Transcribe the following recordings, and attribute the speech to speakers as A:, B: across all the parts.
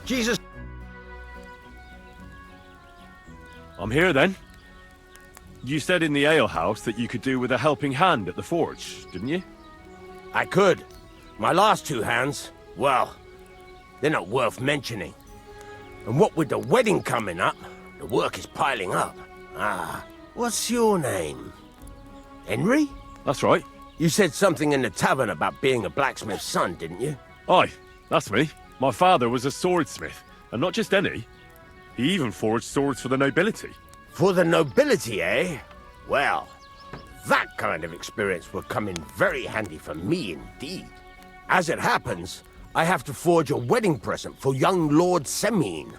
A: Jesus.
B: I'm here then. You said in the alehouse that you could do with a helping hand at the forge, didn't you?
A: I could. My last two hands, well, they're not worth mentioning. And what with the wedding coming up, the work is piling up. What's your name? Henry?
B: That's right.
A: You said something in the tavern about being a blacksmith's son, didn't you?
B: Aye, that's me. My father was a swordsmith, and not just any. He even forged swords for the nobility.
A: For the nobility, eh? Well, that kind of experience will come in very handy for me indeed. As it happens, I have to forge a wedding present for young Lord Semine.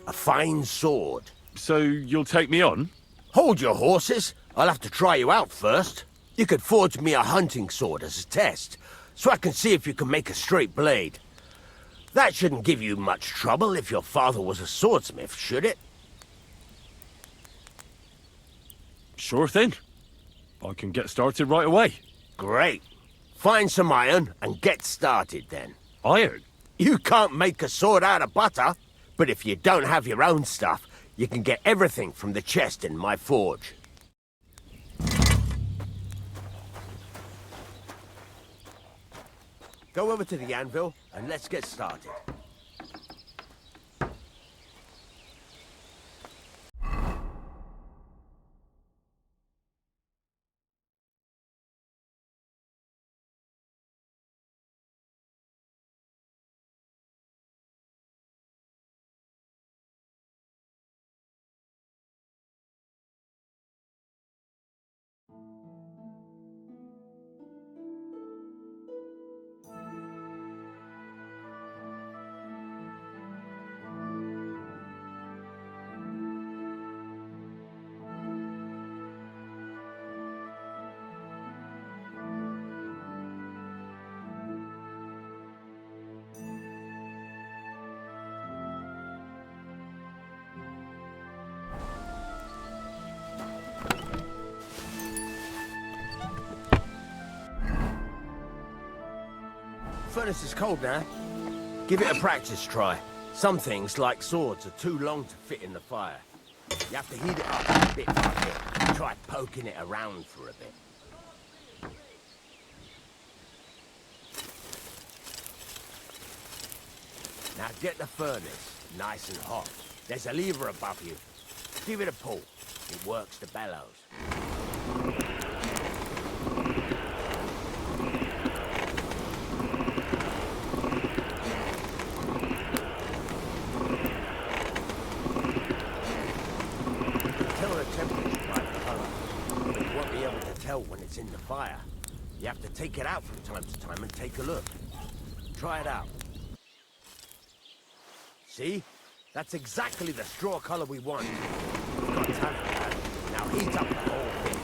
A: A fine sword.
B: So you'll take me on?
A: Hold your horses. I'll have to try you out first. You could forge me a hunting sword as a test, so I can see if you can make a straight blade. That shouldn't give you much trouble if your father was a swordsmith, should it?
B: Sure thing. I can get started right away.
A: Great. Find some iron and get started then.
B: Iron?
A: You can't make a sword out of butter, but if you don't have your own stuff, you can get everything from the chest in my forge. Go over to the anvil and let's get started. Furnace is cold now. Give it a practice try. Some things, like swords, are too long to fit in the fire. You have to heat it up bit by bit. Try poking it around for a bit. Now get the furnace nice and hot. There's a lever above you. Give it a pull. It works the bellows. When it's in the fire. You have to take it out from time to time and take a look. Try it out. See? That's exactly the straw color we want. We've got time. Now heat up the whole thing.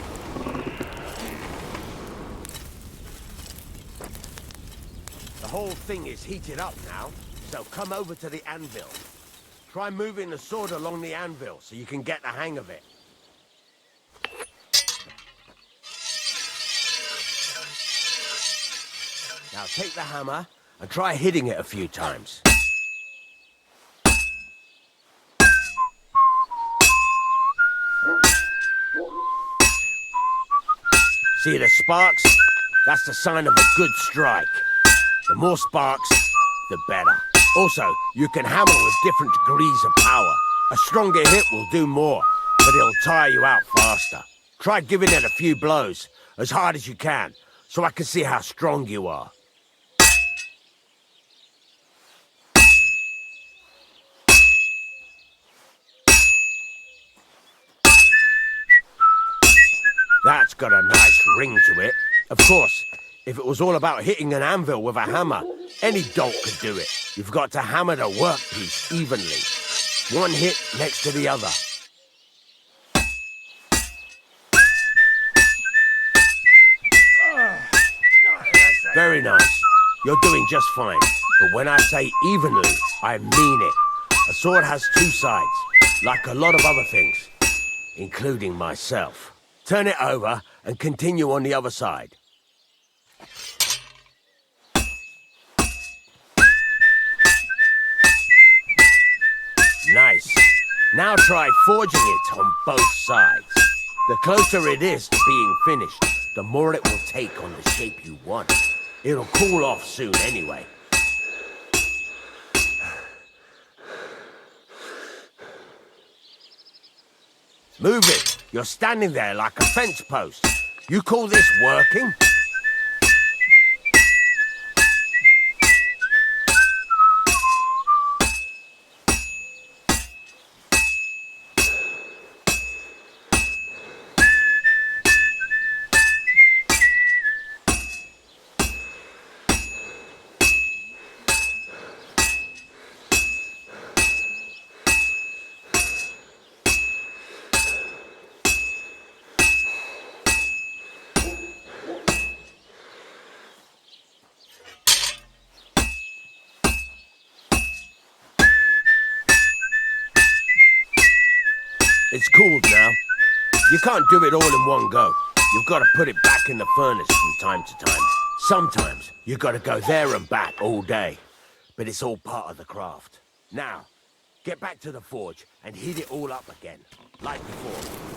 A: The whole thing is heated up now, so come over to the anvil. Try moving the sword along the anvil so you can get the hang of it. Now take the hammer and try hitting it a few times. See the sparks? That's the sign of a good strike. The more sparks, the better. Also, you can hammer with different degrees of power. A stronger hit will do more, but it'll tire you out faster. Try giving it a few blows, as hard as you can, so I can see how strong you are. That's got a nice ring to it. Of course, if it was all about hitting an anvil with a hammer, any dolt could do it. You've got to hammer the workpiece evenly. One hit next to the other. Very nice. You're doing just fine. But when I say evenly, I mean it. A sword has two sides, like a lot of other things, including myself. Turn it over and continue on the other side. Now try forging it on both sides. The closer it is to being finished, the more it will take on the shape you want. It'll cool off soon anyway. Move it! You're standing there like a fence post. You call this working? It's cooled now. You can't do it all in one go. You've got to put it back in the furnace from time to time. Sometimes you got to go there and back all day. But it's all part of the craft. Now, get back to the forge and heat it all up again, like before.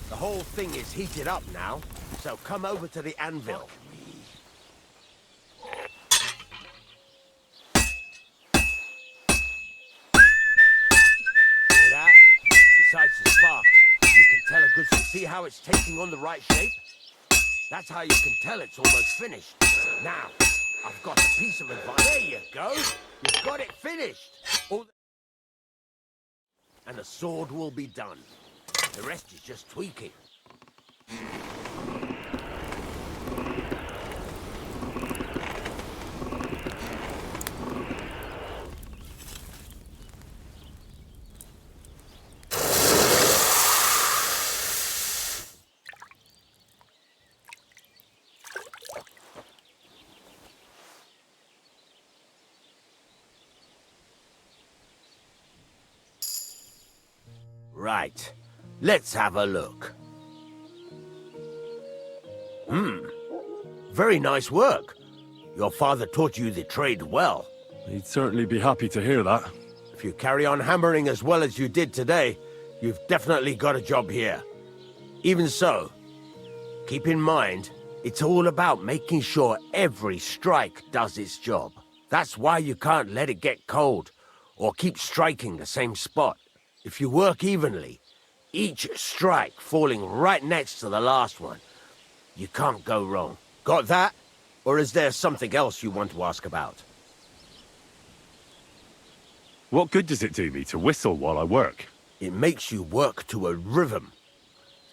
A: The whole thing is heated up now, so come over to the anvil. Hear that? Besides the sparks, you can tell a good... See how it's taking on the right shape? That's how you can tell it's almost finished. Now, I've got a piece of advice. There you go. You've got it finished. And the sword will be done. The rest is just tweaking. Right. Let's have a look. Very nice work. Your father taught you the trade well.
B: He'd certainly be happy to hear that.
A: If you carry on hammering as well as you did today, you've definitely got a job here. Even so, keep in mind, it's all about making sure every strike does its job. That's why you can't let it get cold, or keep striking the same spot. If you work evenly, each strike falling right next to the last one, you can't go wrong. Got that? Or is there something else you want to ask about?
B: What good does it do me to whistle while I work?
A: It makes you work to a rhythm.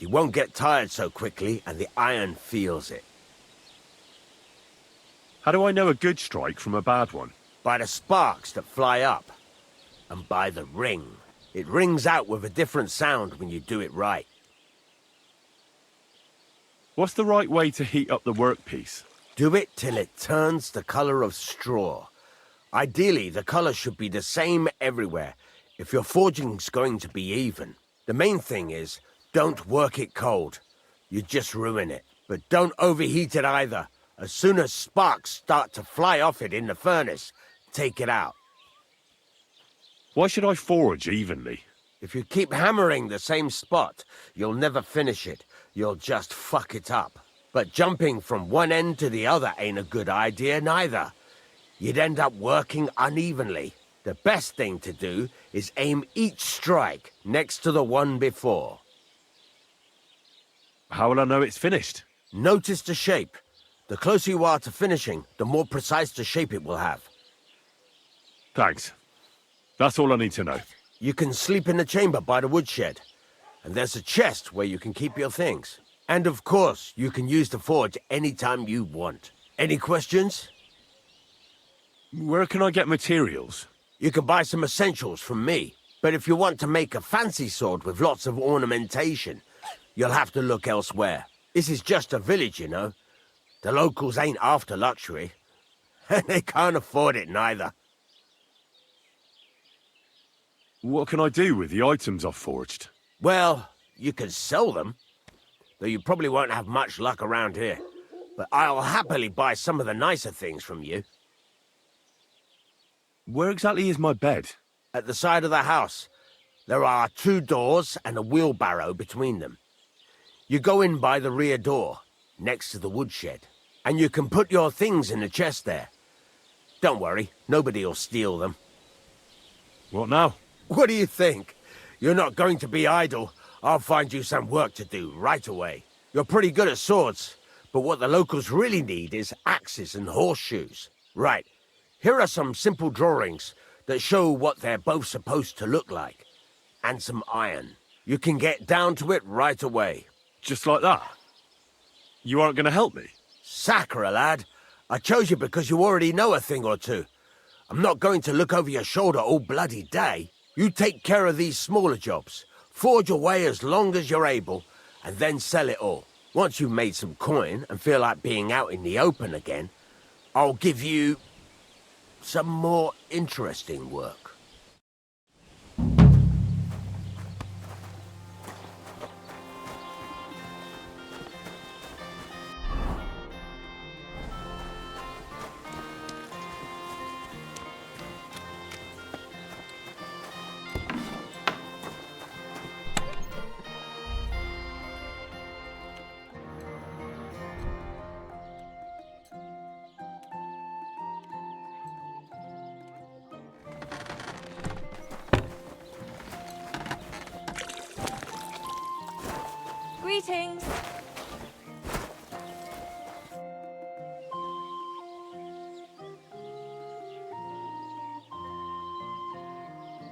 A: You won't get tired so quickly, and the iron feels it.
B: How do I know a good strike from a bad one?
A: By the sparks that fly up, and by the ring. It rings out with a different sound when you do it right.
B: What's the right way to heat up the workpiece?
A: Do it till it turns the color of straw. Ideally, the color should be the same everywhere, if your forging's going to be even. The main thing is, don't work it cold. You just ruin it. But don't overheat it either. As soon as sparks start to fly off it in the furnace, take it out.
B: Why should I forge evenly?
A: If you keep hammering the same spot, you'll never finish it. You'll just fuck it up. But jumping from one end to the other ain't a good idea neither. You'd end up working unevenly. The best thing to do is aim each strike next to the one before.
B: How will I know it's finished?
A: Notice the shape. The closer you are to finishing, the more precise the shape it will have.
B: Thanks. That's all I need to know.
A: You can sleep in the chamber by the woodshed. And there's a chest where you can keep your things. And of course, you can use the forge anytime you want. Any questions?
B: Where can I get materials?
A: You can buy some essentials from me. But if you want to make a fancy sword with lots of ornamentation, you'll have to look elsewhere. This is just a village, you know. The locals ain't after luxury. And they can't afford it neither.
B: What can I do with the items I've forged?
A: Well, you can sell them. Though you probably won't have much luck around here. But I'll happily buy some of the nicer things from you.
B: Where exactly is my bed?
A: At the side of the house. There are 2 doors and a wheelbarrow between them. You go in by the rear door, next to the woodshed. And you can put your things in the chest there. Don't worry, nobody'll steal them.
B: What now?
A: What do you think? You're not going to be idle. I'll find you some work to do right away. You're pretty good at swords, but what the locals really need is axes and horseshoes. Right, here are some simple drawings that show what they're both supposed to look like. And some iron. You can get down to it right away.
B: Just like that? You aren't going to help me?
A: Sacre, lad. I chose you because you already know a thing or two. I'm not going to look over your shoulder all bloody day. You take care of these smaller jobs. Forge away as long as you're able, and then sell it all. Once you've made some coin and feel like being out in the open again, I'll give you some more interesting work.
C: Greetings.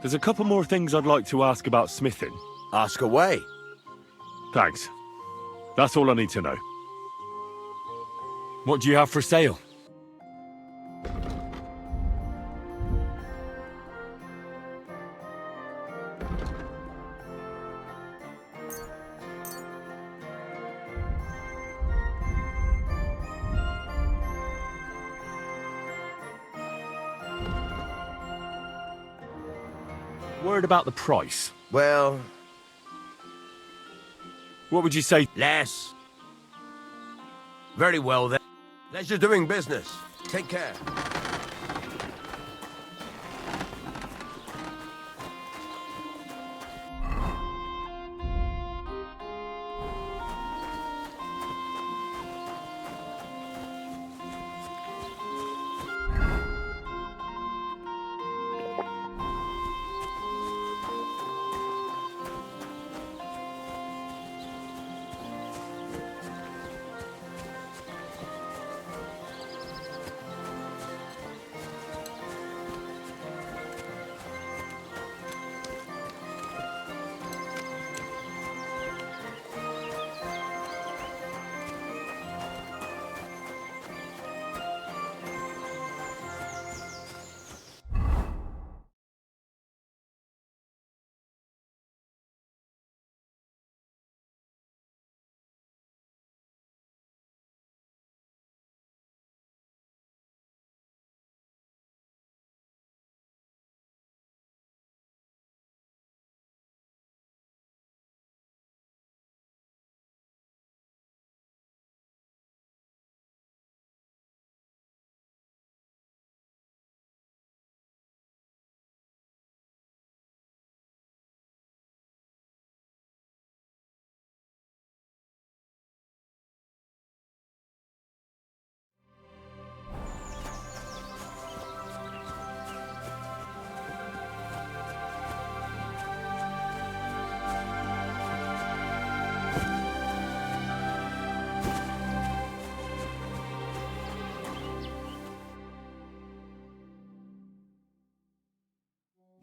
B: There's a couple more things I'd like to ask about smithing.
A: Ask away.
B: Thanks. That's all I need to know. What do you have for sale? Word about the price.
A: Well,
B: What would you say?
A: less. Very well then. Pleasure doing business. Take care.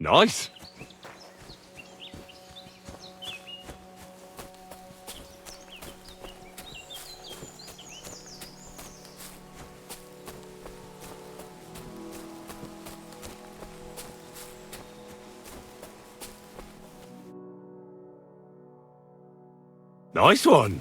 B: Nice. Nice one.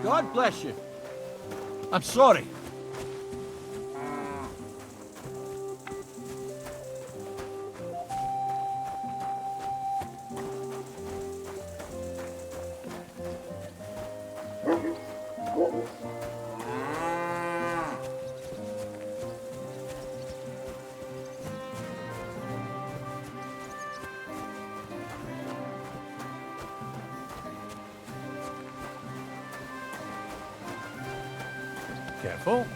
C: God bless you. I'm sorry.
D: Careful.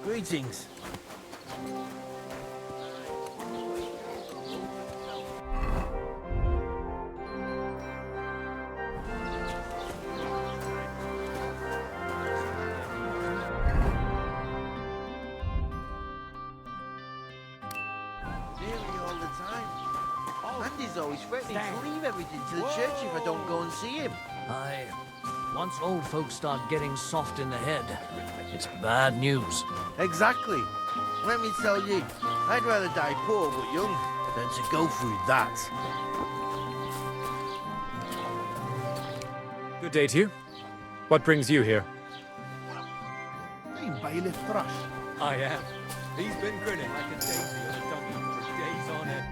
C: Greetings.
E: Nearly all the time. Andy's always threatening to leave everything to the church if I don't go and see him.
F: Aye. Once old folks start getting soft in the head, it's bad news.
E: Exactly. Let me tell you, I'd rather die poor but young than to go through that.
D: Good day to you. What brings you here?
C: I'm Bailiff Thrush.
D: I am. He's been grinning like a daisy on a donkey for days on end.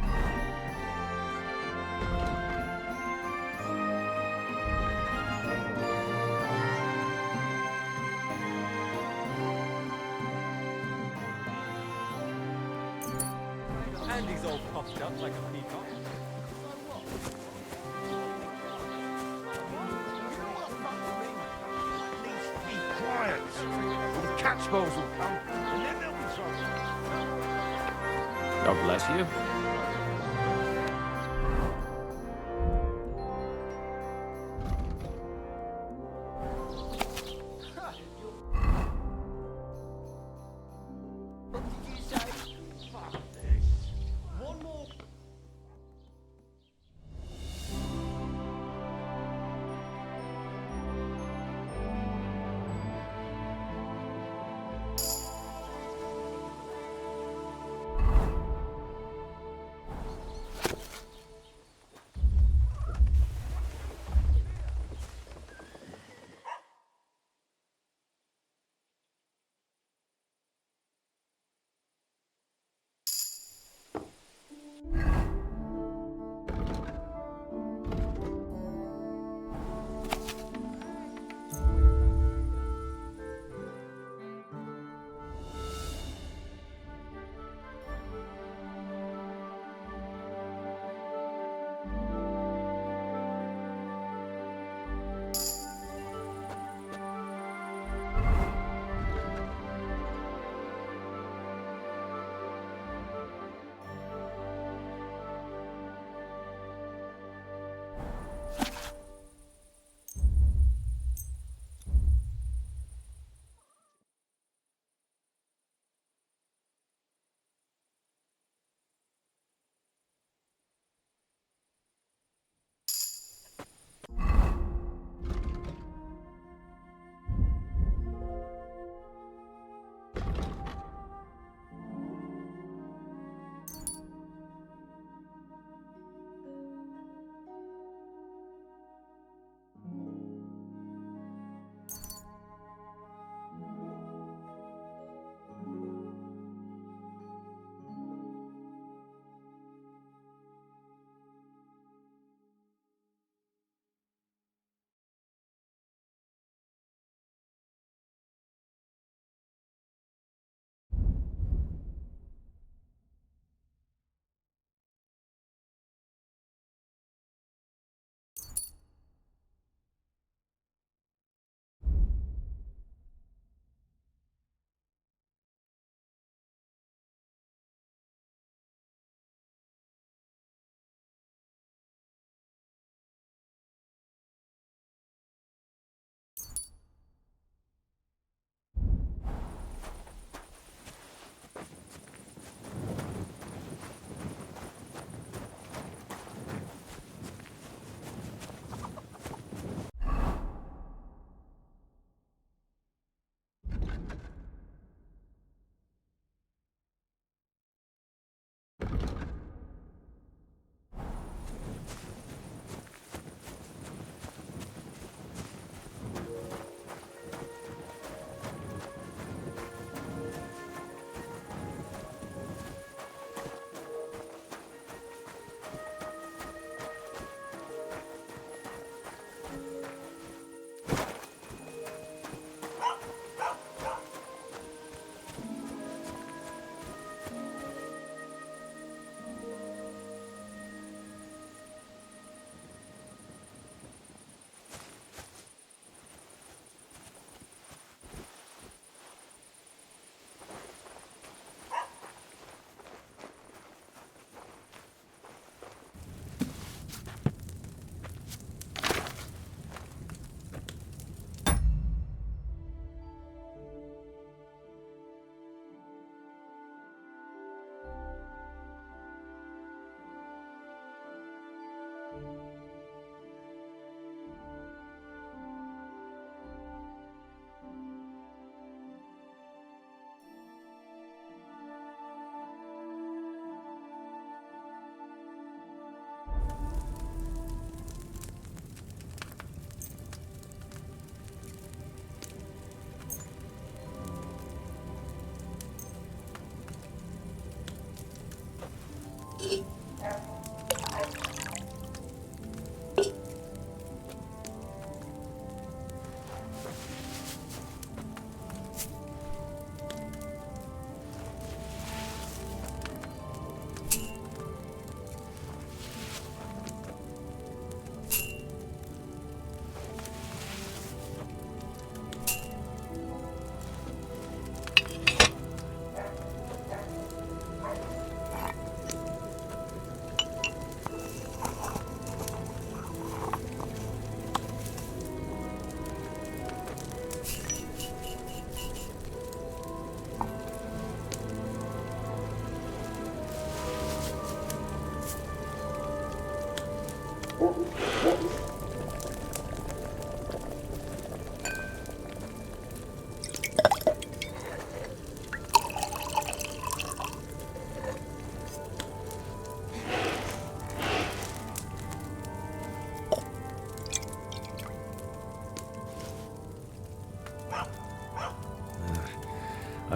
D: Andy's all puffed up like a peacock.
A: Be quiet. Or the catchballs will come, and then there'll be trouble.
B: God bless you.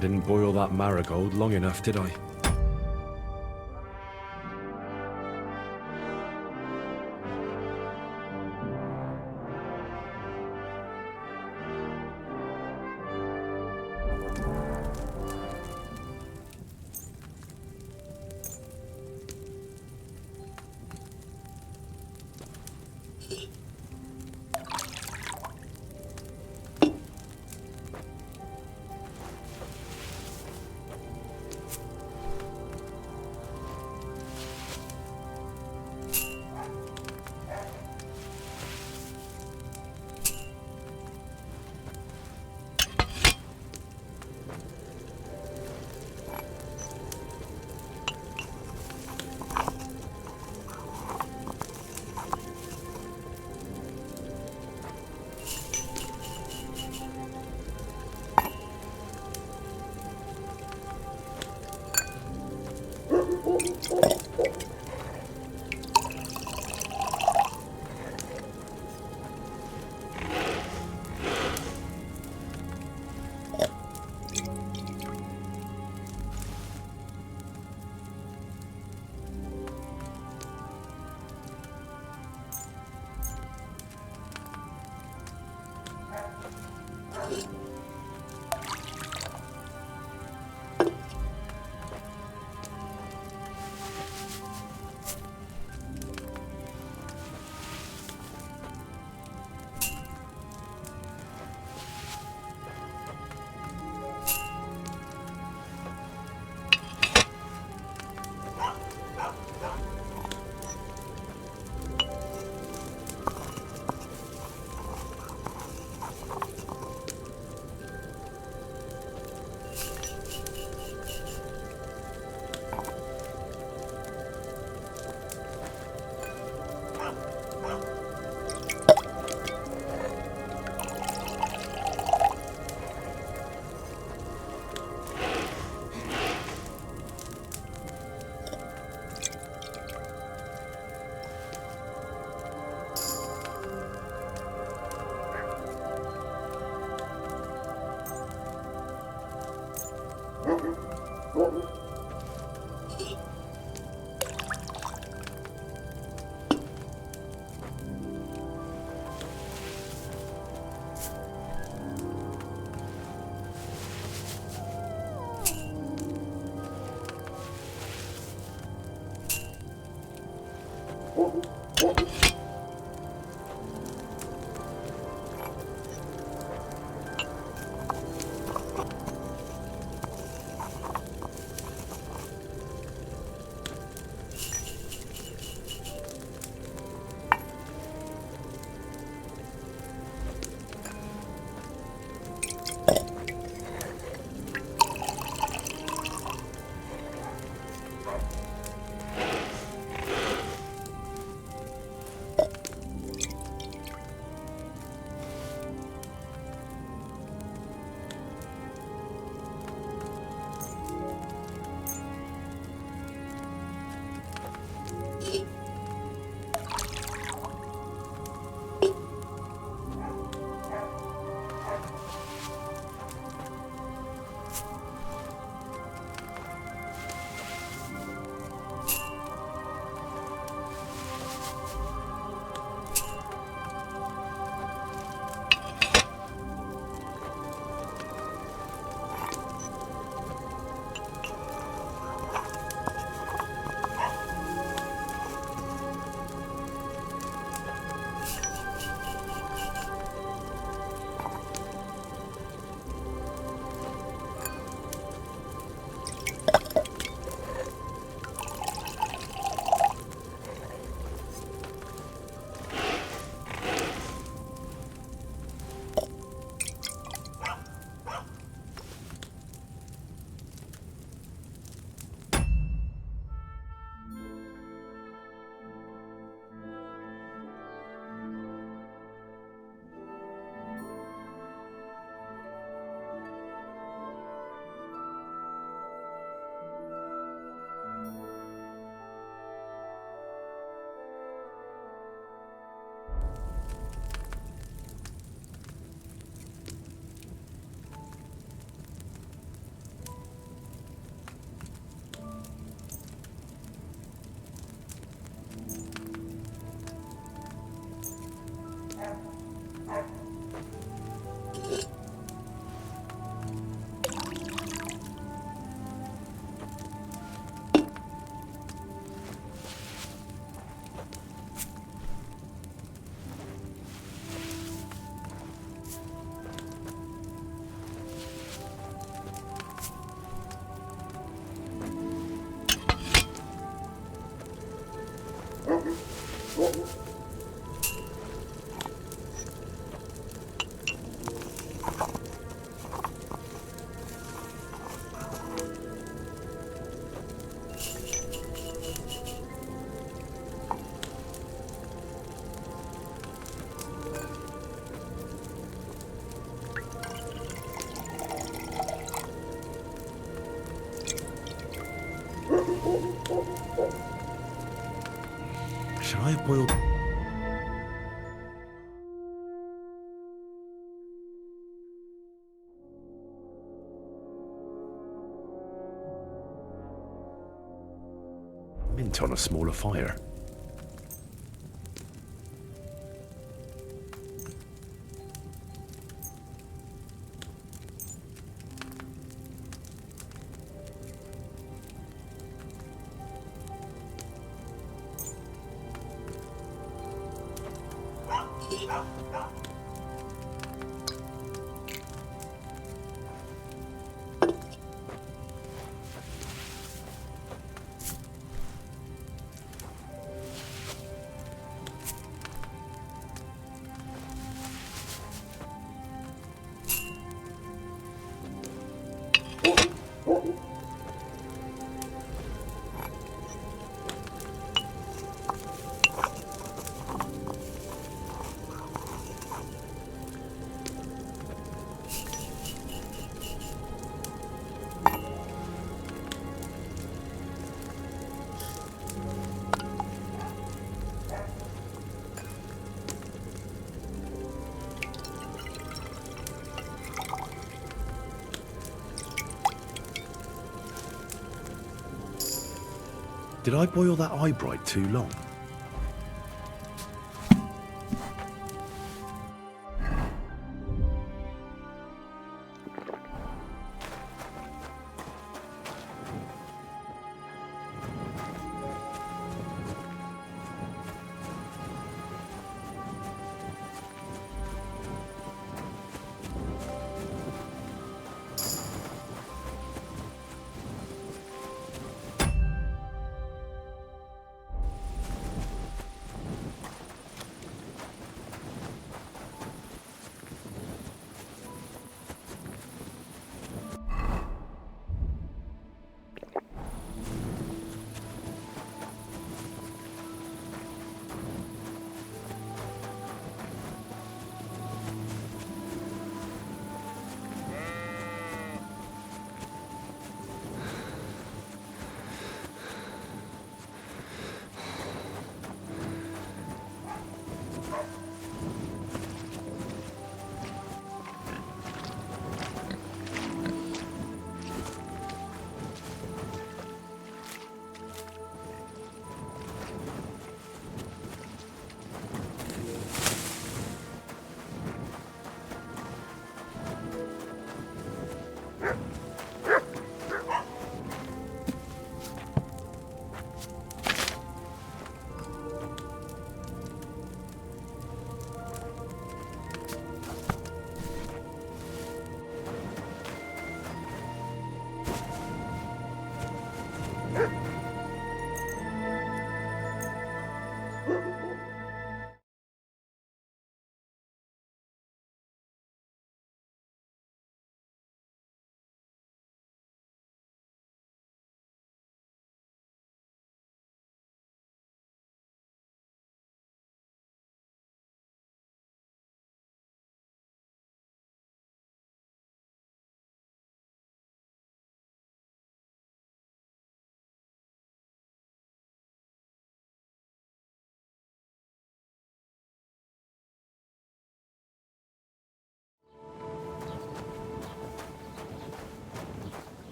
B: I didn't boil that marigold long enough, did I?
G: Should I have boiled... mint on a smaller fire? Did I boil that eyebright too long?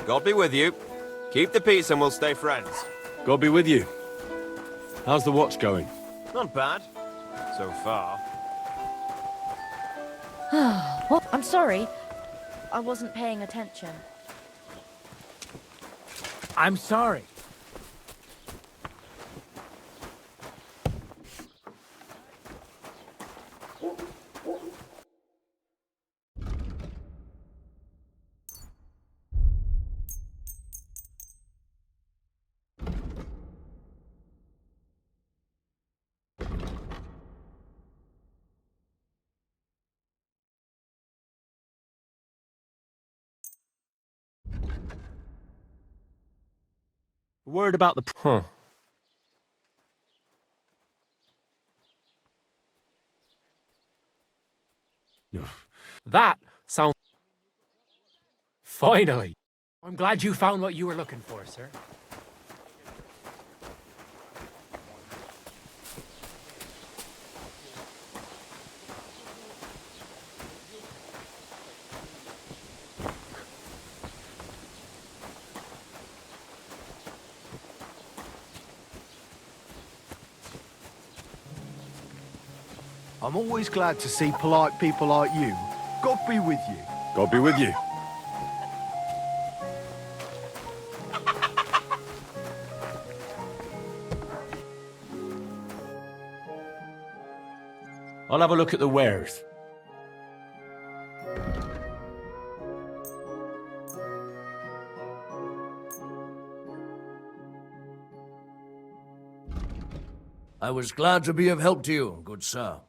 D: God be with you. Keep the peace and we'll stay friends.
B: God be with you. How's the watch going?
D: Not bad. So far.
H: What? I'm sorry. I wasn't paying attention.
F: I'm sorry.
B: Word about the... Huh.
I: That sounds... Finally! I'm glad you found what you were looking for, sir.
C: I'm always glad to see polite people like you. God be with you.
B: God be with you.
G: I'll have a look at the wares.
F: I was glad to be of help to you, good sir.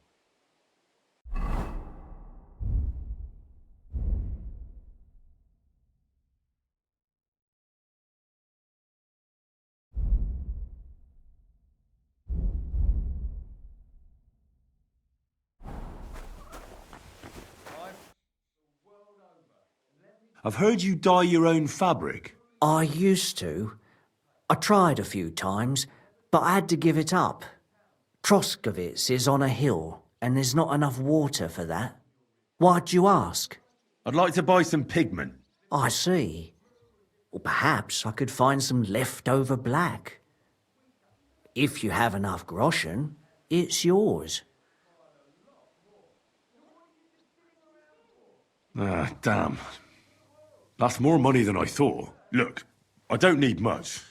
G: I've heard you dye your own fabric.
J: I used to. I tried a few times, but I had to give it up. Troskovitz is on a hill, and there's not enough water for that. Why'd you ask?
G: I'd like to buy some pigment.
J: I see. Well, perhaps I could find some leftover black. If you have enough groschen, it's yours.
G: Ah, damn. That's more money than I thought. Look, I don't need much.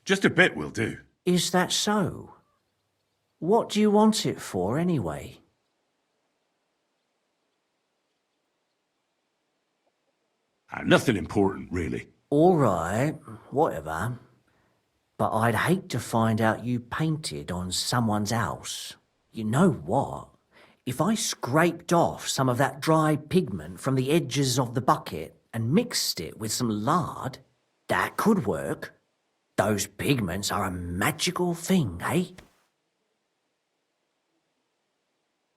G: Just a bit will do.
J: Is that so? What do you want it for, anyway?
G: Nothing important, really.
J: All right, whatever. But I'd hate to find out you painted on someone's house. You know what? If I scraped off some of that dry pigment from the edges of the bucket and mixed it with some lard, that could work. Those pigments are a magical thing, eh?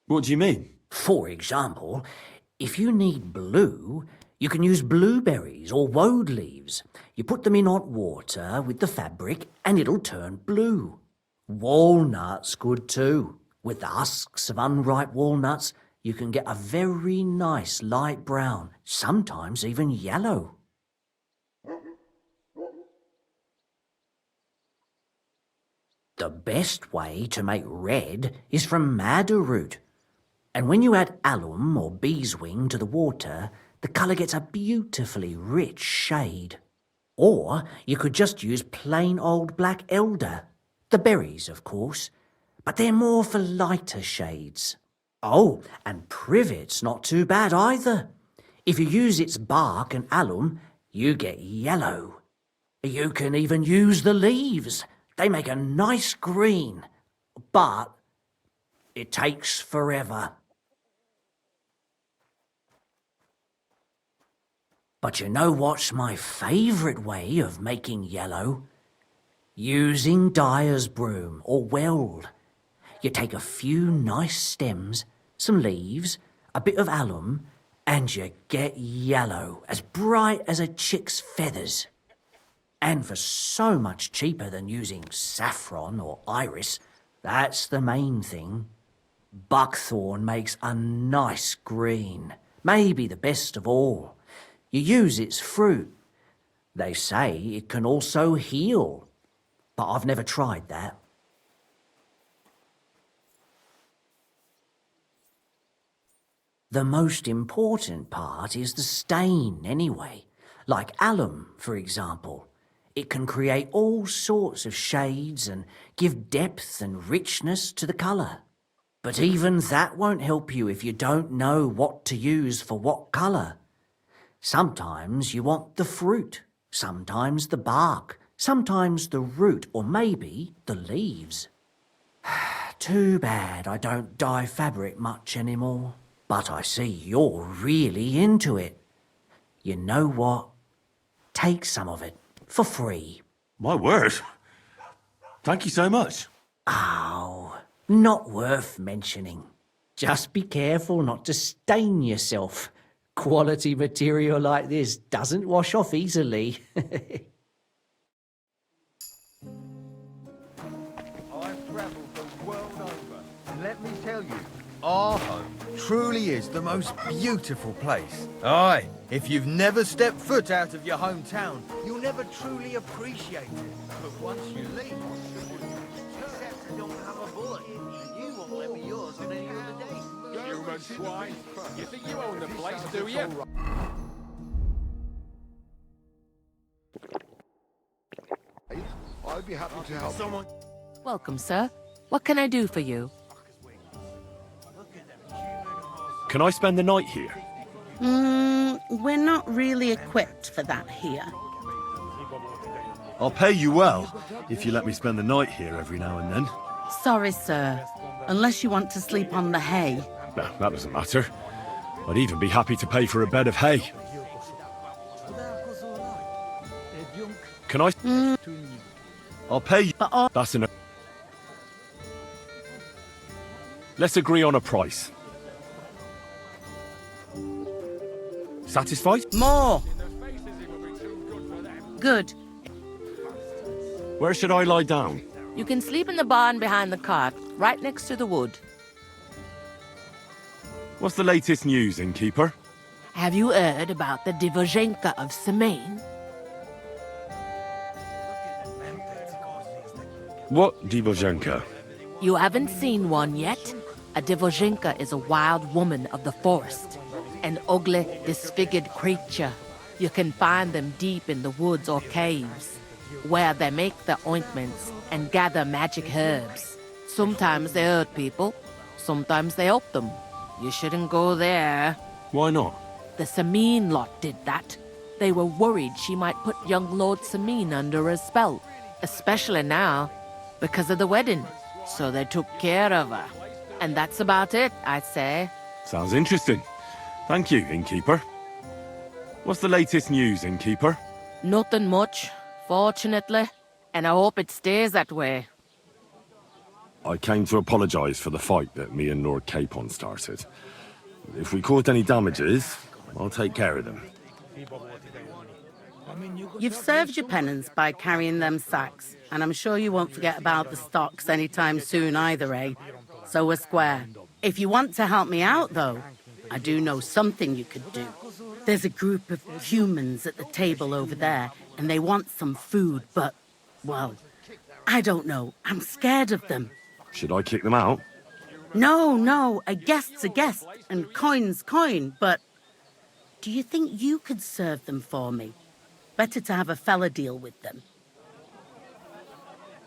G: What do you mean?
J: For example, if you need blue, you can use blueberries or woad leaves. You put them in hot water with the fabric and it'll turn blue. Walnuts good too. With the husks of unripe walnuts, you can get a very nice light brown, sometimes even yellow. The best way to make red is from madder root. And when you add alum or beeswing to the water, the colour gets a beautifully rich shade. Or you could just use plain old black elder. The berries, of course, but they're more for lighter shades. Oh, and privet's not too bad either. If you use its bark and alum, you get yellow. You can even use the leaves. They make a nice green, but it takes forever. But you know what's my favourite way of making yellow? Using dyer's broom or weld. You take a few nice stems, some leaves, a bit of alum, and you get yellow, as bright as a chick's feathers. And for so much cheaper than using saffron or iris, that's the main thing. Buckthorn makes a nice green, maybe the best of all. You use its fruit. They say it can also heal, but I've never tried that. The most important part is the stain, anyway. Like alum, for example. It can create all sorts of shades and give depth and richness to the colour. But even that won't help you if you don't know what to use for what colour. Sometimes you want the fruit, sometimes the bark, sometimes the root, or maybe the leaves. Too bad I don't dye fabric much anymore. But I see you're really into it. You know what? Take some of it, for free.
G: My word. Thank you so much.
J: Oh, not worth mentioning. Just be careful not to stain yourself. Quality material like this doesn't wash off easily.
C: I've travelled the world over, and let me tell you, our home truly is the most beautiful place. Aye, if you've never stepped foot out of your hometown, you'll never truly appreciate it. But once you leave,
E: Except I don't have a bullet, and you won't let me yours on any other day.
D: Human swine. You think you own the place, do you?
C: I'd be happy to help.
A: Someone.
K: Welcome, sir. What can I do for you?
B: Can I spend the night here?
L: We're not really equipped for that here.
B: I'll pay you well if you let me spend the night here every now and then.
L: Sorry, sir. Unless you want to sleep on the hay.
B: No, that doesn't matter. I'd even be happy to pay for a bed of hay. Can I? I'll pay you.
L: But
B: That's enough. Let's agree on a price. Satisfied?
L: more. Good.
B: Where should I lie down?
K: You can sleep in the barn behind the cart, right next to the wood.
B: What's the latest news, innkeeper?
K: Have you heard about the Divozhenka of Semaine?
B: What Deliverance?
K: You haven't seen one yet? A Divozhenka is a wild woman of the forest. An ugly, disfigured creature. You can find them deep in the woods or caves, where they make their ointments and gather magic herbs. Sometimes they hurt people, sometimes they help them. You shouldn't go there.
B: Why not?
K: The Sameen lot did that. They were worried she might put young Lord Sameen under a spell, especially now, because of the wedding. So they took care of her. And that's about it, I'd say.
B: Sounds interesting. Thank you, innkeeper. What's the latest news, innkeeper?
K: Nothing much, fortunately. And I hope it stays that way.
B: I came to apologise for the fight that me and Lord Capon started. If we caused any damages, I'll take care of them.
L: You've served your penance by carrying them sacks, and I'm sure you won't forget about the stocks anytime soon either, eh? So we're square. If you want to help me out, though, I do know something you could do. There's a group of humans at the table over there, and they want some food, but, well, I don't know. I'm scared of them.
B: Should I kick them out?
L: No, a guest's a guest, and coin's coin, but do you think you could serve them for me? Better to have a fella deal with them.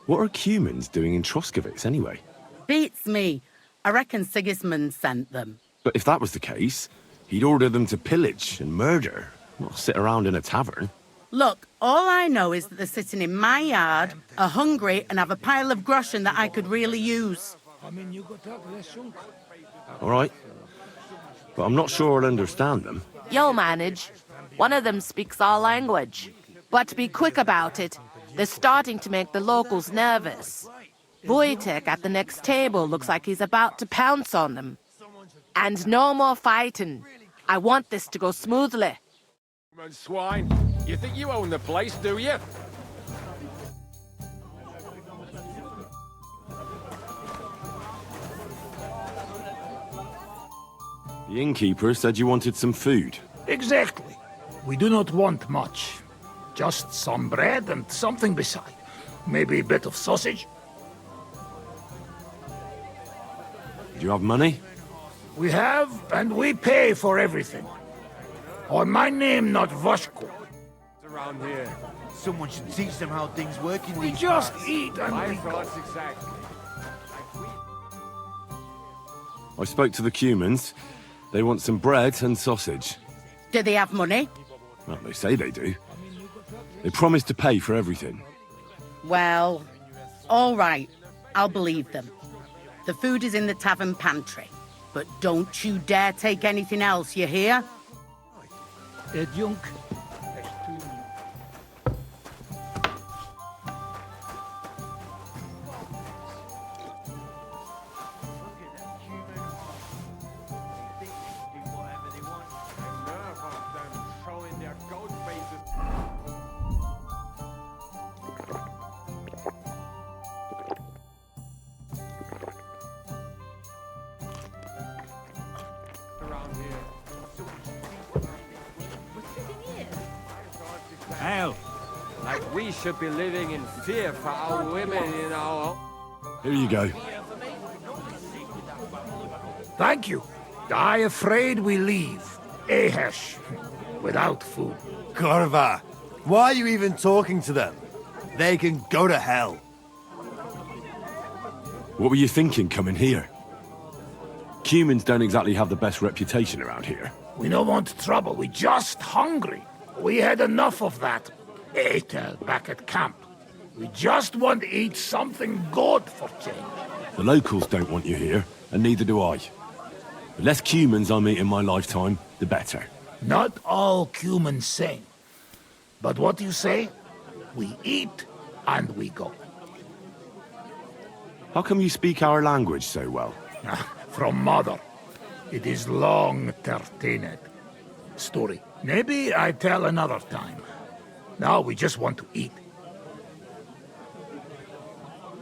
B: What are humans doing in Troskovitz, anyway?
L: Beats me. I reckon Sigismund sent them.
B: But if that was the case, he'd order them to pillage and murder, not sit around in a tavern.
L: Look, all I know is that they're sitting in my yard, are hungry, and have a pile of groschen that I could really use.
B: All right. But I'm not sure I'll understand them.
K: You'll manage. One of them speaks our language. But be quick about it. They're starting to make the locals nervous. Wojtek at the next table looks like he's about to pounce on them. And no more fighting. I want this to go smoothly.
D: Human swine. You think you own the place, do you?
B: The innkeeper said you wanted some food.
M: Exactly. We do not want much. Just some bread and something beside. Maybe a bit of sausage.
B: Do you have money?
M: We have, and we pay for everything. On my name, not Vashko.
D: Around here.
E: Someone should teach them how things work in
M: We
E: these
M: just
E: parts.
M: eat and
D: My
M: we go.
D: thoughts exactly.
B: I spoke to the Cumans. They want some bread and sausage.
L: Do they have money?
B: Well, they say they do. They promised to pay for everything.
L: Well, all right. I'll believe them. The food is in the tavern pantry. But don't you dare take anything else, you hear?
M: Junk.
D: Hell, like we should be living in fear for our women in our...
B: Here you go.
M: Thank you. I afraid we leave. Ahesh. Without food.
C: Corva, why are you even talking to them? They can go to hell.
B: What were you thinking coming here? Cumans don't exactly have the best reputation around here.
M: We don't want trouble. We just hungry. We had enough of that. Etel back at camp. We just want to eat something good for change.
B: The locals don't want you here, and neither do I. The less Cumans I meet in my lifetime, the better.
M: Not all humans same. But what you say? We eat and we go.
B: How come you speak our language so well?
M: From mother. It is long tertined. Story. Maybe I tell another time. Now we just want to eat.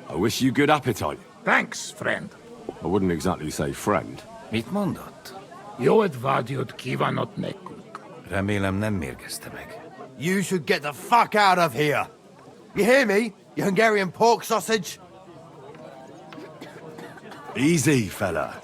B: I wish you good appetite.
M: Thanks, friend.
B: I wouldn't exactly say friend.
N: Mit mondott?
M: Jó et vágyott kívánott nekünk.
N: Remélem nem mérgezte meg.
C: You should get the fuck out of here. You hear me, you Hungarian pork sausage?
B: Easy, fella.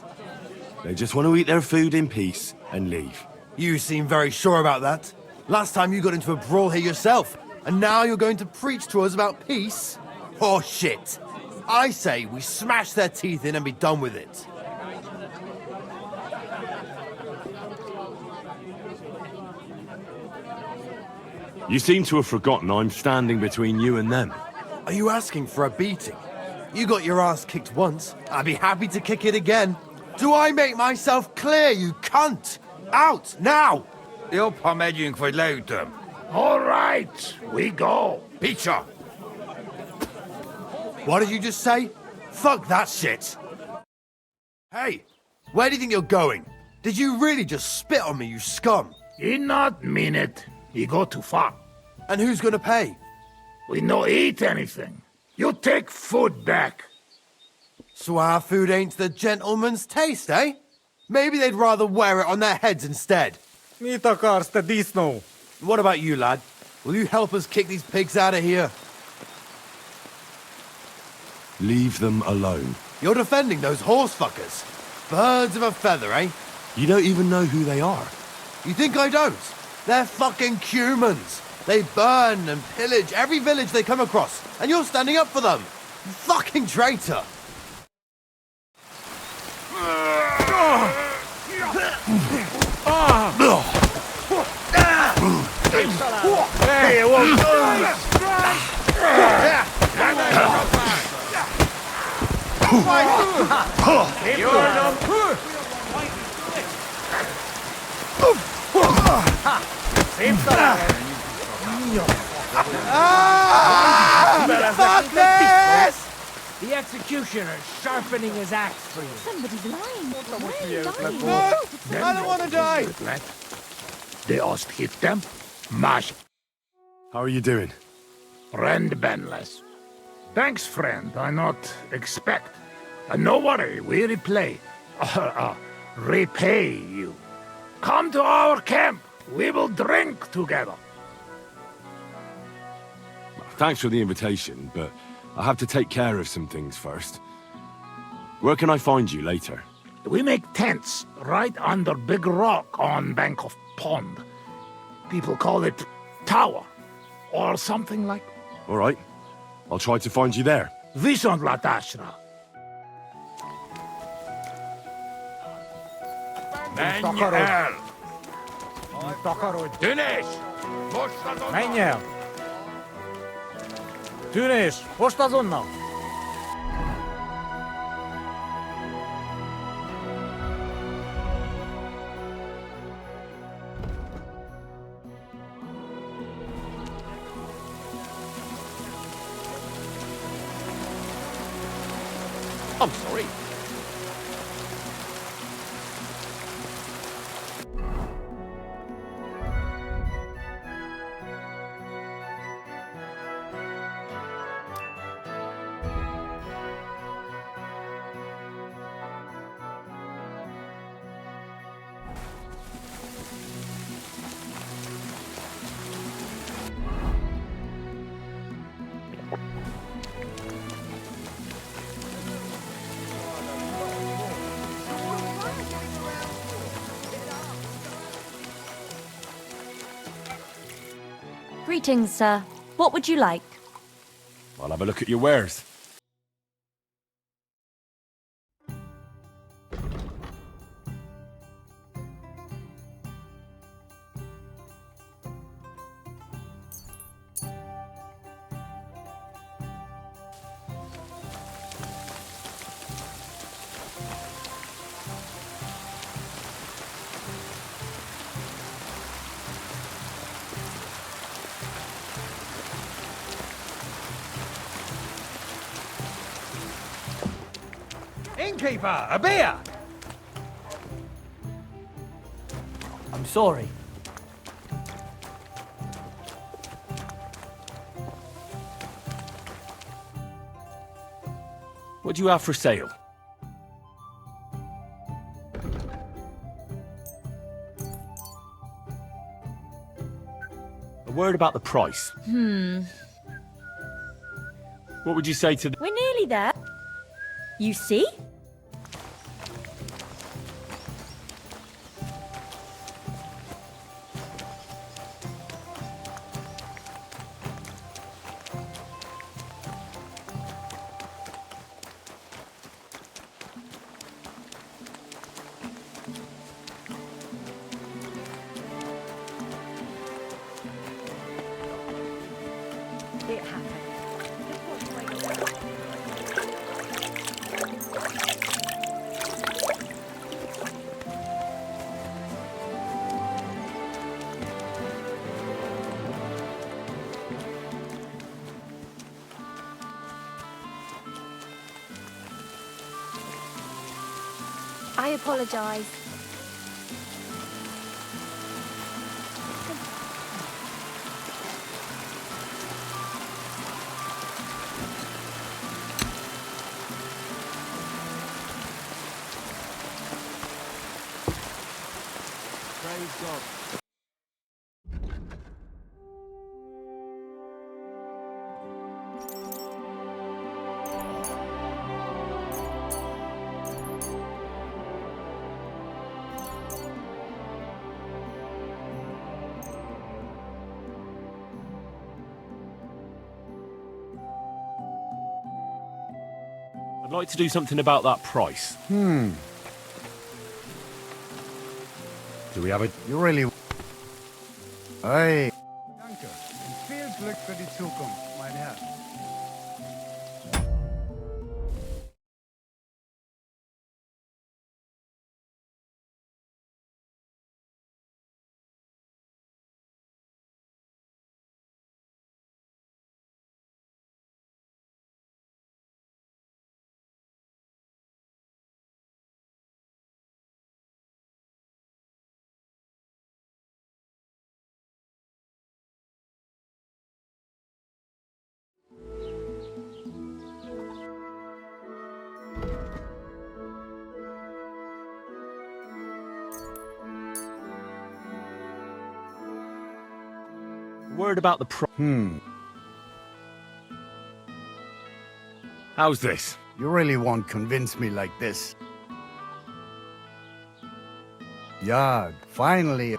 B: They just want to eat their food in peace and leave.
C: You seem very sure about that. Last time you got into a brawl here yourself, and now you're going to preach to us about peace? Oh shit. I say we smash their teeth in and be done with it.
B: You seem to have forgotten I'm standing between you and them.
C: Are you asking for a beating? You got your ass kicked once. I'd be happy to kick it again. Do I make myself clear, you cunt? Out, now!
N: Jobb, ha megyünk, vagy leütöm.
M: All right, we go.
N: Picsa!
C: What did you just say? Fuck that shit! Hey, where do you think you're going? Did you really just spit on me, you scum?
M: He not mean it. He go too far.
C: And who's gonna pay?
M: We no eat anything. You take food back.
C: So our food ain't the gentleman's taste, eh? Maybe they'd rather wear it on their heads instead.
N: Mit akarsz, te disznó?
C: What about you, lad? Will you help us kick these pigs out of here?
B: Leave them alone.
C: You're defending those horse fuckers. Birds of a feather, eh?
B: You don't even know who they are.
C: You think I don't? They're fucking humans. They burn and pillage every village they come across, and you're standing up for them. You fucking traitor.
M: Hey, it won't
C: Fuck this!
F: The executioner's sharpening his axe for you.
H: Somebody's lying.
C: No, I don't want to die.
M: They just hit them. Mash.
B: How are you doing?
M: Friend Benless. Thanks, friend. I not expect. No worry, we replay. Repay you. Come to our camp. We will drink together.
B: Thanks for the invitation, but I have to take care of some things first. Where can I find you later?
M: We make tents right under big rock on bank of pond. People call it tower, or something like.
B: All right. I'll try to find you there.
M: Vison la tashra.
N: Menj el! Tűnés! Most azonnal!
O: Menj el! Tűnés! Most azonnal!
A: I'm sorry.
H: Greetings, sir. What would you like?
B: I'll have a look at your wares.
O: Innkeeper, a beer! I'm sorry.
B: What do you have for sale? A word about the price. What would you say to the...
H: We're nearly there. You see? It happened. I apologize.
D: Praise God.
B: I'd like to do something about that price.
N: Do we have a...
O: You really...
N: Hey.
O: Danke. Und viel Glück für die Zukunft, mein Herr.
B: A word about the price. How's this?
O: You really won't convince me like this. Yeah, finally.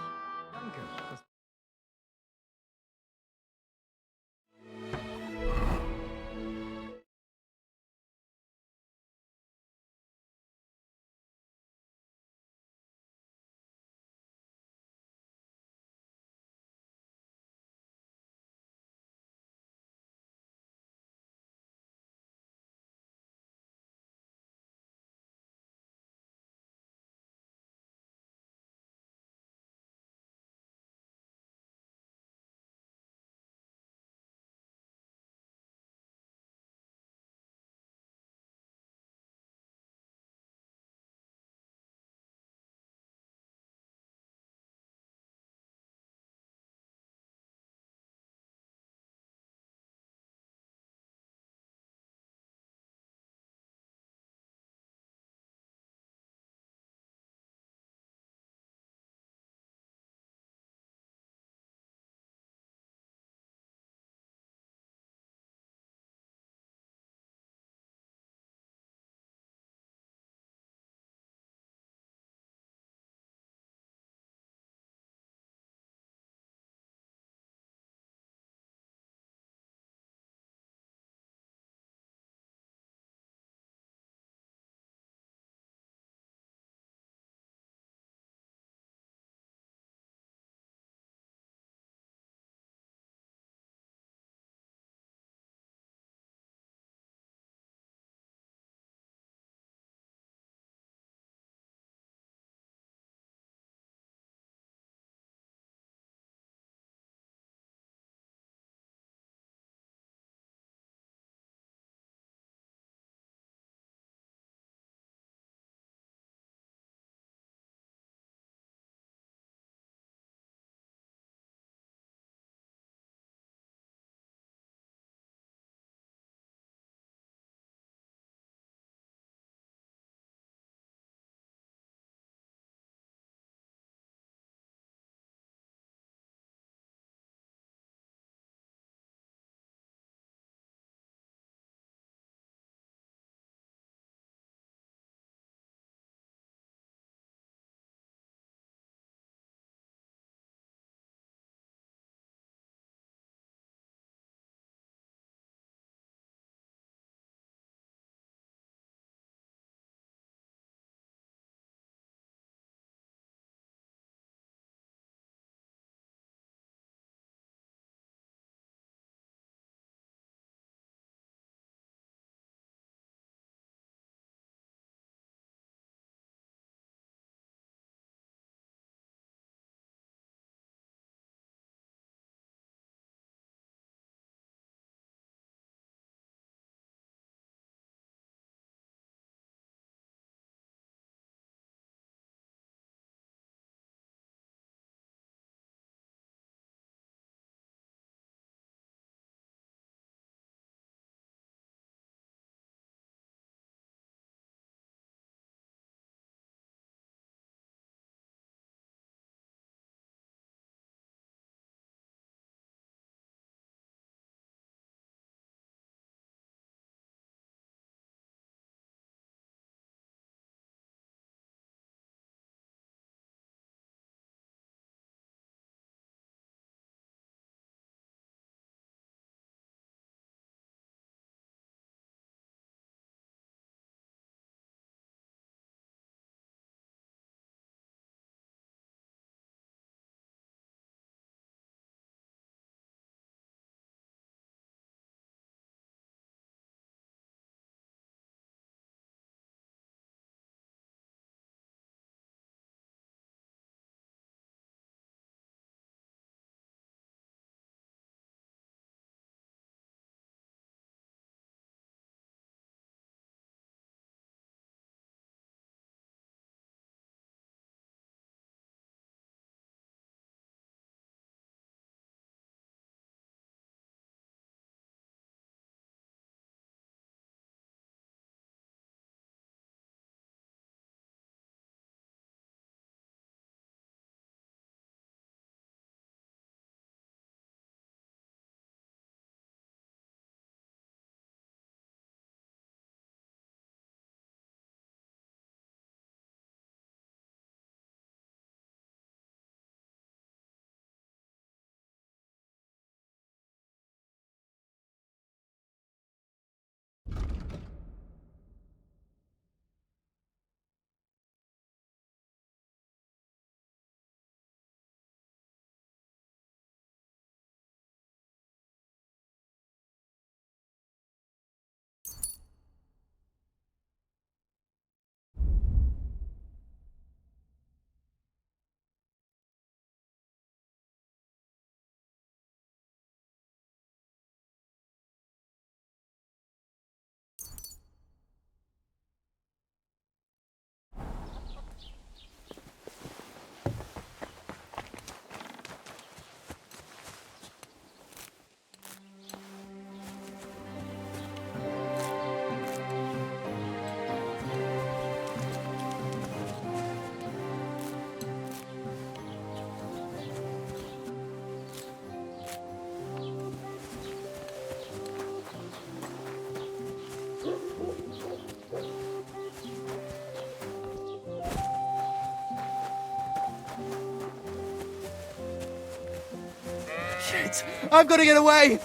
C: Shit! I've got to get away! Yes!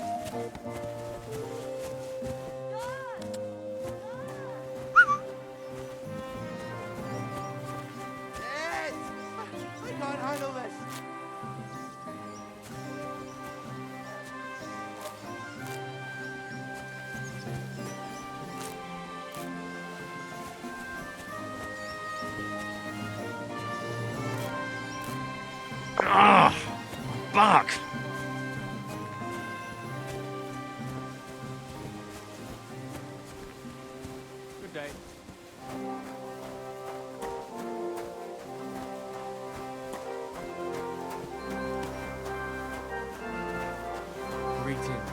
C: I can't handle this!
B: Ah! Back!
D: Good day.
I: Greetings.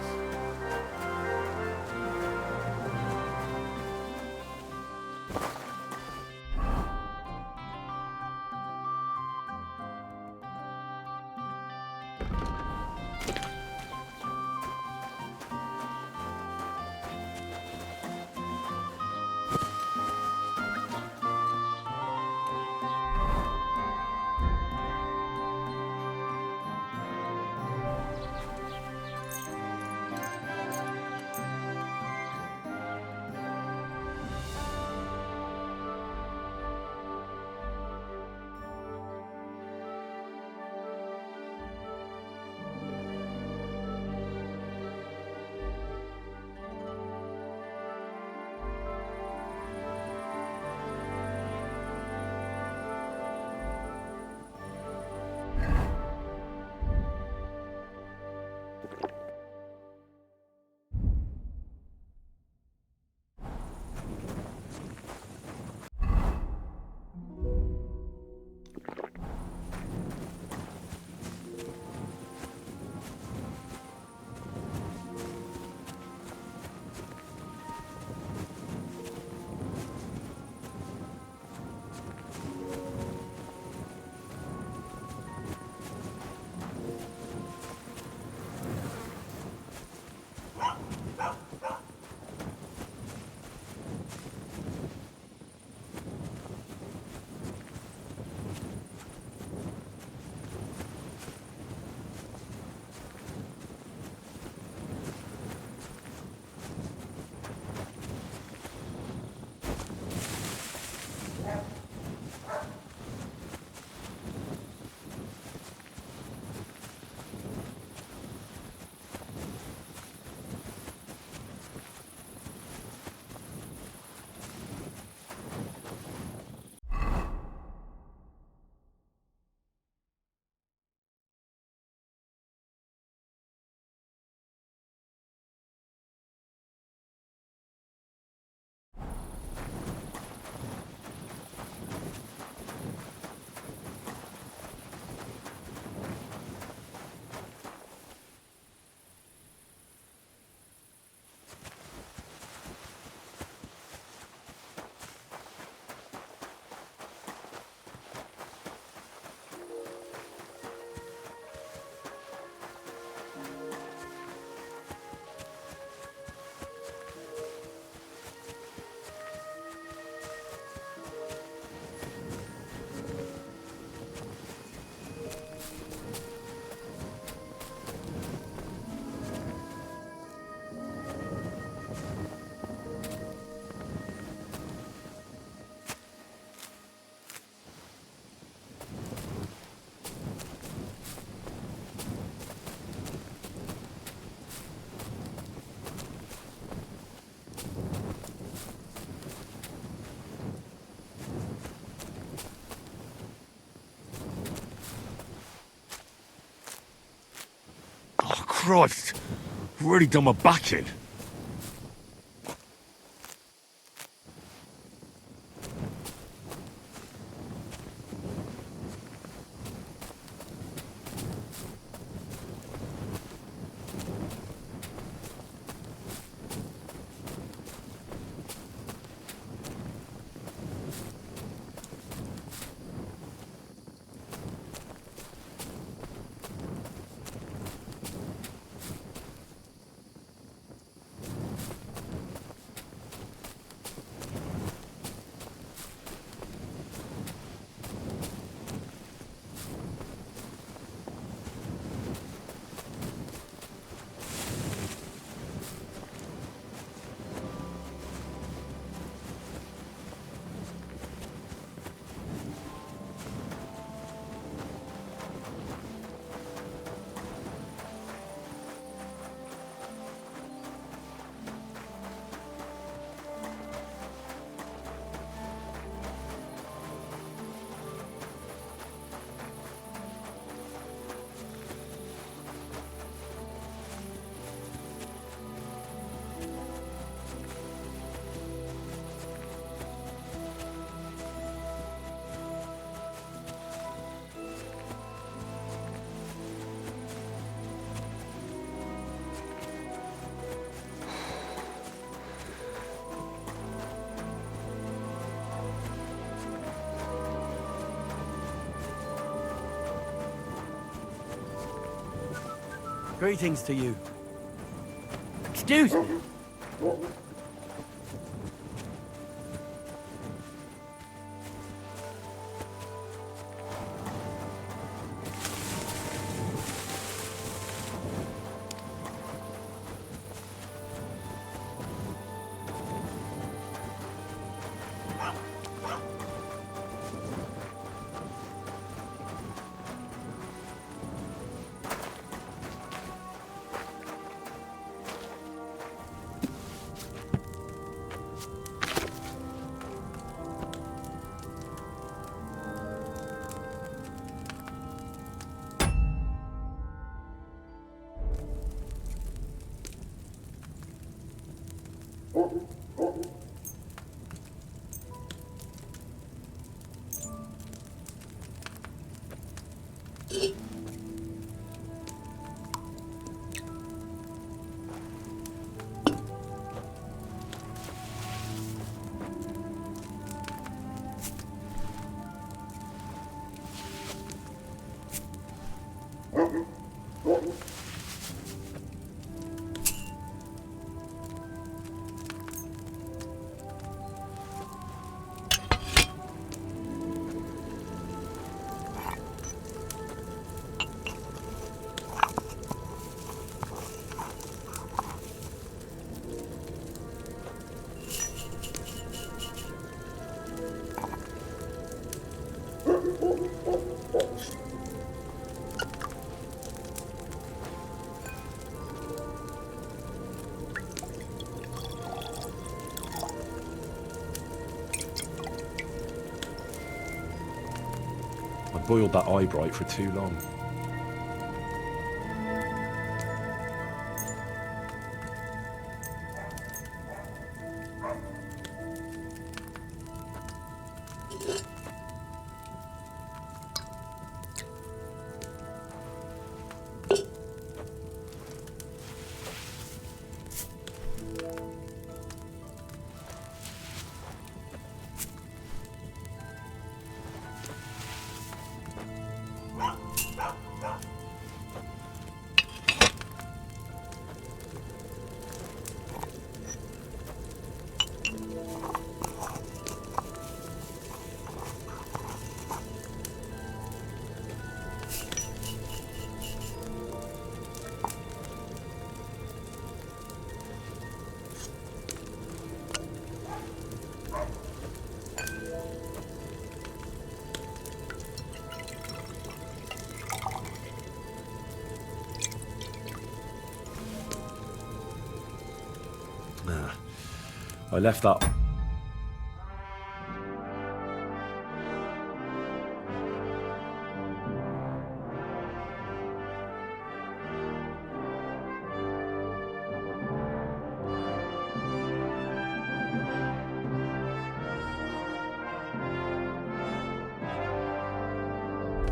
B: Christ! Really done my back in.
P: Greetings to you. Excuse me.
B: I boiled that eyebright for too long. I left that.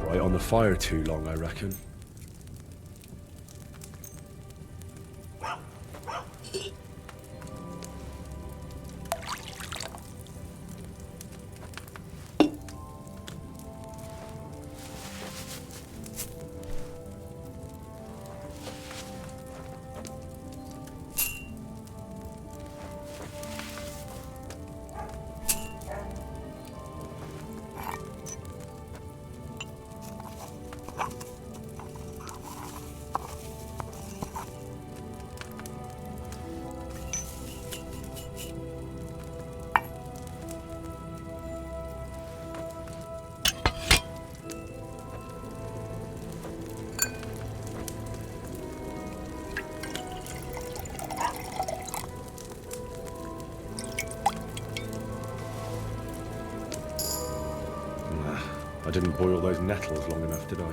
B: Right on the fire too long, I reckon. I didn't boil those nettles long enough, did I?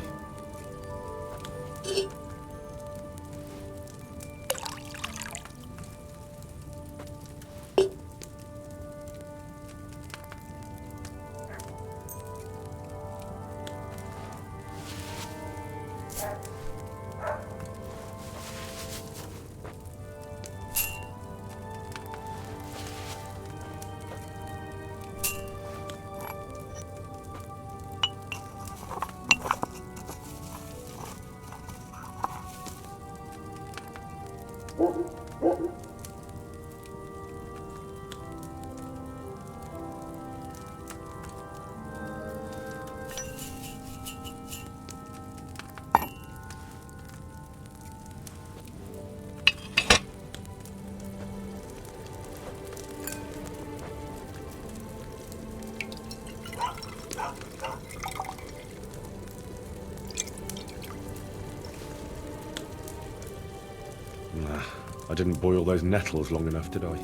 B: Nah, I didn't boil those nettles long enough, did I?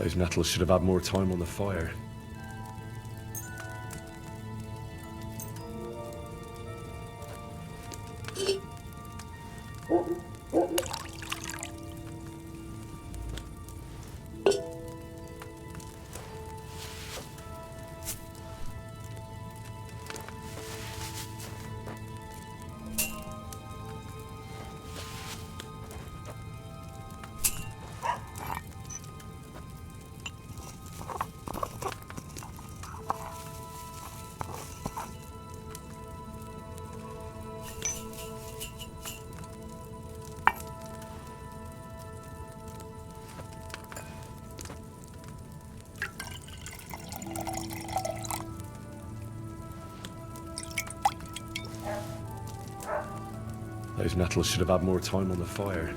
B: Those nettles should have had more time on the fire. Those nettles should have had more time on the fire.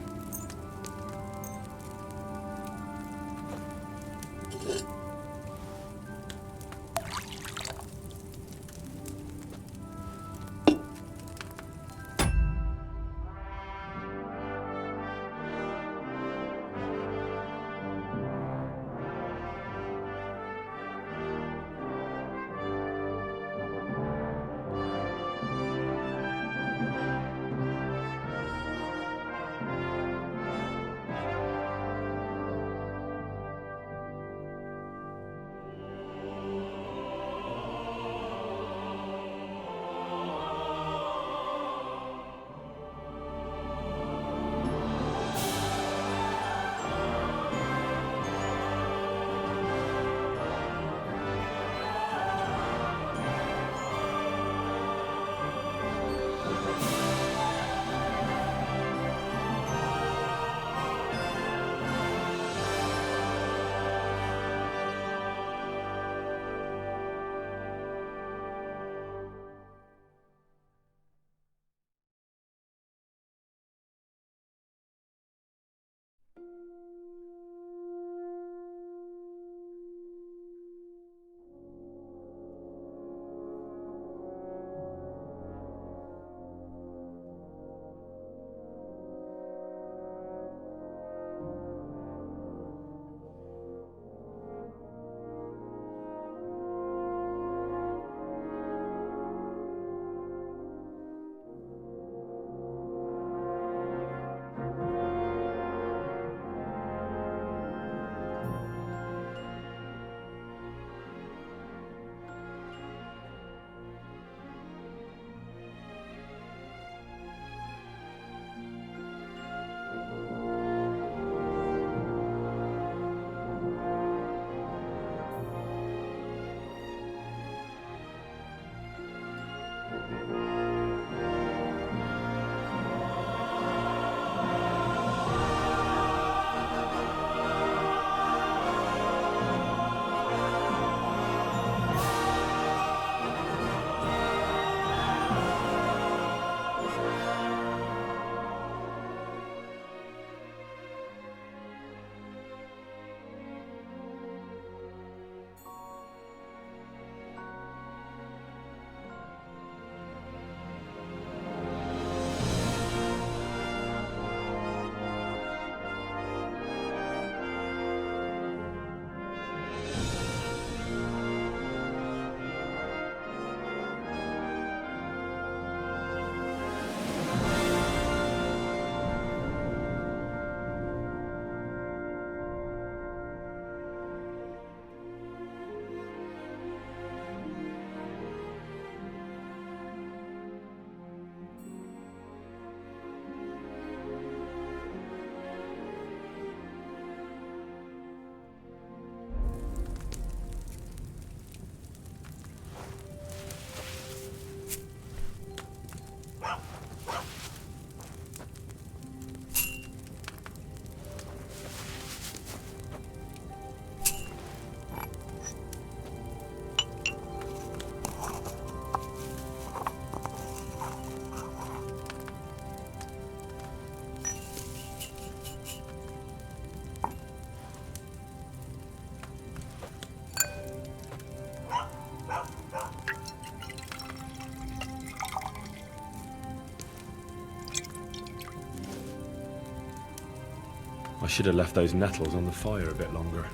B: I should have left those nettles on the fire a bit longer.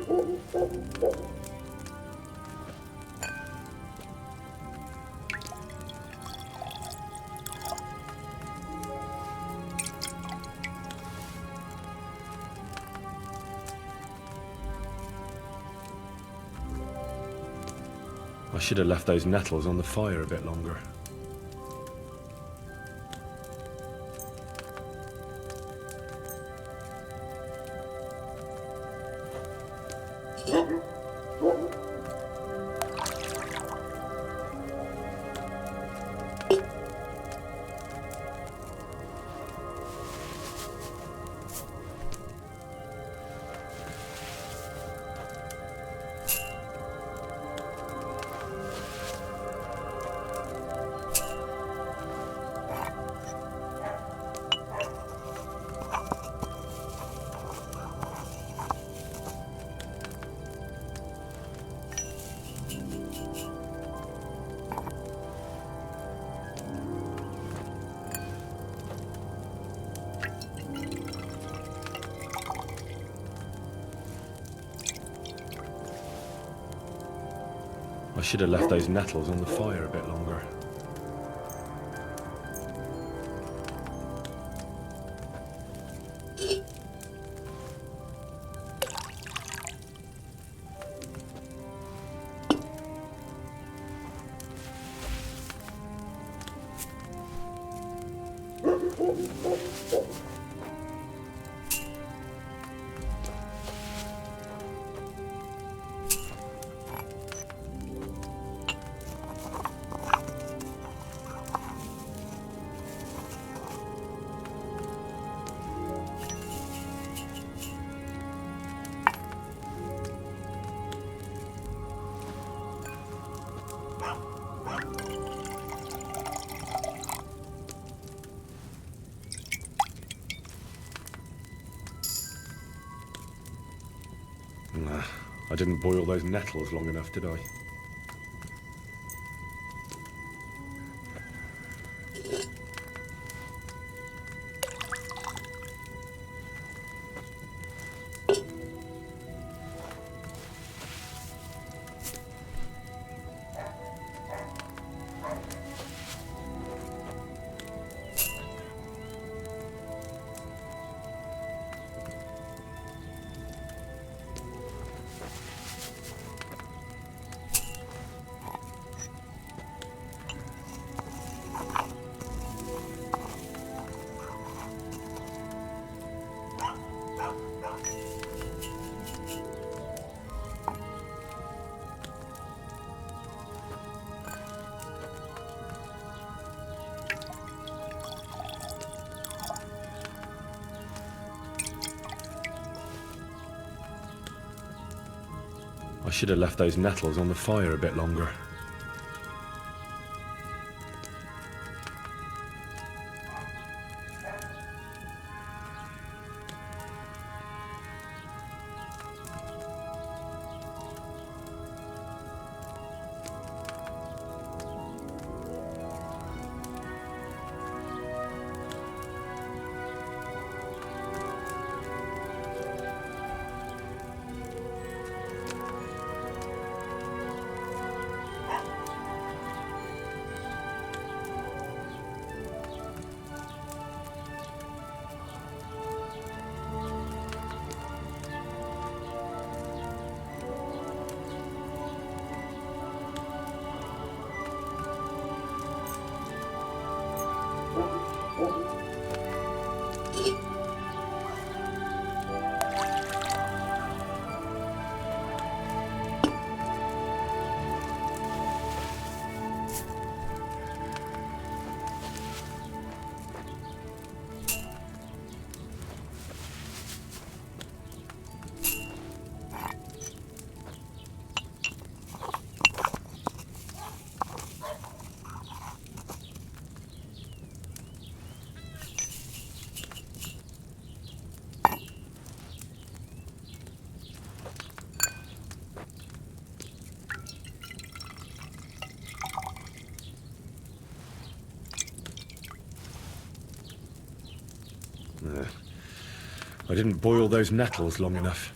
B: I should have left those nettles on the fire a bit longer. I should have left those nettles on the fire a bit longer. Nah, I didn't boil those nettles long enough, did I? I should have left those nettles on the fire a bit longer. I didn't boil those nettles long enough.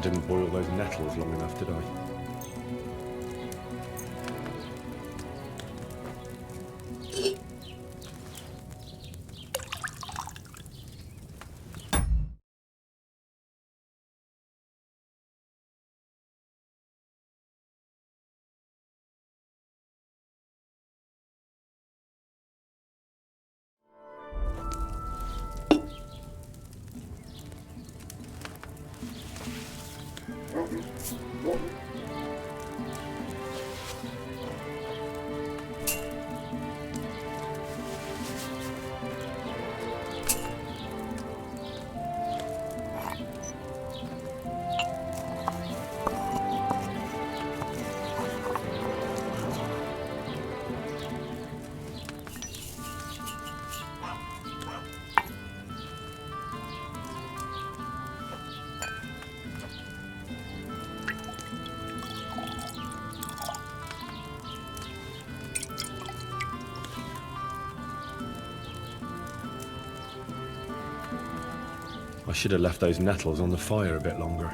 B: didn't boil those nettles long enough, did I? I should have left those nettles on the fire a bit longer.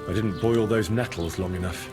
B: I didn't boil those nettles long enough.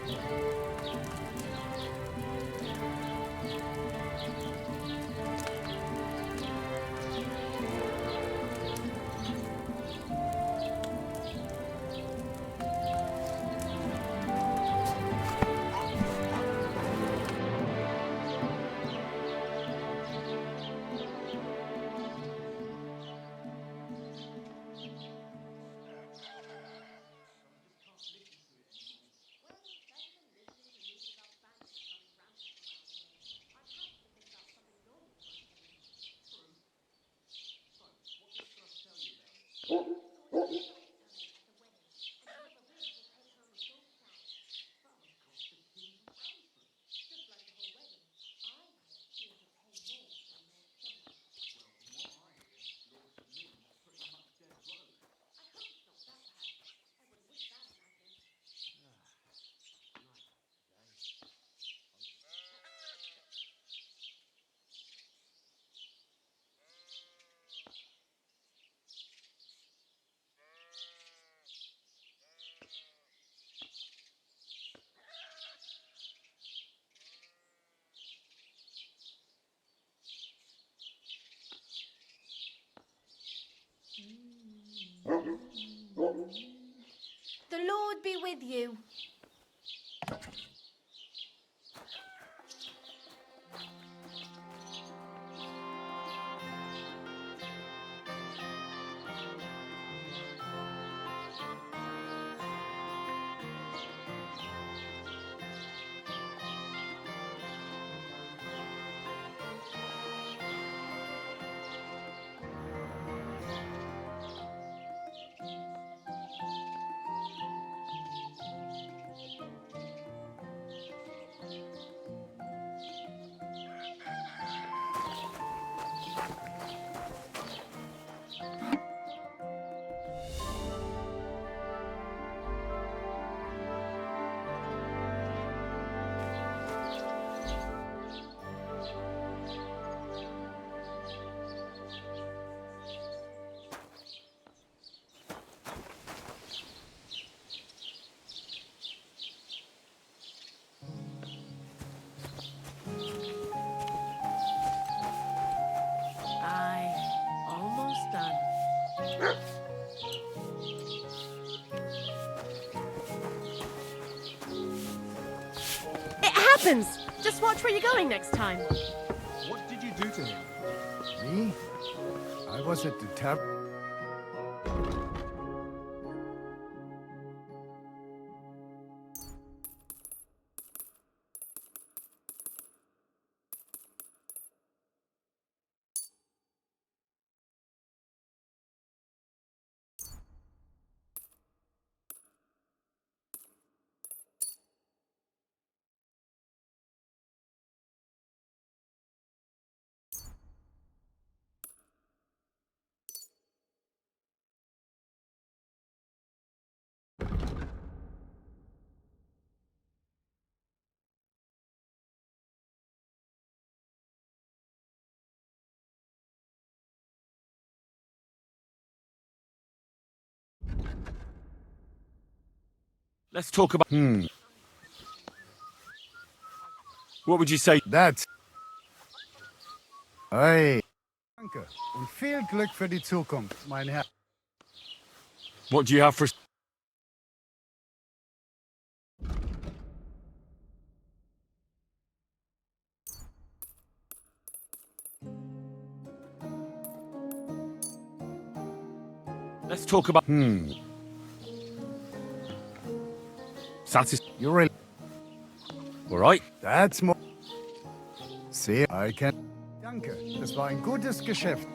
H: The Lord be with you.
Q: Just watch where you're going next time.
R: What did you do to him?
O: was at the tap.
B: Let's talk about... What would you say?
O: That's... Hey. Danke. Und viel Glück für die Zukunft, mein Herr.
B: What do you have for... Let's talk about...
O: You're really...
B: All right.
O: That's more... See, I can... Danke, das war ein gutes Geschäft.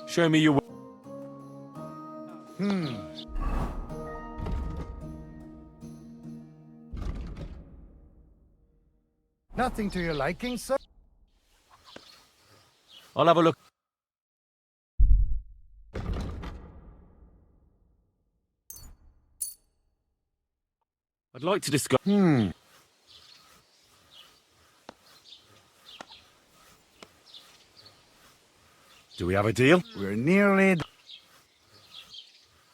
B: Show me your...
O: Nothing to your liking, sir?
B: I'll have a look. I'd like to discuss... Do we have a deal?
O: We're nearly...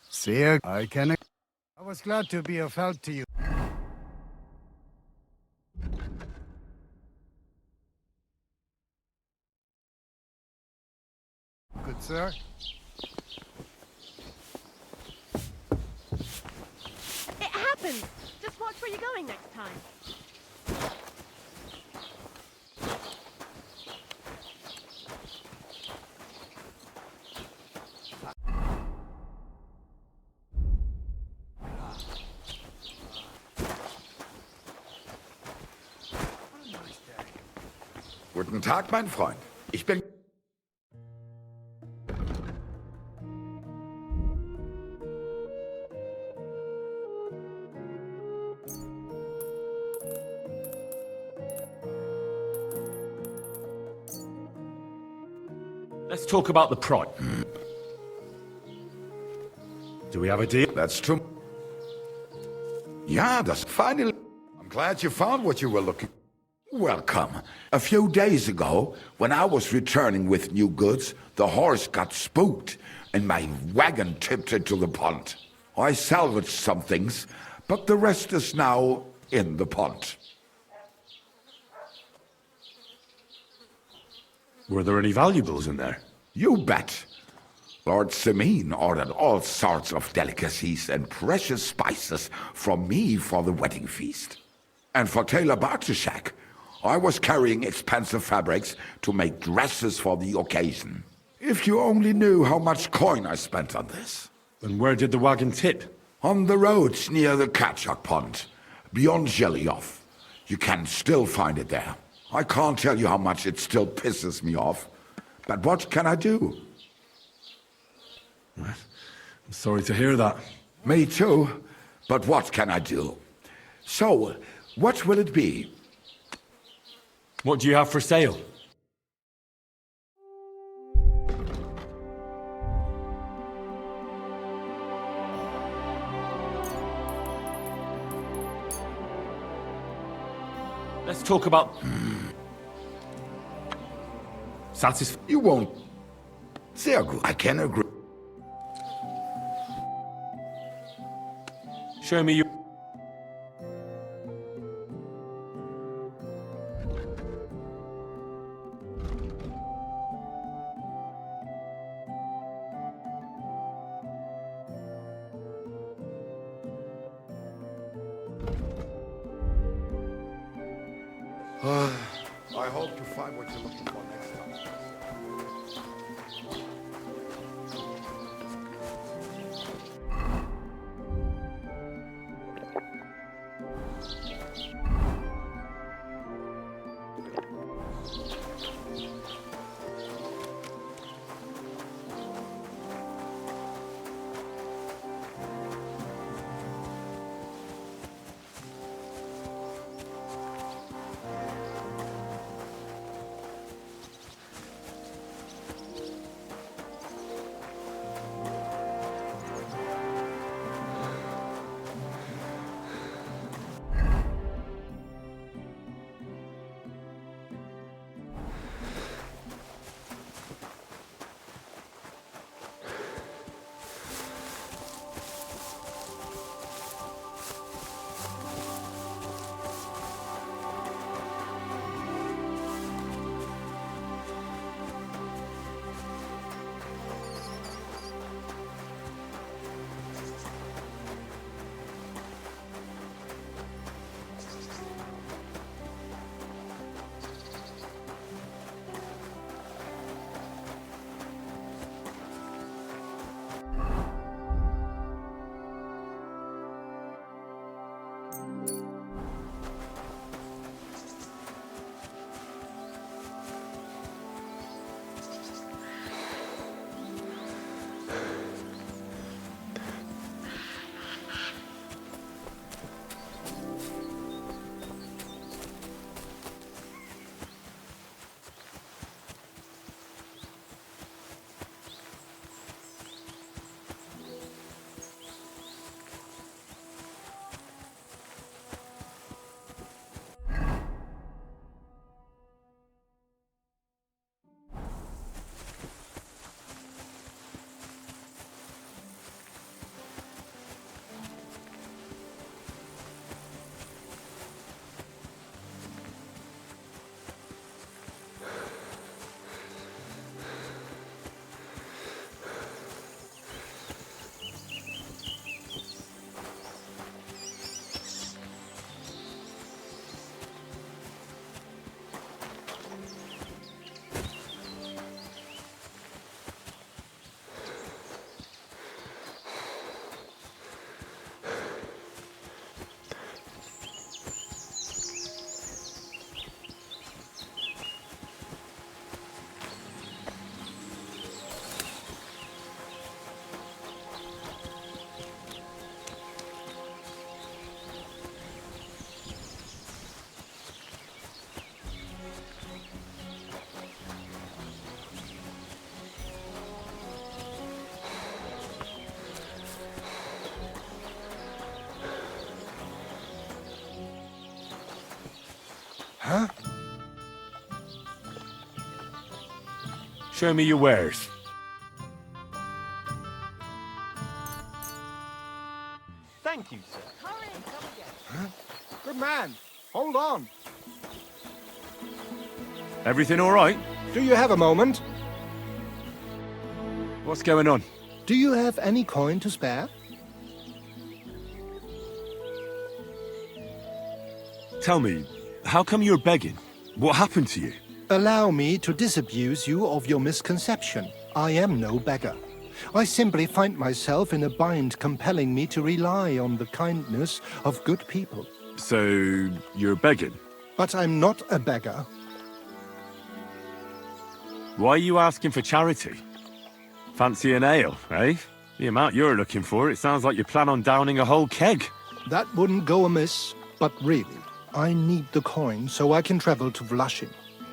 O: See, I can... I was glad to be of help to you. Good, sir.
H: It happens. Just watch where you're going next time.
N: Guten Tag, mein Freund. Ich bin...
B: Let's talk about the price. Do we have a deal?
N: That's true. Yeah, that's finally... I'm glad you found what you were looking... Welcome. A few days ago, when I was returning with new goods, the horse got spooked and my wagon tipped into the pond. I salvaged some things, but the rest is now in the pond.
G: Were there any valuables in there?
N: You bet. Lord Simeon ordered all sorts of delicacies and precious spices from me for the wedding feast. And for Taylor Bartishak, I was carrying expensive fabrics to make dresses for the occasion. If you only knew how much coin I spent on this.
G: And where did the wagon tip?
N: On the roads near the Katchak Pond, beyond Jelioff. You can still find it there. I can't tell you how much it still pisses me off. But what can I do?
G: I'm sorry to hear that.
N: Me too. But what can I do? So, what will it be?
B: What do you have for sale? Let's talk about...
N: You won't... Sehr gut. I can agree.
B: Show me your...
N: I hope to find what you're looking for next time.
B: Show me your wares.
Q: Thank you, sir. Huh? Good man. Hold on.
B: Everything all right?
Q: Do you have a moment?
B: What's going on?
Q: Do you have any coin to spare?
B: Tell me, how come you're begging? What happened to you?
Q: Allow me to disabuse you of your misconception. I am no beggar. I simply find myself in a bind compelling me to rely on the kindness of good people.
B: So, you're begging?
Q: But I'm not a beggar.
B: Why are you asking for charity? Fancy an ale, eh? The amount you're looking for, it sounds like you plan on downing a whole keg.
Q: That wouldn't go amiss, but really, I need the coin so I can travel to Vlashin.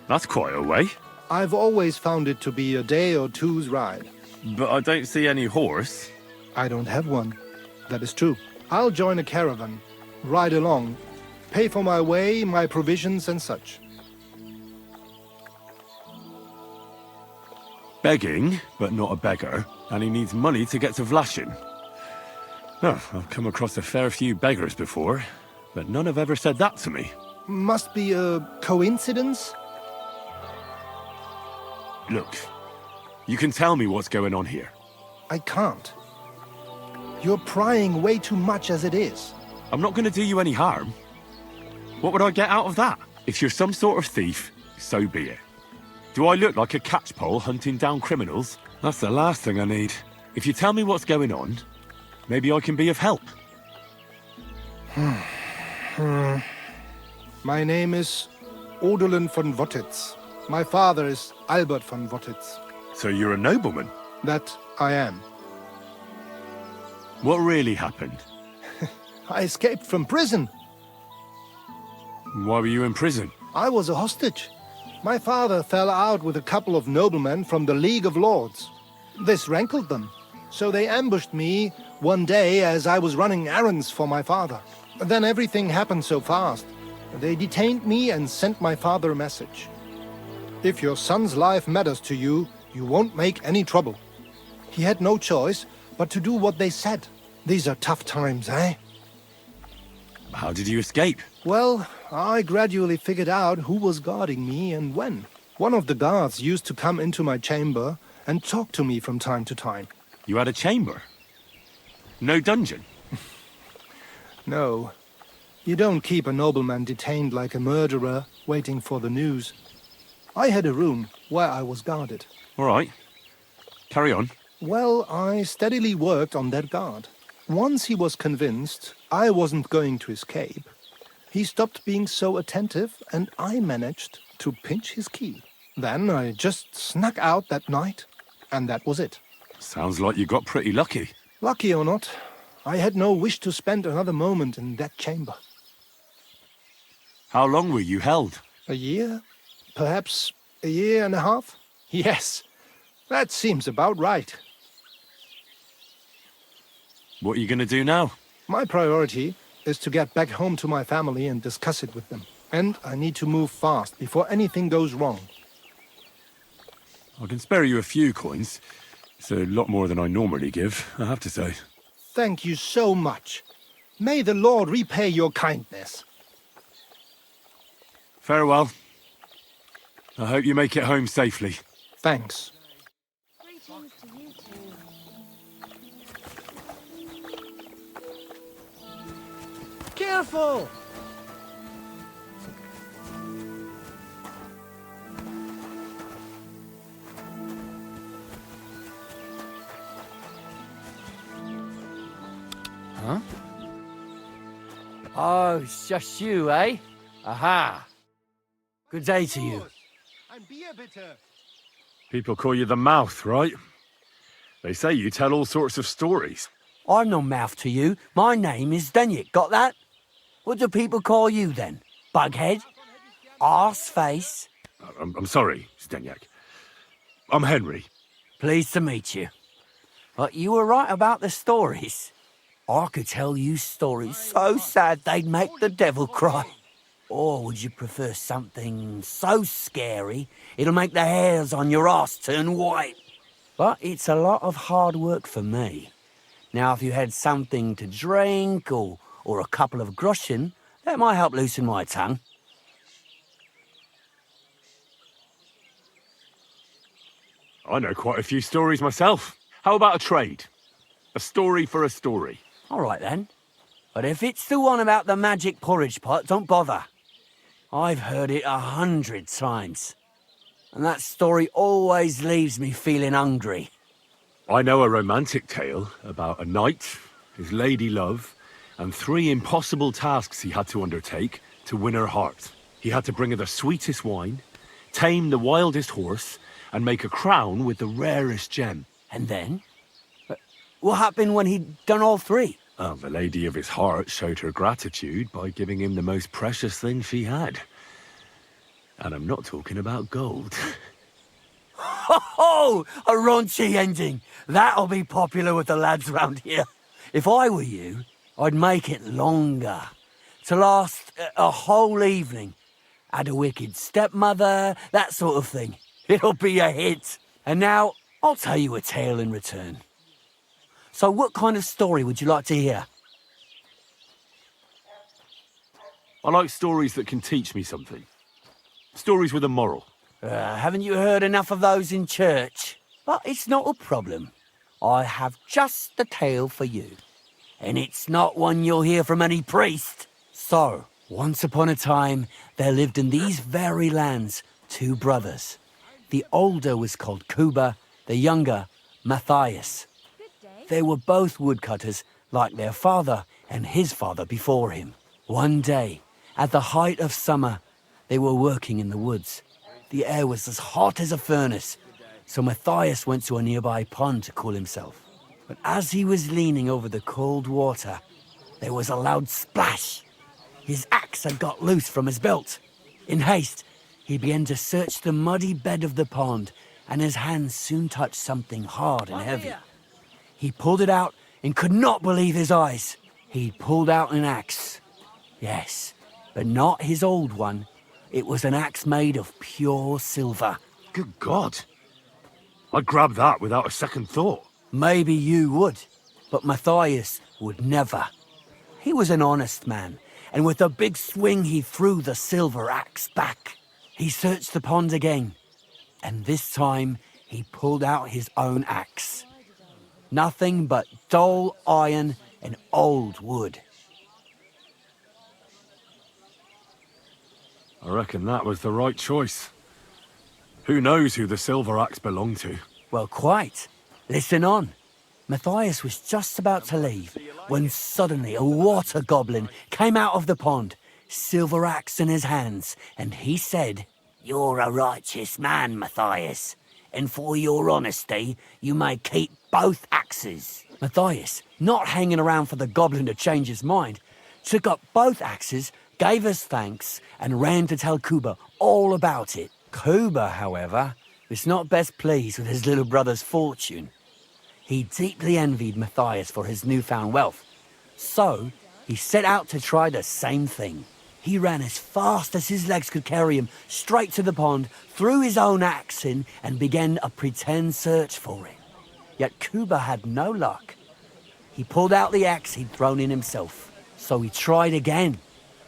B: That's quite a way.
Q: I've always found it to be a day or two's ride.
B: But I don't see any horse.
Q: I don't have one. That is true. I'll join a caravan, ride along, pay for my way, my provisions and such.
B: Begging, but not a beggar, and he needs money to get to Vlashin. Oh, I've come across a fair few beggars before, but none have ever said that to me.
Q: Must be a coincidence?
B: Look, you can tell me what's going on here.
Q: I can't. You're prying way too much as it is.
B: I'm not going to do you any harm. What would I get out of that? If you're some sort of thief, so be it. Do I look like a catchpole hunting down criminals? That's the last thing I need. If you tell me what's going on, maybe I can be of help.
Q: My name is Odolin von Wottitz. My father is Albert von Wottitz.
B: So you're a nobleman?
Q: That I am.
B: What really happened?
Q: I escaped from prison.
B: Why were you in prison?
Q: I was a hostage. My father fell out with a couple of noblemen from the League of Lords. This rankled them, so they ambushed me one day as I was running errands for my father. Then everything happened so fast. They detained me and sent my father a message. If your son's life matters to you, you won't make any trouble. He had no choice but to do what they said. These are tough times, eh?
B: How did you escape?
Q: Well, I gradually figured out who was guarding me and when. One of the guards used to come into my chamber and talk to me from time to time.
B: You had a chamber? No dungeon?
Q: No. You don't keep a nobleman detained like a murderer, waiting for the news. I had a room where I was guarded.
B: All right. Carry on.
Q: Well, I steadily worked on that guard. Once he was convinced I wasn't going to escape, he stopped being so attentive and I managed to pinch his key. Then I just snuck out that night, and that was it.
B: Sounds like you got pretty lucky.
Q: Lucky or not, I had no wish to spend another moment in that chamber.
B: How long were you held?
Q: A year? Perhaps a year and a half? Yes, that seems about right.
B: What are you going to do now?
Q: My priority is to get back home to my family and discuss it with them. And I need to move fast before anything goes wrong.
B: I can spare you a few coins. It's a lot more than I normally give, I have to say.
Q: Thank you so much. May the Lord repay your kindness.
B: Farewell. I hope you make it home safely.
Q: Thanks.
H: Greetings to you too.
P: Careful!
F: Huh? Oh, it's just you, eh? Aha! Good day to you.
Q: I'm beer bitter.
B: People call you the mouth, right? They say you tell all sorts of stories.
P: I'm no mouth to you. My name is Denyek, got that? What do people call you then? Bughead? Arseface?
B: I'm sorry, Stenyak. I'm Henry.
P: Pleased to meet you. But you were right about the stories. I could tell you stories so sad they'd make the devil cry. Or would you prefer something so scary it'll make the hairs on your ass turn white? But it's a lot of hard work for me. Now, if you had something to drink or a couple of groschen, that might help loosen my tongue.
B: I know quite a few stories myself. How about a trade? A story for a story.
P: All right, then. But if it's the one about the magic porridge pot, don't bother. I've heard it 100 times. And that story always leaves me feeling hungry.
B: I know a romantic tale about a knight, his lady love, and 3 impossible tasks he had to undertake to win her heart. He had to bring her the sweetest wine, tame the wildest horse, and make a crown with the rarest gem.
P: And then? What happened when he'd done all 3?
B: Well, the lady of his heart showed her gratitude by giving him the most precious thing she had. And I'm not talking about gold.
P: Ho ho! A raunchy ending. That'll be popular with the lads round here. If I were you, I'd make it longer. To last a whole evening. Add a wicked stepmother, that sort of thing. It'll be a hit. And now, I'll tell you a tale in return. So what kind of story would you like to hear?
B: I like stories that can teach me something. Stories with a moral.
P: Haven't you heard enough of those in church? But it's not a problem. I have just the tale for you. And it's not one you'll hear from any priest. So, once upon a time, there lived in these very lands 2 brothers. The older was called Kuba, the younger, Matthias. They were both woodcutters, like their father and his father before him. One day, at the height of summer, they were working in the woods. The air was as hot as a furnace, so Matthias went to a nearby pond to cool himself. But as he was leaning over the cold water, there was a loud splash. His axe had got loose from his belt. In haste, he began to search the muddy bed of the pond, and his hands soon touched something hard and heavy. He pulled it out and could not believe his eyes. He pulled out an axe. Yes, but not his old one. It was an axe made of pure silver.
B: Good God. I'd grab that without a second thought.
P: Maybe you would, but Matthias would never. He was an honest man, and with a big swing he threw the silver axe back. He searched the pond again, and this time he pulled out his own axe. Nothing but dull iron and old wood.
B: I reckon that was the right choice. Who knows who the silver axe belonged to?
P: Well, quite. Listen on. Matthias was just about to leave when suddenly a water goblin came out of the pond, silver axe in his hands, and he said, "You're a righteous man, Matthias, and for your honesty, you may keep both axes." Matthias, not hanging around for the goblin to change his mind, took up both axes, gave us thanks, and ran to tell Kuba all about it. Kuba, however, was not best pleased with his little brother's fortune. He deeply envied Matthias for his newfound wealth, so he set out to try the same thing. He ran as fast as his legs could carry him straight to the pond, threw his own axe in, and began a pretend search for it. Yet Kuba had no luck. He pulled out the axe he'd thrown in himself, so he tried again.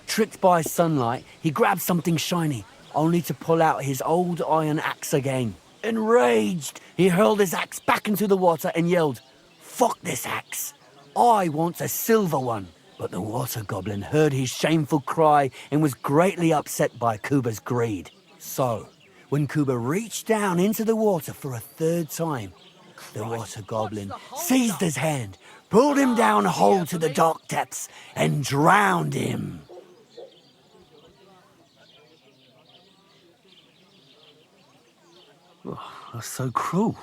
P: Tricked by sunlight, he grabbed something shiny, only to pull out his old iron axe again. Enraged, he hurled his axe back into the water and yelled, "Fuck this axe! I want a silver one!" But the water goblin heard his shameful cry and was greatly upset by Kuba's greed. So, when Kuba reached down into the water for a 3rd time, the water goblin seized his hand, pulled him down a hole to the dark depths, and drowned him.
B: Oh, that's so cruel.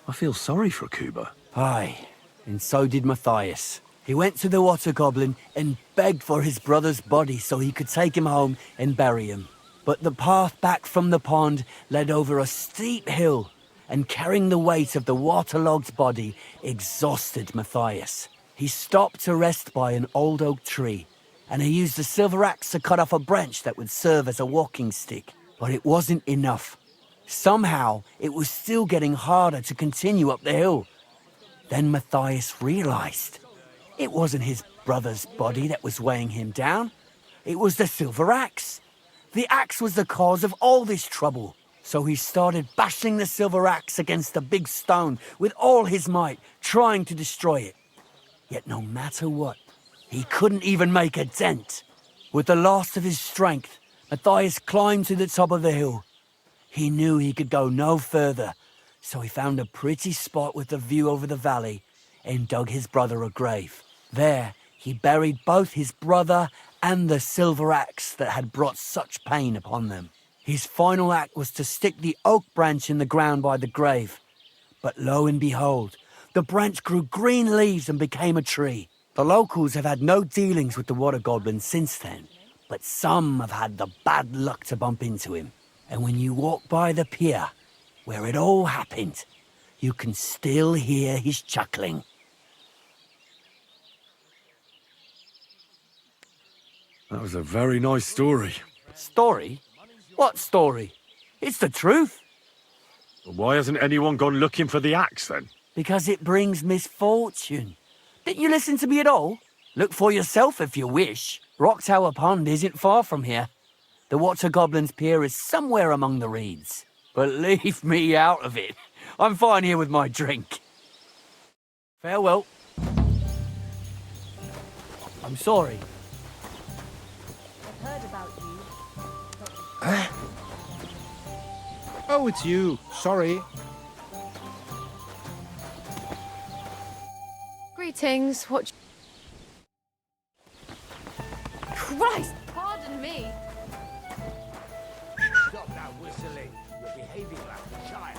B: I feel sorry for Kuba.
P: Aye, and so did Matthias. He went to the water goblin and begged for his brother's body so he could take him home and bury him. But the path back from the pond led over a steep hill, and carrying the weight of the waterlogged body exhausted Matthias. He stopped to rest by an old oak tree and he used the silver axe to cut off a branch that would serve as a walking stick. But it wasn't enough. Somehow, it was still getting harder to continue up the hill. Then Matthias realized it wasn't his brother's body that was weighing him down. It was the silver axe. The axe was the cause of all this trouble. So he started bashing the silver axe against the big stone with all his might, trying to destroy it. Yet no matter what, he couldn't even make a dent. With the last of his strength, Matthias climbed to the top of the hill. He knew he could go no further, so he found a pretty spot with a view over the valley and dug his brother a grave. There, he buried both his brother and the silver axe that had brought such pain upon them. His final act was to stick the oak branch in the ground by the grave. But lo and behold, the branch grew green leaves and became a tree. The locals have had no dealings with the water goblin since then, but some have had the bad luck to bump into him. And when you walk by the pier, where it all happened, you can still hear his chuckling.
B: That was a very nice story.
P: Story? What story? It's the truth.
B: Why hasn't anyone gone looking for the axe then?
P: Because it brings misfortune. Didn't you listen to me at all? Look for yourself if you wish. Rock Tower Pond isn't far from here. The Water Goblin's pier is somewhere among the reeds. But leave me out of it. I'm fine here with my drink. Farewell. I'm sorry.
H: I've heard about you.
Q: Oh, it's you. Sorry.
H: Greetings. What? Christ! Pardon me.
A: Stop that whistling. You're behaving like a child.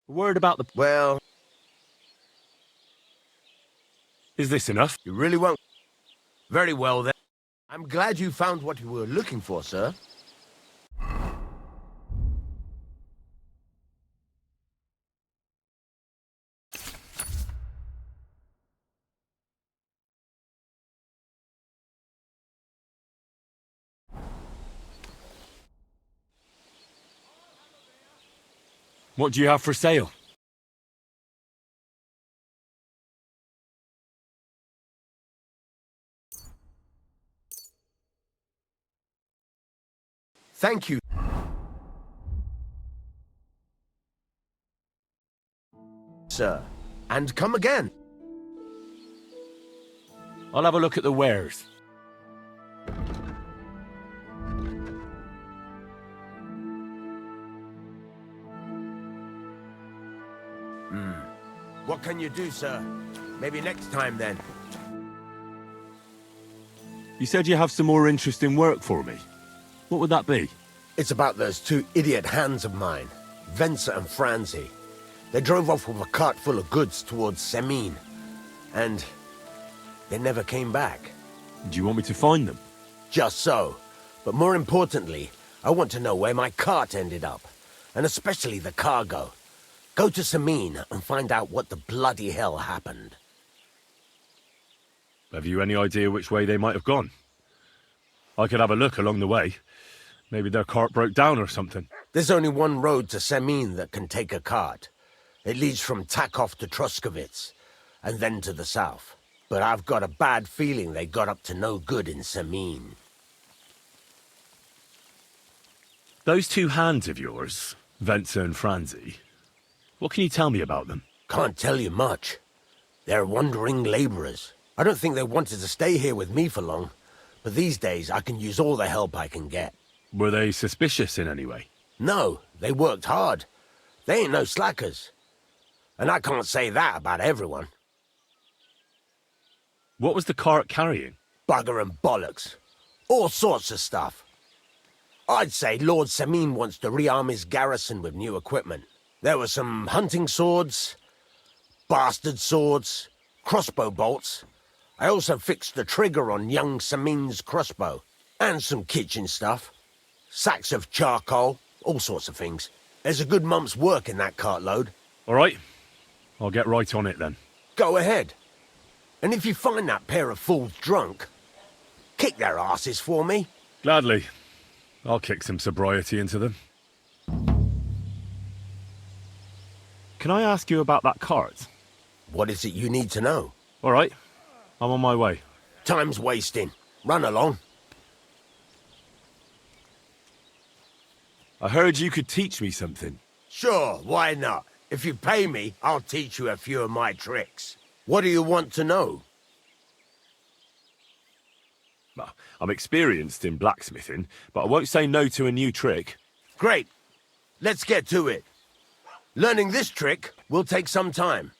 B: Word about the...
A: Well...
B: Is this enough?
A: You really won't... Very well then. I'm glad you found what you were looking for, sir.
B: What do you have for sale?
A: Thank you, sir. And come again.
B: I'll have a look at the wares.
A: What can you do, sir? Maybe next time, then.
B: You said you have some more interesting work for me. What would that be?
A: It's about those two idiot hands of mine, Venser and Franzi. They drove off with a cart full of goods towards Semin, and they never came back.
B: Do you want me to find them?
A: Just so. But more importantly, I want to know where my cart ended up, and especially the cargo. Go to Semin and find out what the bloody hell happened.
B: Have you any idea which way they might have gone? I could have a look along the way. Maybe their cart broke down or something.
A: There's only one road to Semin that can take a cart. It leads from Takov to Troskovitz, and then to the south. But I've got a bad feeling they got up to no good in Semin.
B: Those two hands of yours, Venser and Franzi, what can you tell me about them?
A: Can't tell you much. They're wandering laborers. I don't think they wanted to stay here with me for long, but these days I can use all the help I can get.
B: Were they suspicious in any way?
A: No, they worked hard. They ain't no slackers. And I can't say that about everyone.
B: What was the cart carrying?
A: Bugger and bollocks. All sorts of stuff. I'd say Lord Semin wants to rearm his garrison with new equipment. There were some hunting swords, bastard swords, crossbow bolts. I also fixed the trigger on young Semin's crossbow. And some kitchen stuff. Sacks of charcoal, all sorts of things. There's a good month's work in that cartload.
B: All right. I'll get right on it then.
A: Go ahead. And if you find that pair of fools drunk, kick their asses for me.
B: Gladly. I'll kick some sobriety into them. Can I ask you about that cart?
A: What is it you need to know?
B: All right. I'm on my way.
A: Time's wasting. Run along.
B: I heard you could teach me something.
A: Sure, why not? If you pay me, I'll teach you a few of my tricks. What do you want to know?
B: I'm experienced in blacksmithing, but I won't say no to a new trick.
A: Great. Let's get to it. Learning this trick will take some time.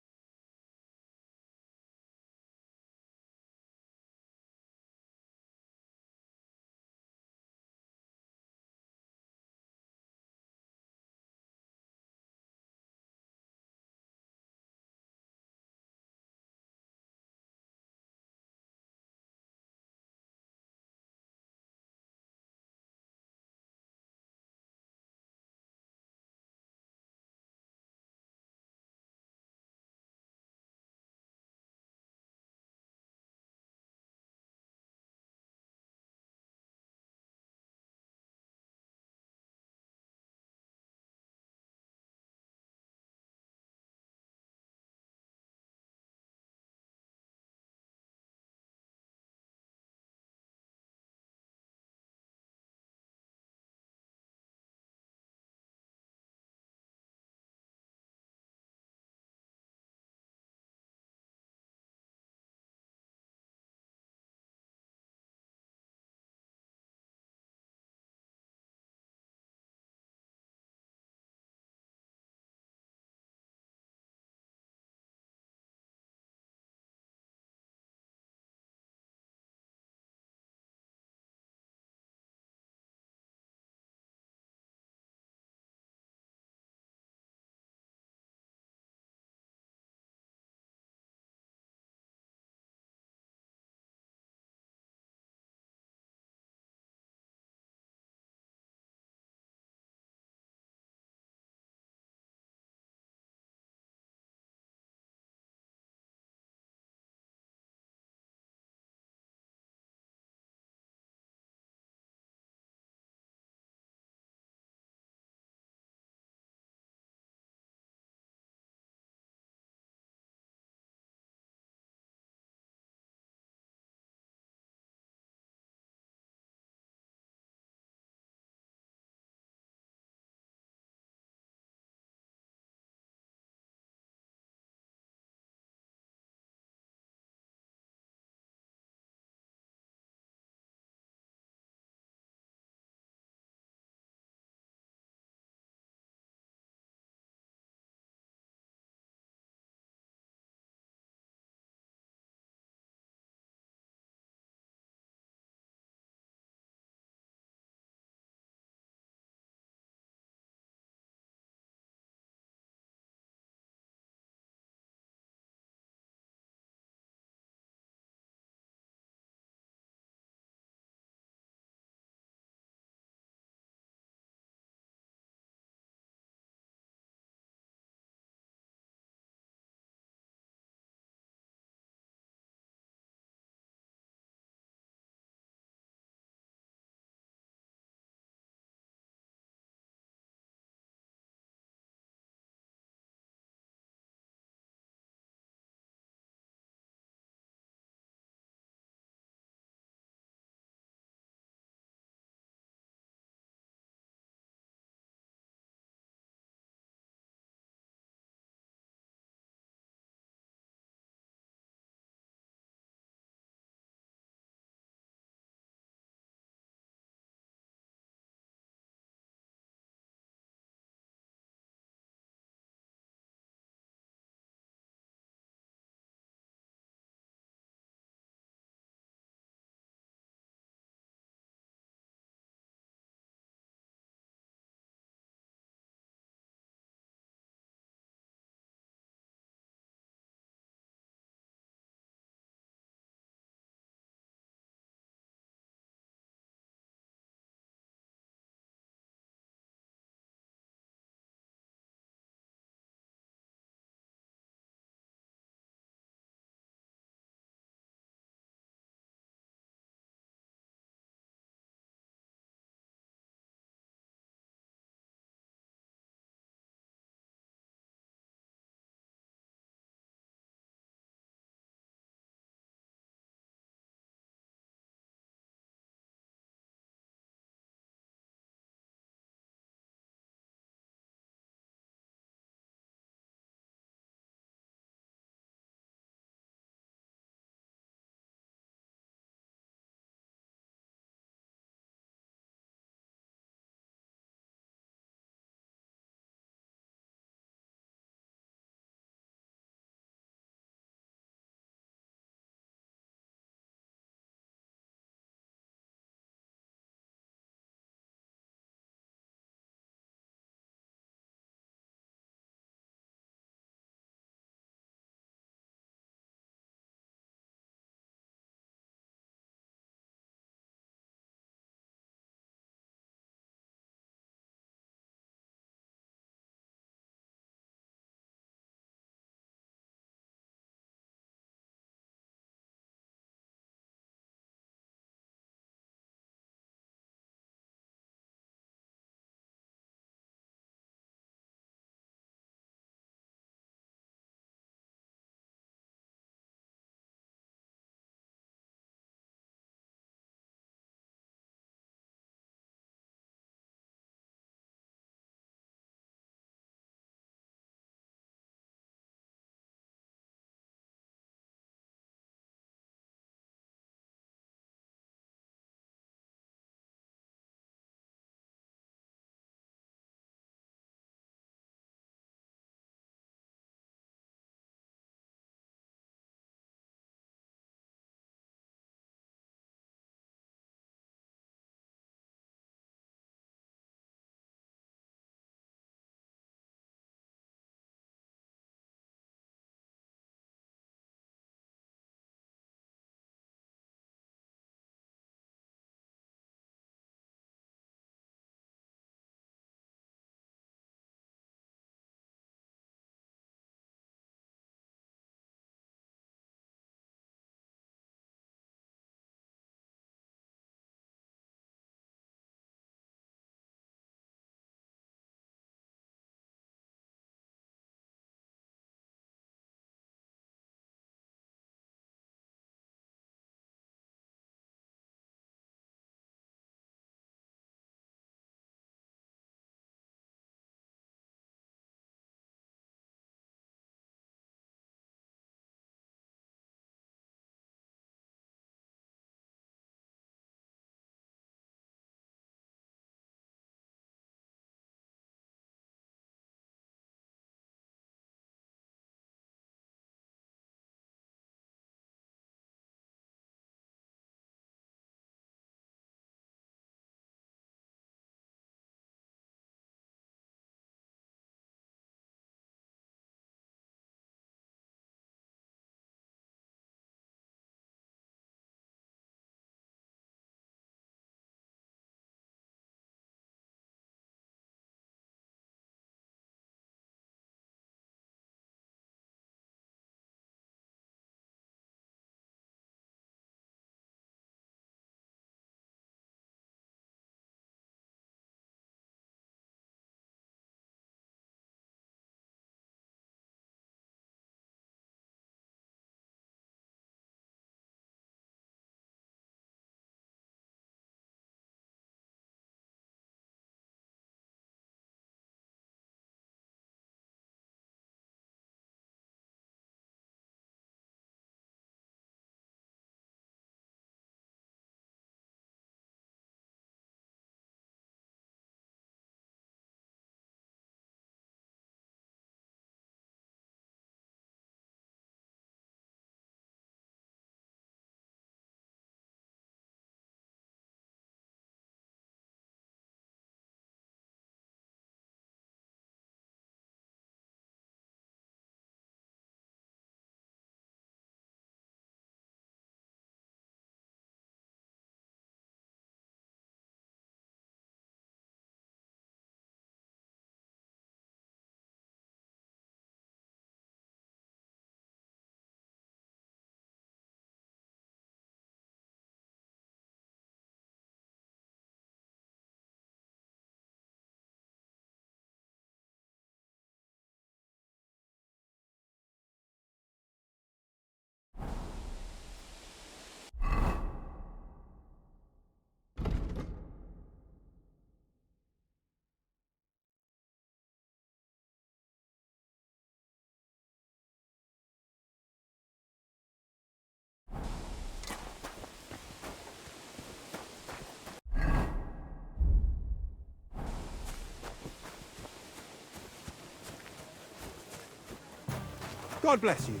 R: God bless you.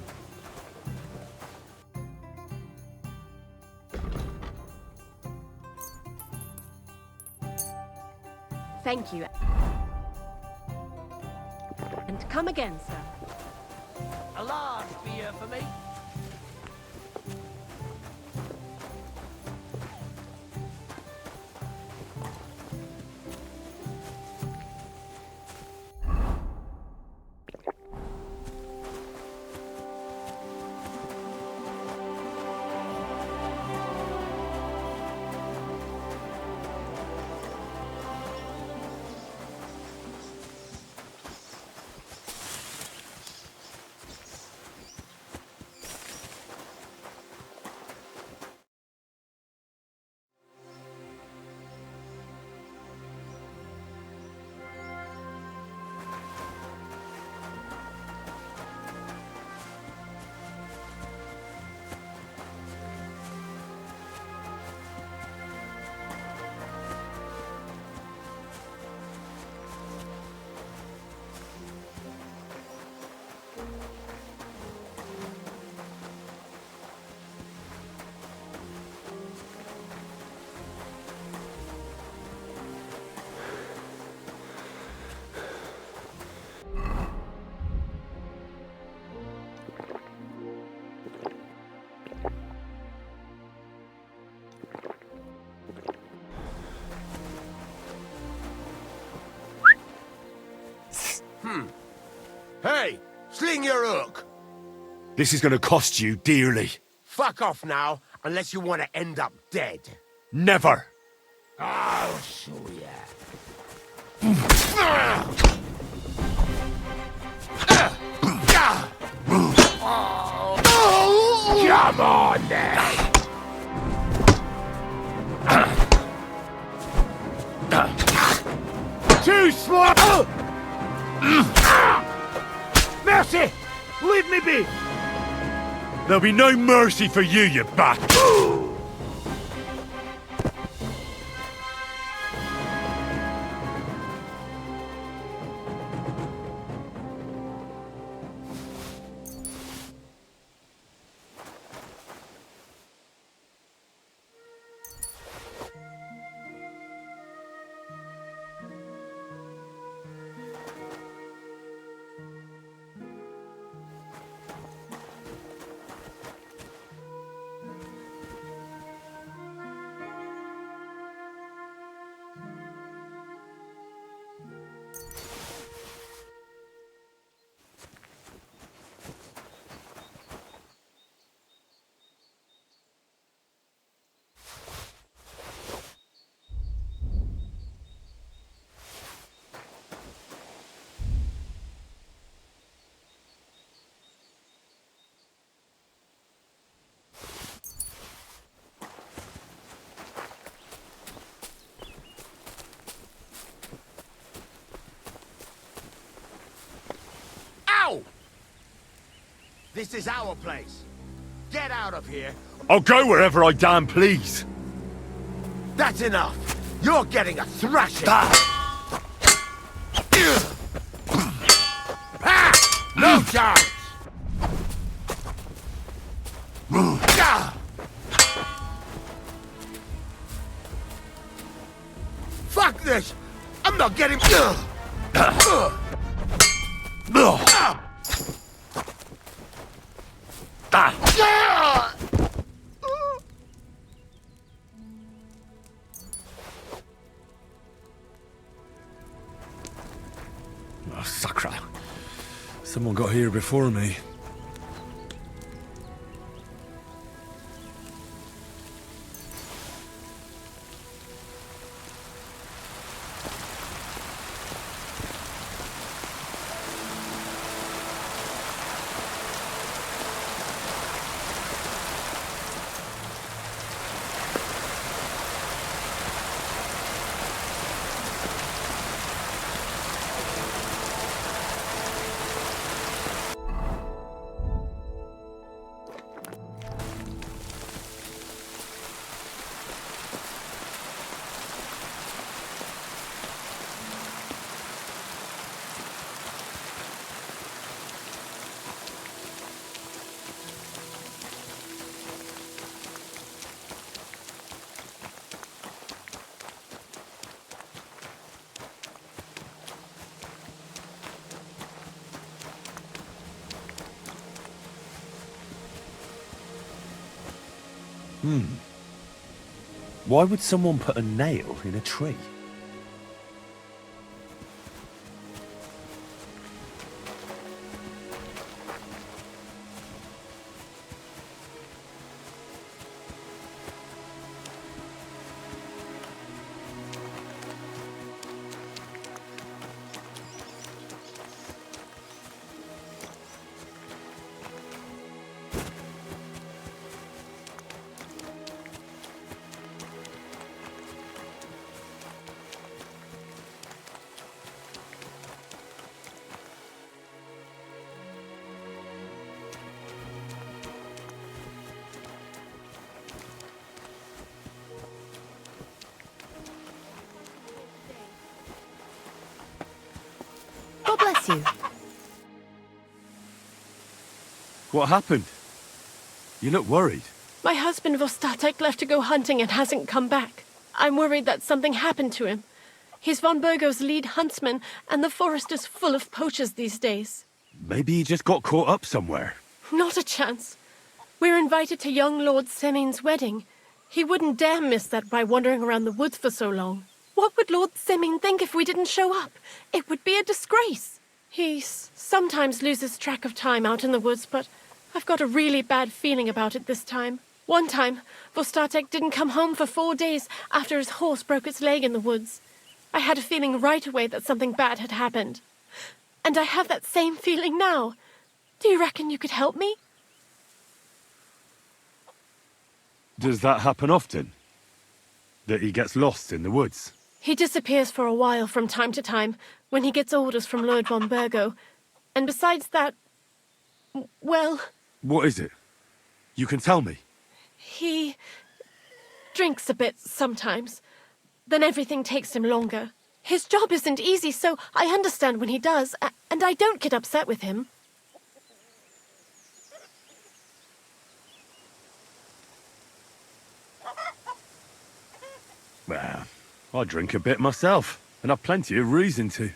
H: Thank you. And come again, sir.
F: A large beer for me.
A: Hey, sling your hook.
G: This is going to cost you dearly.
A: Fuck off now, unless you want to end up dead.
G: Never.
A: I'll show ya.
M: Come on then! Too slow! Mercy! Leave me be!
G: There'll be no mercy for you, you bat.
A: This is our place. Get out of here.
G: I'll go wherever I damn please.
A: That's enough. You're getting a thrashing. No chance. Fuck this. I'm not getting...
G: Oh, sacre. Someone got here before me. Why would someone put a nail in a tree?
H: God bless you.
B: What happened? You look worried.
H: My husband Vostatek left to go hunting and hasn't come back. I'm worried that something happened to him. He's von Burgo's lead huntsman, and the forest is full of poachers these days.
B: Maybe he just got caught up somewhere.
H: Not a chance. We're invited to young Lord Semin's wedding. He wouldn't dare miss that by wandering around the woods for so long. What would Lord Semin think if we didn't show up? It would be a disgrace. He sometimes loses track of time out in the woods, but I've got a really bad feeling about it this time. One time, Vostatek didn't come home for 4 days after his horse broke its leg in the woods. I had a feeling right away that something bad had happened. And I have that same feeling now. Do you reckon you could help me?
B: Does that happen often? That he gets lost in the woods?
H: He disappears for a while from time to time when he gets orders from Lord von Burgo. And besides that, well...
B: What is it? You can tell me.
H: He drinks a bit sometimes. Then everything takes him longer. His job isn't easy, so I understand when he does, and I don't get upset with him.
B: Well, I drink a bit myself, and I've plenty of reason to.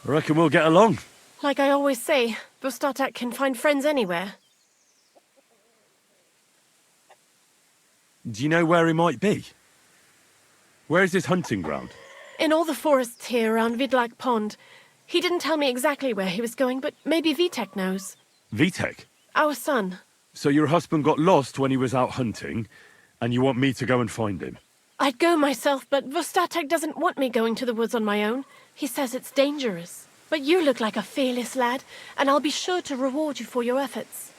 B: I reckon we'll get along.
H: Like I always say, Vostatek can find friends anywhere.
B: Do you know where he might be? Where's his hunting ground?
H: In all the forests here around Vidlag Pond. He didn't tell me exactly where he was going, but maybe Vitek knows.
B: Vitek?
H: Our son.
B: So your husband got lost when he was out hunting, and you want me to go and find him?
H: I'd go myself, but Vostatek doesn't want me going to the woods on my own. He says it's dangerous. But you look like a fearless lad, and I'll be sure to reward you for your efforts.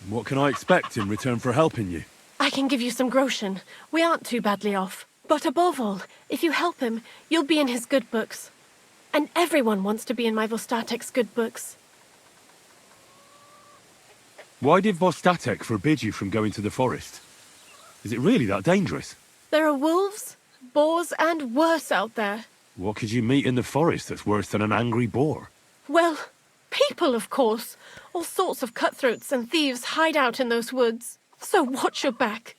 B: What can I expect in return for helping you?
H: I can give you some groschen. We aren't too badly off. But above all, if you help him, you'll be in his good books. And everyone wants to be in my Vostatek's good books.
B: Why did Vostatek forbid you from going to the forest? Is it really that dangerous?
H: There are wolves, boars, and worse out there.
B: What could you meet in the forest that's worse than an angry boar?
H: Well, people, of course. All sorts of cutthroats and thieves hide out in those woods. So watch your back.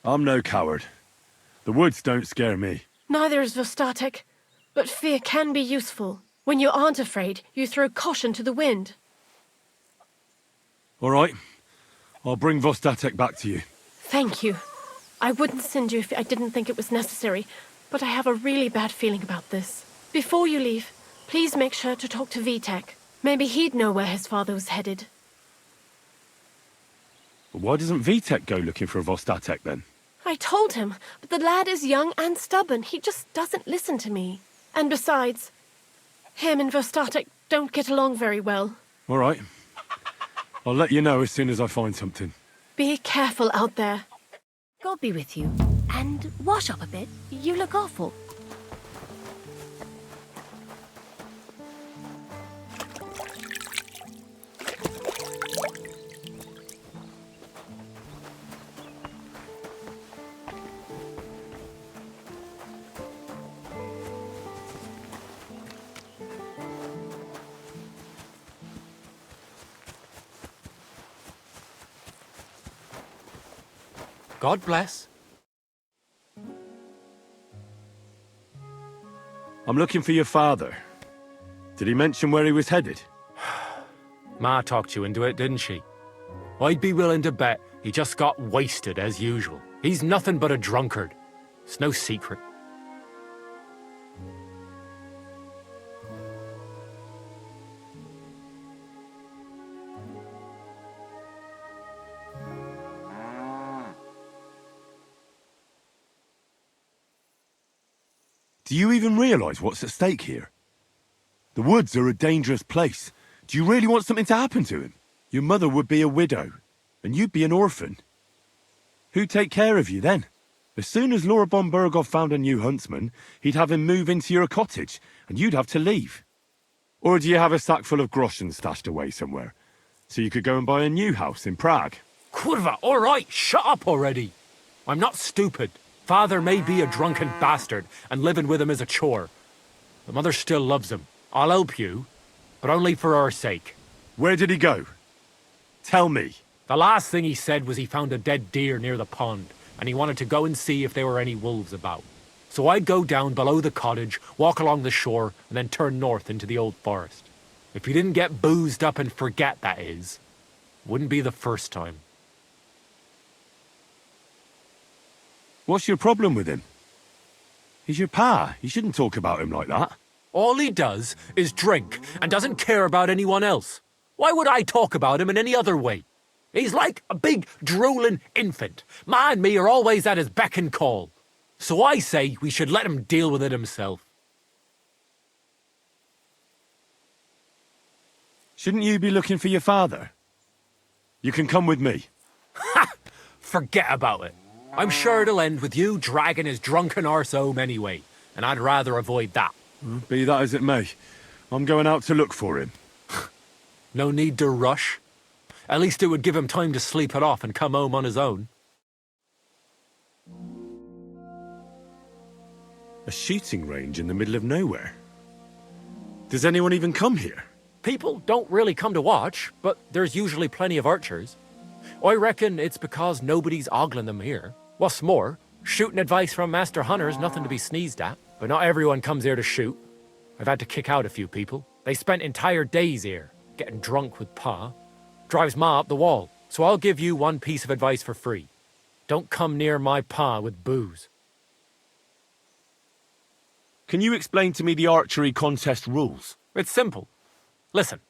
B: I'm no coward. The woods don't scare me.
H: Neither is Vostatek. But fear can be useful. When you aren't afraid, you throw caution to the wind.
B: All right. I'll bring Vostatek back to you.
H: Thank you. I wouldn't send you if I didn't think it was necessary, but I have a really bad feeling about this. Before you leave, please make sure to talk to Vitek. Maybe he'd know where his father was headed.
B: Why doesn't Vitek go looking for Vostatek then?
H: I told him, but the lad is young and stubborn. He just doesn't listen to me. And besides, him and Vostatek don't get along very well.
B: All right. I'll let you know as soon as I find something.
H: Be careful out there.
K: God be with you. And wash up a bit. You look awful.
I: God bless.
B: I'm looking for your father. Did he mention where he was headed?
I: Ma talked you into it, didn't she? I'd be willing to bet he just got wasted as usual. He's nothing but a drunkard. It's no secret.
B: Do you even realise what's at stake here? The woods are a dangerous place. Do you really want something to happen to him? Your mother would be a widow, and you'd be an orphan. Who'd take care of you then? As soon as Laura von Burgov found a new huntsman, he'd have him move into your cottage, and you'd have to leave. Or do you have a sack full of groschen stashed away somewhere, so you could go and buy a new house in Prague?
I: Kurva, all right, shut up already. I'm not stupid. Father may be a drunken bastard, and living with him is a chore. But Mother still loves him. I'll help you, but only for our sake.
B: Where did he go? Tell me.
I: The last thing he said was he found a dead deer near the pond, and he wanted to go and see if there were any wolves about. So I'd go down below the cottage, walk along the shore, and then turn north into the old forest. If he didn't get boozed up and forget, that is, wouldn't be the first time.
B: What's your problem with him? He's your pa. You shouldn't talk about him like that.
I: All he does is drink and doesn't care about anyone else. Why would I talk about him in any other way? He's like a big, drooling infant. Ma and me are always at his beck and call. So I say we should let him deal with it himself.
B: Shouldn't you be looking for your father? You can come with me.
I: Ha! Forget about it. I'm sure it'll end with you dragging his drunken arse home anyway, and I'd rather avoid that.
B: Be that as it may, I'm going out to look for him.
I: No need to rush. At least it would give him time to sleep it off and come home on his own.
B: A shooting range in the middle of nowhere. Does anyone even come here?
I: People don't really come to watch, but there's usually plenty of archers. I reckon it's because nobody's ogling them here. What's more, shooting advice from Master Hunter's nothing to be sneezed at. But not everyone comes here to shoot. I've had to kick out a few people. They spent entire days here, getting drunk with Pa. Drives Ma up the wall. So I'll give you one piece of advice for free. Don't come near my Pa with booze.
B: Can you explain to me the archery contest rules?
I: It's simple. Listen,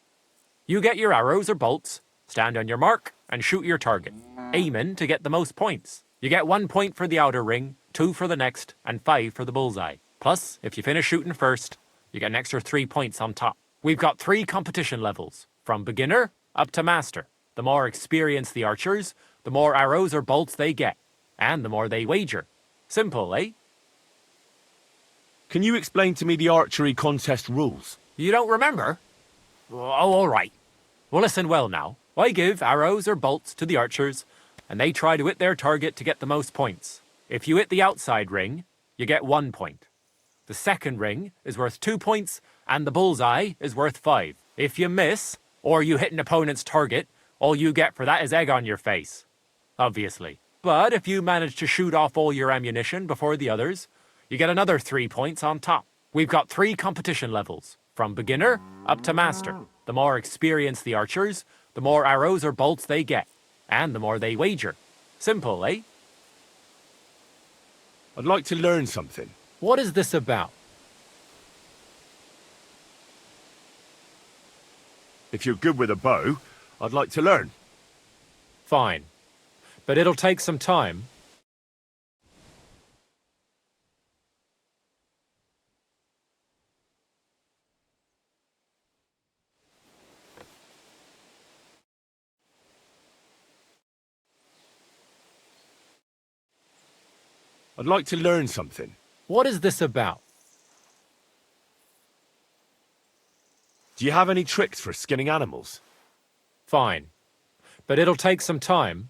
I: you get your arrows or bolts, stand on your mark, and shoot your target, aiming to get the most points. You get 1 point for the outer ring, 2 for the next, and 5 for the bullseye. Plus, if you finish shooting first, you get an extra 3 points on top. We've got 3 competition levels, from beginner up to master. The more experienced the archers, the more arrows or bolts they get, and the more they wager. Simple, eh?
B: Can you explain to me the archery contest rules?
I: You don't remember? Oh, all right. Well, listen well now. I give arrows or bolts to the archers, and they try to hit their target to get the most points. If you hit the outside ring, you get 1 point. The second ring is worth 2 points, and the bullseye is worth 5. If you miss, or you hit an opponent's target, all you get for that is egg on your face. Obviously. But if you manage to shoot off all your ammunition before the others, you get another 3 points on top. We've got 3 competition levels, from beginner up to master. The more experienced the archers, the more arrows or bolts they get, and the more they wager. Simple, eh?
B: I'd like to learn something.
I: What is this about?
B: If you're good with a bow, I'd like to learn.
I: Fine. But it'll take some time.
B: I'd like to learn something.
I: What is this about?
B: Do you have any tricks for skinning animals?
I: Fine. But it'll take some time.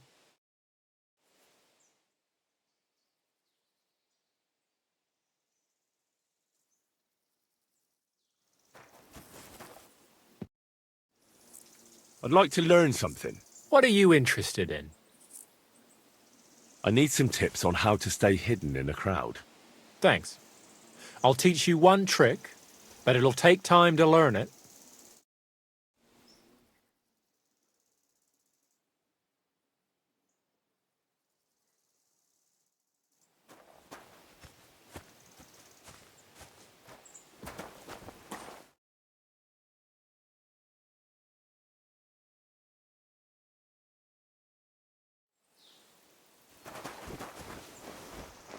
B: I'd like to learn something.
I: What are you interested in?
B: I need some tips on how to stay hidden in a crowd.
I: Thanks. I'll teach you one trick, but it'll take time to learn it.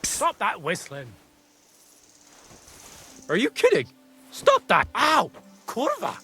I: Stop that whistling. Are you kidding? Stop that! Ow! Kurva!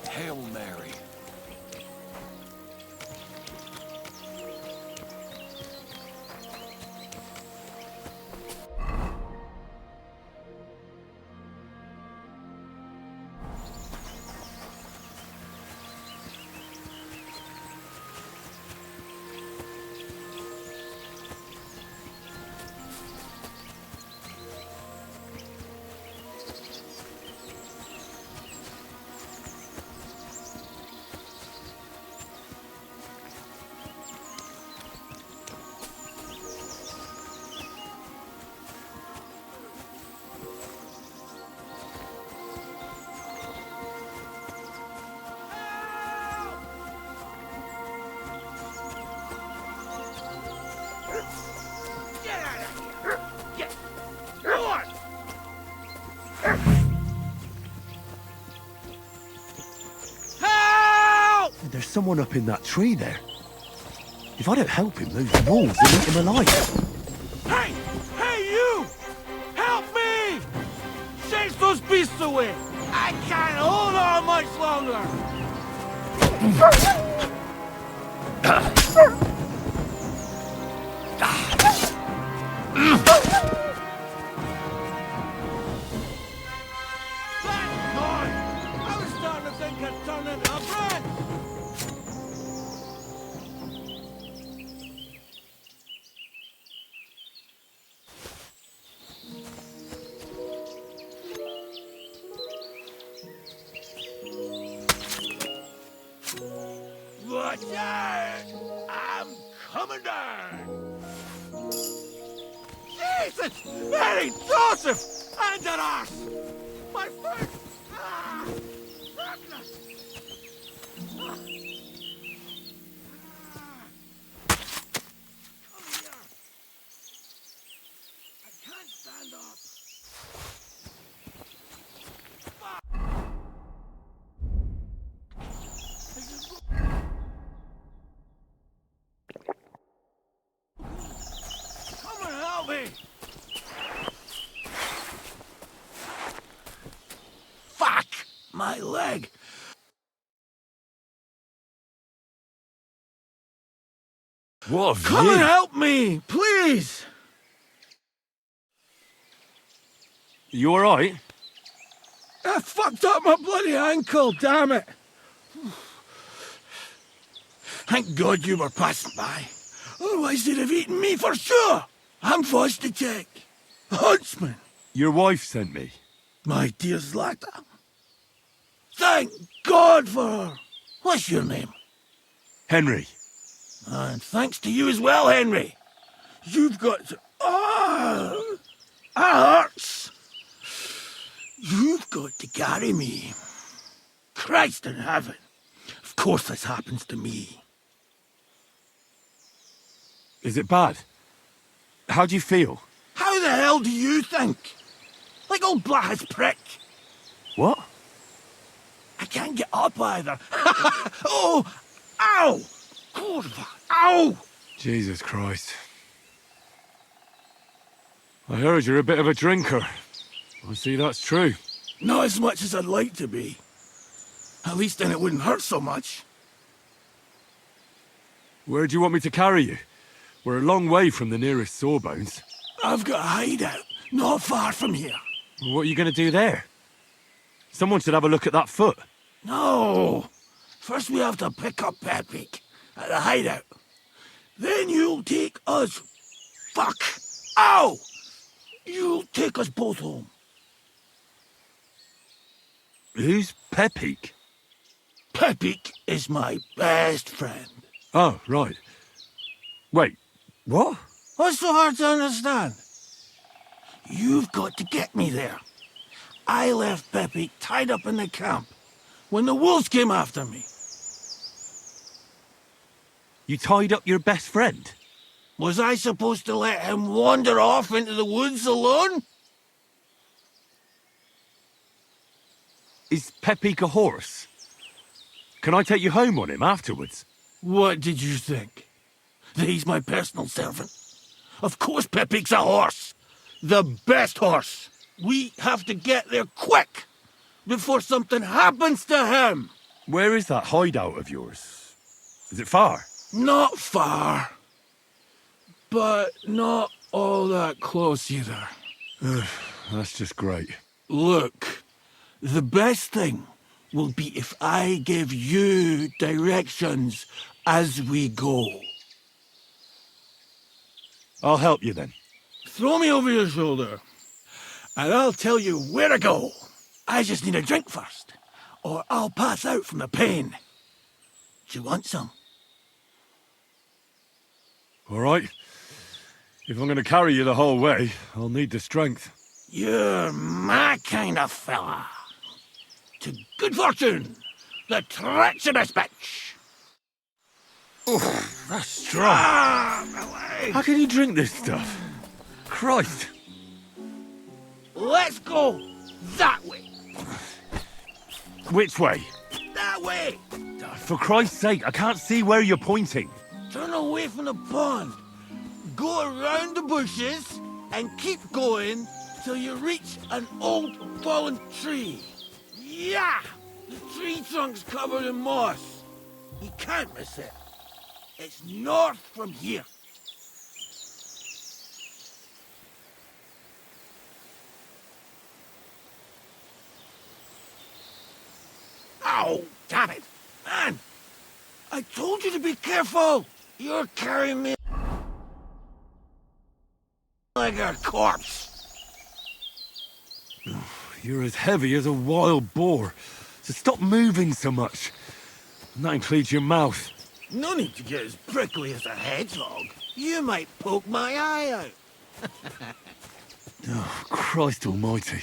A: Hail Mary.
G: There's someone up in that tree there. If I don't help him, those wolves will eat him alive.
M: Hey! Hey, you! Help me! Chase those beasts away! I can't hold on much longer! Thank God! I was starting to think I'd turn into a friend! Watch out! I'm coming down! Jesus! That ain't Joseph! And an arse! My foot! Ah! Darkness! Ah! Come here! I can't stand up! Come and help me! Fuck! My leg!
G: What have
M: Come
G: you?
M: and help me, please!
G: You alright?
M: I fucked up my bloody ankle, damn it. Thank God you were passing by. Otherwise they'd have eaten me for sure. I'm forced to check. Huntsman.
B: Your wife sent me.
M: My dear Zlata. Thank God for her. What's your name?
B: Henry.
M: And thanks to you as well, Henry. You've got to... Oh, that hurts. You've got to carry me. Christ in heaven. Of course this happens to me.
B: Is it bad? How do you feel?
M: How the hell do you think? Like old Black's prick.
B: What?
M: I can't get up either. Oh! Ow! Kurva! Ow!
B: Jesus Christ. I heard you're a bit of a drinker. I see that's true.
M: Not as much as I'd like to be. At least then it wouldn't hurt so much.
B: Where do you want me to carry you? We're a long way from the nearest sawbones.
M: I've got a hideout, not far from here.
B: What are you going to do there? Someone should have a look at that foot.
M: No! First we have to pick up Pepik at the hideout. Then you'll take us... Fuck! Ow! You'll take us both home.
B: Who's Pepik?
M: Pepik is my best friend.
B: Oh, right. Wait, what?
M: What's so hard to understand? You've got to get me there. I left Pepik tied up in the camp when the wolves came after me.
B: You tied up your best friend?
M: Was I supposed to let him wander off into the woods alone?
B: Is Pepik a horse? Can I take you home on him afterwards?
M: What did you think? That he's my personal servant? Of course Pepik's a horse. The best horse. We have to get there quick, before something happens to him.
B: Where is that hideout of yours? Is it far?
M: Not far. But not all that close either.
B: That's just great.
M: Look, the best thing will be if I give you directions as we go.
B: I'll help you then.
M: Throw me over your shoulder, and I'll tell you where to go. I just need a drink first, or I'll pass out from the pain. Do you want some?
B: All right. If I'm going to carry you the whole way, I'll need the strength.
M: You're my kind of fella. To good fortune, the treacherous bitch.
B: Oof, that's strong. How can you drink this stuff? Christ.
M: Let's go that way.
B: Which way?
M: That way.
B: For Christ's sake, I can't see where you're pointing.
M: Turn away from the pond. Go around the bushes and keep going till you reach an old fallen tree. Yeah! The tree trunk's covered in moss. You can't miss it. It's north from here. Ow! Damn it! Man! I told you to be careful! You're carrying me like a corpse.
B: You're as heavy as a wild boar. So stop moving so much. And that includes your mouth.
M: No need to get as prickly as a hedgehog. You might poke my eye out.
B: Oh, Christ almighty.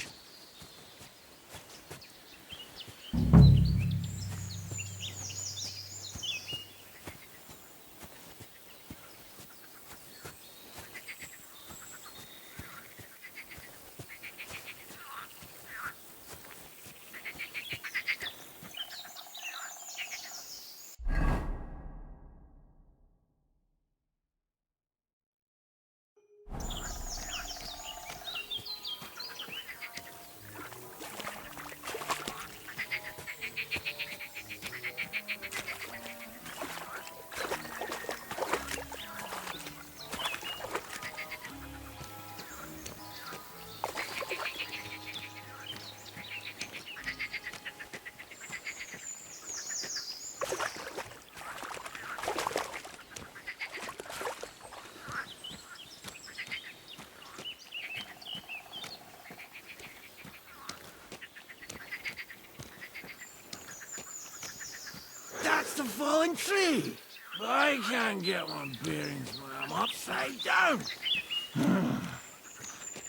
M: a fallen tree. But I can't get my bearings when I'm upside down.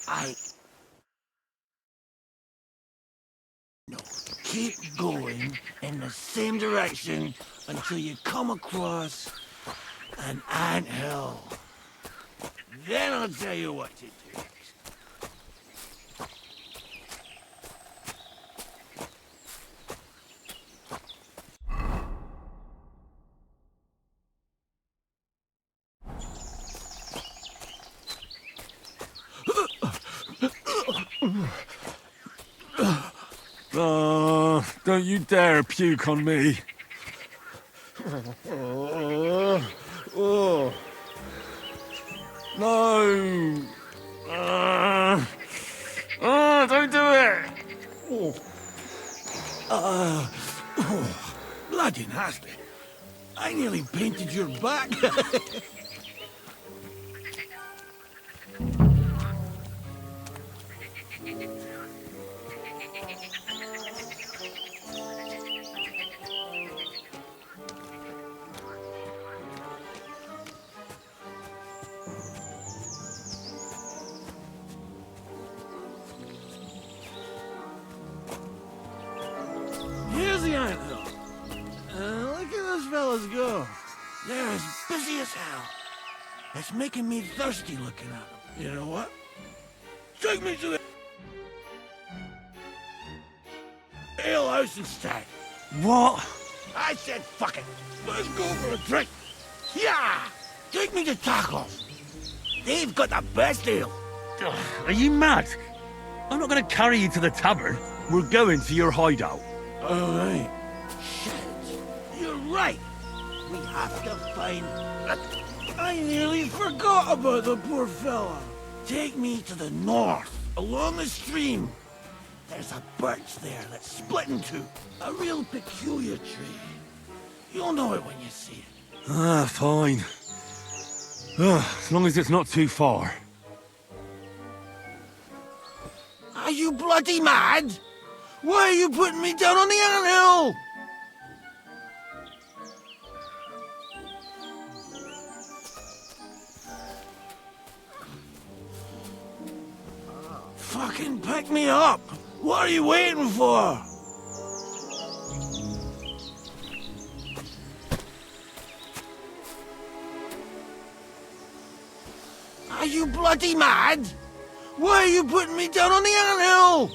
M: I... No, keep going in the same direction until you come across an anthill. Then I'll tell you what to do.
B: Oh, don't you dare puke on me.
M: Oh.
B: No. Don't do it.
M: Bloody nasty. I nearly painted your back. Here's the anthill. Look at those fellas go. They're as busy as hell. It's making me thirsty looking at them. You know what? Take me to the ale house instead.
B: What?
M: I said fuck it. Let's go for a drink. Yeah! Take me to tacos. They've got the best ale.
B: Are you mad? I'm not going to carry you to the tavern. We're going to your hideout.
M: All right. Shit. You're right. We have to find... I nearly forgot about the poor fella. Take me to the north, along the stream. There's a birch there that's split in two. A real peculiar tree. You'll know it when you see it.
B: Fine. As long as it's not too far.
M: Are you bloody mad? Why are you putting me down on the anthill? Fucking pick me up! What are you waiting for? Are you bloody mad? Why are you putting me down on the anthill?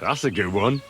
B: That's a good one.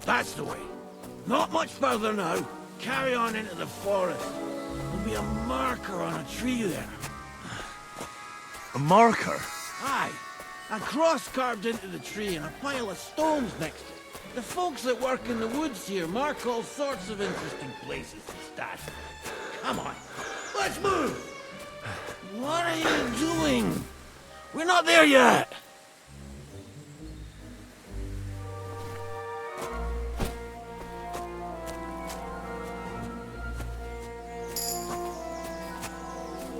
M: That's the way. Not much further now. Carry on into the forest. There'll be a marker on a tree there.
B: A marker?
M: Aye. A cross carved into the tree and a pile of stones next to it. The folks that work in the woods here mark all sorts of interesting places and stuff. Come on, let's move! What are you doing? We're not there yet!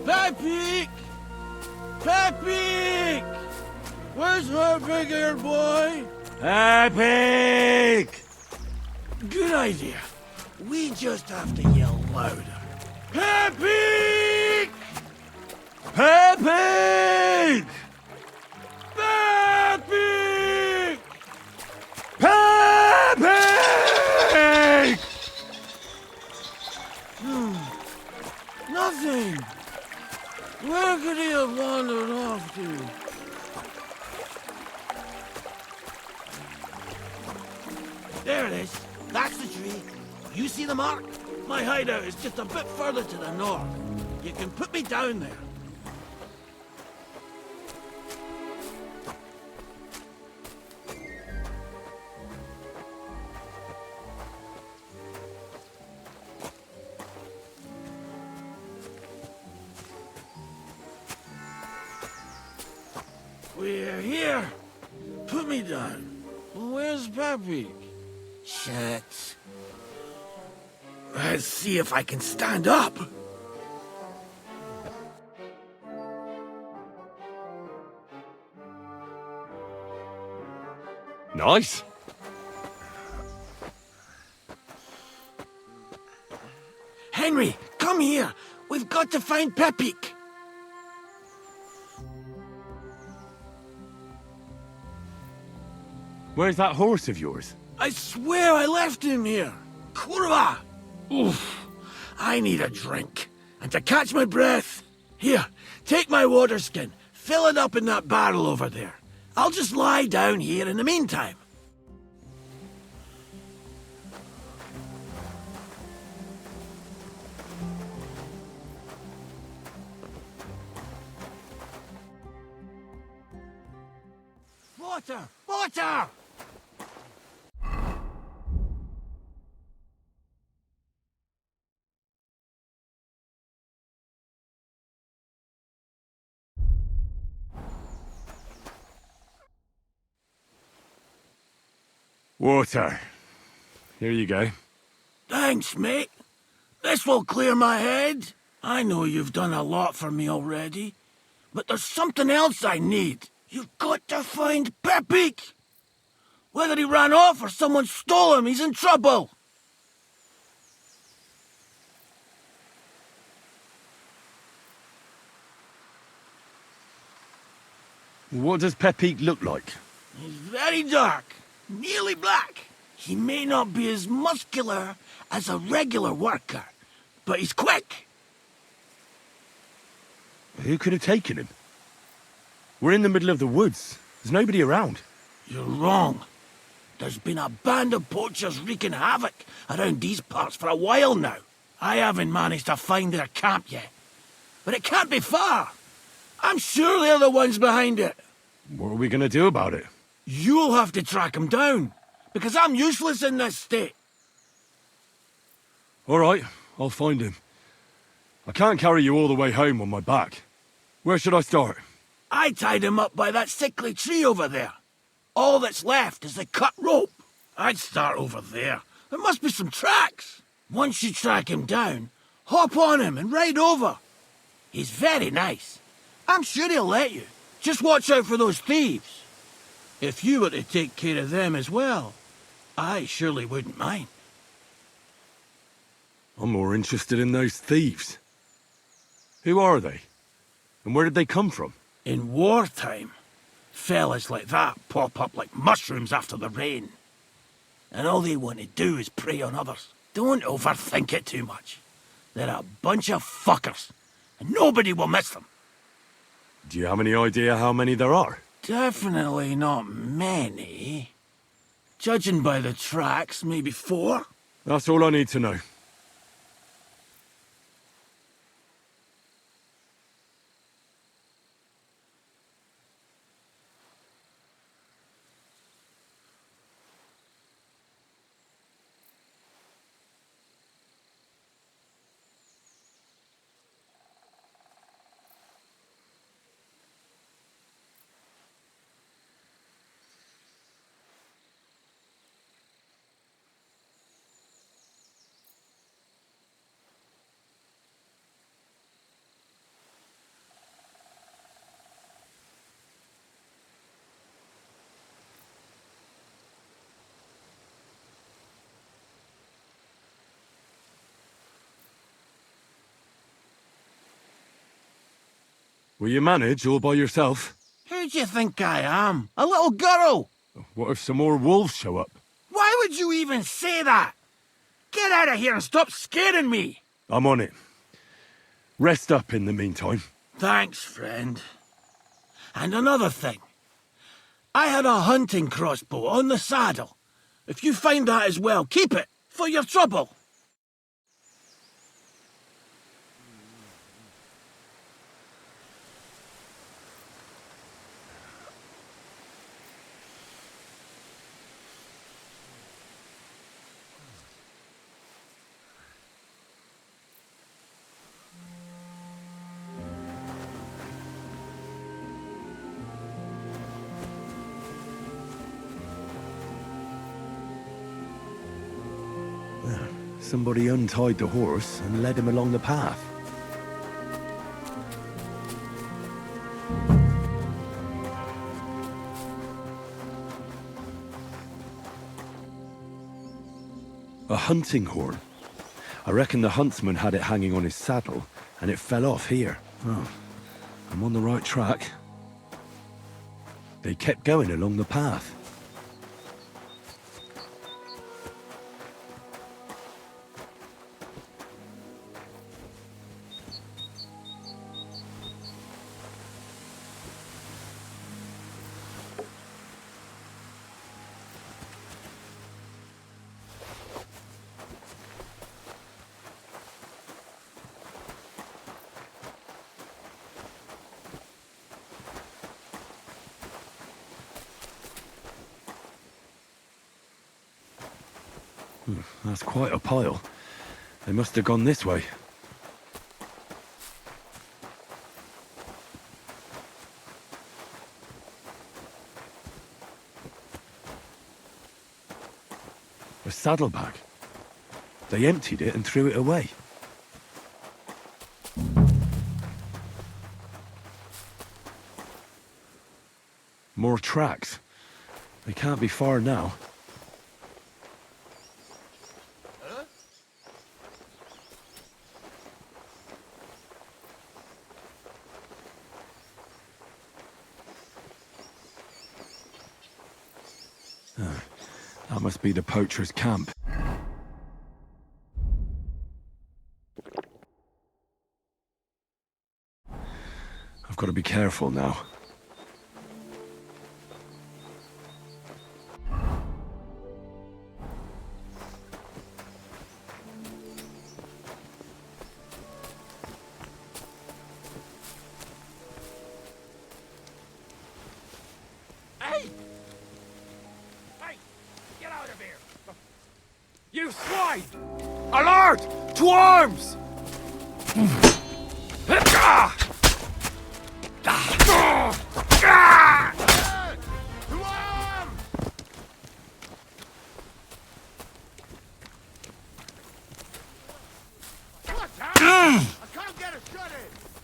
M: Pepe! Pepe! Where's our big-eared boy?
B: Epic!
M: Good idea. We just have to yell louder. Pepe!
B: Pepe!
M: Pepe!
B: Pepe!
M: Nothing. Where could he have wandered off to? There it is. That's the tree. You see the mark? My hideout is just a bit further to the north. You can put me down there. We're here. Put me down. Where's Pepe? Shit. Let's see if I can stand up.
B: Nice.
M: Henry, come here. We've got to find Pepe.
B: Where's that horse of yours?
M: I swear I left him here. Kurwa! Oof. I need a drink. And to catch my breath. Here, take my water skin. Fill it up in that barrel over there. I'll just lie down here in the meantime. Water! Water!
B: Water. Here you go.
M: Thanks, mate. This will clear my head. I know you've done a lot for me already, but there's something else I need. You've got to find Pepe. Whether he ran off or someone stole him, he's in trouble.
B: What does Pepe look like?
M: He's very dark, nearly black. He may not be as muscular as a regular worker, but he's quick.
B: Who could have taken him? We're in the middle of the woods. There's nobody around.
M: You're wrong. There's been a band of poachers wreaking havoc around these parts for a while now. I haven't managed to find their camp yet. But it can't be far. I'm sure they're the ones behind it.
B: What are we going to do about it?
M: You'll have to track them down, because I'm useless in this state.
B: All right, I'll find him. I can't carry you all the way home on my back. Where should I start?
M: I tied him up by that sickly tree over there. All that's left is the cut rope. I'd start over there. There must be some tracks. Once you track him down, hop on him and ride over. He's very nice. I'm sure he'll let you. Just watch out for those thieves. If you were to take care of them as well, I surely wouldn't mind.
B: I'm more interested in those thieves. Who are they? And where did they come from?
M: In wartime, fellas like that pop up like mushrooms after the rain. And all they want to do is prey on others. Don't overthink it too much. They're a bunch of fuckers, and nobody will miss them.
B: Do you have any idea how many there are?
M: Definitely not many. Judging by the tracks, maybe 4?
G: That's all I need to know. Will you manage all by yourself?
M: Who do you think I am? A little girl?
G: What if some more wolves show up?
M: Why would you even say that? Get out of here and stop scaring me!
G: I'm on it. Rest up in the meantime.
M: Thanks, friend. And another thing. I had a hunting crossbow on the saddle. If you find that as well, keep it, for your trouble.
G: Somebody untied the horse and led him along the path. A hunting horn. I reckon the huntsman had it hanging on his saddle, and it fell off here. Oh, I'm on the right track. They kept going along the path. That's quite a pile. They must have gone this way. A saddlebag. They emptied it and threw it away. More tracks. They can't be far now. That must be the poacher's camp. I've got to be careful now.
D: You swine! Alert! To arms!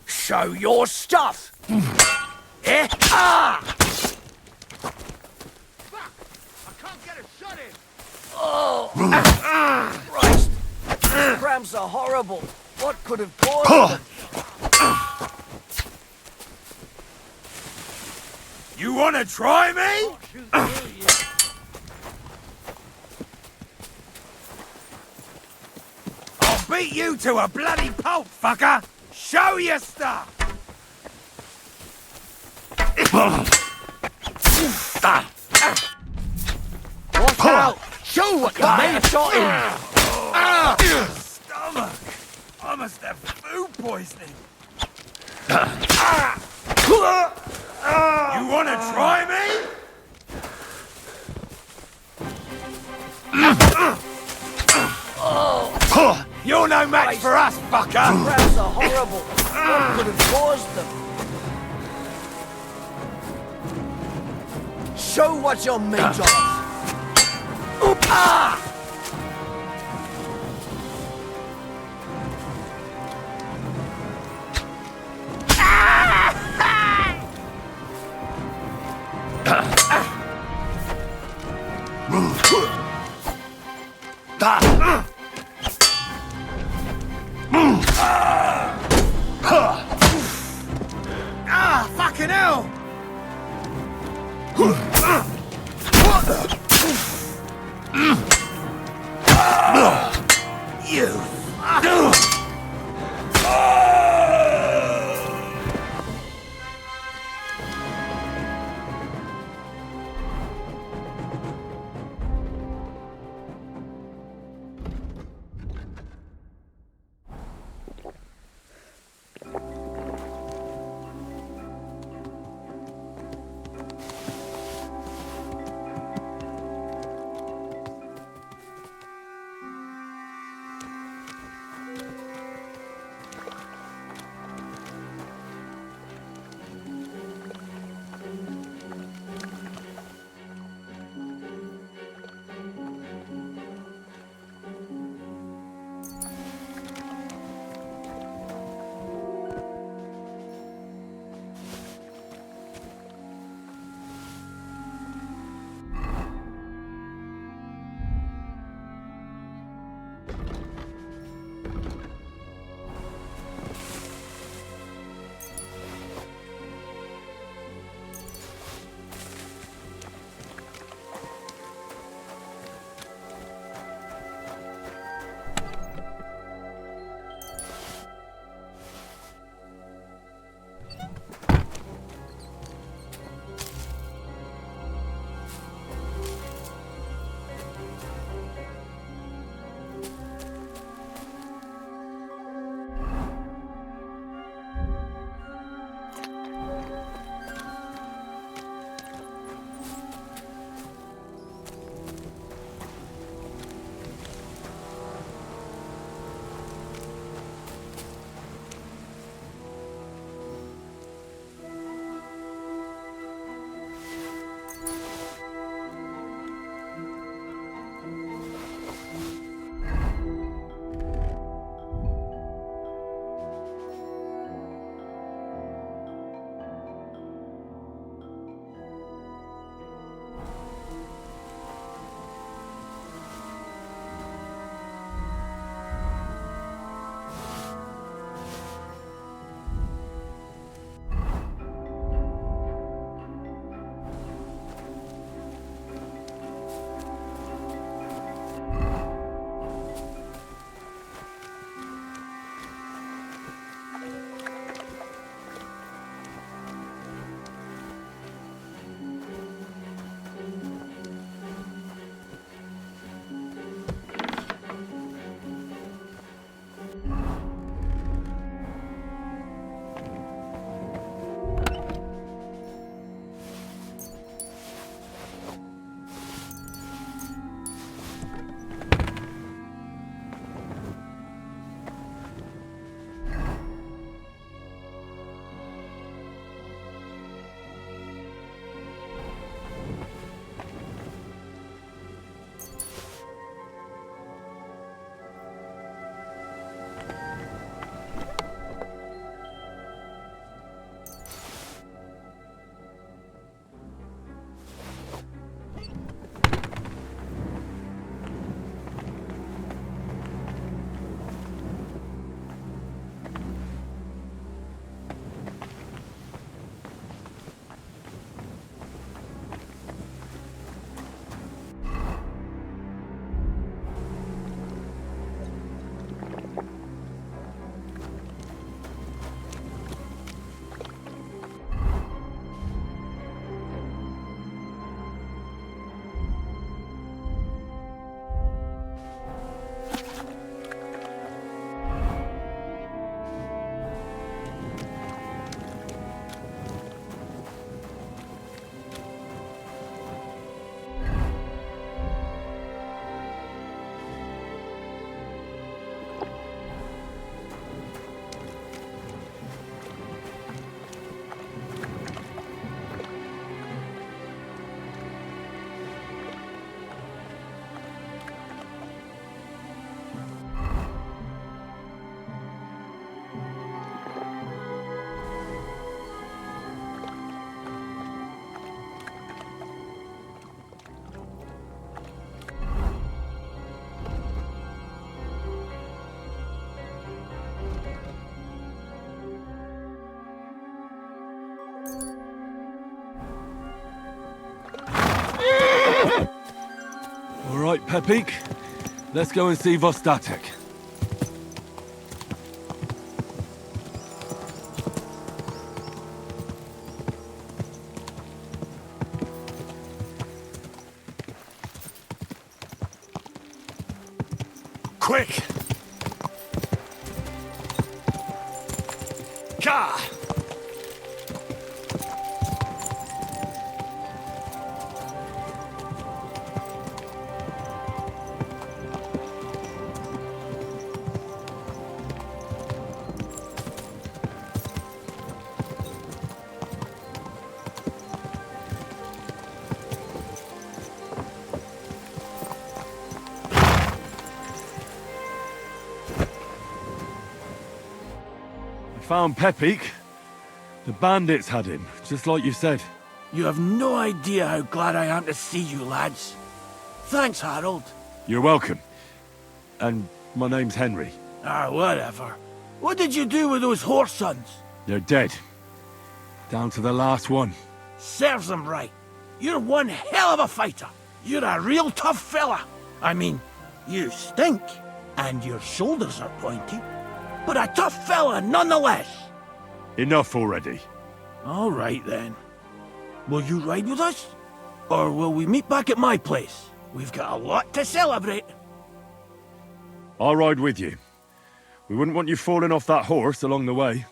F: Show your stuff! Eh? Ah! Oh! Christ! These cramps are horrible. What could have caused them?
A: You wanna try me? I'll beat you to a bloody pulp, fucker! Show your stuff!
F: What's you shot him?
M: Stomach! I must have food poisoning. You want to try me?
A: You're no match for us, fucker!
F: Crabs are horrible. What could have caused them? Show what you're made of.
A: Fucking hell! You
G: Right, Pepik. Let's go and see Vostatek.
A: Quick! Ka!
G: Found Pepik. The bandits had him, just like you said.
M: You have no idea how glad I am to see you, lads. Thanks, Harold.
G: You're welcome. And my name's Henry.
M: Ah, whatever. What did you do with those horse sons?
G: They're dead. Down to the last one.
M: Serves them right. You're one hell of a fighter. You're a real tough fella. I mean, you stink, and your shoulders are pointy. But a tough fella nonetheless.
G: Enough already.
M: All right, then. Will you ride with us? Or will we meet back at my place? We've got a lot to celebrate.
G: I'll ride with you. We wouldn't want you falling off that horse along the way.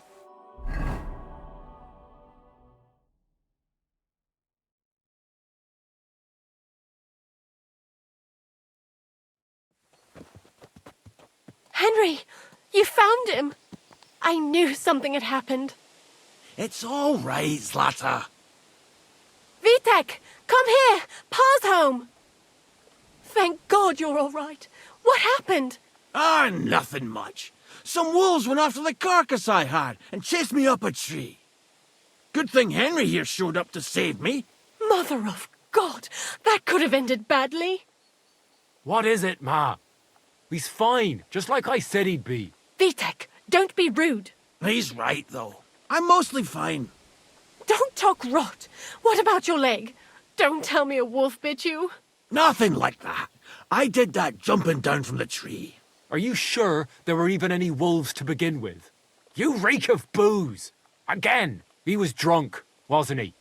H: Henry, you found him. I knew something had happened.
M: It's all right, Zlata.
H: Vitek, come here. Pa's home. Thank God you're all right. What happened?
M: Ah, nothing much. Some wolves went after the carcass I had and chased me up a tree. Good thing Henry here showed up to save me.
H: Mother of God, that could have ended badly.
I: What is it, Ma? He's fine, just like I said he'd be.
H: Vitek, don't be rude.
M: He's right, though. I'm mostly fine.
H: Don't talk rot. What about your leg? Don't tell me a wolf bit you.
M: Nothing like that. I did that jumping down from the tree.
I: Are you sure there were even any wolves to begin with? You reek of booze! Again, he was drunk, wasn't he?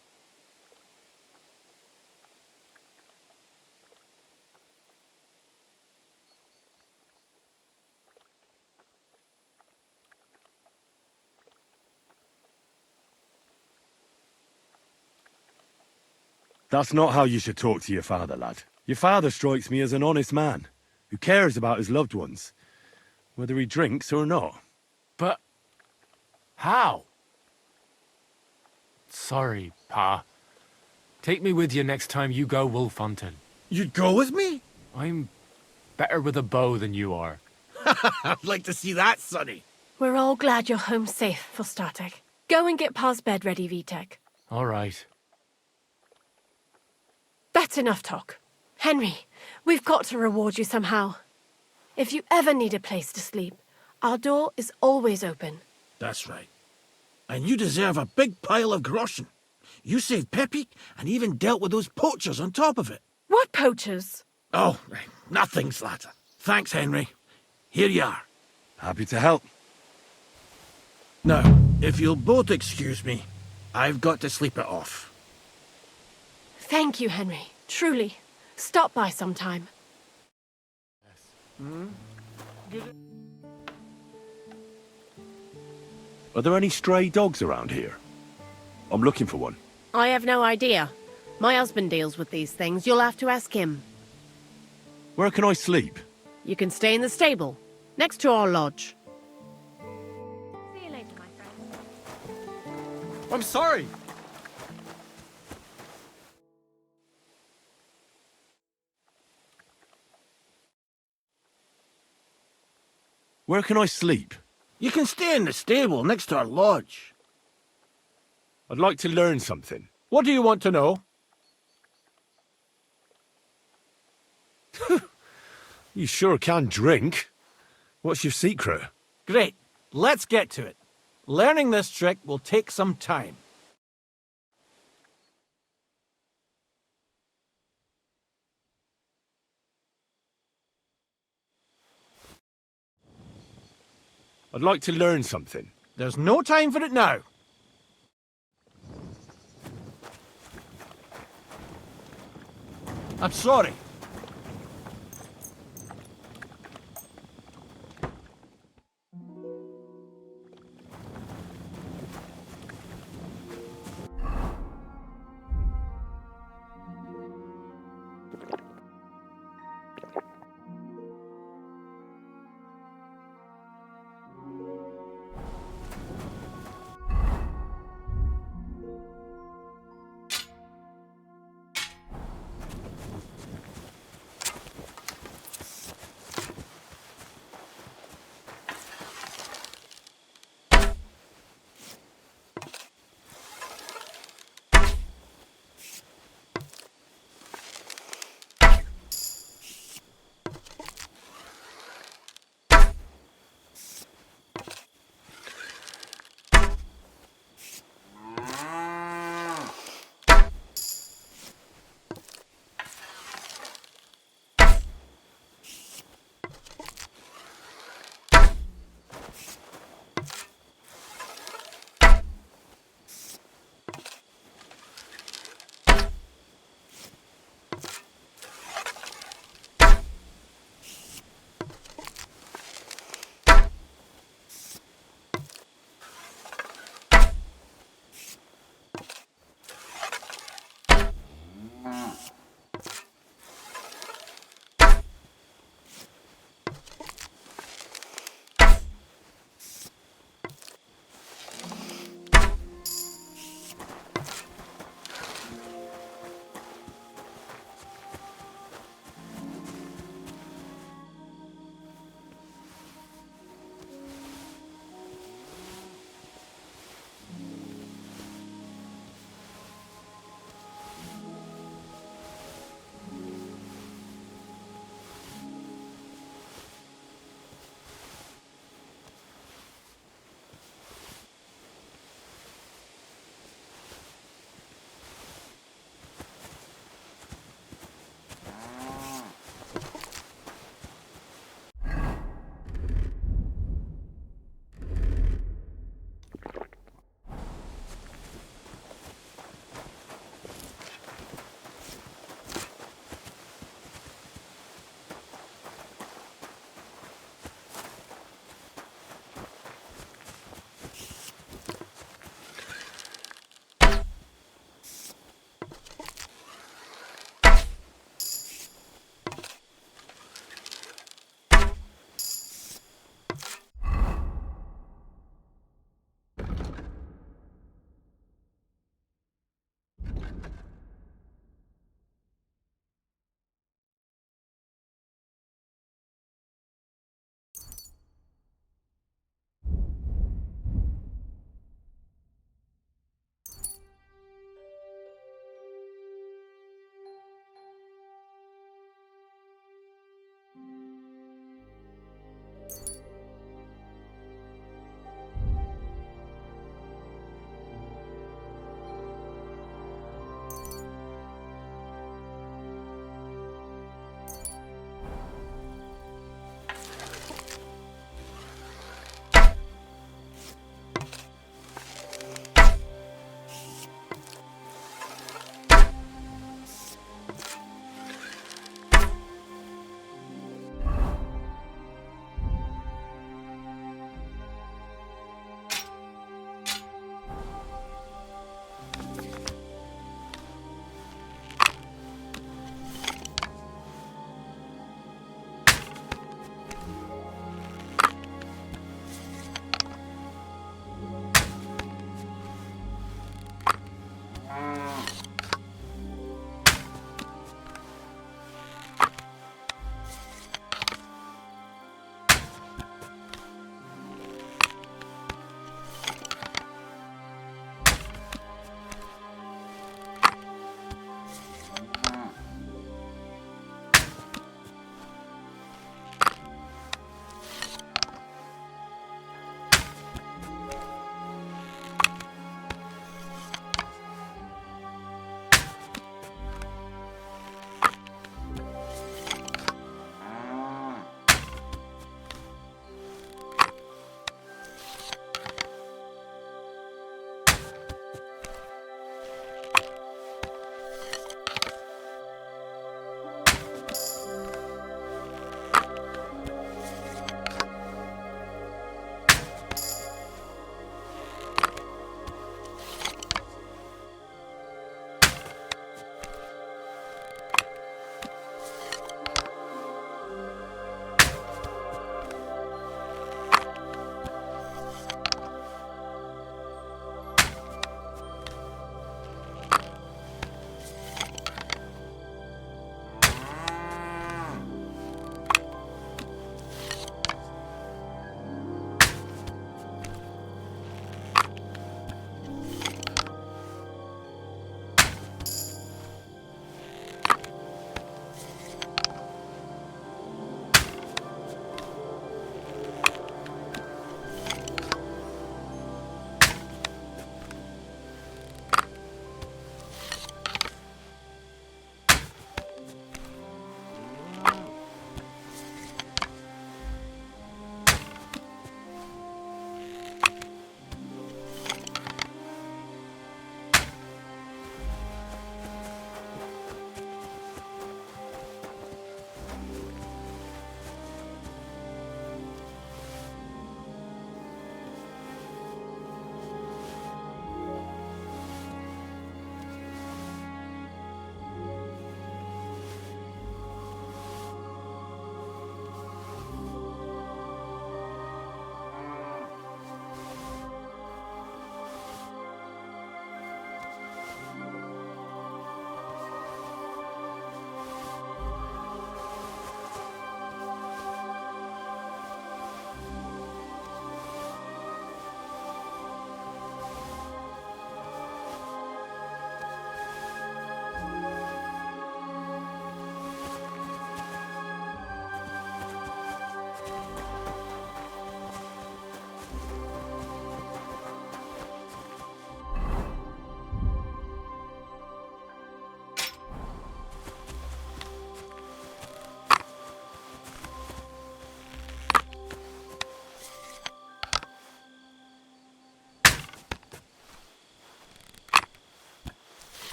G: That's not how you should talk to your father, lad. Your father strikes me as an honest man, who cares about his loved ones, whether he drinks or not.
I: But how? Sorry, Pa. Take me with you next time you go wolf hunting.
M: You'd go with me?
I: I'm better with a bow than you are.
M: I'd like to see that, Sonny.
H: We're all glad you're home safe, Vostatek. Go and get Pa's bed ready, Vitek.
I: All right.
H: That's enough talk. Henry, we've got to reward you somehow. If you ever need a place to sleep, our door is always open.
M: That's right. And you deserve a big pile of groschen. You saved Pepik and even dealt with those poachers on top of it.
H: What poachers?
M: Oh, nothing, Zlata. Thanks, Henry. Here you are.
G: Happy to help.
M: Now, if you'll both excuse me, I've got to sleep it off.
H: Thank you, Henry. Truly. Stop by sometime.
G: Are there any stray dogs around here? I'm looking for one.
K: I have no idea. My husband deals with these things. You'll have to ask him.
G: Where can I sleep?
K: You can stay in the stable, next to our lodge.
H: See you later, my friend.
I: I'm sorry.
G: Where can I sleep?
M: You can stay in the stable next to our lodge.
G: I'd like to learn something.
I: What do you want to know?
G: You sure can drink. What's your secret?
I: Great. Let's get to it. Learning this trick will take some time.
B: I'd like to learn something.
M: There's no time for it now. I'm sorry.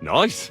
B: Nice.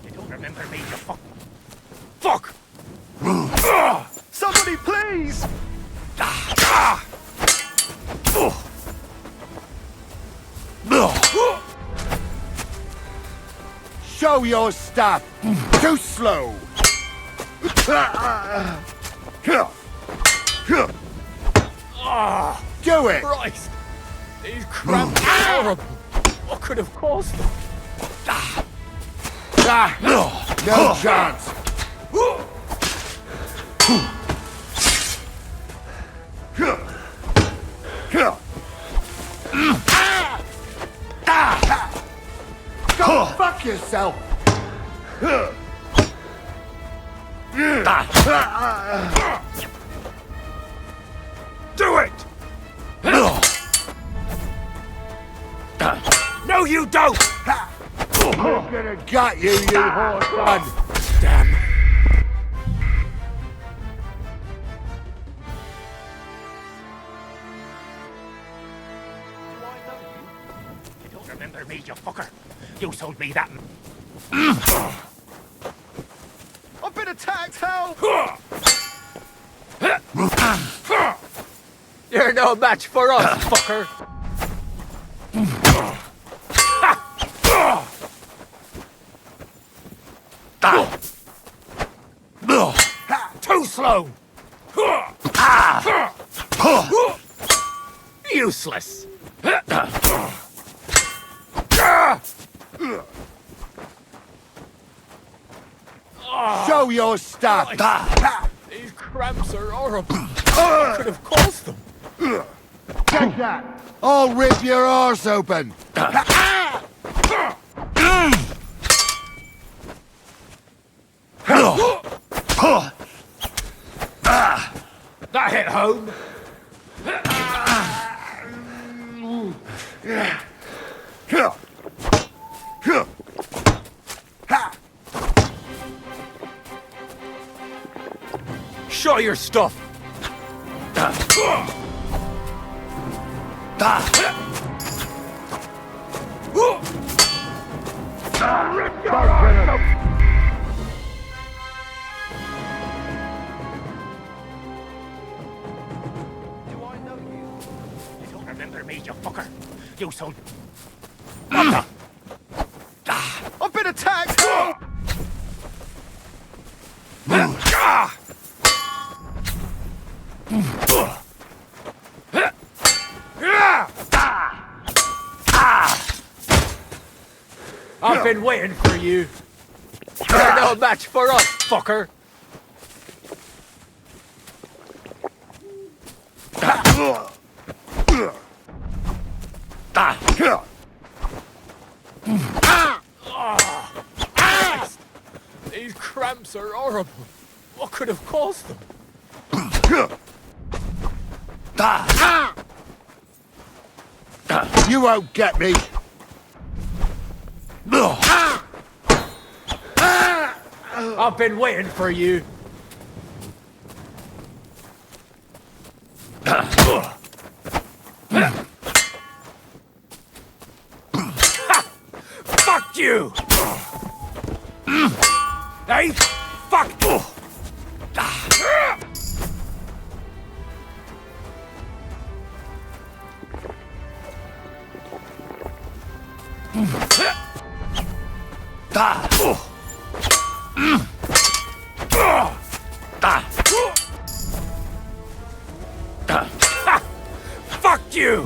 I: You don't remember me, you fuck!
Q: Somebody, please!
A: Show your stuff! Too slow! Do it!
I: Christ! These cramps are horrible. What could have caused them?
A: No chance! Go fuck yourself!
I: Do it! No, you don't!
A: I'm gonna gut you, you horse son!
I: Damn. You don't remember me, you fucker. You sold me that.
Q: I've been attacked, help!
I: You're no match for us, fucker. Too slow. Useless.
A: Show your stuff!
I: These cramps are horrible. What could have caused them?
A: Take that! I'll rip your arse open!
I: That hit home. Show your stuff. You don't remember me, you fucker. You sold.
Q: I've been attacked! Help!
I: I've been waiting for you. You're no match for us, fucker. Christ. These cramps are horrible. What could have caused them?
A: You won't get me!
I: I've been waiting for you. Fuck you! Hey, fuck! Fuck you!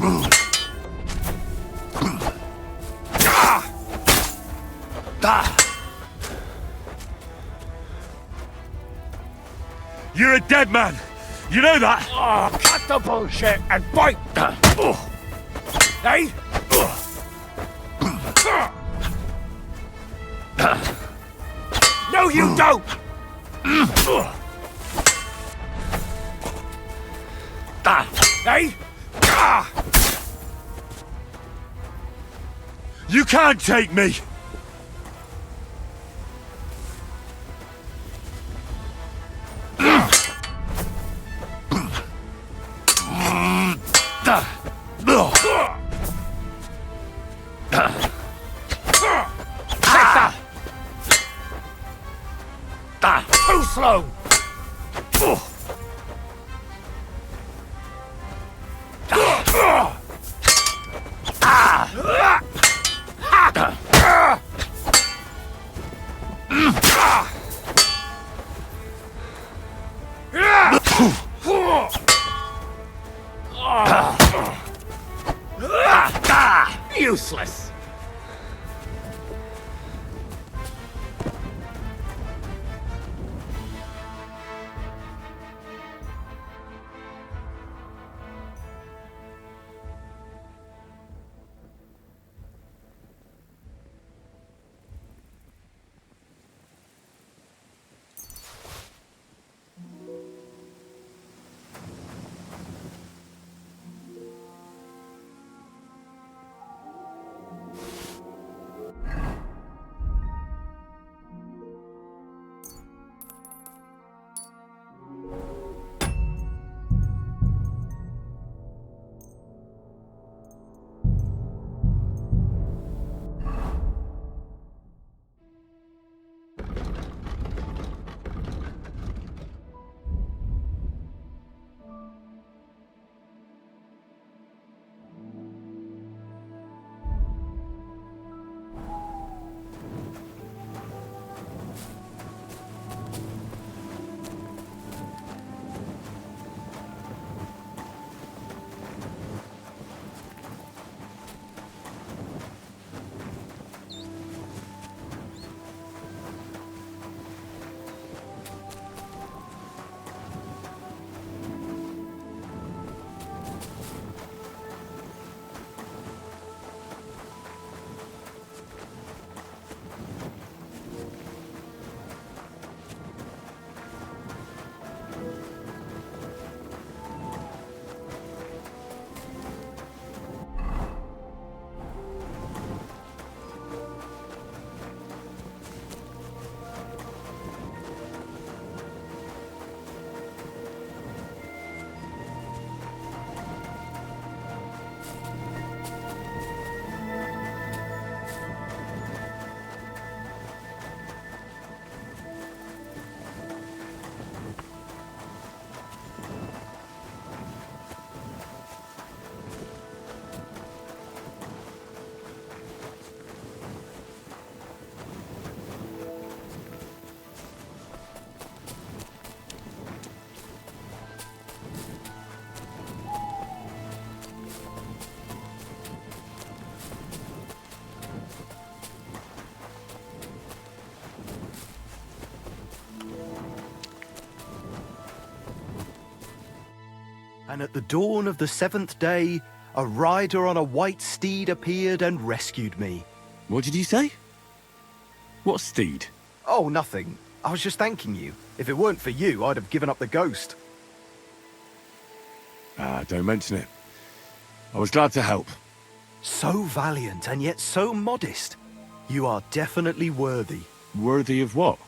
B: You're a dead man. You know that?
I: Oh, cut the bullshit and bite! Hey? No, you don't! Hey?
B: You can't take me. useless!
R: And at the dawn of the 7th day, a rider on a white steed appeared and rescued me.
B: What did you say? What steed?
R: Oh, nothing. I was just thanking you. If it weren't for you, I'd have given up the ghost.
B: Ah, don't mention it. I was glad to help.
R: So valiant and yet so modest. You are definitely worthy.
B: Worthy of what?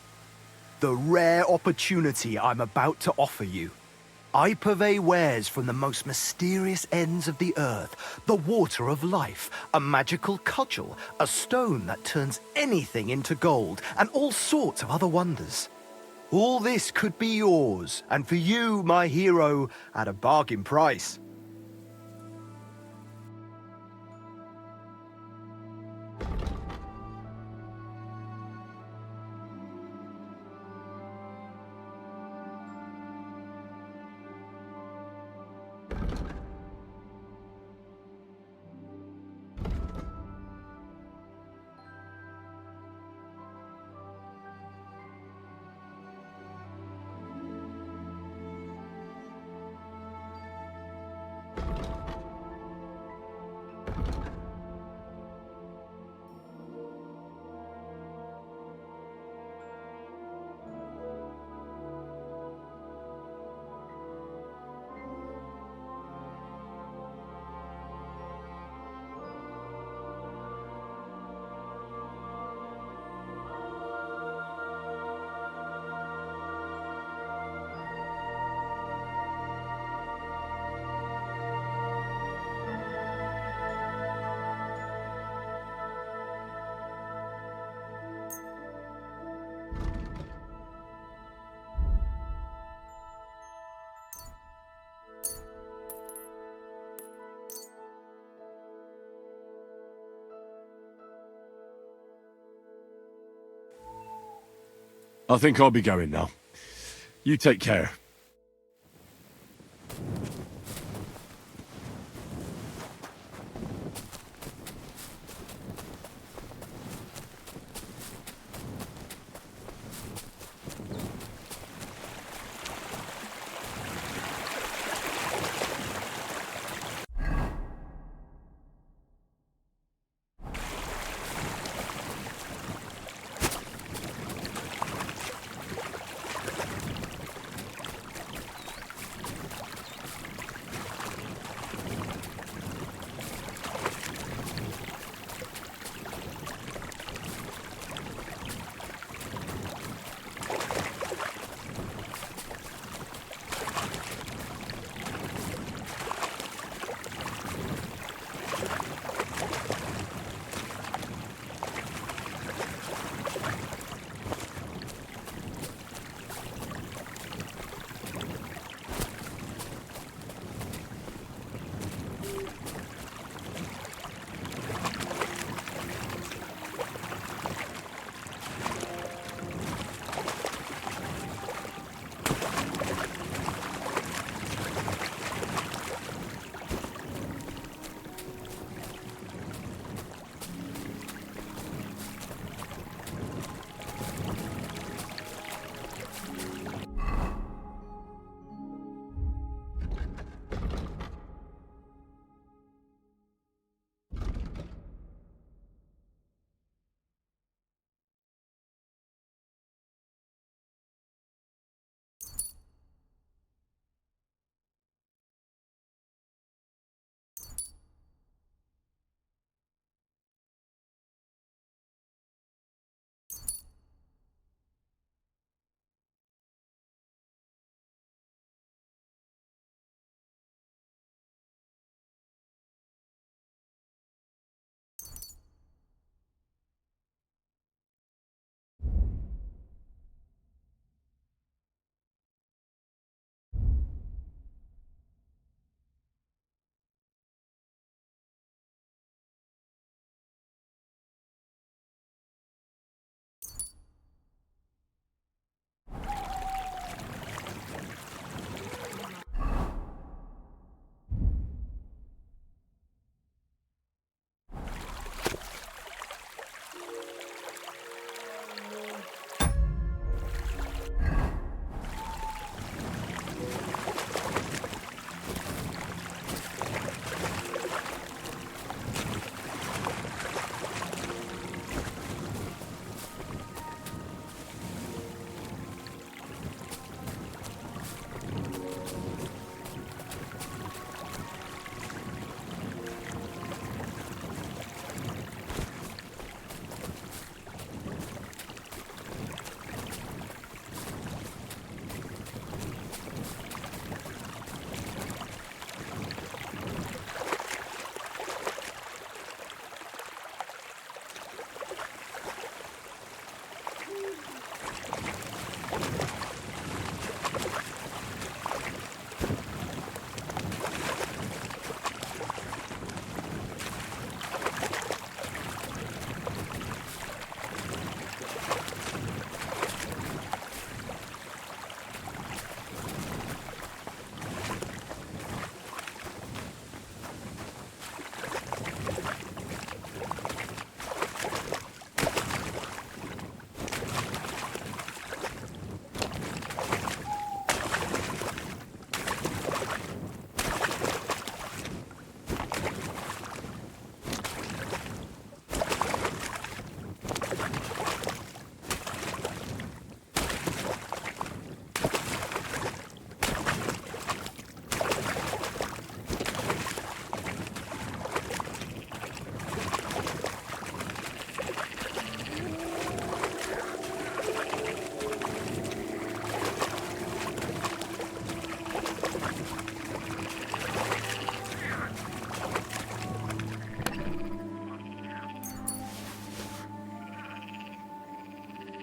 R: The rare opportunity I'm about to offer you. I purvey wares from the most mysterious ends of the earth. The water of life, a magical cudgel, a stone that turns anything into gold, and all sorts of other wonders. All this could be yours, and for you, my hero, at a bargain price.
B: I think I'll be going now. You take care.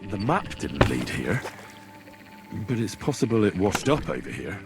G: The map didn't lead here, but it's possible it washed up over here.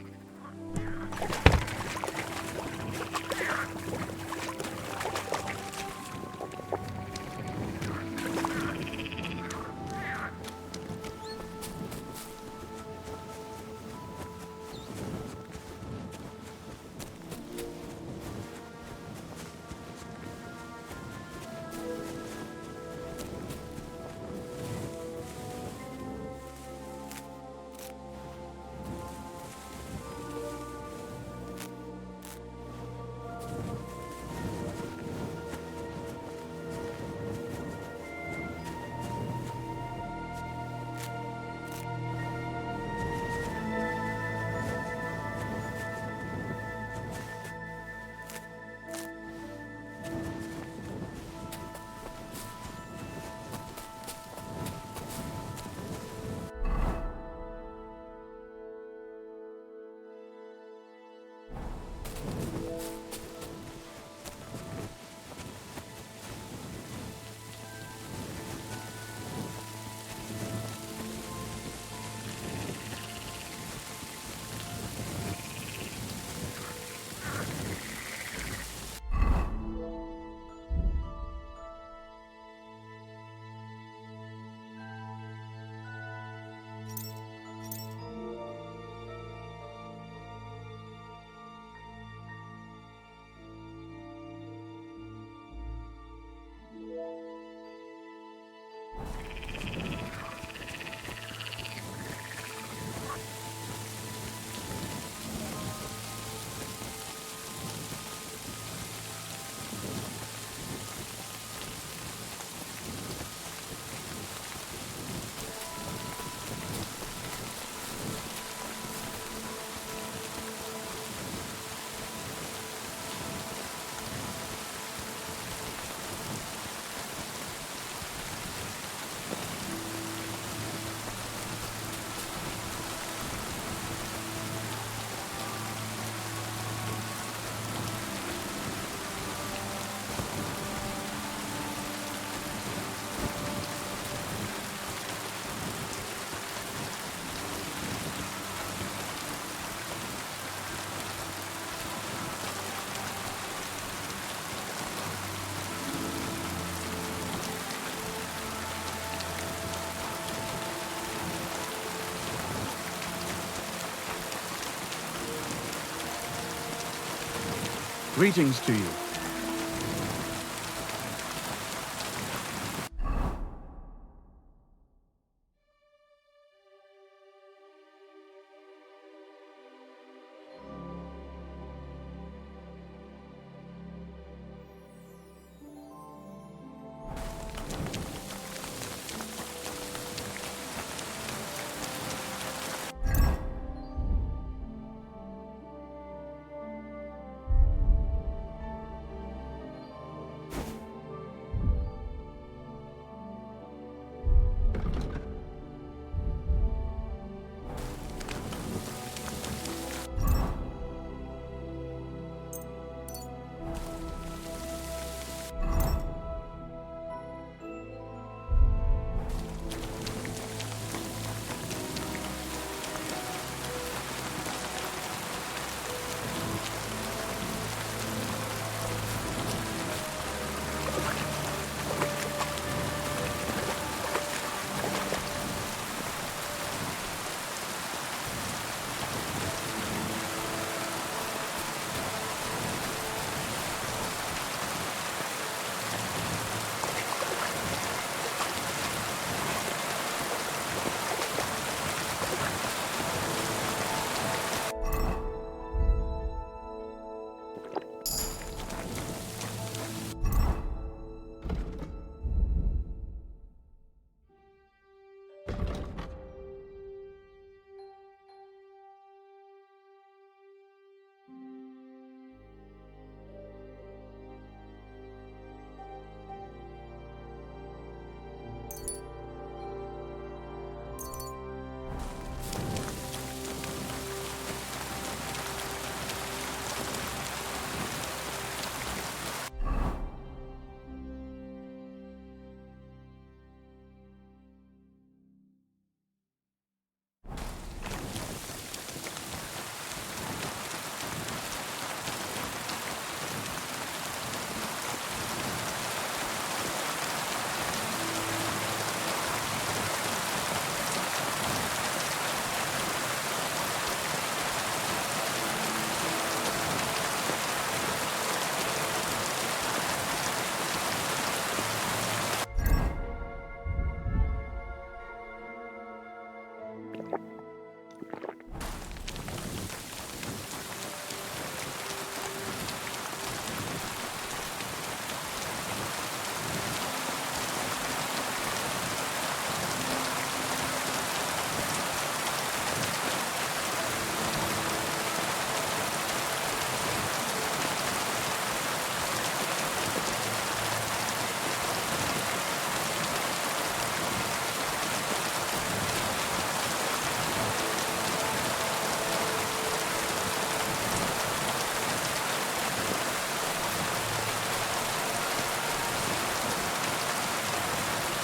O: Greetings to you.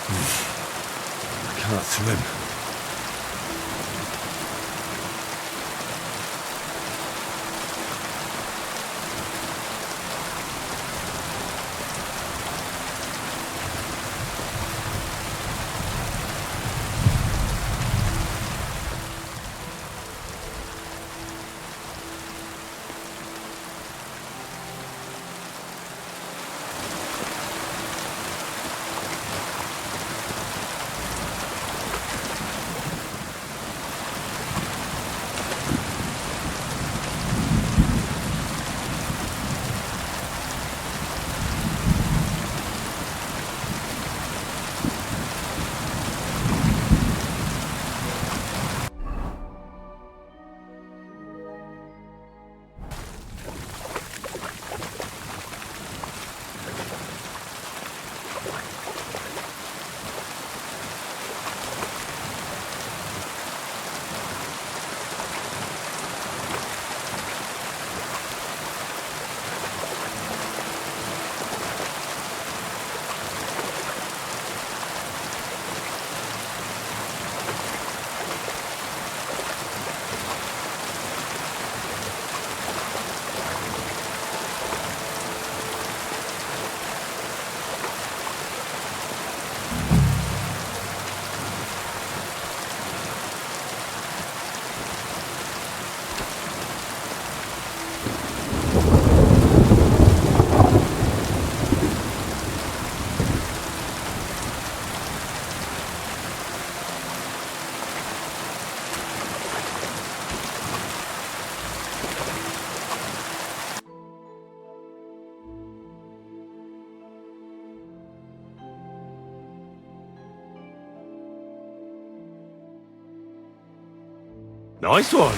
G: I can't swim. Nice one.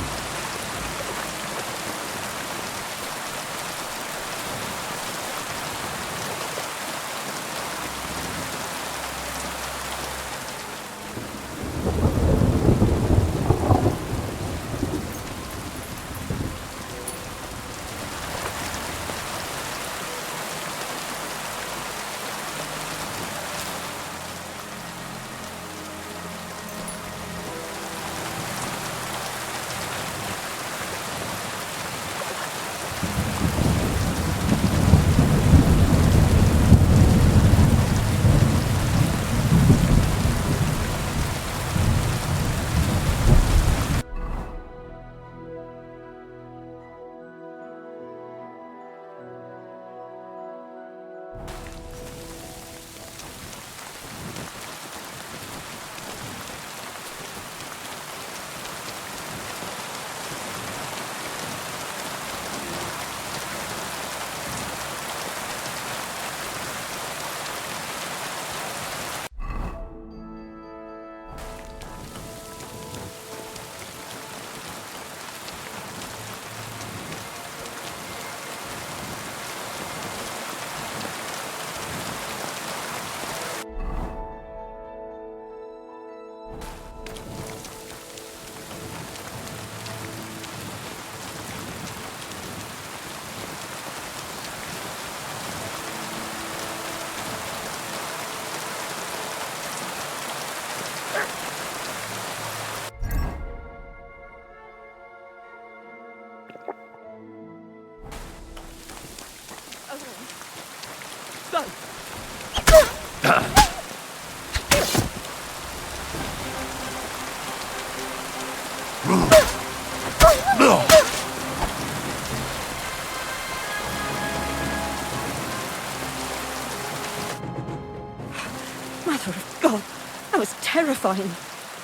S: Mother of God, that was terrifying.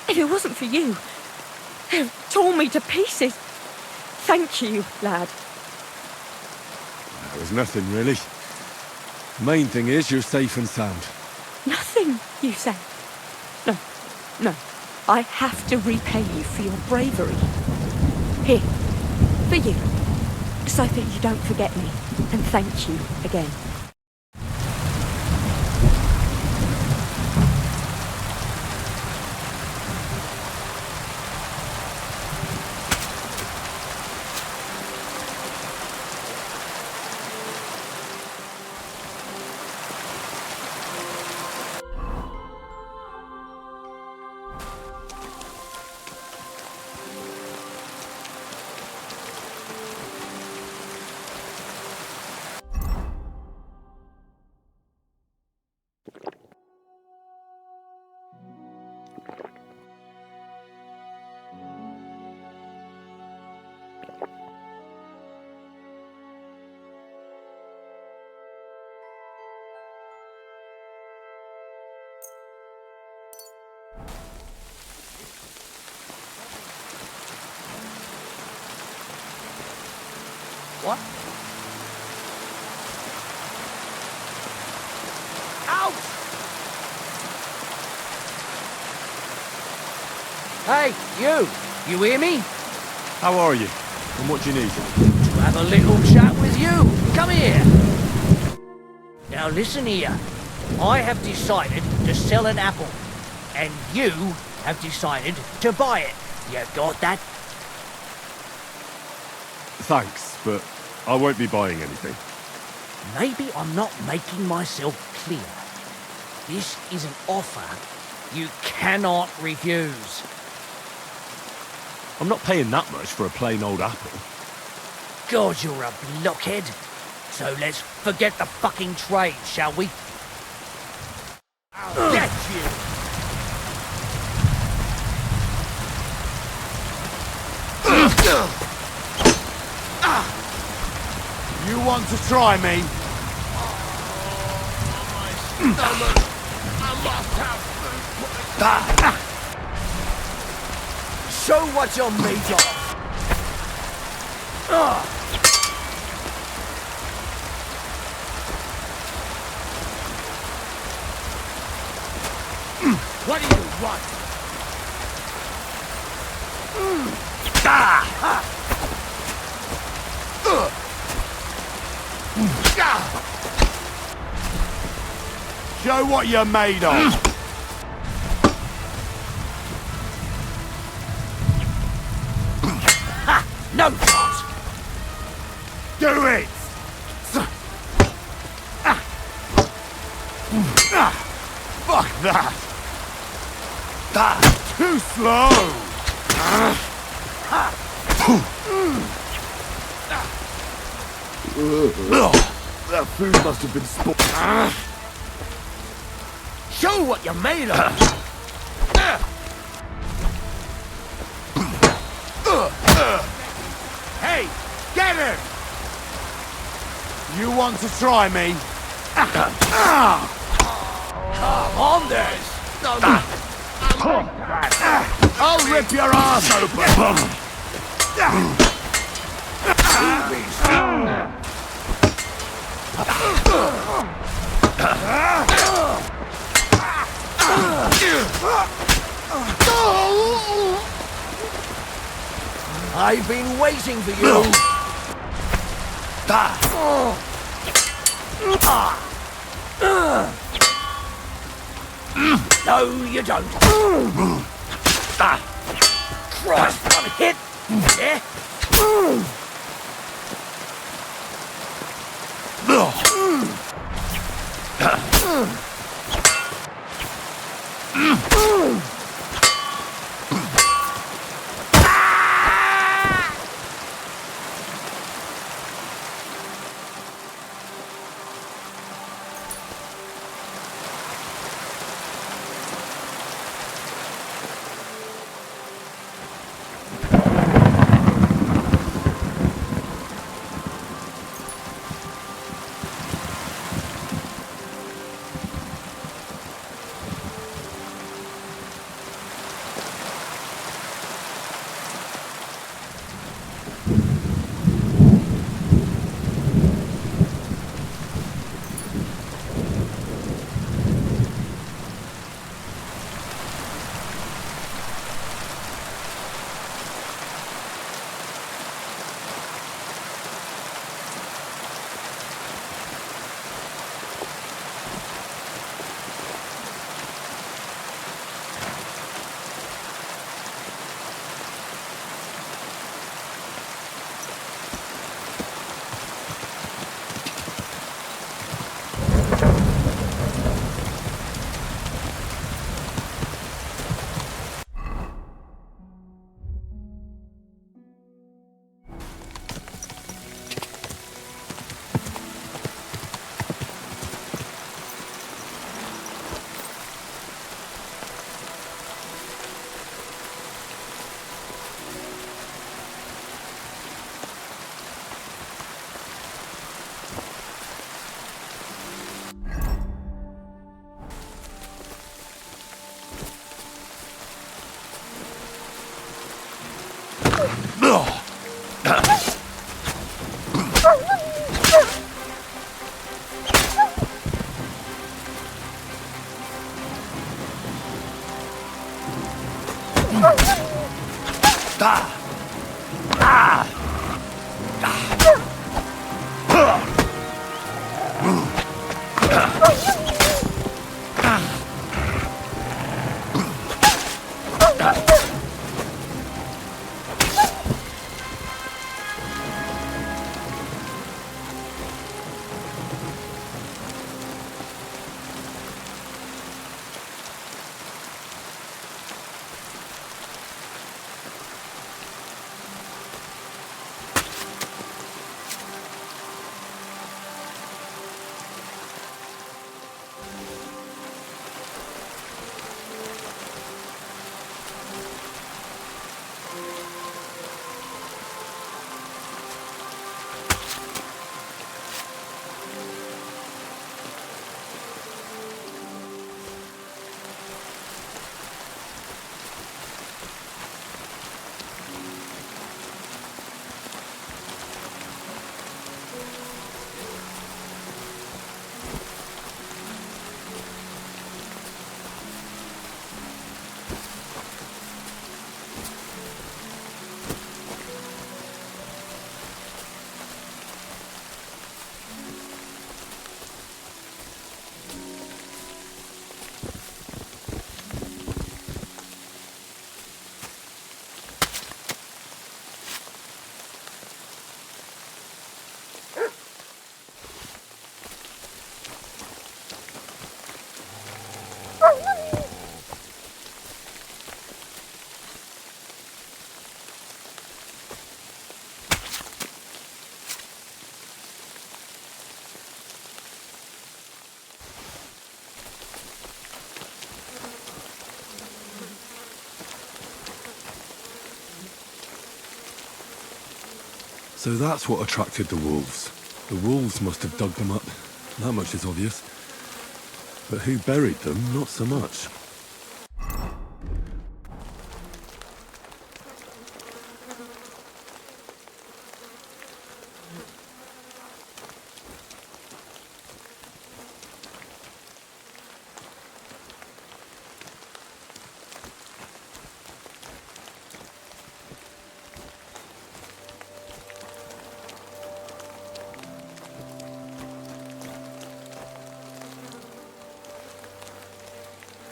S: If it wasn't for you, they'd have torn me to pieces. Thank you, lad.
G: That was nothing, really. The main thing is you're safe and sound.
S: Nothing, you say? No, no. I have to repay you for your bravery. Here, for you. So that you don't forget me. And thank you again.
F: What? Out! Hey, you! You hear me?
B: How are you? And what do you need?
F: To have a little chat with you. Come here. Now listen here. I have decided to sell an apple. And you have decided to buy it. You got that?
B: Thanks, but I won't be buying anything.
F: Maybe I'm not making myself clear. This is an offer you cannot refuse.
B: I'm not paying that much for a plain old apple.
F: God, you're a blockhead. So let's forget the fucking trade, shall we? I'll get you!
M: You want to try me?
F: Show what you're made of! What do you want?
M: Show what you're made of.
F: No chance!
M: Do it! Fuck that! Too slow!
N: That food must have been spoiled.
F: Show what you're made of!
M: Hey, get him! You want to try me?
F: Come on, then!
M: I'll rip your ass open!
F: I've been waiting for you! No, you don't! Christ, I'm hit! Yeah?
G: So that's what attracted the wolves. The wolves must have dug them up. That much is obvious. But who buried them, not so much.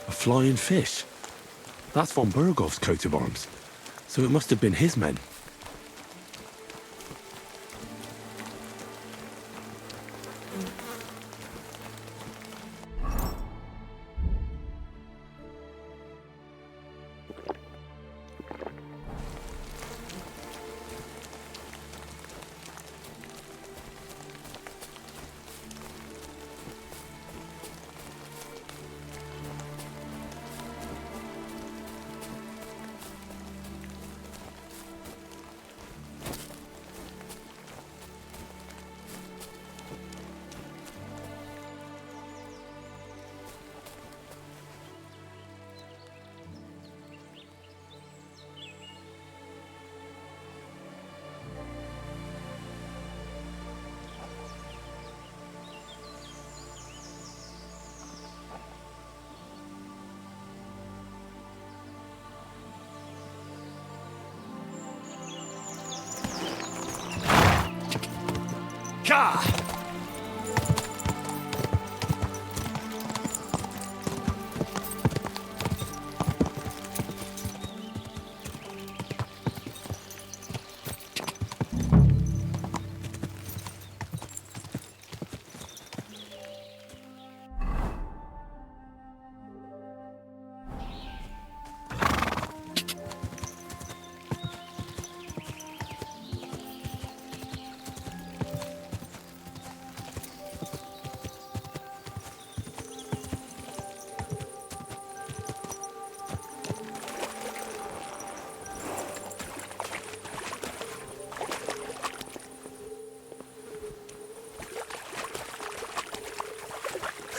G: Flying fish. That's von Bergov's coat of arms. So it must have been his men.
B: Ka!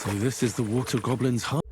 G: So this is the water goblin's hut.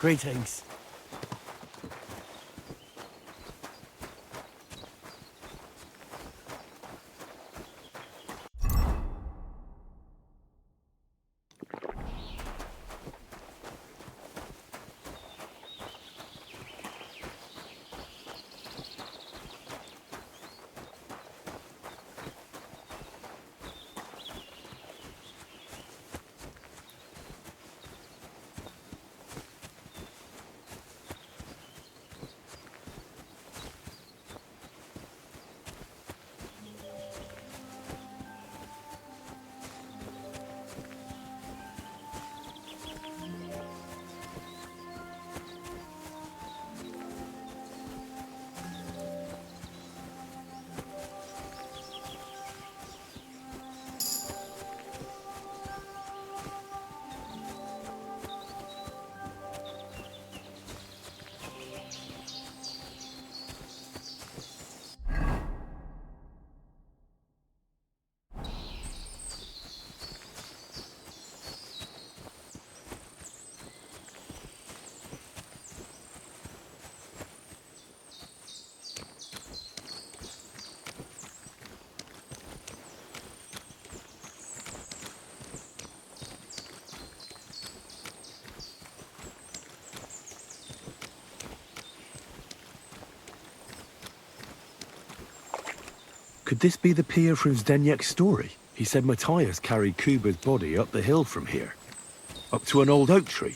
P: Greetings.
G: Could this be the pier from Zdeněk's story? He said Matthias carried Kuba's body up the hill from here, up to an old oak tree.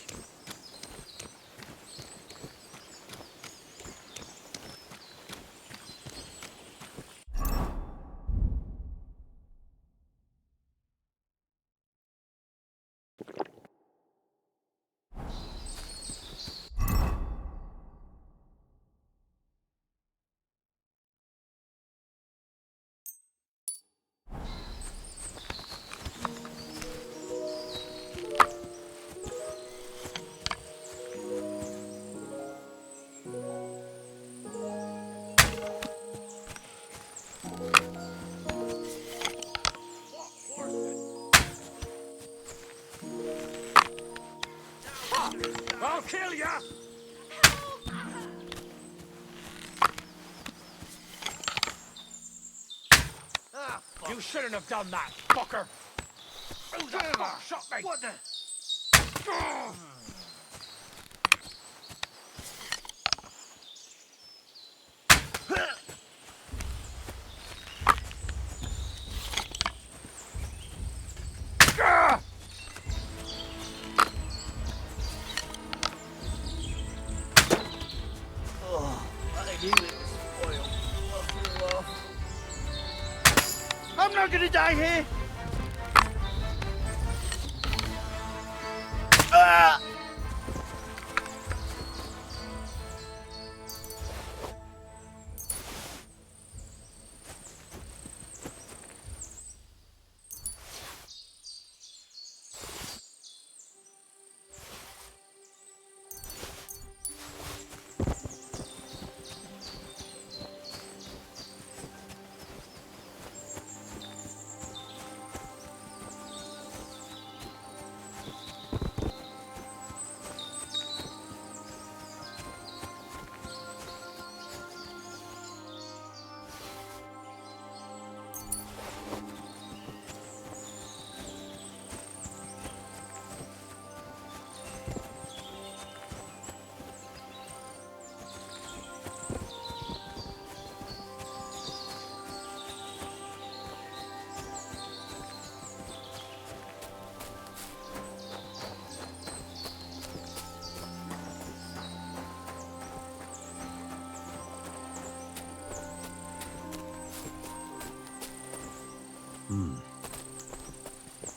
D: I'll kill ya! You shouldn't have done that, fucker! Who the fuck shot me? What the?
E: I'm not gonna die here! Ah!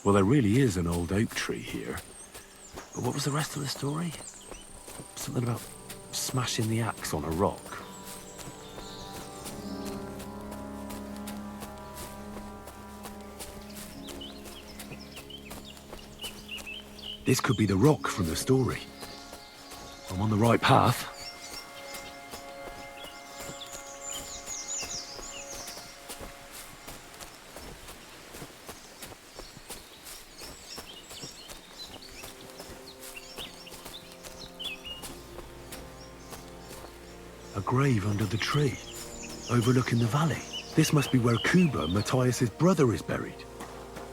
G: Well, there really is an old oak tree here. But what was the rest of the story? Something about smashing the axe on a rock. This could be the rock from the story. I'm on the right path. grave under the tree, overlooking the valley. This must be where Kuba, Matthias's brother, is buried,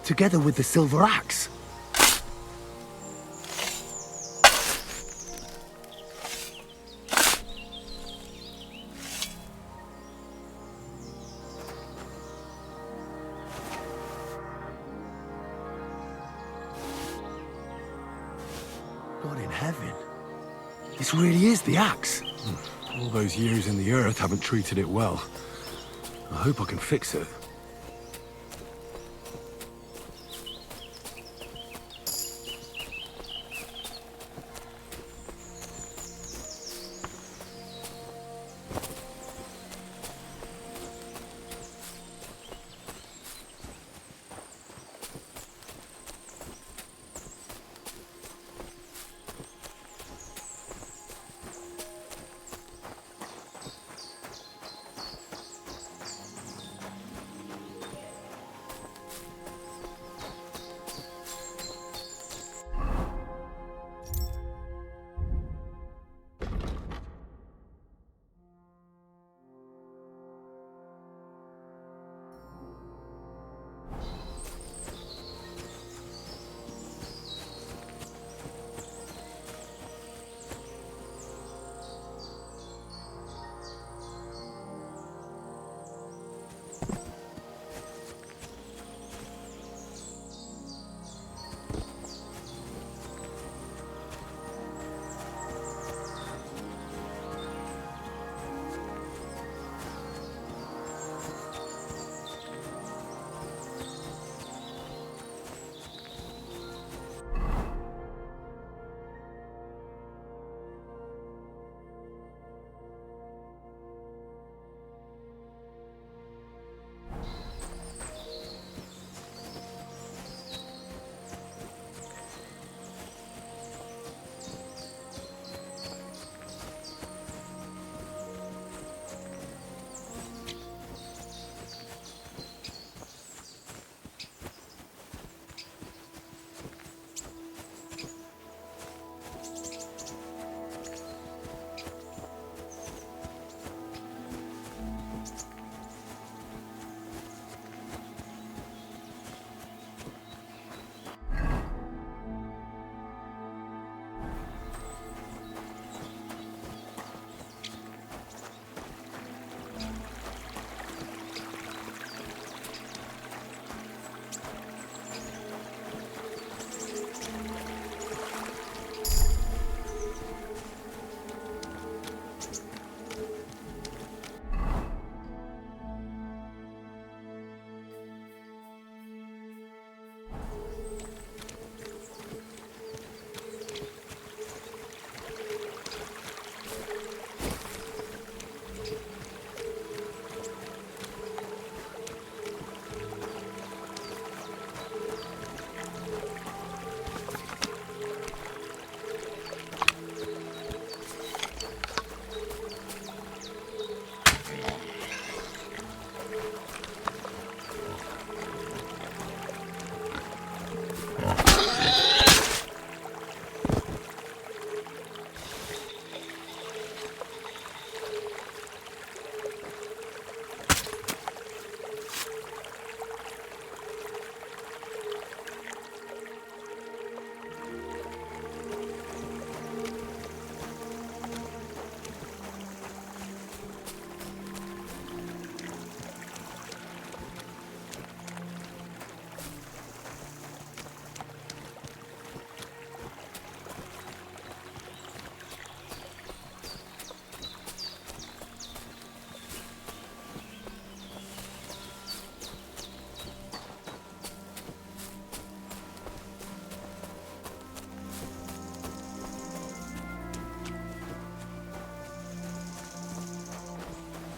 G: together with the silver axe. God in heaven. This really is the axe.
B: All those years in the earth haven't treated it well. I hope I can fix it.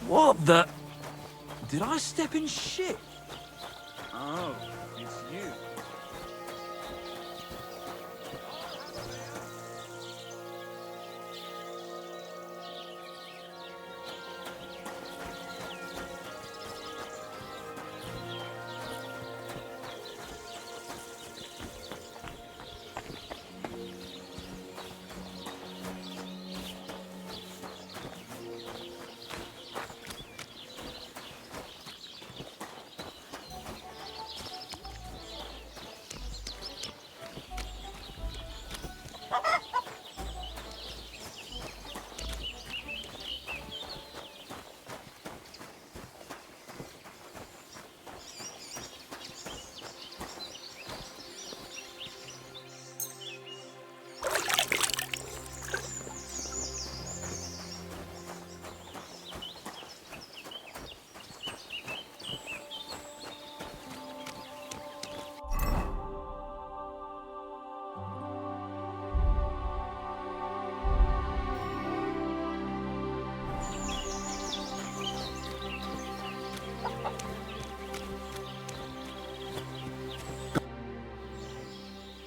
T: What the? Did I step in shit? Oh, it's you.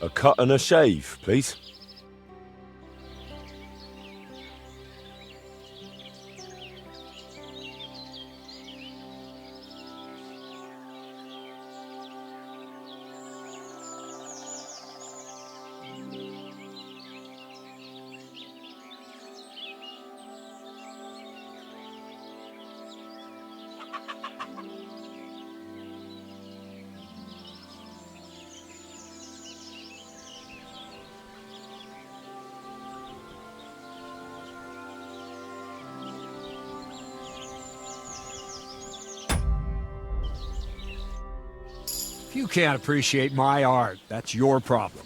G: A cut and a shave, please.
U: If you can't appreciate my art, that's your problem.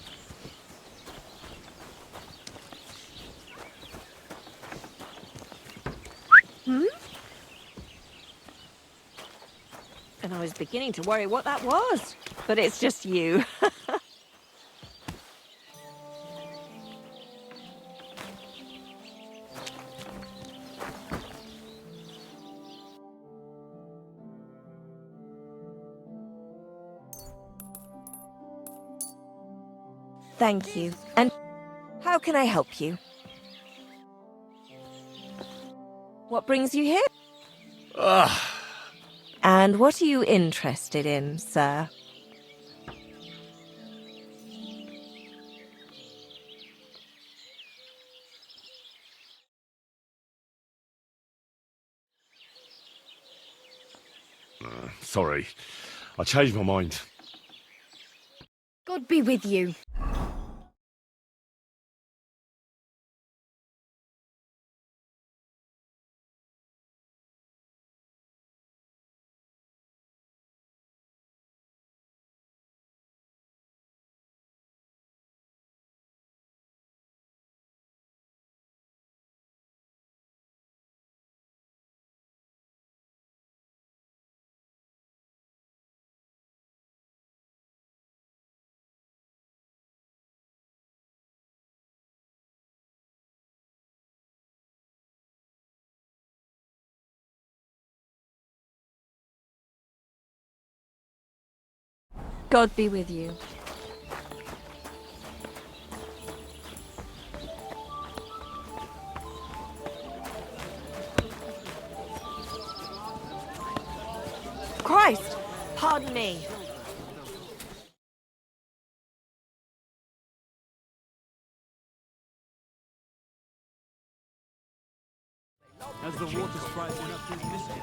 S: Hmm? And I was beginning to worry what that was. But it's just you.
V: Thank you. And how can I help you? What brings you here?
G: Ugh.
V: And what are you interested in, sir?
G: Sorry. I changed my mind.
W: God be with you.
V: God be with you. Christ! Pardon me.
T: As the water sprites up his biscuit.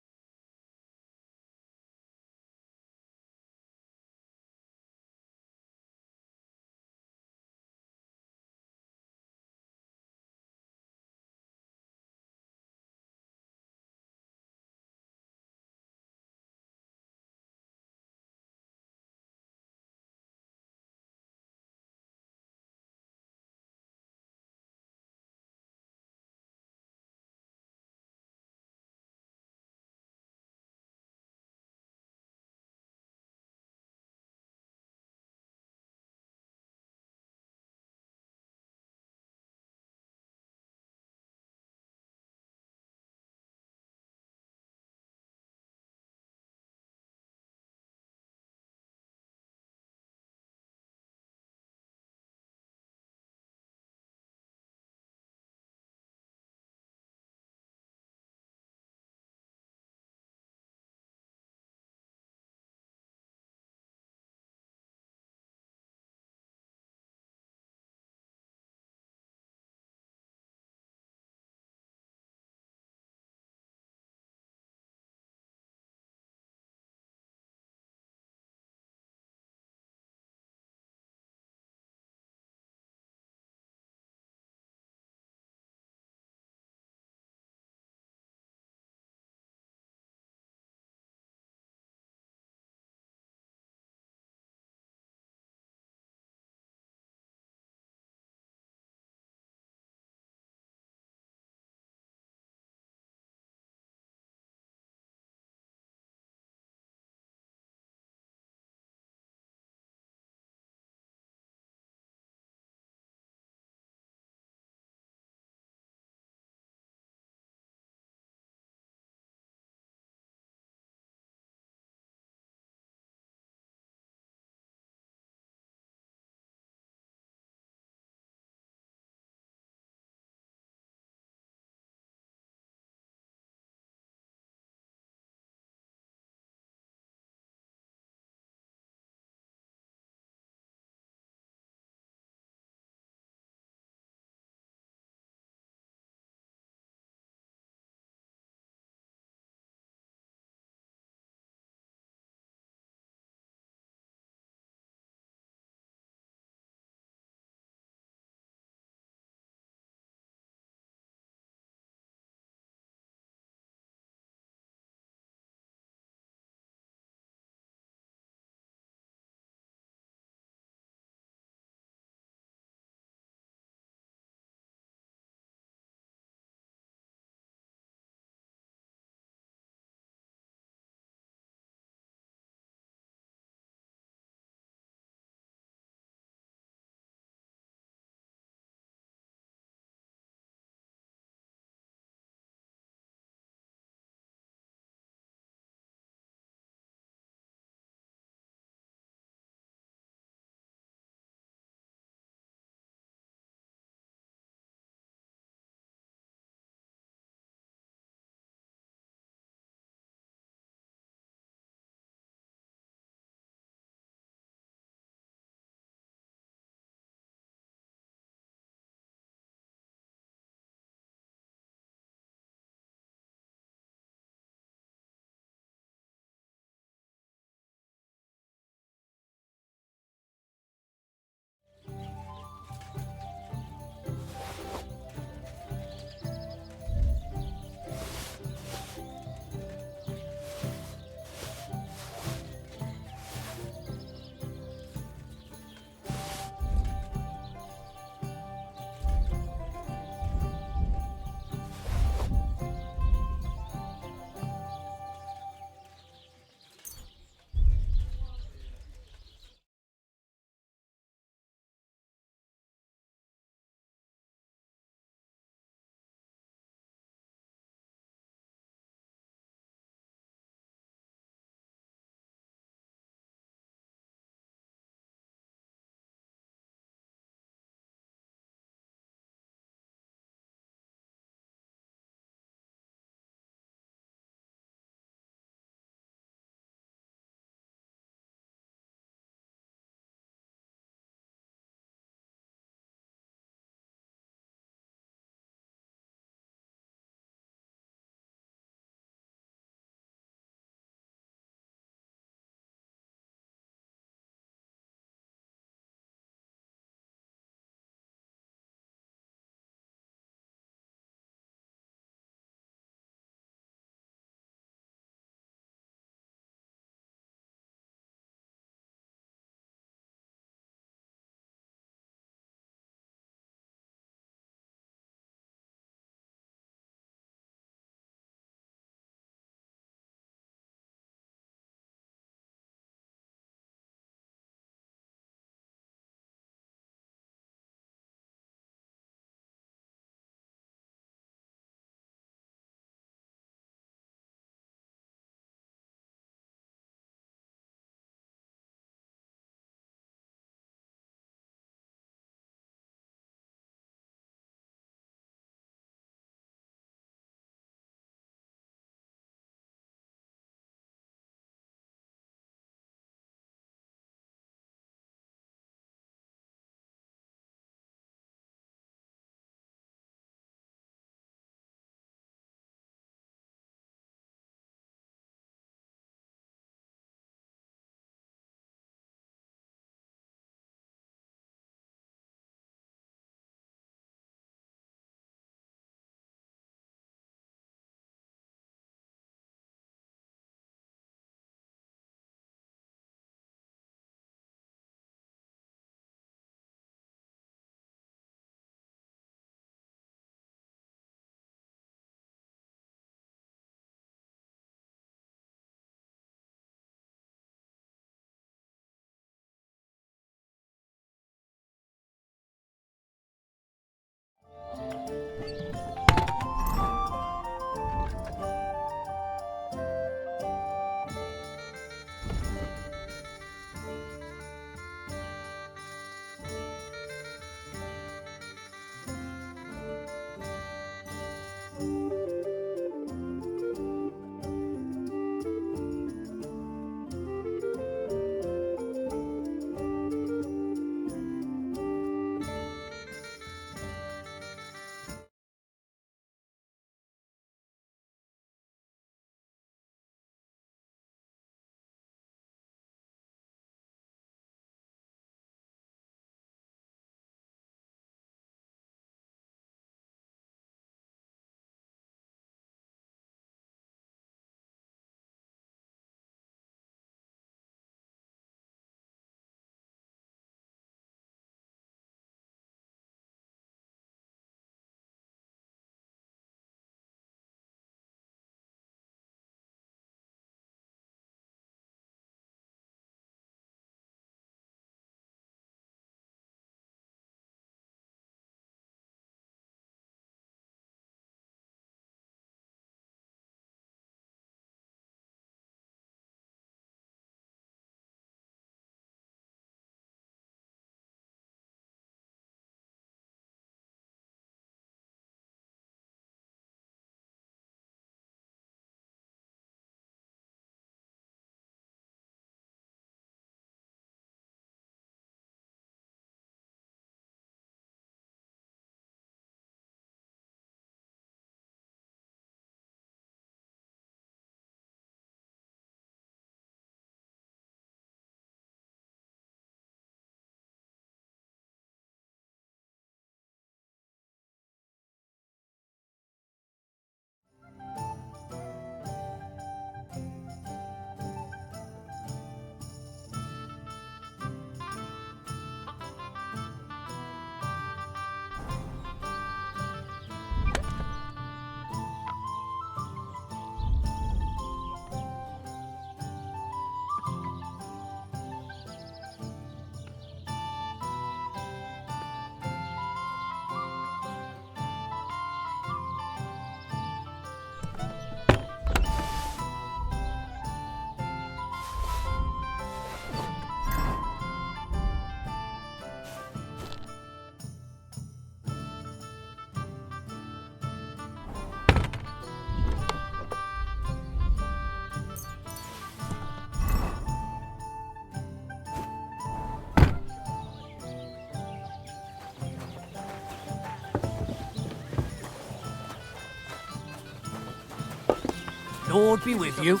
F: Lord be with you.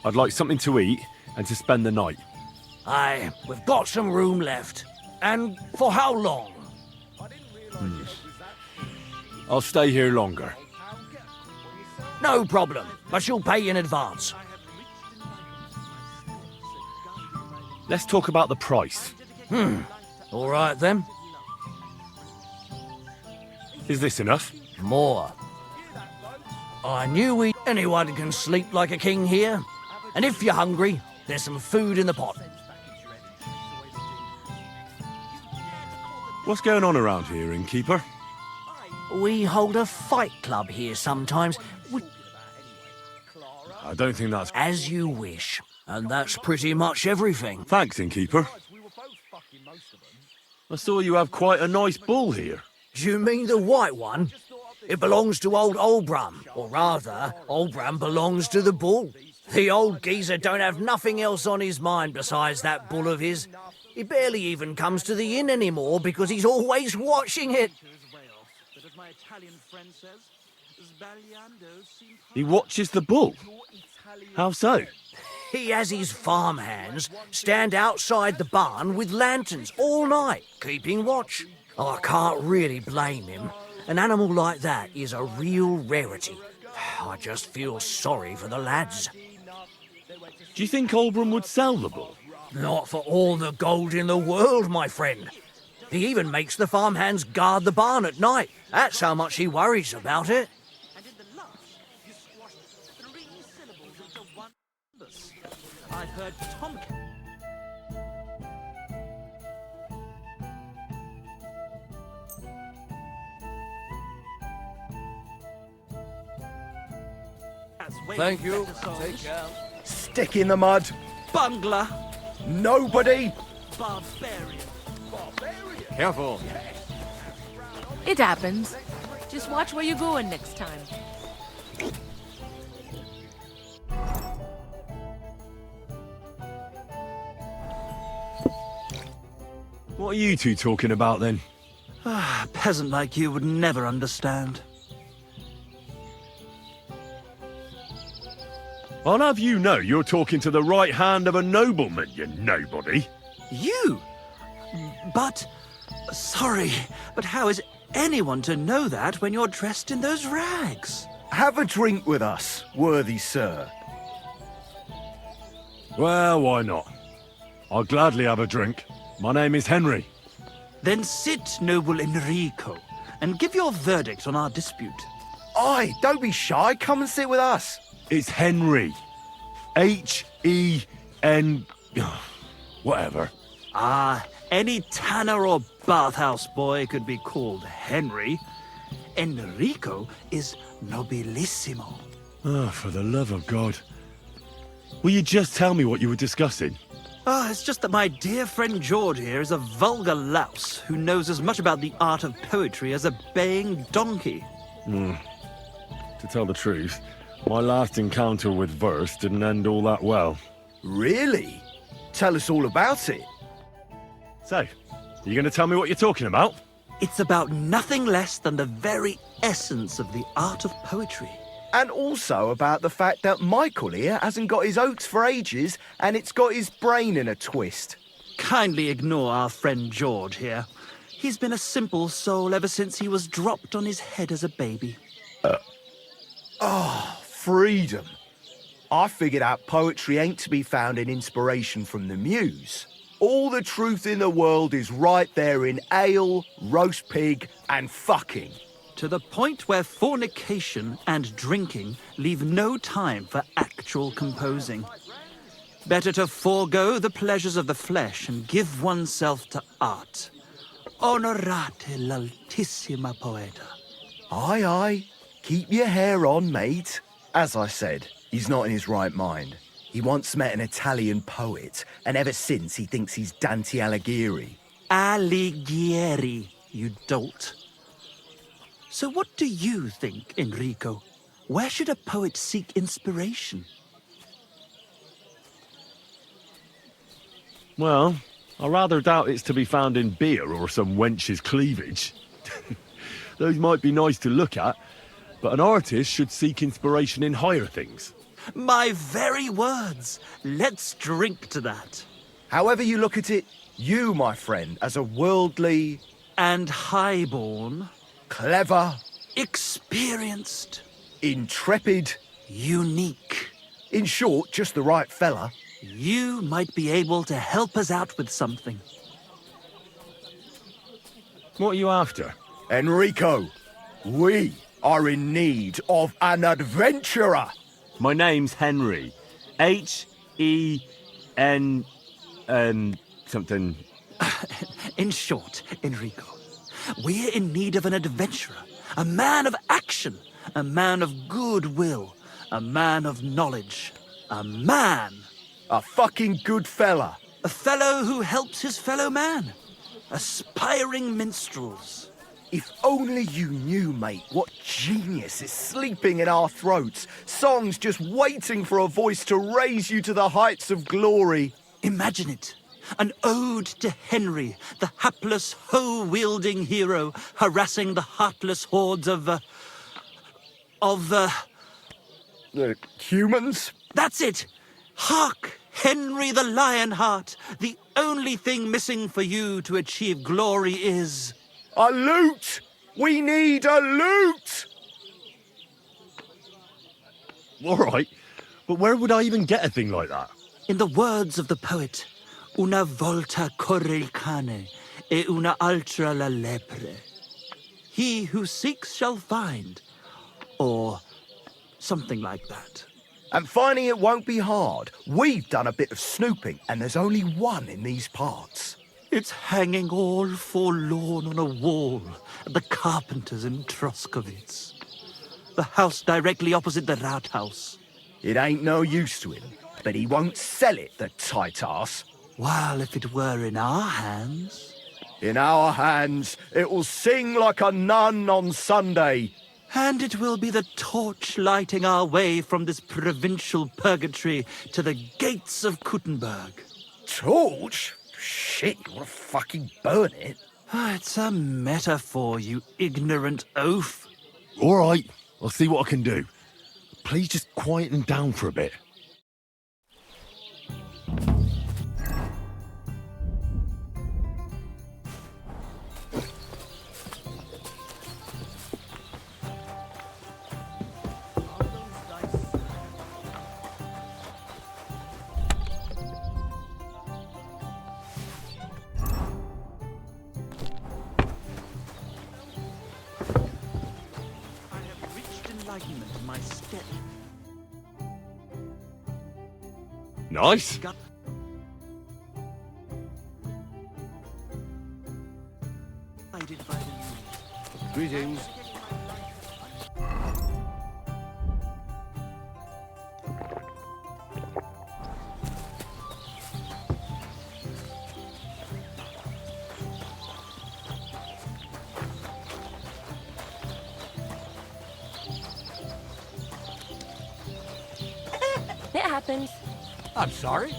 G: I'd like something to eat and to spend the night.
F: Aye, we've got some room left. And for how long?
G: I'll stay here longer.
F: No problem, but you'll pay in advance.
G: Let's talk about the price.
F: All right then.
G: Is this enough?
F: More. I knew anyone can sleep like a king here. And if you're hungry, there's some food in the pot.
G: What's going on around here, innkeeper?
F: We hold a fight club here sometimes.
G: I don't think that's...
F: As you wish. And that's pretty much everything.
G: Thanks, innkeeper. I saw you have quite a nice bull here.
F: Do you mean the white one? It belongs to old Olbram. Or rather, Olbram belongs to the bull. The old geezer don't have nothing else on his mind besides that bull of his. He barely even comes to the inn anymore because he's always watching it.
G: He watches the bull? How so?
F: He has his farmhands stand outside the barn with lanterns all night, keeping watch. I can't really blame him. An animal like that is a real rarity. I just feel sorry for the lads.
G: Do you think Olbram would sell the bull?
F: Not for all the gold in the world, my friend. He even makes the farmhands guard the barn at night. That's how much he worries about it.
T: I've heard Tom...
E: Thank you. Take care.
R: Stick in the mud.
T: Bungler.
R: Nobody.
T: Barbarian.
D: Careful.
K: It happens. Just watch where you're going next time.
G: What are you two talking about then?
T: A peasant like you would never understand.
G: I'll have you know you're talking to the right hand of a nobleman, you nobody.
T: You? But... Sorry, but how is anyone to know that when you're dressed in those rags?
R: Have a drink with us, worthy sir.
G: Well, why not? I'll gladly have a drink. My name is Henry.
T: Then sit, noble Enrico, and give your verdict on our dispute.
R: Aye, don't be shy. Come and sit with us.
G: It's Henry. H-E-N... whatever.
T: Ah, any tanner or bathhouse boy could be called Henry. Enrico is nobilissimo.
G: Oh, for the love of God. Will you just tell me what you were discussing?
T: Ah, it's just that my dear friend George here is a vulgar louse who knows as much about the art of poetry as a baying donkey.
G: To tell the truth, my last encounter with verse didn't end all that well.
R: Really? Tell us all about it.
G: So, you going to tell me what you're talking about?
T: It's about nothing less than the very essence of the art of poetry.
R: And also about the fact that Michael here hasn't got his oats for ages and it's got his brain in a twist.
T: Kindly ignore our friend George here. He's been a simple soul ever since he was dropped on his head as a baby.
R: Freedom. I figured out poetry ain't to be found in inspiration from the muse. All the truth in the world is right there in ale, roast pig, and fucking.
T: To the point where fornication and drinking leave no time for actual composing. Better to forego the pleasures of the flesh and give oneself to art. Onorate l'altissima poeta.
R: Aye, aye. Keep your hair on, mate. As I said, he's not in his right mind. He once met an Italian poet, and ever since he thinks he's Dante Alighieri.
T: Alighieri, you dolt. So what do you think, Enrico? Where should a poet seek inspiration?
G: Well, I rather doubt it's to be found in beer or some wench's cleavage. Those might be nice to look at, but an artist should seek inspiration in higher things.
T: My very words. Let's drink to that.
R: However you look at it, you, my friend, as a worldly...
T: And highborn.
R: Clever.
T: Experienced.
R: Intrepid.
T: Unique.
R: In short, just the right fella.
T: You might be able to help us out with something.
G: What are you after?
R: Enrico, we are in need of an adventurer.
G: My name's Henry. H-E-N... something...
T: In short, Enrico, we're in need of an adventurer, a man of action, a man of goodwill, a man of knowledge, a man.
R: A fucking good fella.
T: A fellow who helps his fellow man. Aspiring minstrels.
R: If only you knew, mate, what genius is sleeping in our throats. Songs just waiting for a voice to raise you to the heights of glory.
T: Imagine it. An ode to Henry, the hapless, hoe-wielding hero, harassing the heartless hordes of
R: humans?
T: That's it! Hark, Henry the Lionheart! The only thing missing for you to achieve glory is...
R: a lute! We need a lute!
G: All right, but where would I even get a thing like that?
T: In the words of the poet, una volta corre il cane, e una altra la lepre. He who seeks shall find, or something like that.
R: And finding it won't be hard. We've done a bit of snooping, and there's only one in these parts.
T: It's hanging all forlorn on a wall at the carpenters in Troskovitz. The house directly opposite the Rathaus.
R: It ain't no use to him, but he won't sell it, the tight ass.
T: While if it were in our hands...
R: In our hands, it will sing like a nun on Sunday.
T: And it will be the torch lighting our way from this provincial purgatory to the gates of Kuttenberg.
R: Torch? Shit, you want to fucking burn it?
T: It's a metaphor, you ignorant oaf.
G: All right, I'll see what I can do. Please just quieten down for a bit.
T: In my step.
G: Nice.
A: Greetings.
S: It happens.
F: I'm sorry.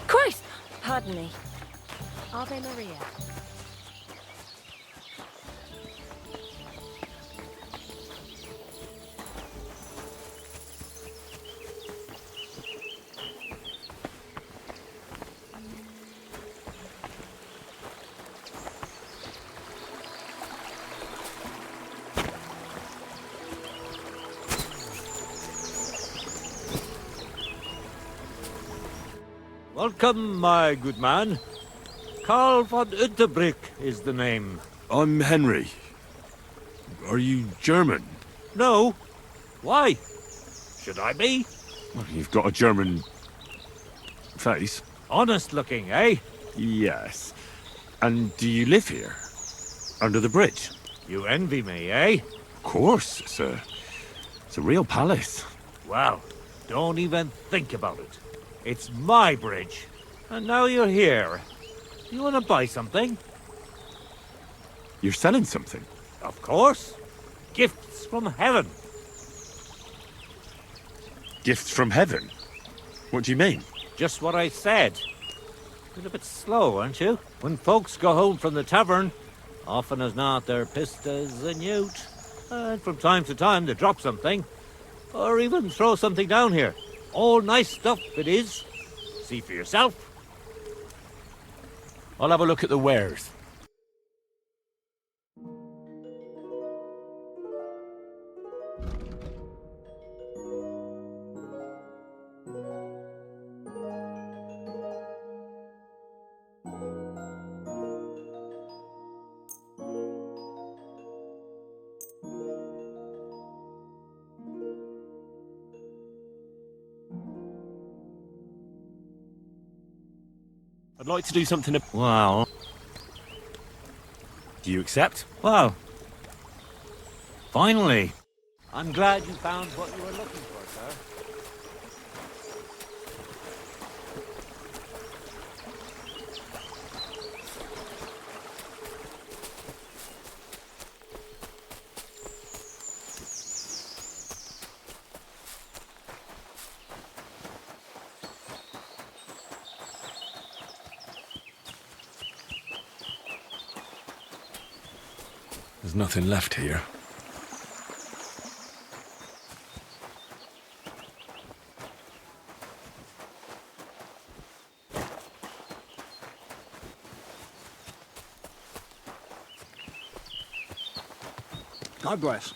S: Christ! Pardon me. Ave Maria.
D: Welcome, my good man. Karl von Unterbrick is the name.
G: I'm Henry. Are you German?
D: No. Why? Should I be?
G: Well, you've got a German face.
D: Honest looking, eh?
G: Yes. And do you live here? Under the bridge?
D: You envy me, eh?
G: Of course, sir. It's a real palace.
D: Well, don't even think about it. It's my bridge.
J: And now you're here. You want to buy something?
B: You're selling something?
J: Of course. Gifts from heaven.
B: Gifts from heaven? What do you mean?
J: Just what I said. You're a bit slow, aren't you? When folks go home from the tavern, often as not they're pissed as a newt. And from time to time they drop something. Or even throw something down here. All nice stuff it is. See for yourself.
B: I'll have a look at the wares. I'd like to do something.
J: Well.
B: Do you accept?
J: Well. Finally. I'm glad you found what you were looking for, sir.
G: There's nothing left here.
U: God bless.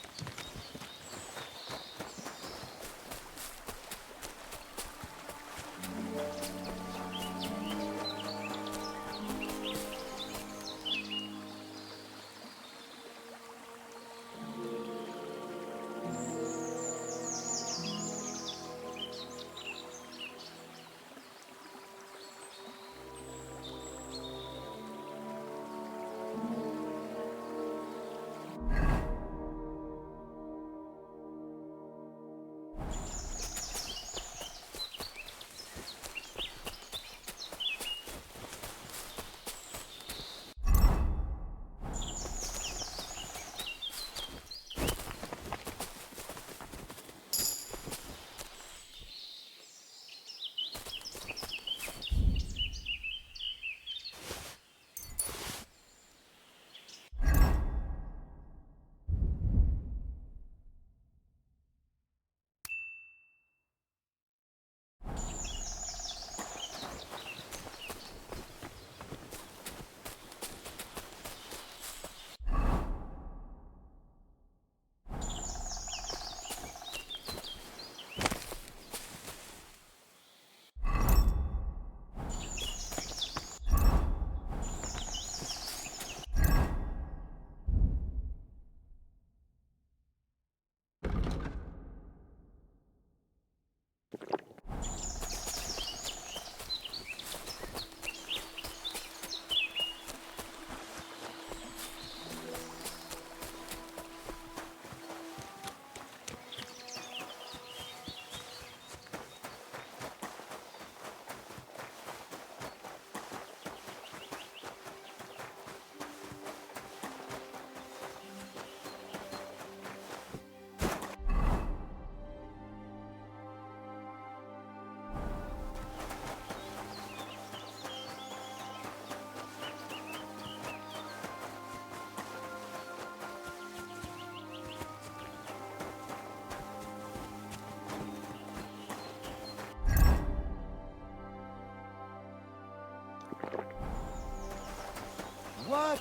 A: What?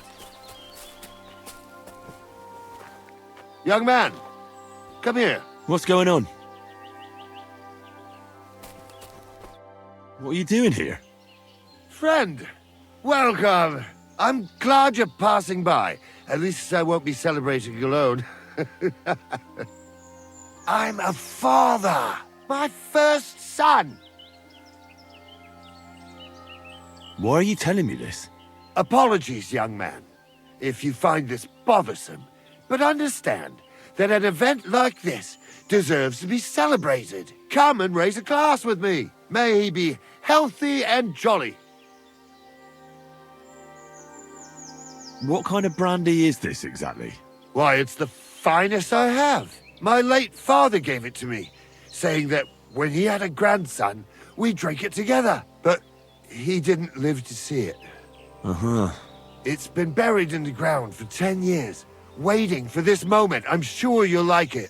A: Young man, come here.
G: What's going on? What are you doing here?
A: Friend, welcome. I'm glad you're passing by. At least I won't be celebrating alone. I'm a father. My first son.
G: Why are you telling me this?
A: Apologies, young man, if you find this bothersome, but understand that an event like this deserves to be celebrated. Come and raise a glass with me. May he be
C: healthy and jolly.
G: What kind of brandy is this exactly?
C: Why, it's the finest I have. My late father gave it to me, saying that when he had a grandson, we drank it together. But he didn't live to see it.
G: Uh-huh.
C: It's been buried in the ground for 10 years, waiting for this moment. I'm sure you'll like it.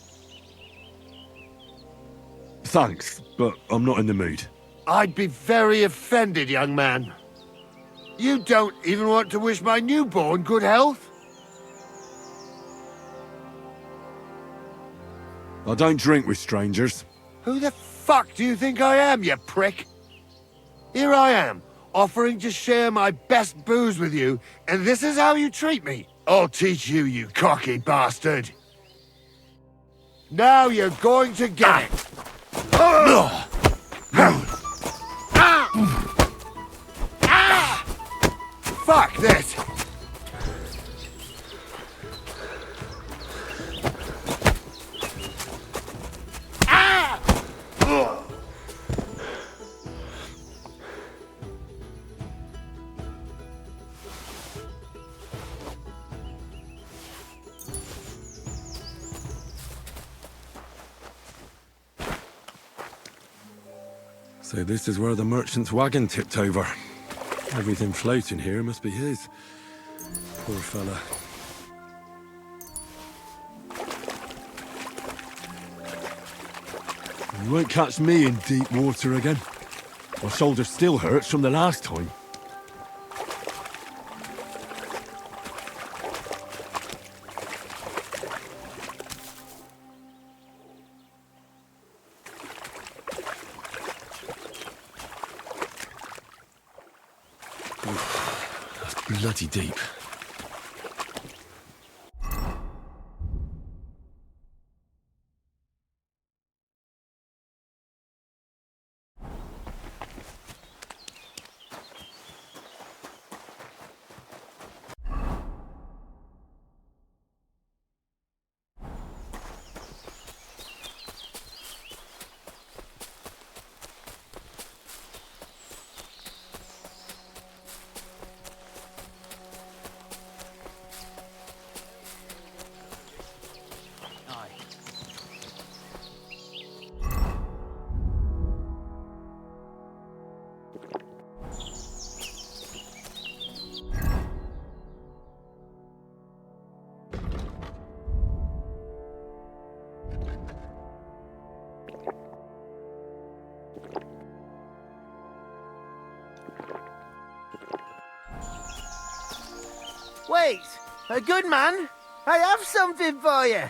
G: Thanks, but I'm not in the mood.
C: I'd be very offended, young man. You don't even want to wish my newborn good health?
G: I don't drink with strangers.
C: Who the fuck do you think I am, you prick? Here I am, offering to share my best booze with you, and this is how you treat me? I'll teach you, you cocky bastard. Now you're going to get it. Fuck this!
G: So this is where the merchant's wagon tipped over. Everything floating here must be his. Poor fella. You won't catch me in deep water again. My shoulder still hurts from the last time. That's bloody deep.
E: Wait, a good man. I have something for you.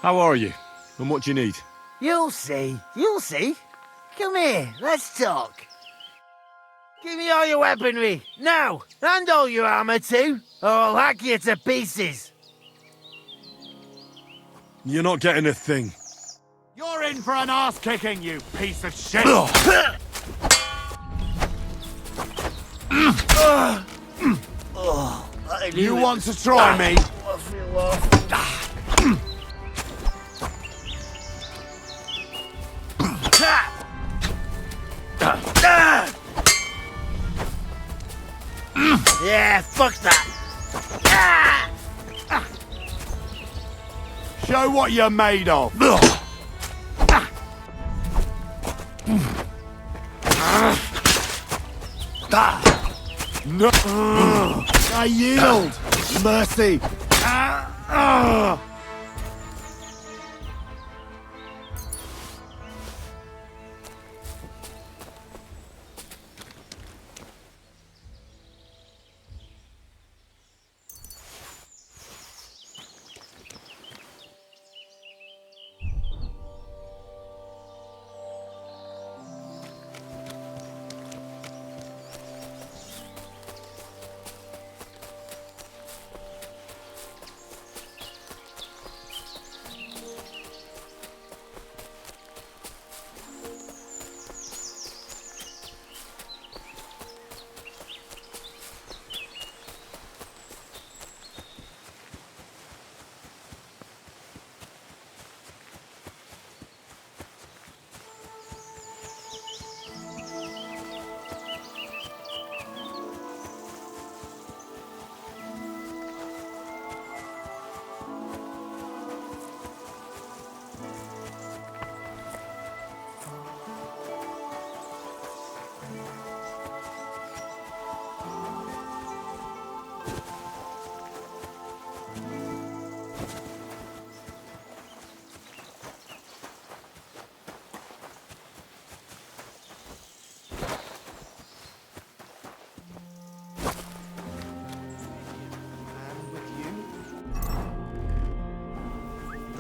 G: How are you? And what do you need?
E: You'll see. You'll see. Come here, let's talk. Give me all your weaponry, now, and all your armor too, or I'll hack you to pieces.
G: You're not getting a thing.
B: You're in for an ass-kicking, you piece of shit! You want to try me?
E: I feel off. Yeah, fuck that.
B: Show what you're made of.
C: No! I yield! Mercy!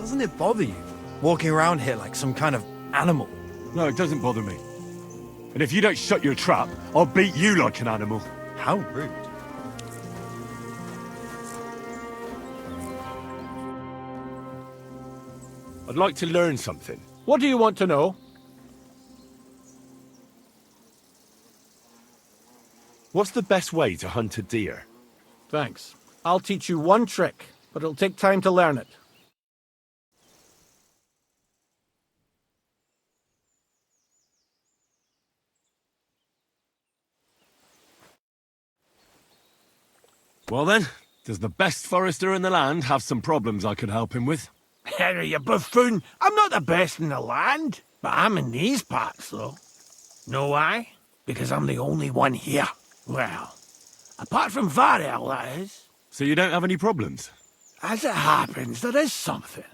H: Doesn't it bother you, walking around here like some kind of animal?
B: No, it doesn't bother me. And if you don't shut your trap, I'll beat you like an animal.
H: How rude.
B: I'd like to learn something.
L: What do you want to know?
B: What's the best way to hunt a deer?
L: Thanks. I'll teach you one trick, but it'll take time to learn it.
B: Well then, does the best forester in the land have some problems I could help him with?
E: Henry, you buffoon! I'm not the best in the land, but I'm in these parts, though. Know why? Because I'm the only one here. Well, apart from Varel, that is.
B: So you don't have any problems?
E: As it happens, there is something.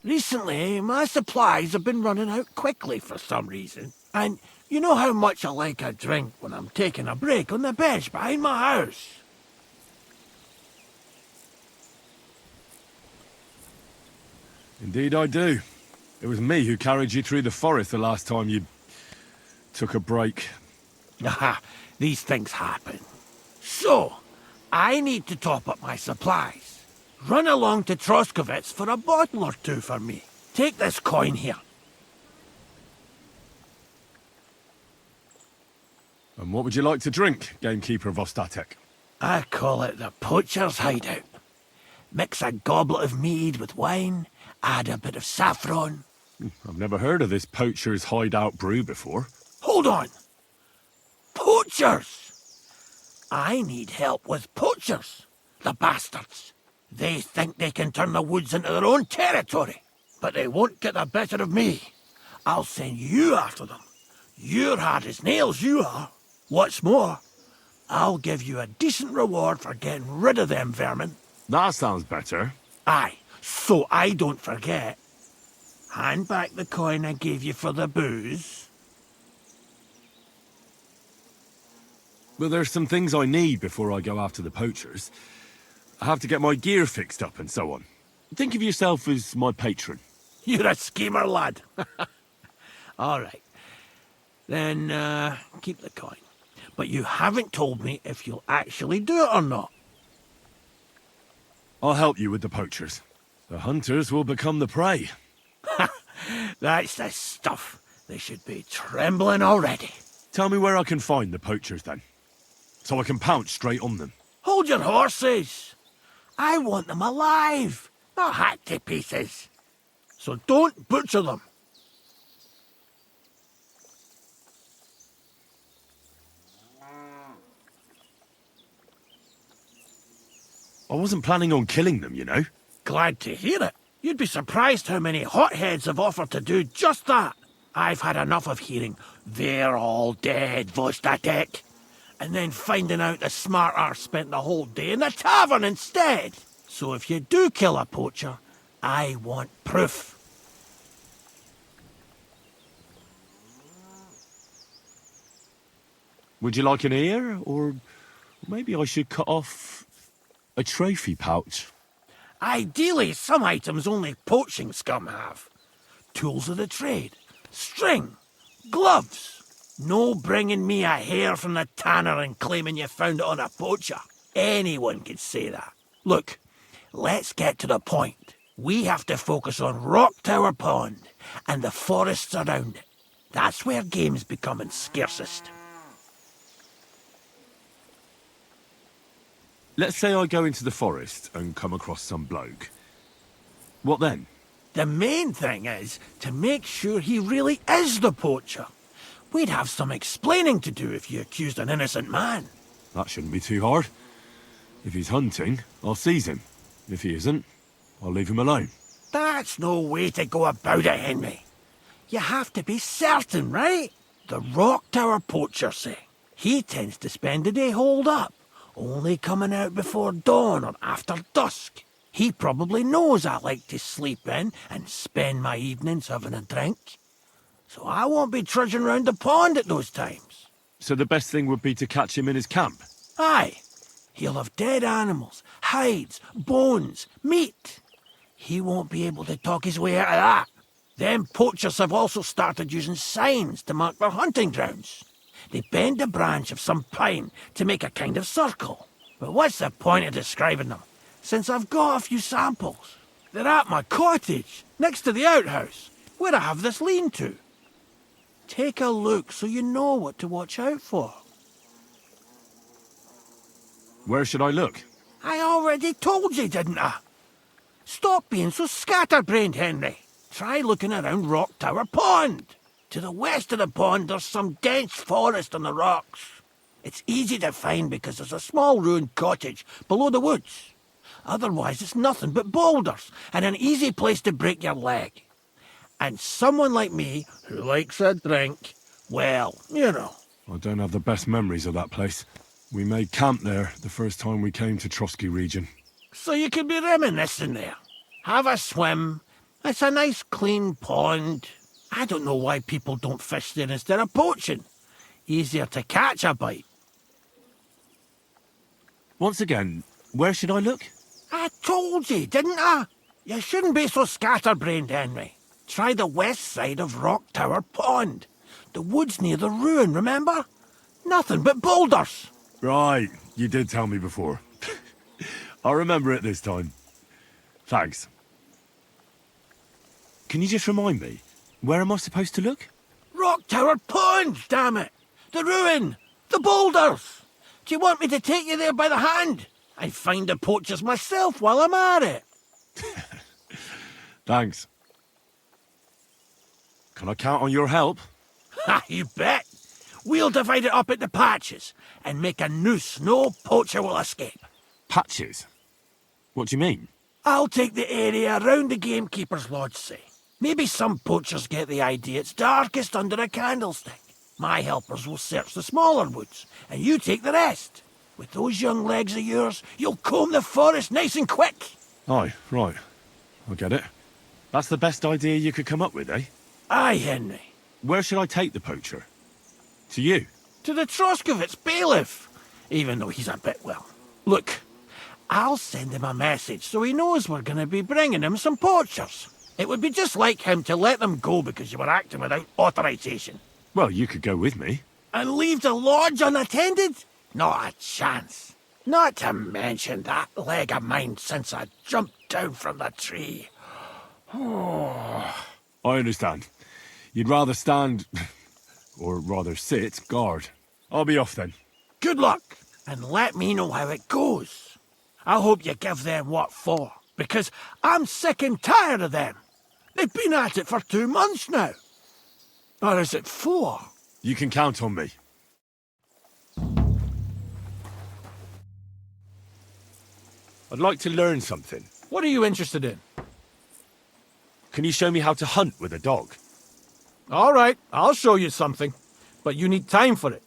E: Recently, my supplies have been running out quickly for some reason. And you know how much I like a drink when I'm taking a break on the bench behind my house.
B: Indeed I do. It was me who carried you through the forest the last time you took a break.
E: Aha, these things happen. So, I need to top up my supplies. Run along to Troskovitz for a bottle or two for me. Take this coin here.
B: And what would you like to drink, gamekeeper of Ostatek?
E: I call it the poacher's hideout. Mix a goblet of mead with wine, add a bit of saffron.
B: I've never heard of this poacher's hideout brew before.
E: Hold on! Poachers! I need help with poachers. The bastards. They think they can turn the woods into their own territory. But they won't get the better of me. I'll send you after them. You're hard as nails, you are. What's more, I'll give you a decent reward for getting rid of them vermin.
B: That sounds better.
E: Aye, so I don't forget. Hand back the coin I gave you for the booze.
B: Well, there's some things I need before I go after the poachers. I have to get my gear fixed up and so on. Think of yourself as my patron.
E: You're a schemer, lad. All right. Then, keep the coin. But you haven't told me if you'll actually do it or not.
B: I'll help you with the poachers. The hunters will become the prey.
E: That's the stuff. They should be trembling already.
B: Tell me where I can find the poachers, then. So I can pounce straight on them.
E: Hold your horses. I want them alive, not hacked to pieces. So don't butcher them.
B: I wasn't planning on killing them, you know.
E: Glad to hear it. You'd be surprised how many hotheads have offered to do just that. I've had enough of hearing, "They're all dead, Vostatek," and then finding out the smart arse spent the whole day in the tavern instead. So if you do kill a poacher, I want proof.
B: Would you like an ear? Or maybe I should cut off a trophy pouch?
E: Ideally, some items only poaching scum have. Tools of the trade, string, gloves. No bringing me a hair from the tanner and claiming you found it on a poacher. Anyone could say that. Look, let's get to the point. We have to focus on Rock Tower Pond and the forests around it. That's where game's becoming scarcest.
B: Let's say I go into the forest and come across some bloke. What then?
E: The main thing is to make sure he really is the poacher. We'd have some explaining to do if you accused an innocent man.
B: That shouldn't be too hard. If he's hunting, I'll seize him. If he isn't, I'll leave him alone.
E: That's no way to go about it, Henry. You have to be certain, right? The Rock Tower poacher, say. He tends to spend the day holed up, only coming out before dawn or after dusk. He probably knows I like to sleep in and spend my evenings having a drink. So I won't be trudging round the pond at those times.
B: So the best thing would be to catch him in his camp?
E: Aye. He'll have dead animals, hides, bones, meat. He won't be able to talk his way out of that. Them poachers have also started using signs to mark their hunting grounds. They bend a branch of some pine to make a kind of circle. But what's the point of describing them, since I've got a few samples? They're at my cottage, next to the outhouse, where I have this lean-to. Take a look so you know what to watch out for.
B: Where should I look?
E: I already told you, didn't I? Stop being so scatterbrained, Henry. Try looking around Rock Tower Pond. To the west of the pond, there's some dense forest on the rocks. It's easy to find because there's a small ruined cottage below the woods. Otherwise, it's nothing but boulders and an easy place to break your leg. And someone like me, who likes a drink, well, you know.
B: I don't have the best memories of that place. We made camp there the first time we came to Trotsky region.
E: So you could be reminiscing there. Have a swim. It's a nice clean pond. I don't know why people don't fish there instead of poaching. Easier to catch a bite.
B: Once again, where should I look?
E: I told you, didn't I? You shouldn't be so scatterbrained, Henry. Try the west side of Rock Tower Pond. The woods near the ruin, remember? Nothing but boulders.
B: Right, you did tell me before. I'll remember it this time. Thanks. Can you just remind me, where am I supposed to look?
E: Rock Tower Pond, damn it! The ruin! The boulders! Do you want me to take you there by the hand? I'd find the poachers myself while I'm at it.
B: Thanks. Can I count on your help?
E: Ha, you bet. We'll divide it up into patches and make a noose no poacher will escape.
B: Patches? What do you mean?
E: I'll take the area around the gamekeeper's lodge, say. Maybe some poachers get the idea it's darkest under a candlestick. My helpers will search the smaller woods, and you take the rest. With those young legs of yours, you'll comb the forest nice and quick.
B: Aye, right. I get it. That's the best idea you could come up with, eh?
E: Aye, Henry.
B: Where should I take the poacher? To you?
E: To the Troskovitz bailiff, even though he's a bit, well. Look, I'll send him a message so he knows we're going to be bringing him some poachers. It would be just like him to let them go because you were acting without authorization.
B: Well, you could go with me.
E: And leave the lodge unattended? Not a chance. Not to mention that leg of mine since I jumped down from the tree.
B: I understand. You'd rather stand, or rather sit, guard. I'll be off then.
E: Good luck, and let me know how it goes. I hope you give them what for, because I'm sick and tired of them. They've been at it for 2 months now. Or is it 4?
B: You can count on me. I'd like to learn something.
L: What are you interested in?
B: Can you show me how to hunt with a dog?
L: All right, I'll show you something. But you need time for it.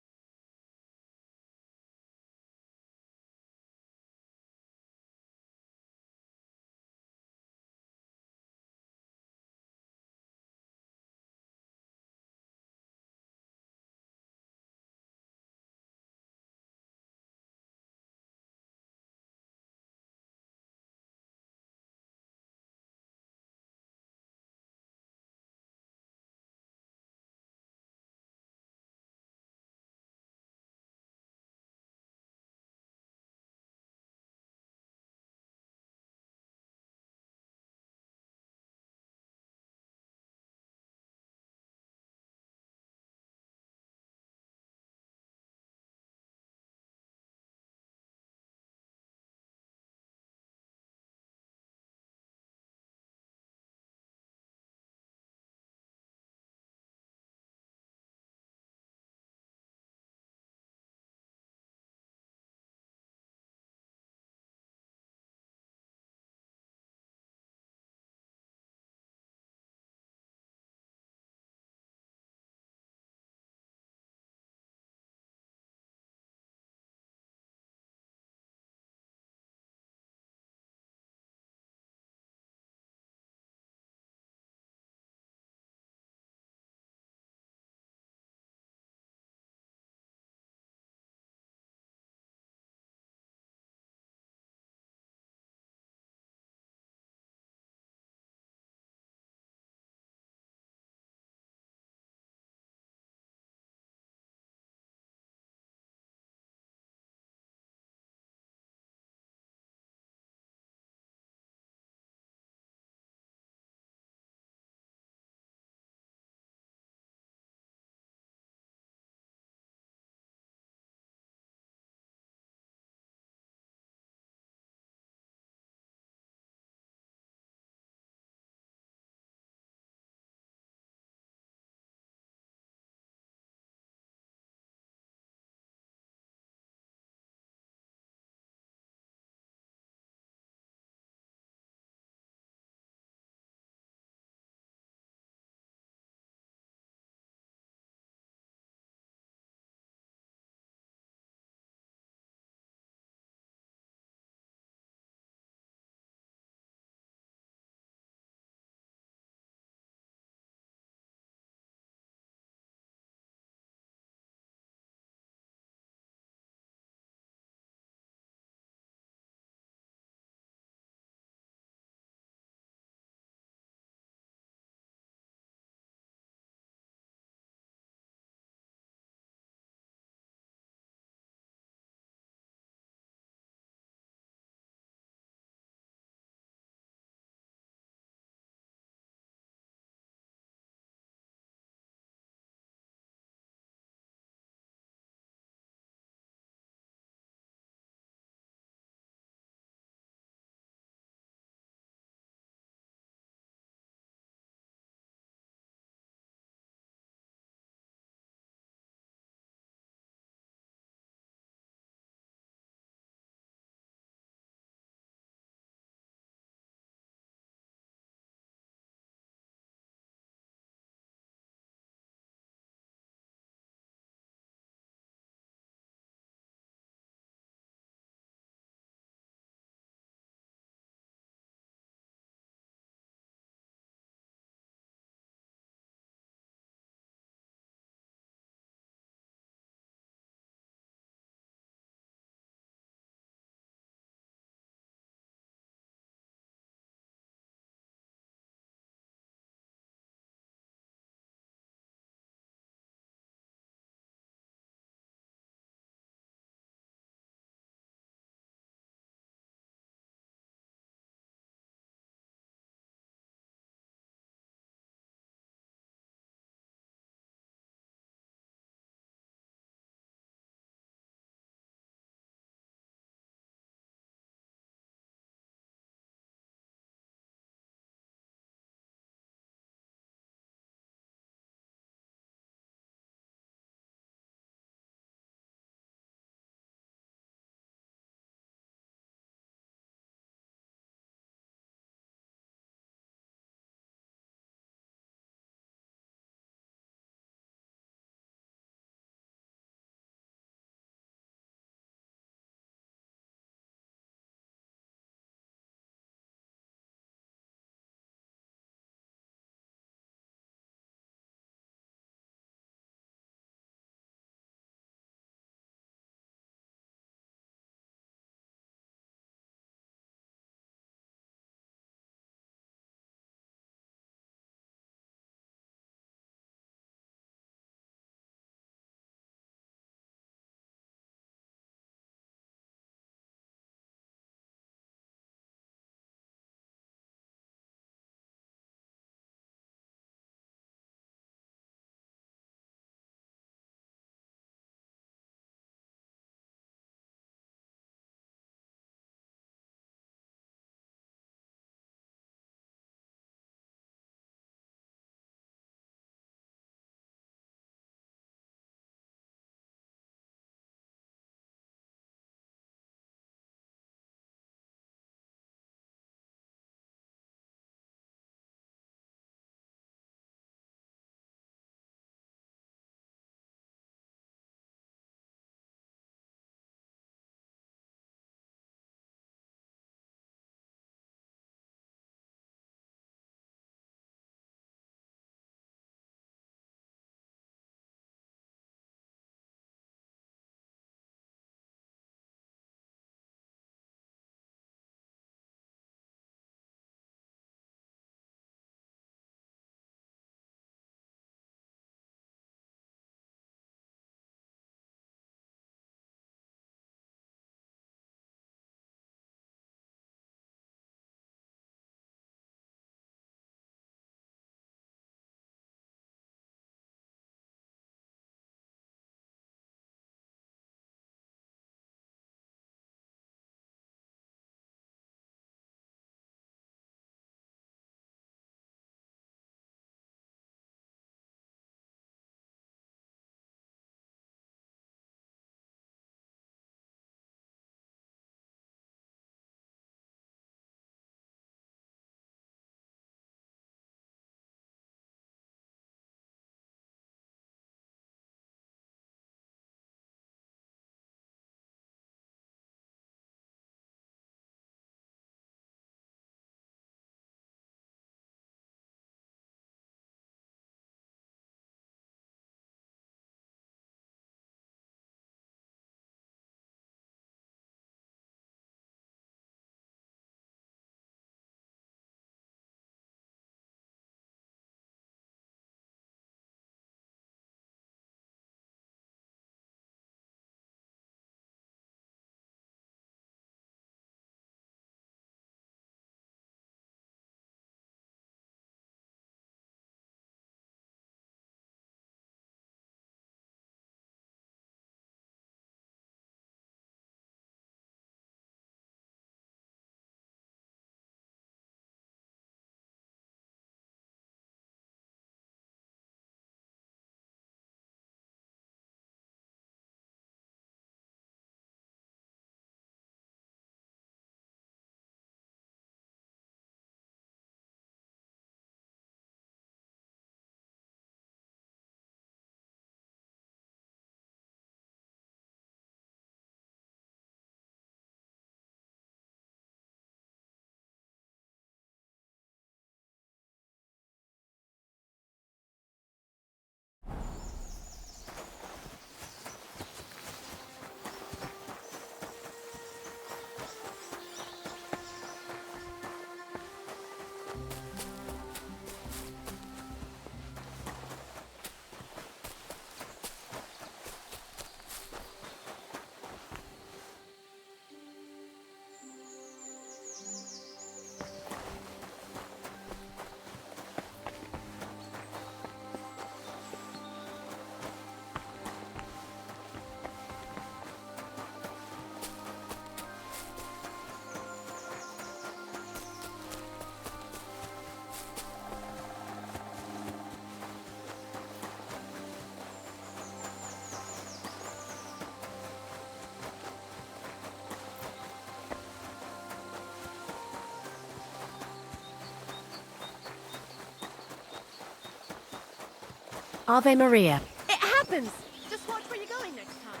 I: Ave Maria.
Q: It happens! Just watch where you're going next time.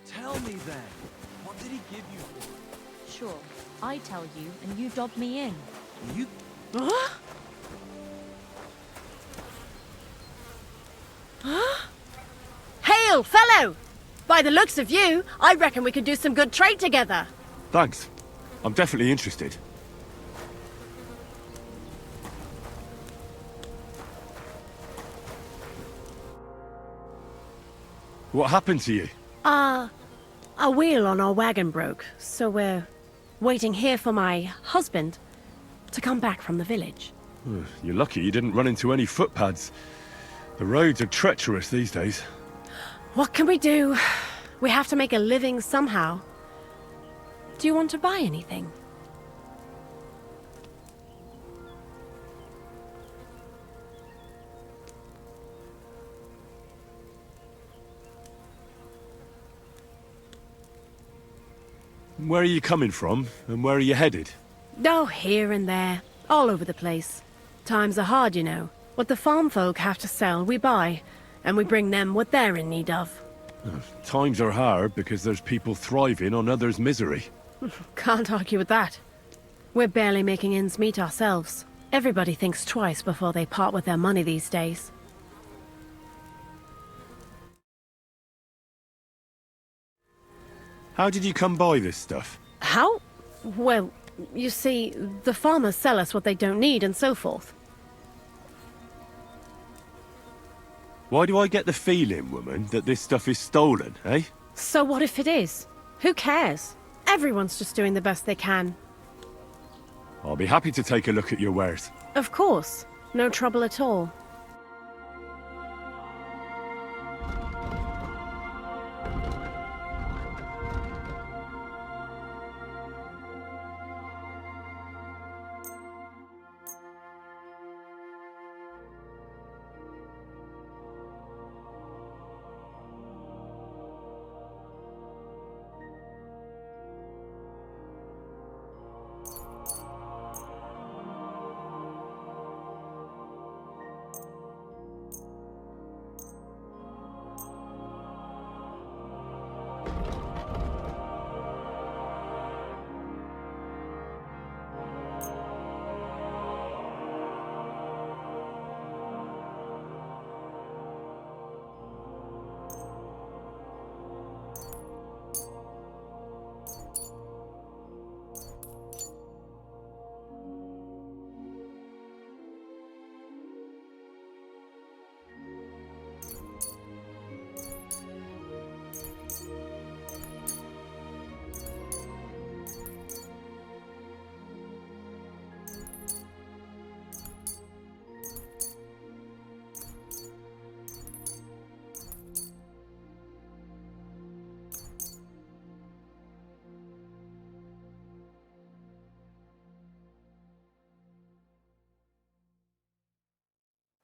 W: Tell me then, what did he give you for?
X: Sure, I tell you, and you dob me in.
W: You...
Q: Hail, fellow! By the looks of you, I reckon we could do some good trade together.
B: Thanks. I'm definitely interested. What happened to you?
I: A wheel on our wagon broke, so we're waiting here for my husband to come back from the village.
B: You're lucky you didn't run into any footpads. The roads are treacherous these days.
I: What can we do? We have to make a living somehow. Do you want to buy anything?
B: Where are you coming from, and where are you headed?
I: Oh, here and there, all over the place. Times are hard, you know. What the farm folk have to sell, we buy, and we bring them what they're in need of.
B: Times are hard because there's people thriving on others' misery.
I: Can't argue with that. We're barely making ends meet ourselves. Everybody thinks twice before they part with their money these days.
B: How did you come by this stuff?
I: How? Well, you see, the farmers sell us what they don't need and so forth.
B: Why do I get the feeling, woman, that this stuff is stolen, eh?
I: So what if it is? Who cares? Everyone's just doing the best they can.
B: I'll be happy to take a look at your wares.
I: Of course. No trouble at all.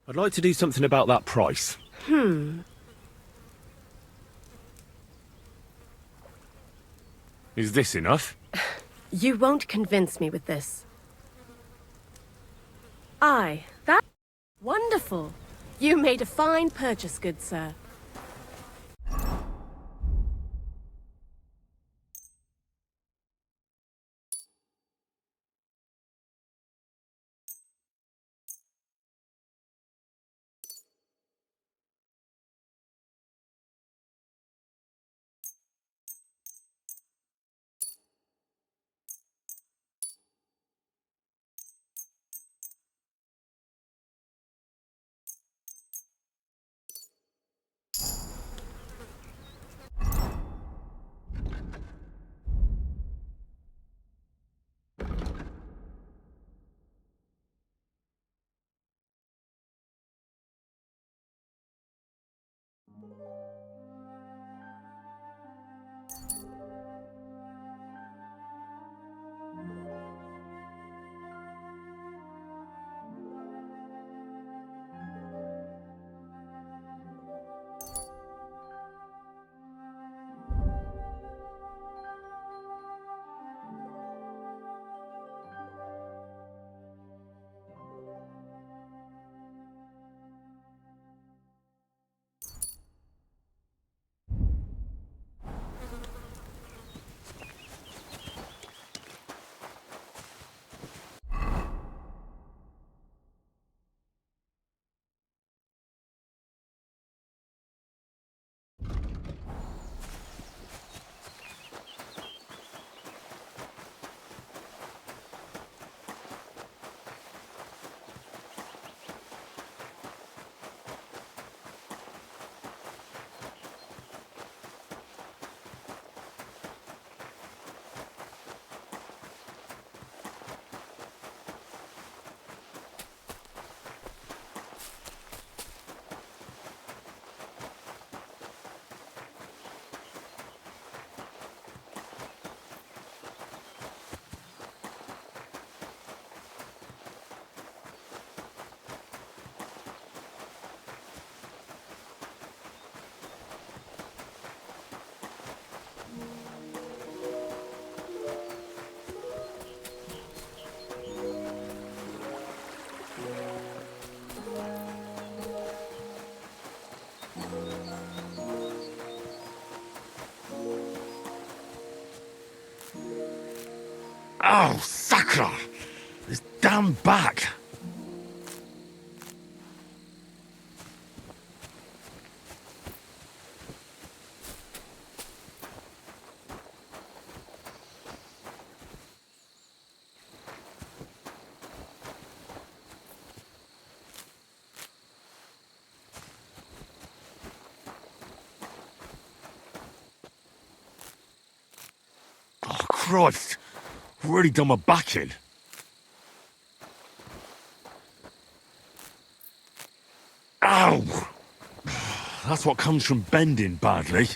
B: I'd like to do something about that price. Is this enough?
I: You won't convince me with this. Aye, that's wonderful. You made a fine purchase, good sir.
G: Oh, sacre! This damn back! Oh, Christ! I've already done my back in. Ow! That's what comes from bending badly.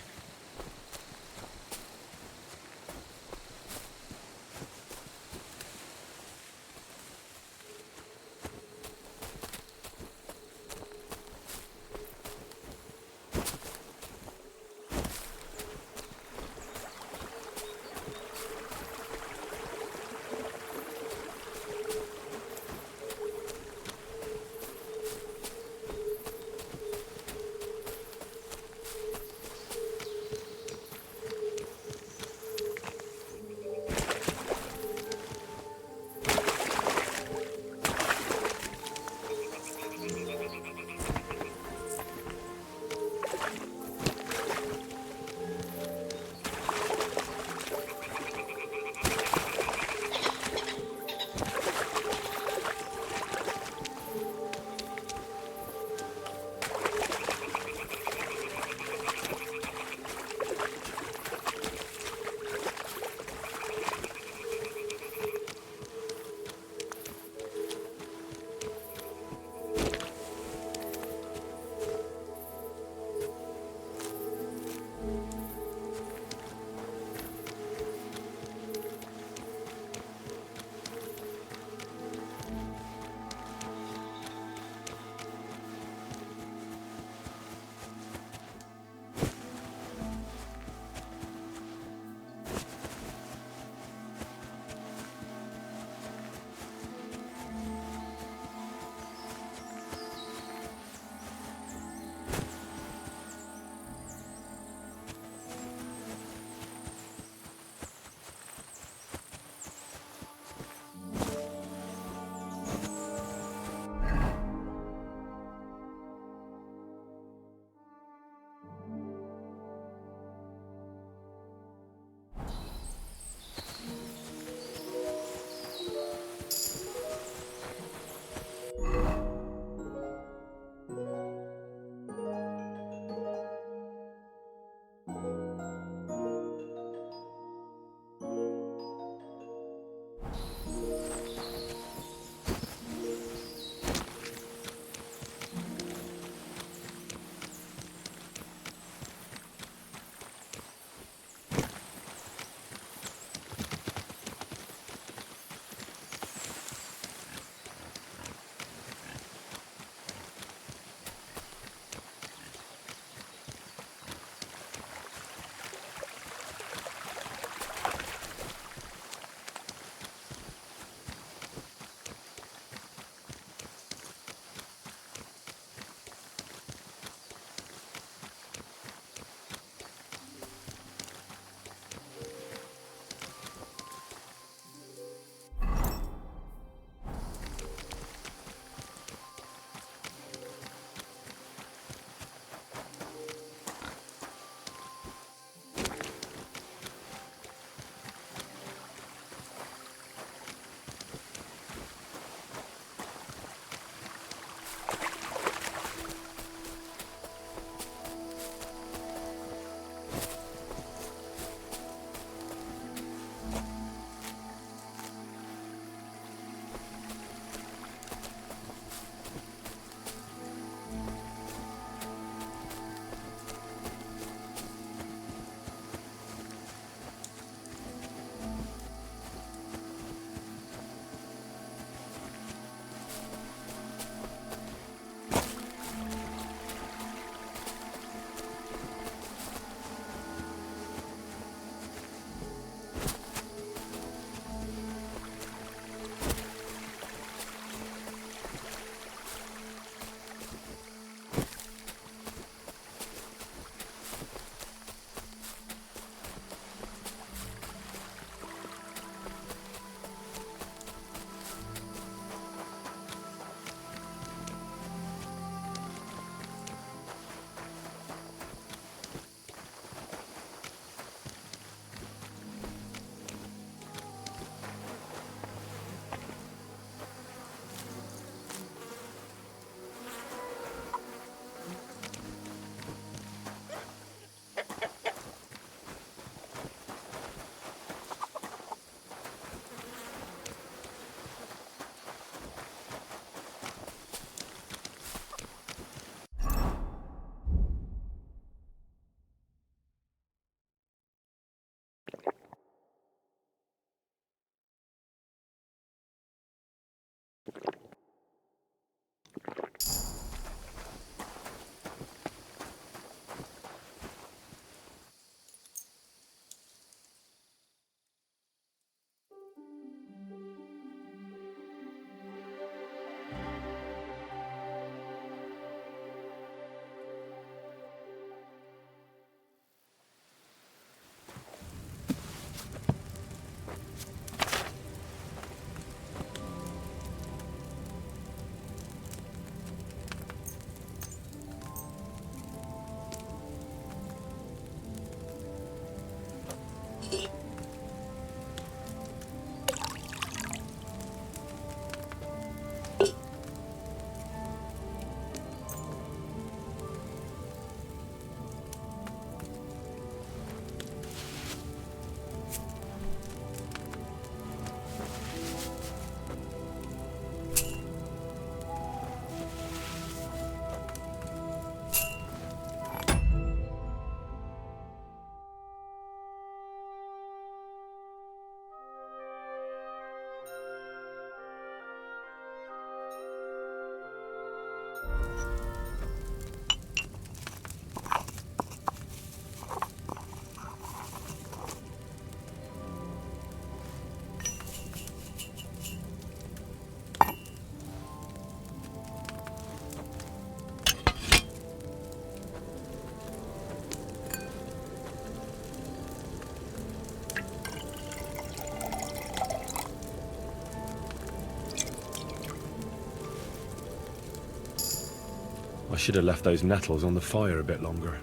G: should have left those nettles on the fire a bit longer.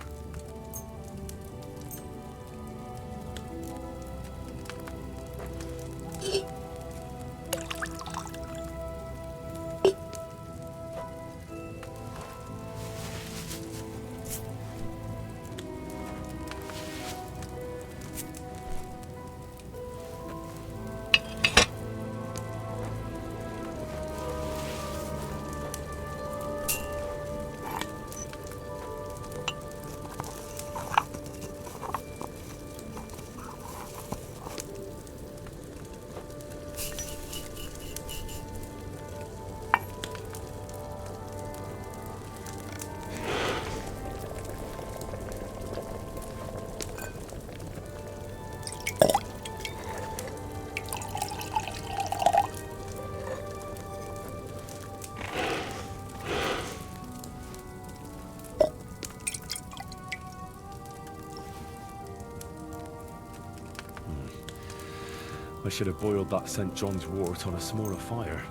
G: I should have boiled that St. John's wort on a smaller fire.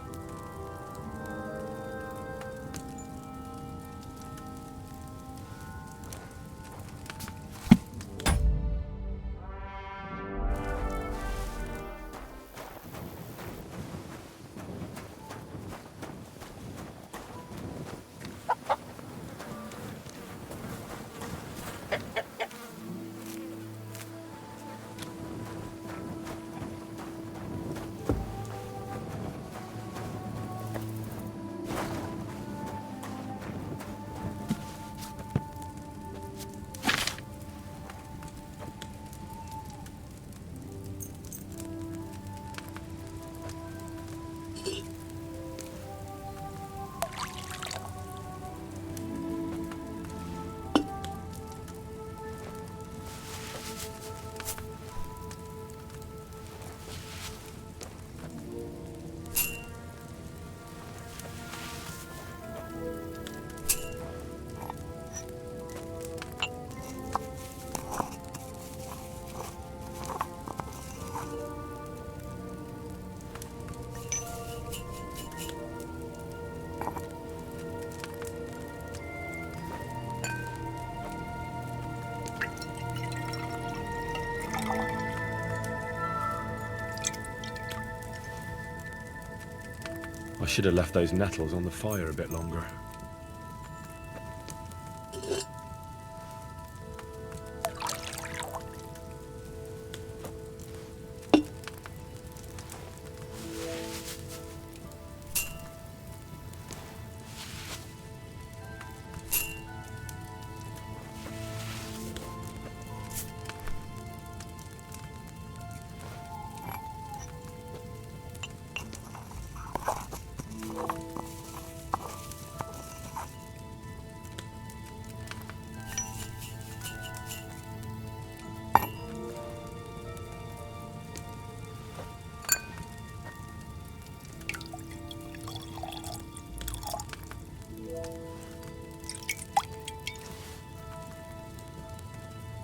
G: I should have left those nettles on the fire a bit longer.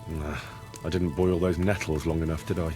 G: Nah, I didn't boil those nettles long enough, did I?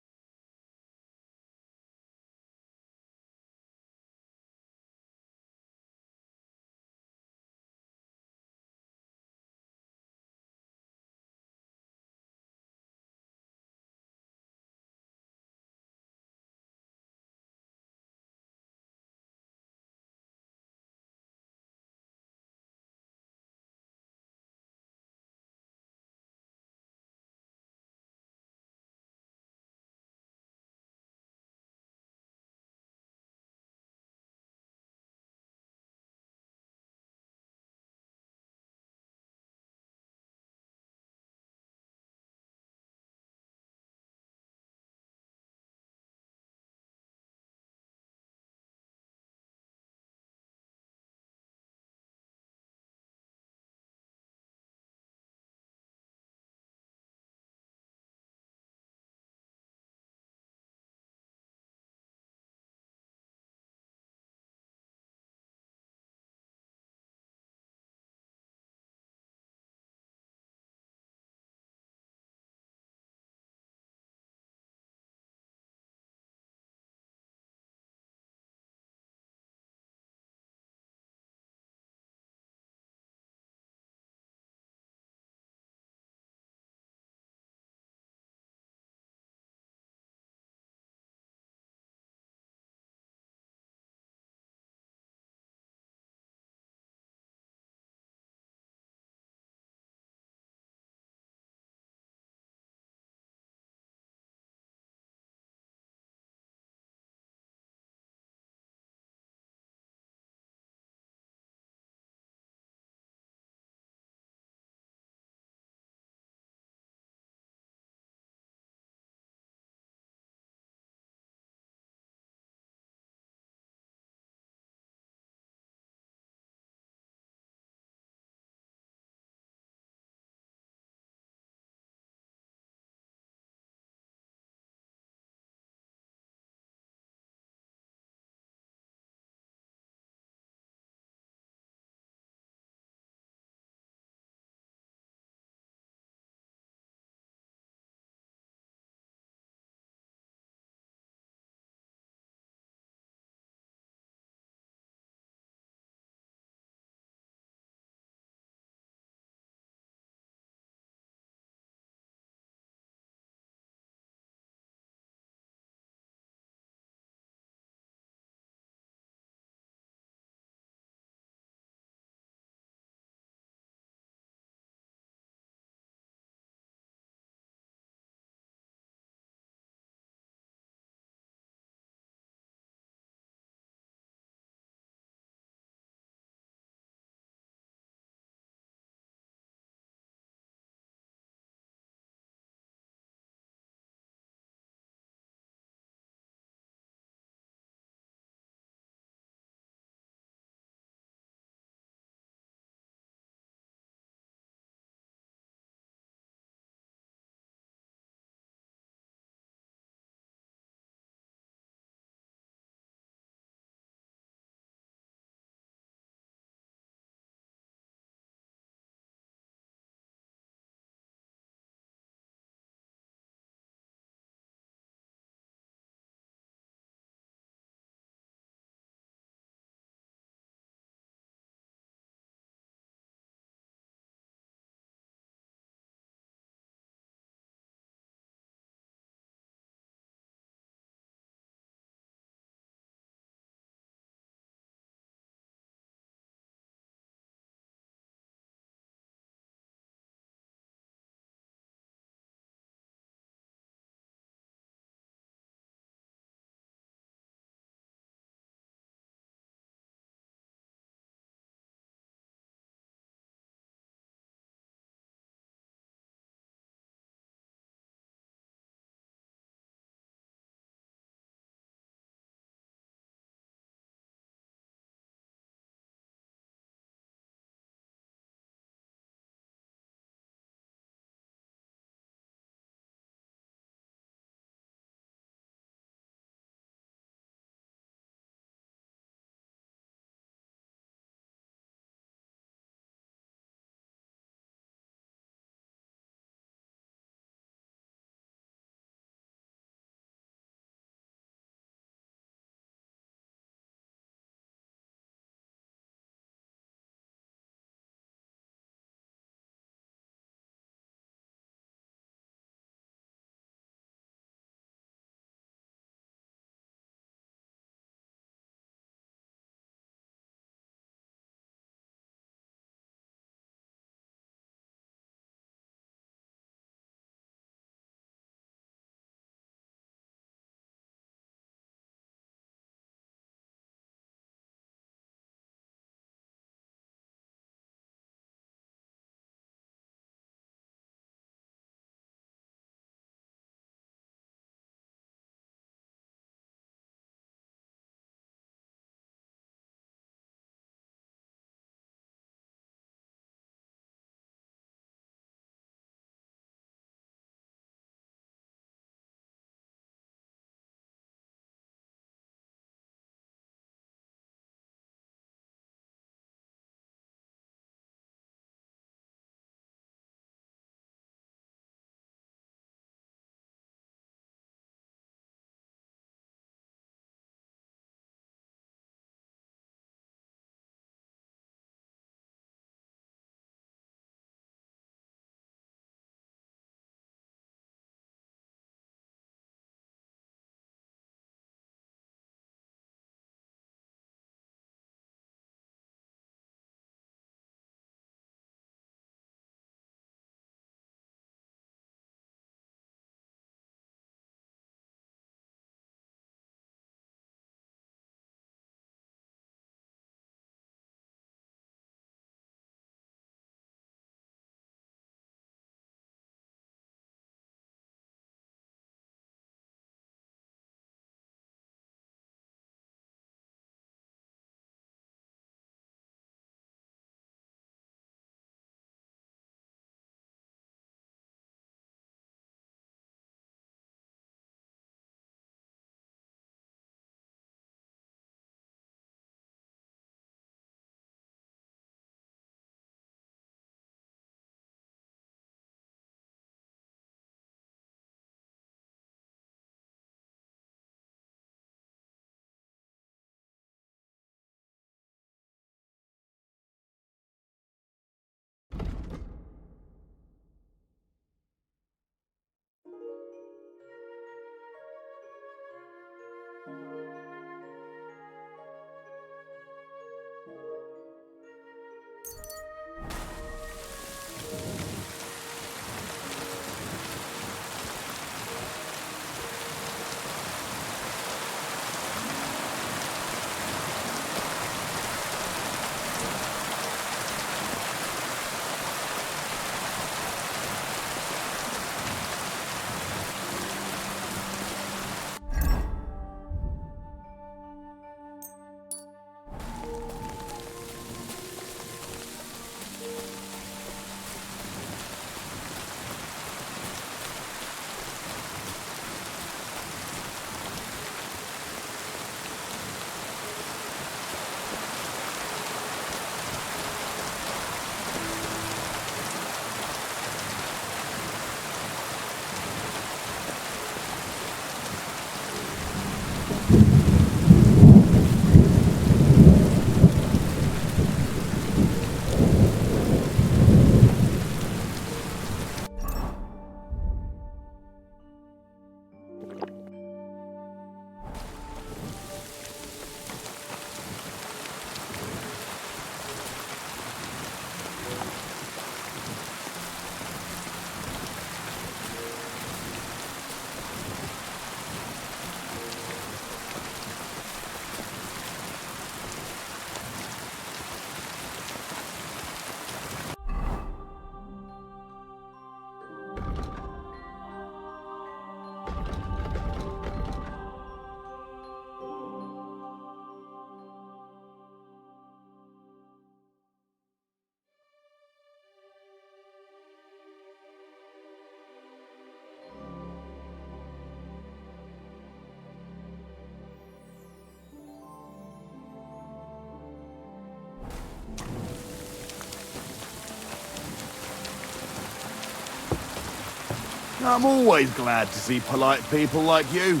C: I'm always glad to see polite people like you.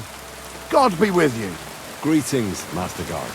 C: God be with you.
G: Greetings, Master Guard.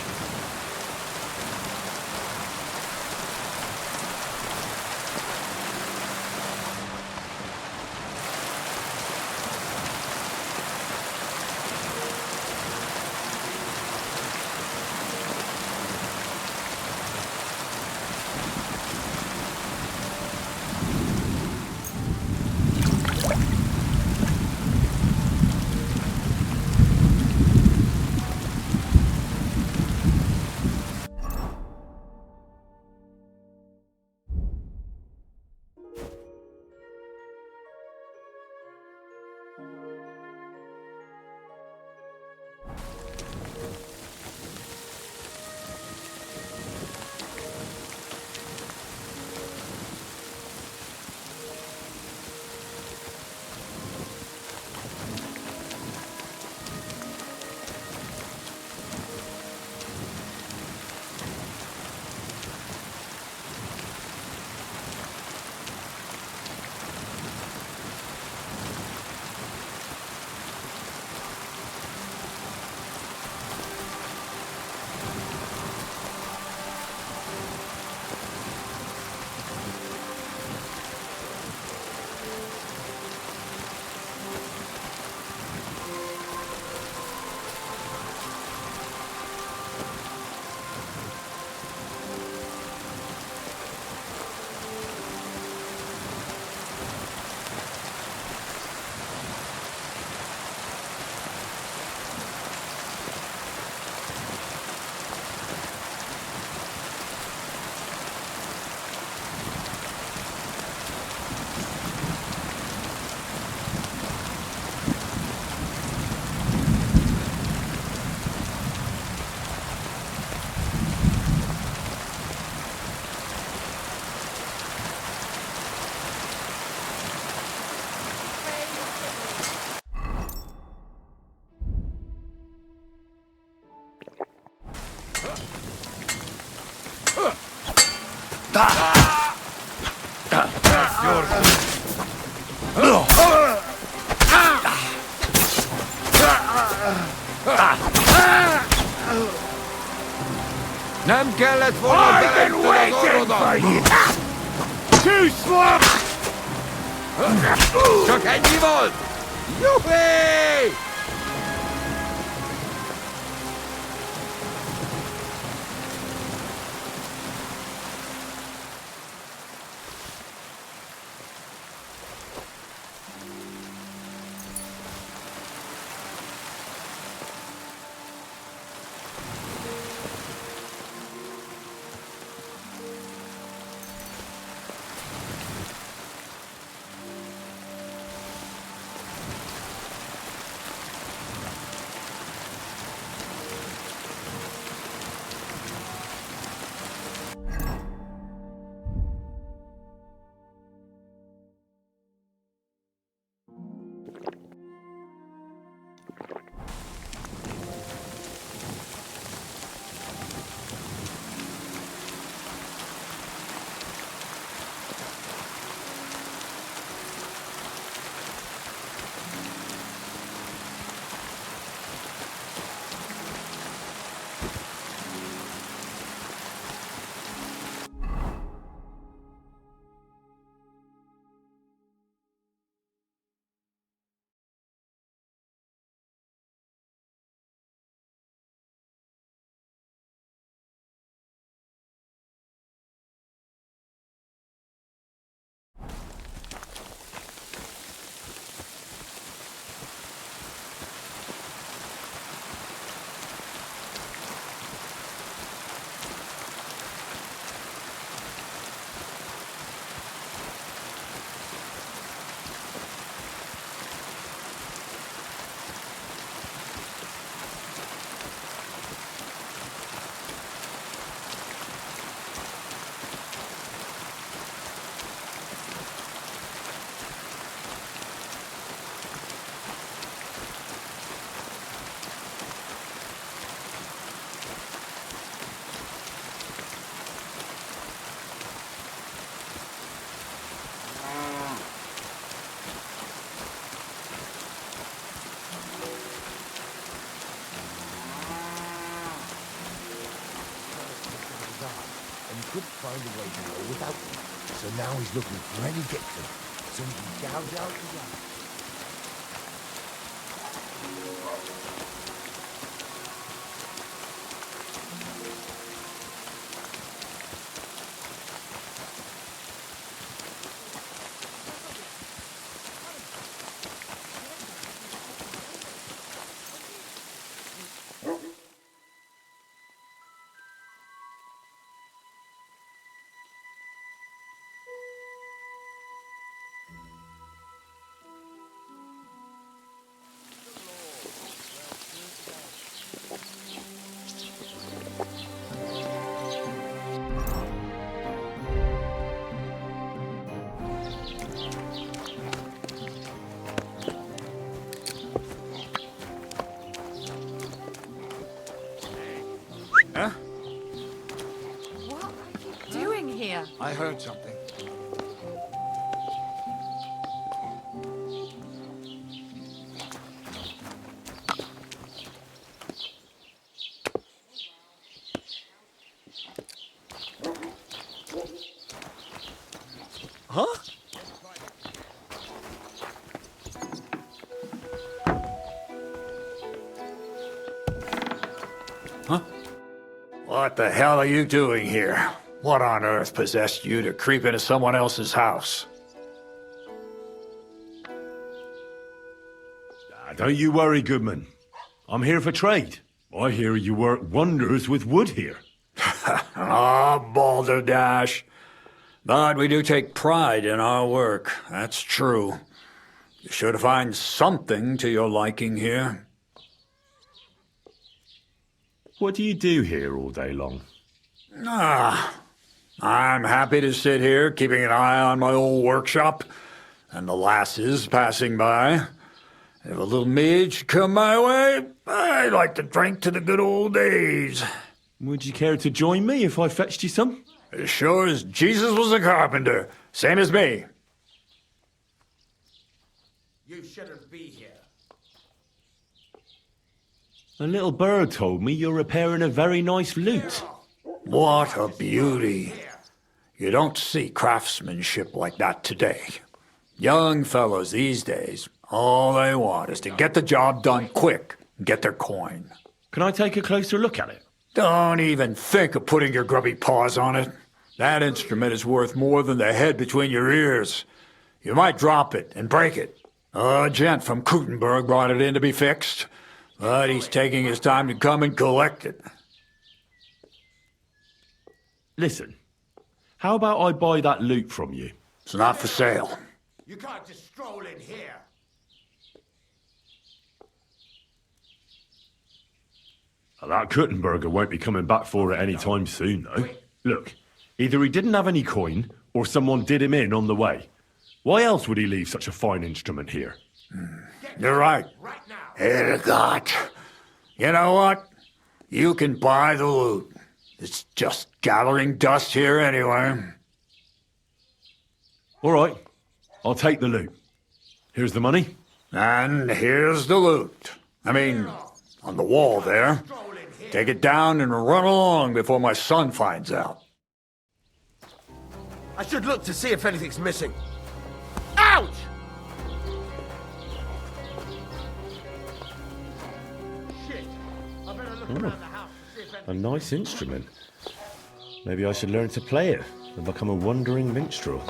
D: Nem kellett volna belejteni az orrodat!
C: Too slow!
D: Csak ennyi volt! Juhé!
A: couldn't find a way to go without them. So now he's looking for any victim, so he can gouge out the rest.
M: Huh?
K: What are you doing here?
M: I heard something.
L: Huh?
M: Huh? What the hell are you doing here? What on earth possessed you to creep into someone else's house?
G: Don't you worry, Goodman. I'm here for trade. I hear you work wonders with wood here.
M: Ah, balderdash. But we do take pride in our work, that's true. You're sure to find something to your liking here.
G: What do you do here all day long?
M: I'm happy to sit here, keeping an eye on my old workshop, and the lasses passing by. If a little mead should come my way, I'd like to drink to the good old days.
G: Would you care to join me if I fetched you some?
M: As sure as Jesus was a carpenter, same as me.
A: You shouldn't be here.
G: A little bird told me you're repairing a very nice lute.
M: What a beauty. You don't see craftsmanship like that today. Young fellows these days, all they want is to get the job done quick and get their coin.
G: Can I take a closer look at it?
M: Don't even think of putting your grubby paws on it. That instrument is worth more than the head between your ears. You might drop it and break it. A gent from Krutenberg brought it in to be fixed, but he's taking his time to come and collect it.
G: Listen, how about I buy that lute from you?
M: It's not for sale.
A: You can't just stroll in here.
G: That Kuttenberger won't be coming back for it any time soon, though. Look, either he didn't have any coin, or someone did him in on the way. Why else would he leave such a fine instrument here?
M: You're right. Edgott. You know what? You can buy the loot. It's just gathering dust here anyway.
G: All right, I'll take the loot. Here's the money.
M: And here's the loot. I mean, on the wall there. Take it down and run along before my son finds out.
A: I should look to see if anything's missing. Ouch! Shit. I better look around the house to see if
G: A nice instrument. Maybe I should learn to play it and become a wandering minstrel.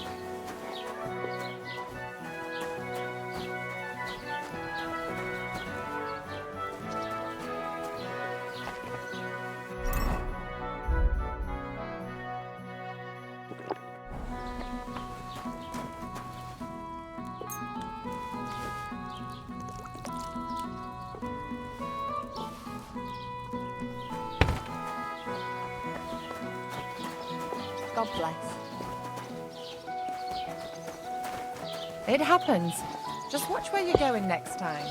K: God bless. It happens. Just watch where you're going next time.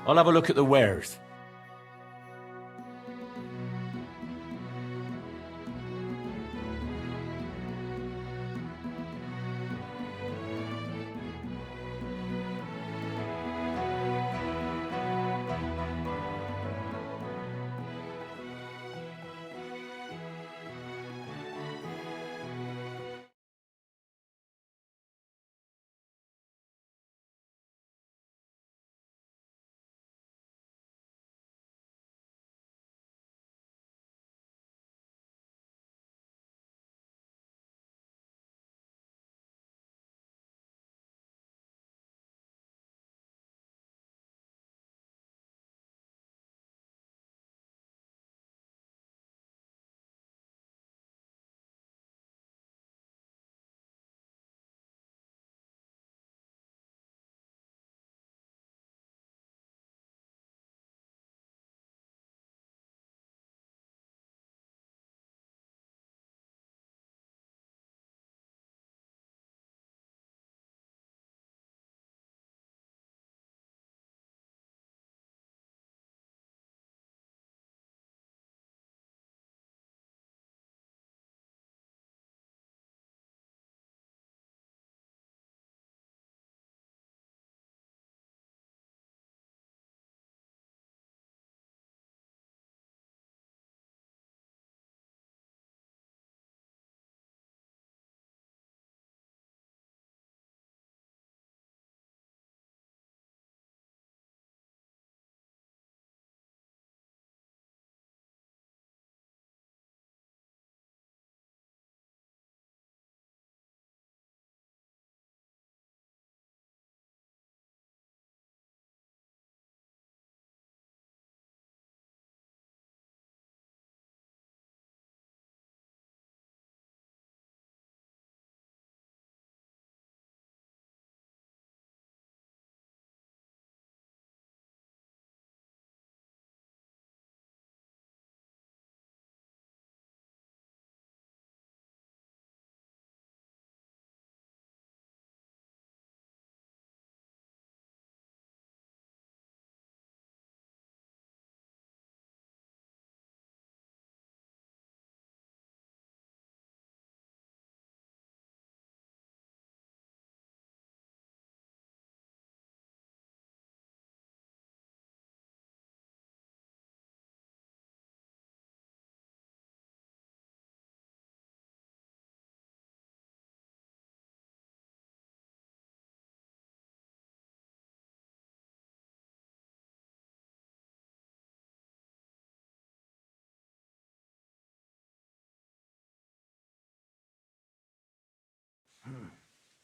B: I'll have a look at the wares.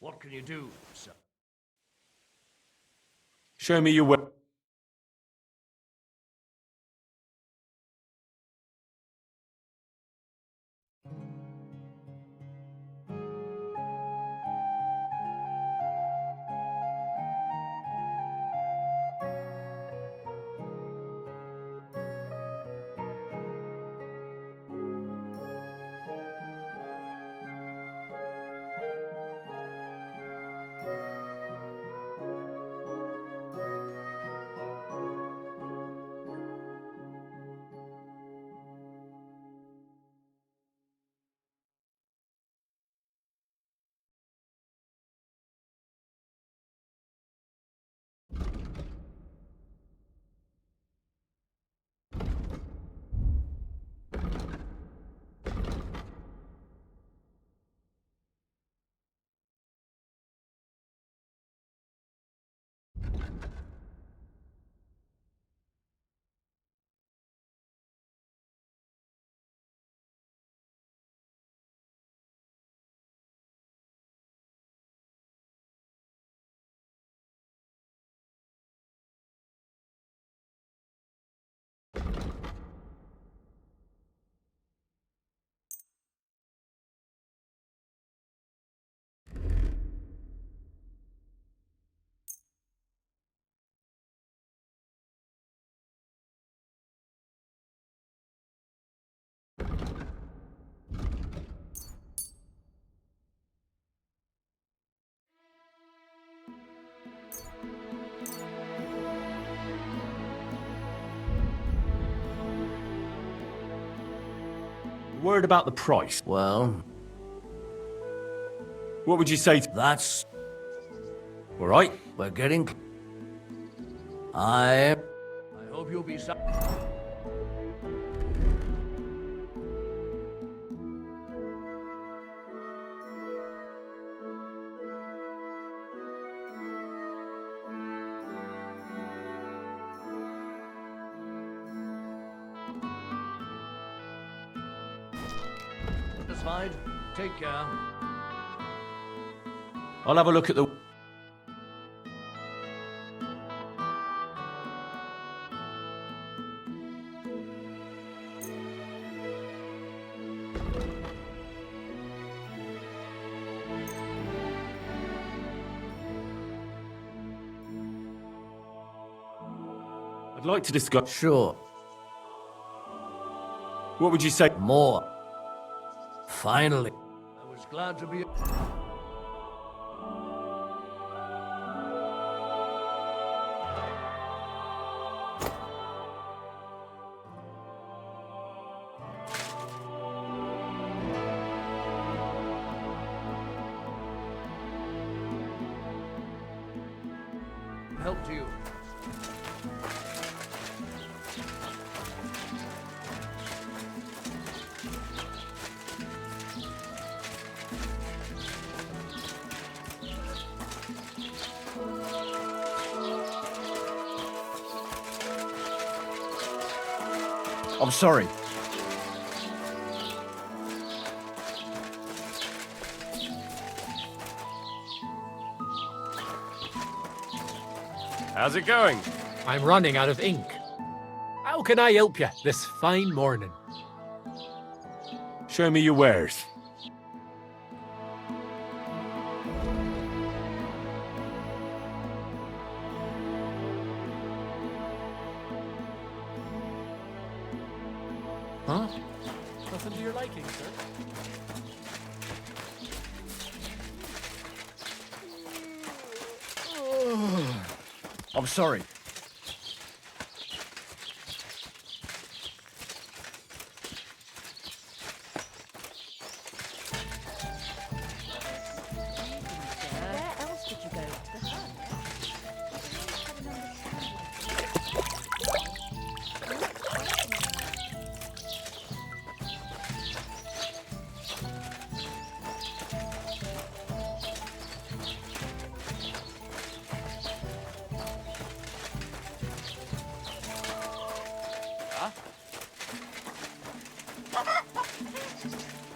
F: What can you do, sir?
B: Show me your way. Word about the price.
F: Well...
B: What would you say to...
F: That's...
B: All right.
F: We're getting... I hope you'll be... Satisfied? Take care.
B: I'll have a look at the... I'd like to discuss...
F: Sure.
B: What would you say?
F: More. Finally. I was glad to be... helped you.
H: I'm sorry.
D: How's it going?
N: I'm running out of ink. How can I help you this fine morning?
B: Show me your wares.
N: Huh? Nothing to your liking, sir.
H: I'm sorry.
X: Where else did you go? The hut.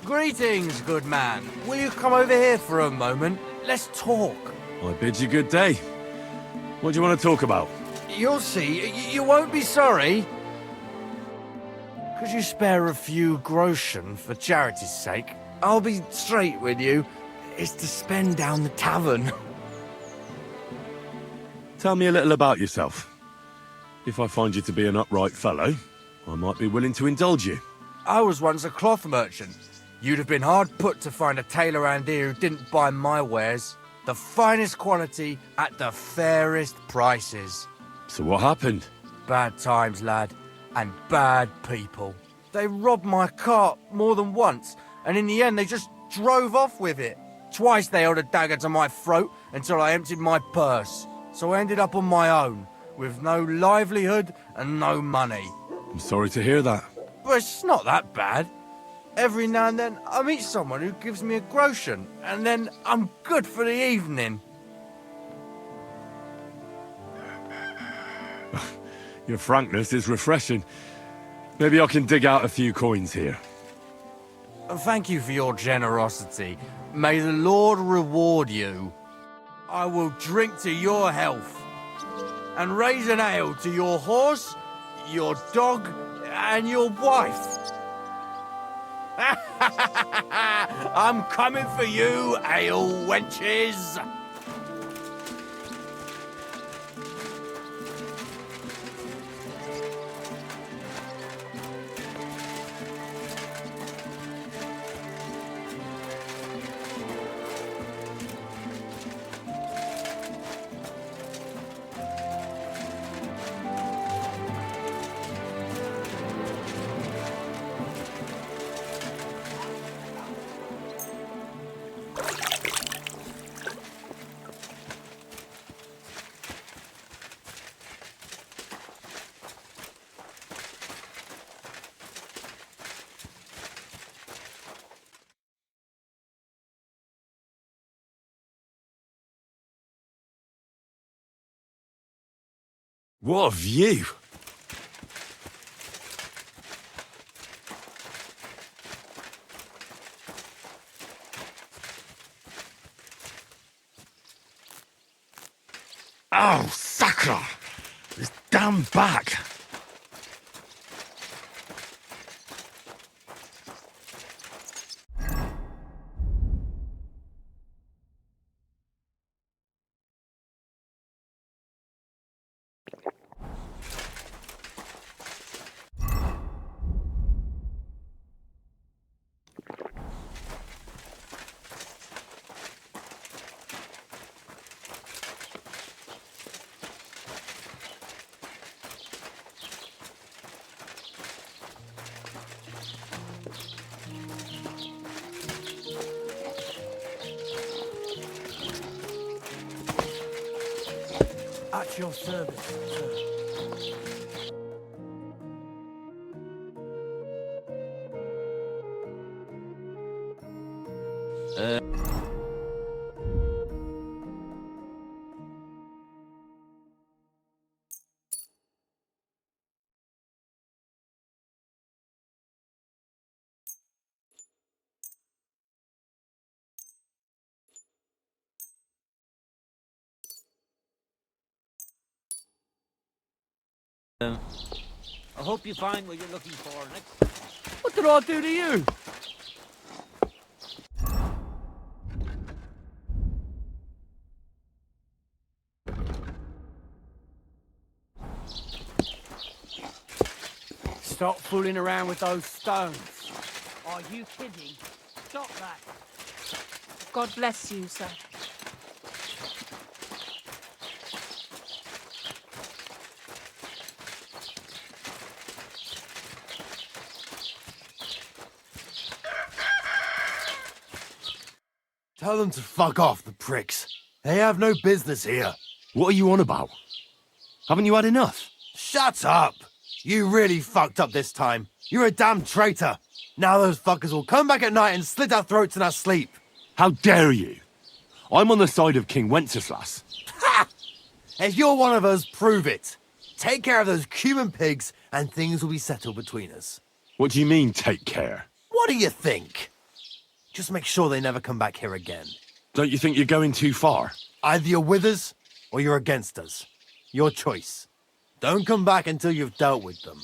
H: Greetings, good man. Will you come over here for a moment? Let's talk.
B: I bid you good day. What do you want to talk about?
H: You'll see. You won't be sorry. Could you spare a few groschen for charity's sake? I'll be straight with you. It's to spend down the tavern.
B: Tell me a little about yourself. If I find you to be an upright fellow, I might be willing to indulge you.
H: I was once a cloth merchant. You'd have been hard put to find a tailor around here who didn't buy my wares. The finest quality at the fairest prices.
B: So what happened?
H: Bad times, lad, and bad people. They robbed my cart more than once, and in the end they just drove off with it. Twice they held a dagger to my throat until I emptied my purse. So I ended up on my own, with no livelihood and no money.
B: I'm sorry to hear that.
H: But it's not that bad. Every now and then I meet someone who gives me a groschen, and then I'm good for the evening.
B: Your frankness is refreshing. Maybe I can dig out a few coins here.
H: Thank you for your generosity. May the Lord reward you. I will drink to your health, and raise an ale to your horse, your dog, and your wife. I'm coming for you, ale wenches!
B: What a view! Oh, Sakra! This damn back!
E: At your service, sir.
J: I hope you find what you're looking for next.
L: What did I do to you? Stop fooling around with those stones.
F: Are you kidding? Stop that.
S: God bless you, sir.
C: Tell them to fuck off, the pricks. They have no business here.
G: What are you on about? Haven't you had enough?
C: Shut up! You really fucked up this time. You're a damn traitor. Now those fuckers will come back at night and slit our throats in our sleep.
G: How dare you? I'm on the side of King Wenceslas.
C: Ha! If you're one of us, prove it. Take care of those Cuban pigs and things will be settled between us.
G: What do you mean, take care?
C: What do you think? Just make sure they never come back here again.
G: Don't you think you're going too far?
C: Either you're with us, or you're against us. Your choice. Don't come back until you've dealt with them.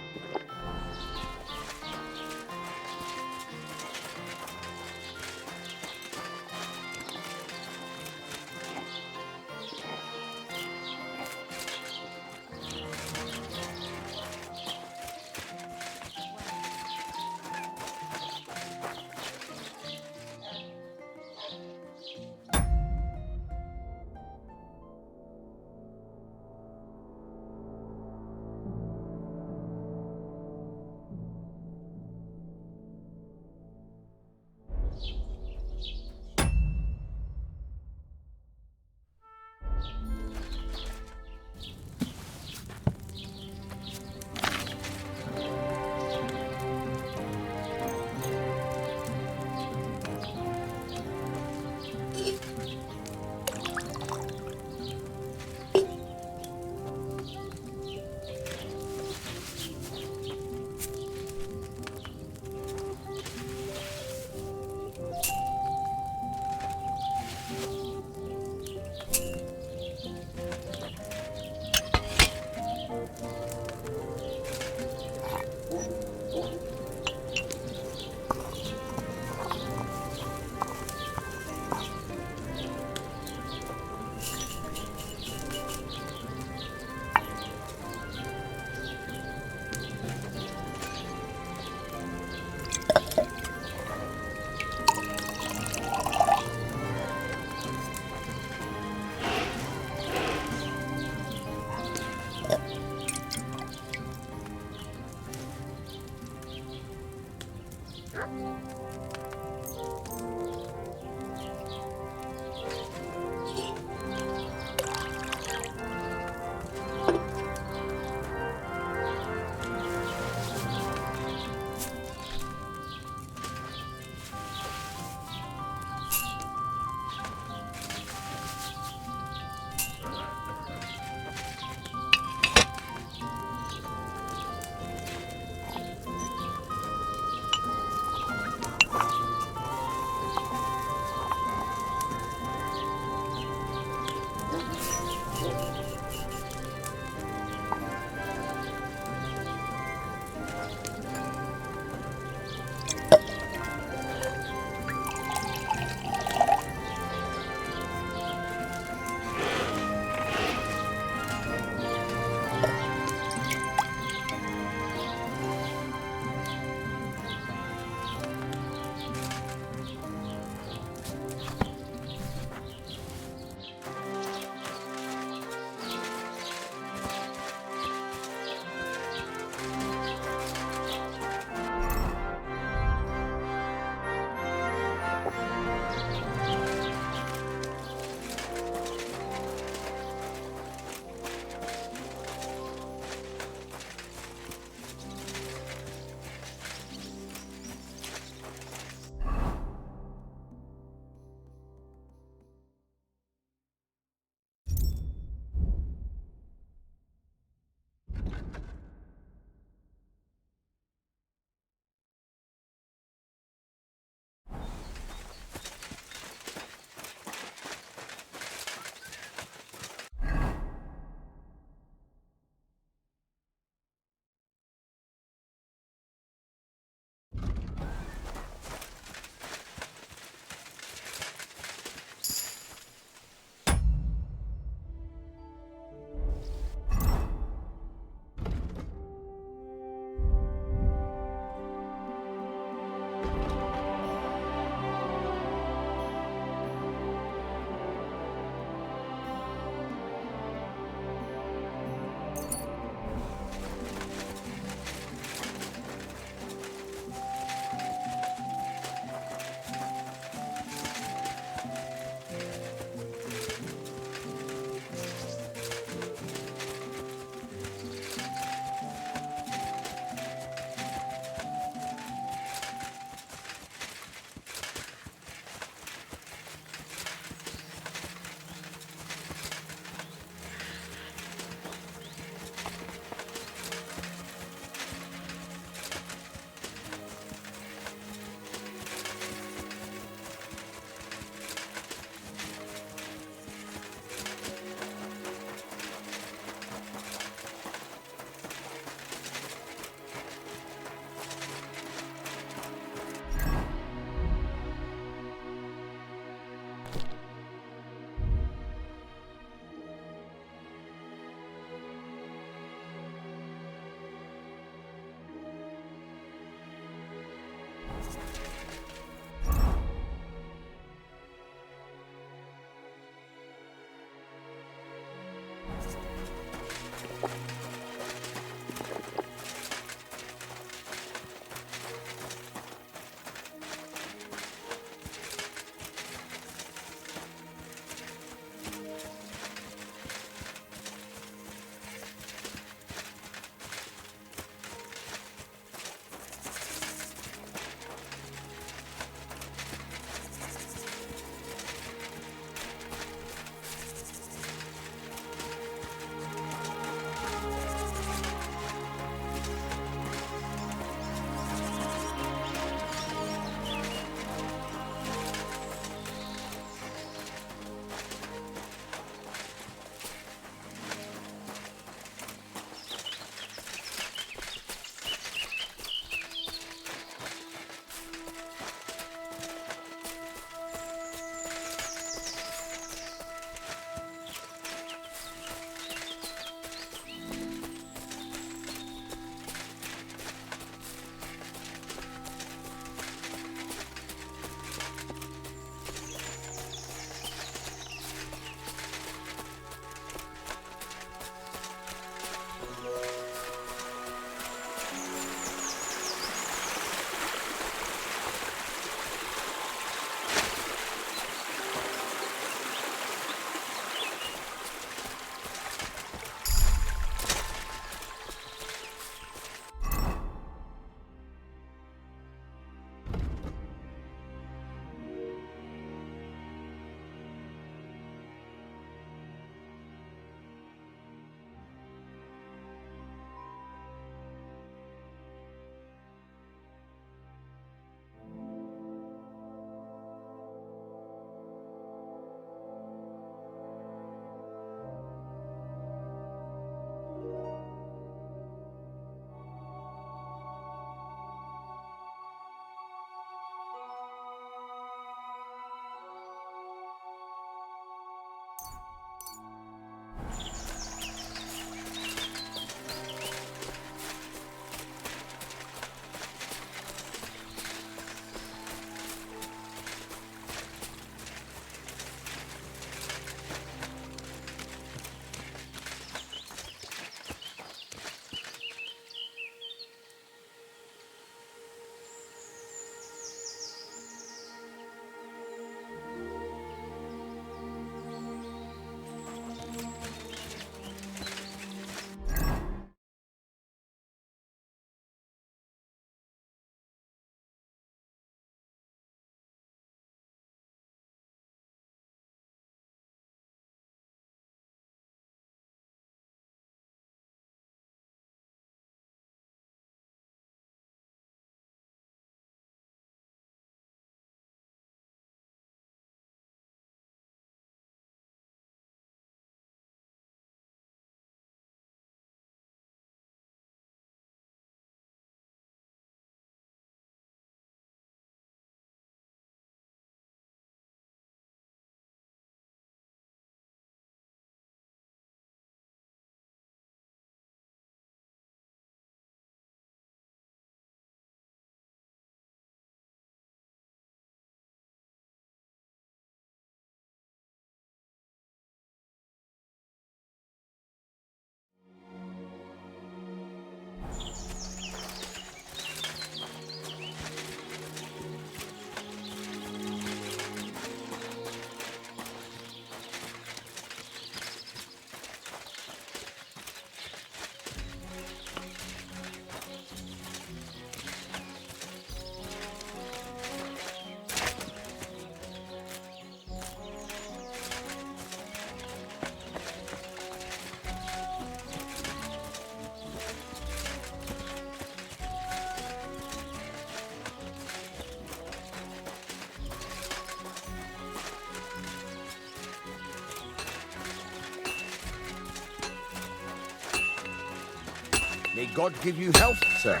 A: May God give you health, sir.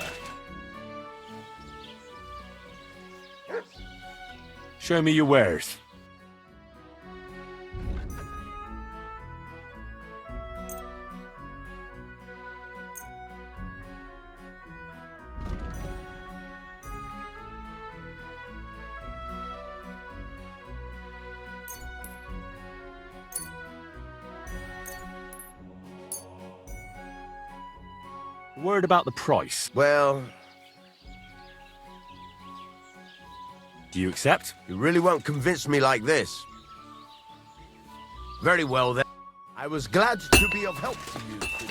B: Show me your wares. Word about the price.
A: Well,
B: do you accept?
A: You really won't convince me like this. Very well then. I was glad to be of help to you, good sir.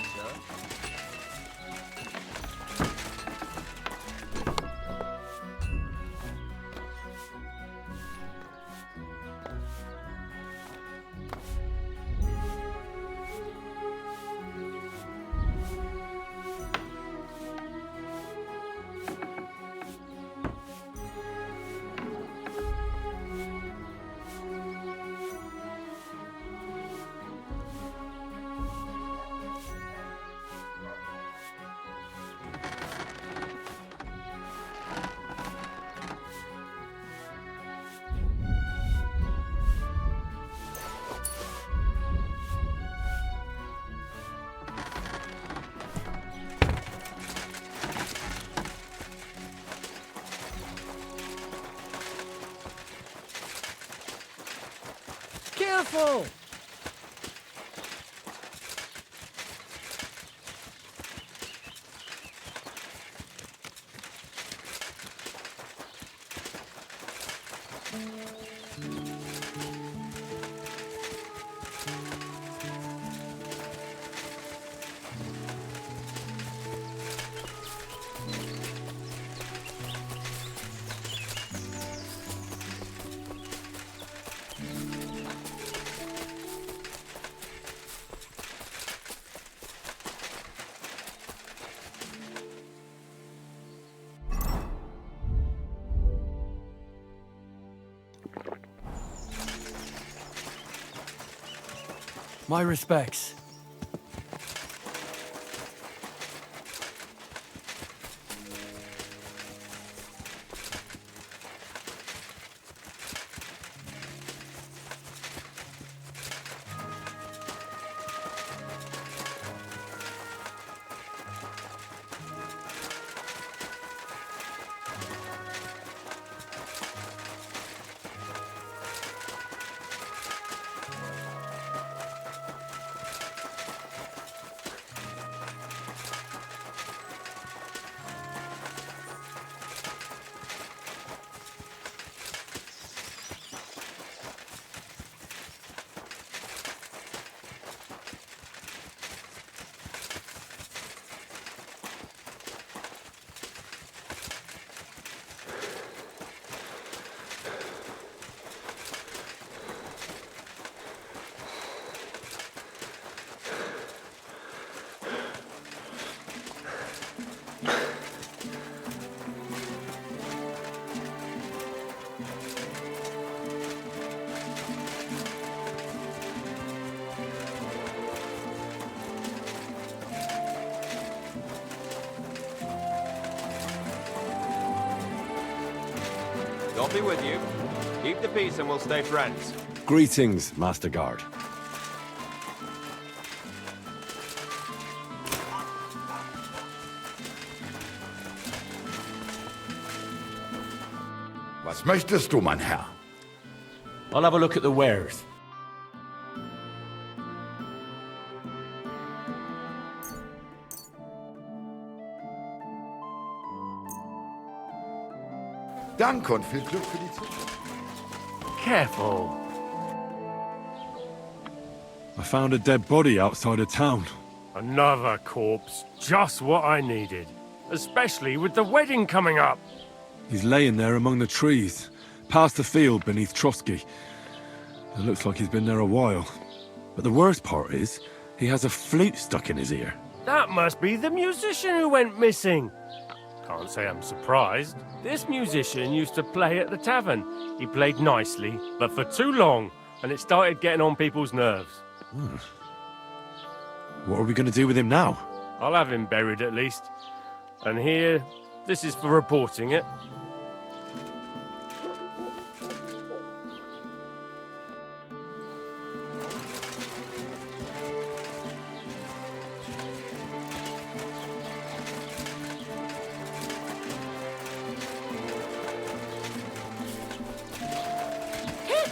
F: Careful!
O: My respects.
D: God be with you. Keep the peace and we'll stay friends.
G: Greetings, Master Guard.
M: Was möchtest du, mein Herr?
U: I'll have a look at the wares.
M: Danke und viel Glück für die Zukunft.
L: Careful.
G: I found a dead body outside of town.
P: Another corpse. Just what I needed. Especially with the wedding coming up.
G: He's laying there among the trees, past the field beneath Trotsky. It looks like he's been there a while. But the worst part is, he has a flute stuck in his ear.
P: That must be the musician who went missing. Can't say I'm surprised. This musician used to play at the tavern. He played nicely, but for too long, and it started getting on people's nerves.
G: What are we going to do with him now?
P: I'll have him buried at least. And here, this is for reporting it.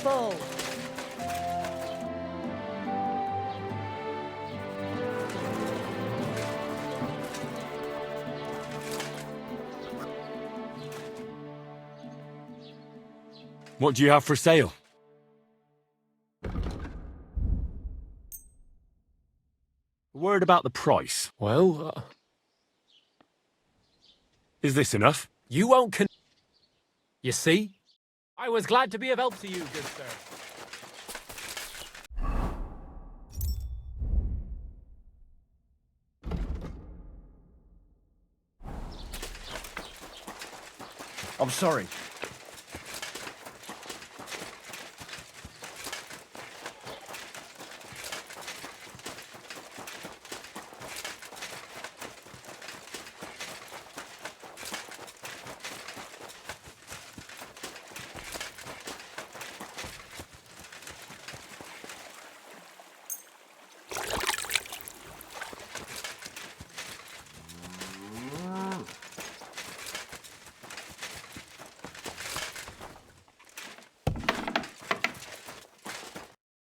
Q: Careful!
B: What do you have for sale? Word about the price.
N: Well,
B: Is this enough?
N: you won't You see? I was glad to be of help to you, good sir.
E: I'm sorry.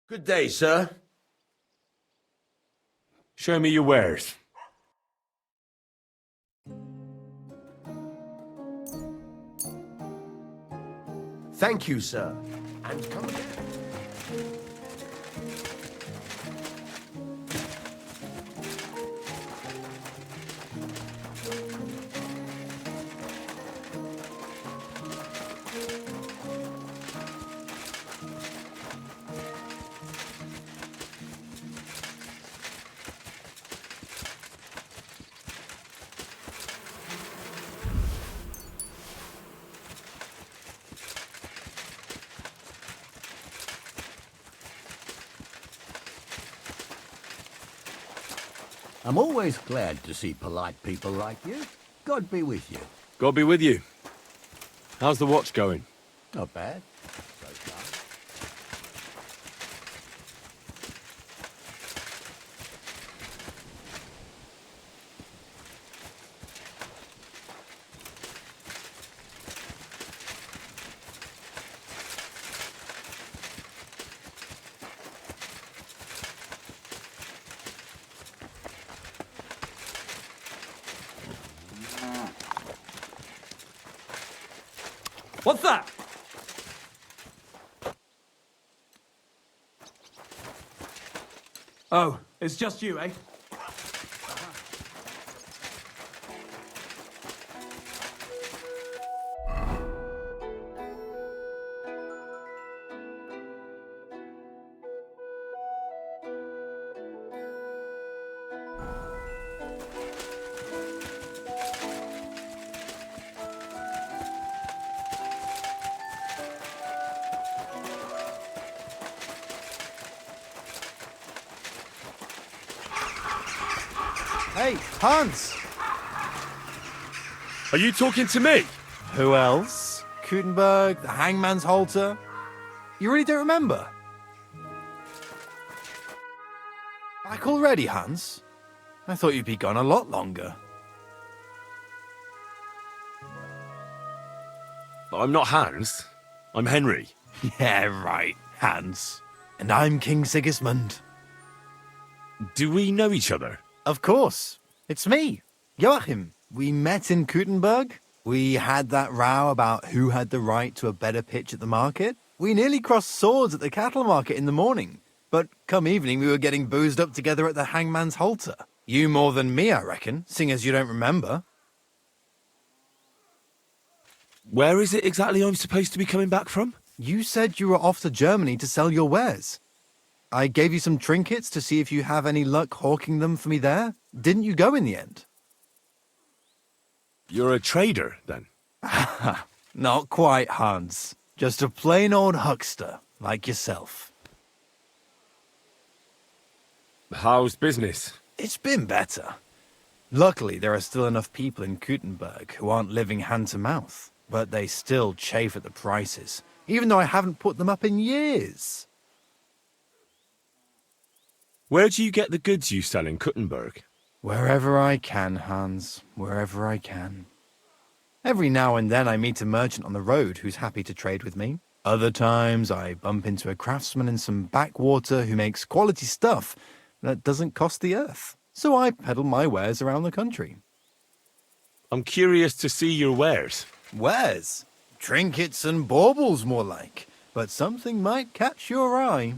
A: Good day, sir.
B: Show me your wares.
A: Thank you, sir. And come again.
O: I'm always glad to see polite people like you. God be with you.
B: God be with you. How's the watch going?
O: Not bad. So far.
L: What's that? Oh, it's just you, eh?
H: Hey, Hans!
B: Are you talking to me?
H: Who else? Gutenberg, the Hangman's Halter? You really don't remember? Back already, Hans? I thought you'd be gone a lot longer.
B: I'm not Hans. I'm Henry.
H: Yeah, right, Hans. And I'm King Sigismund.
B: Do we know each other?
H: Of course. It's me, Joachim. We met in Gutenberg. We had that row about who had the right to a better pitch at the market. We nearly crossed swords at the cattle market in the morning. But come evening, we were getting boozed up together at the Hangman's Halter. You more than me, I reckon, seeing as you don't remember.
B: Where is it exactly I'm supposed to be coming back from?
H: You said you were off to Germany to sell your wares. I gave you some trinkets to see if you have any luck hawking them for me there. Didn't you go in the end?
B: You're a trader, then?
H: Not quite, Hans. Just a plain old huckster, like yourself.
B: How's business?
H: It's been better. Luckily, there are still enough people in Gutenberg who aren't living hand to mouth, but they still chafe at the prices, even though I haven't put them up in years.
B: Where do you get the goods you sell in Gutenberg?
H: Wherever I can, Hans. Wherever I can. Every now and then I meet a merchant on the road who's happy to trade with me. Other times I bump into a craftsman in some backwater who makes quality stuff that doesn't cost the earth. So I peddle my wares around the country.
B: I'm curious to see your wares.
H: Wares?
R: Trinkets and baubles, more like. But something might catch your eye.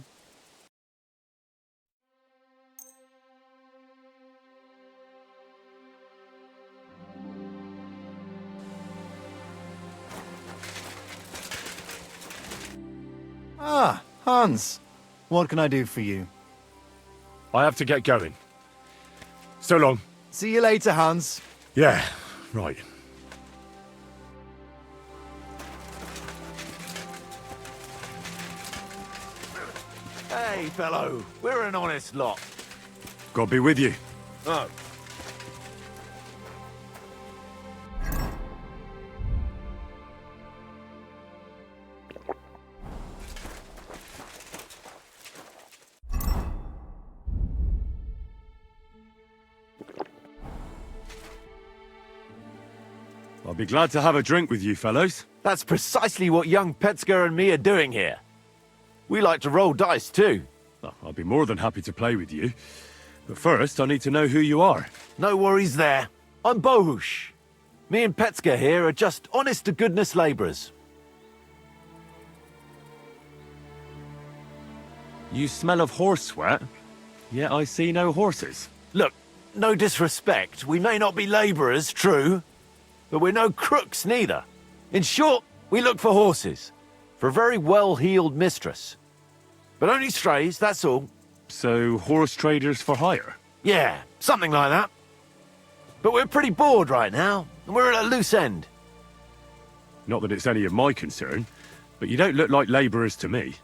R: Ah, Hans. What can I do for you?
B: I have to get going. So long.
R: See you later, Hans.
B: Yeah, right.
A: Hey, fellow, we're an honest lot.
B: God be with you.
A: Oh.
B: I'll be glad to have a drink with you fellows.
T: That's precisely what young Petska and me are doing here. We like to roll dice too.
B: Oh, I'll be more than happy to play with you. But first, I need to know who you are.
T: No worries there. I'm Bohush. Me and Petska here are just honest-to-goodness labourers.
B: You smell of horse sweat, yet I see no horses.
T: Look, no disrespect, we may not be labourers, true, but we're no crooks neither. In short, we look for horses, for a very well-heeled mistress. But only strays, that's all.
B: So, horse traders for hire?
T: Yeah, something like that. But we're pretty bored right now, and we're at a loose end.
B: Not that it's any of my concern, but you don't look like labourers to me.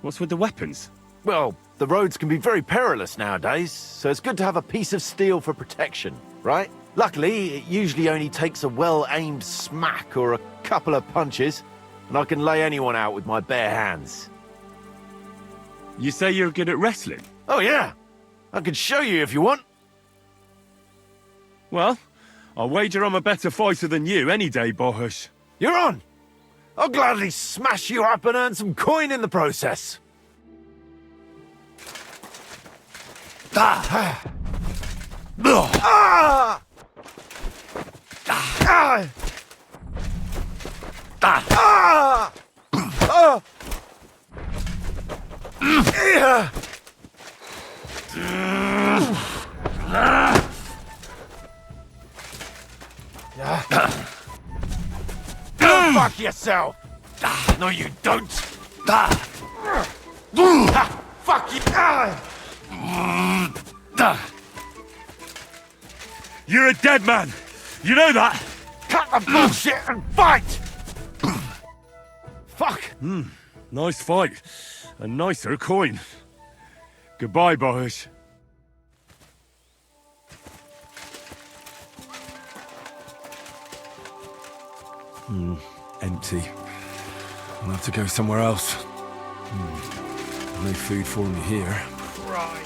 B: What's with the weapons?
T: Well, the roads can be very perilous nowadays, so it's good to have a piece of steel for protection, right? Luckily, it usually only takes a well-aimed smack or a couple of punches, and I can lay anyone out with my bare hands.
B: You say you're good at wrestling?
T: Oh yeah, I could show you if you want.
B: Well, I'll wager I'm a better fighter than you any day, Bohush.
T: You're on! I'll gladly smash you up and earn some coin in the process. Ah! Ah! Ah! Ah! Ah! Go fuck yourself! No, you don't! Fuck you!
B: You're a dead man! You know that?
T: Cut the bullshit and fight! Fuck!
B: Nice fight. A nicer coin. Goodbye, Bohush. Empty. I'll have to go somewhere else. No food for me here.
T: Right.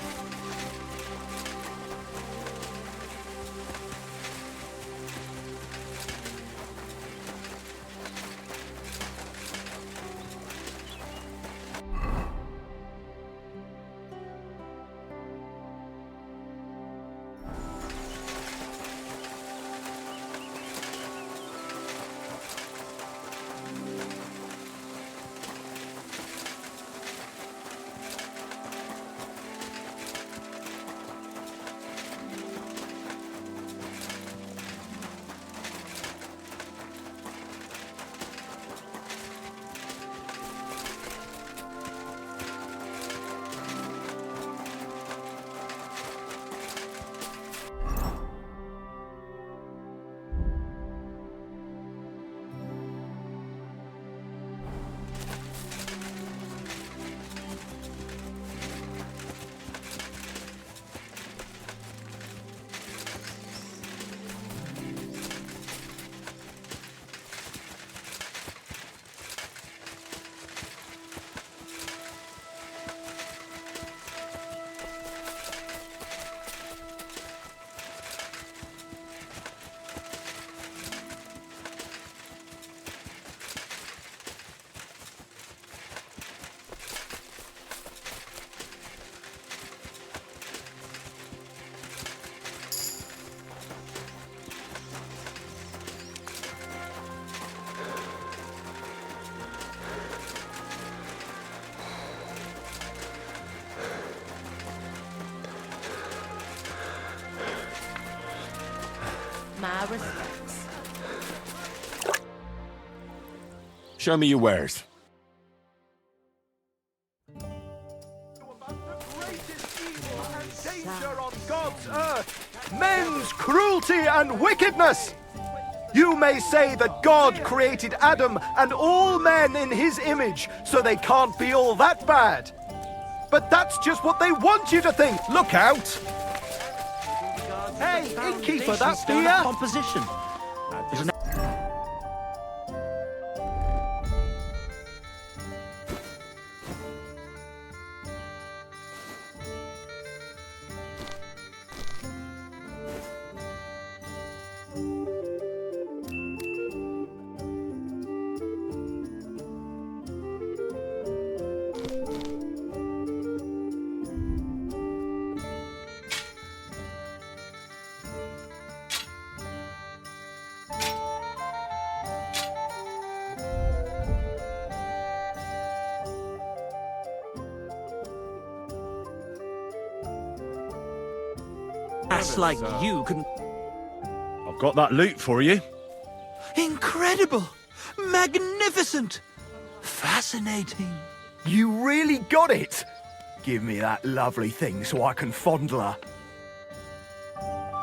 X: respects.
B: Show me your wares.
I: Danger on God's earth. Men's cruelty and wickedness. You may say that God created Adam and all men in his image, so they can't be all that bad. But that's just what they want you to think. Look out! Hey, innkeeper, that beer?
F: Composition.
G: That's like you can... I've got that loot for you.
I: Incredible! Magnificent! Fascinating. You really got it! Give me that lovely thing so I can fondle her.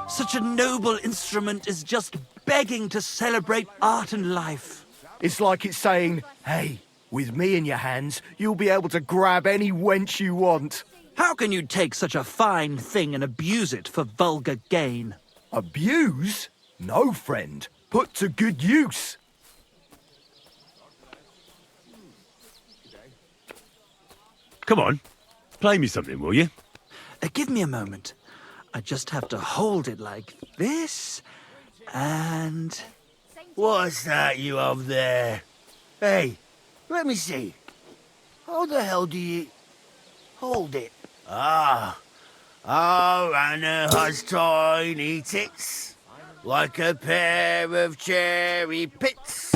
K: Such a noble instrument is just begging to celebrate art and life.
I: It's like it's saying, hey, with me in your hands, you'll be able to grab any wench you want.
K: How can you take such a fine thing and abuse it for vulgar gain?
I: Abuse? No, friend. Put to good use.
B: Come on, play me something, will you?
K: Give me a moment. I just have to hold it like this, and...
A: What's that you have there? Hey, let me see. How the hell do you... hold it? Ah. Oh, Anna has tiny tits, like a pair of cherry pits.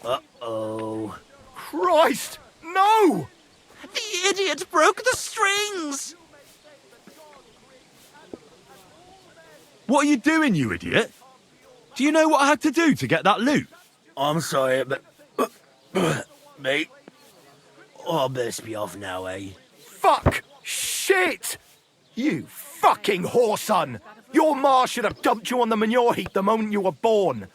A: Uh-oh.
I: Christ, no!
K: The idiot broke the strings!
B: What are you doing, you idiot? Do you know what I had to do to get that loot?
A: I'm sorry, but... mate. Oh, I best be off now, eh?
I: Fuck! Shit! You fucking whoreson! Your ma should have dumped you on the manure heap the moment you were born.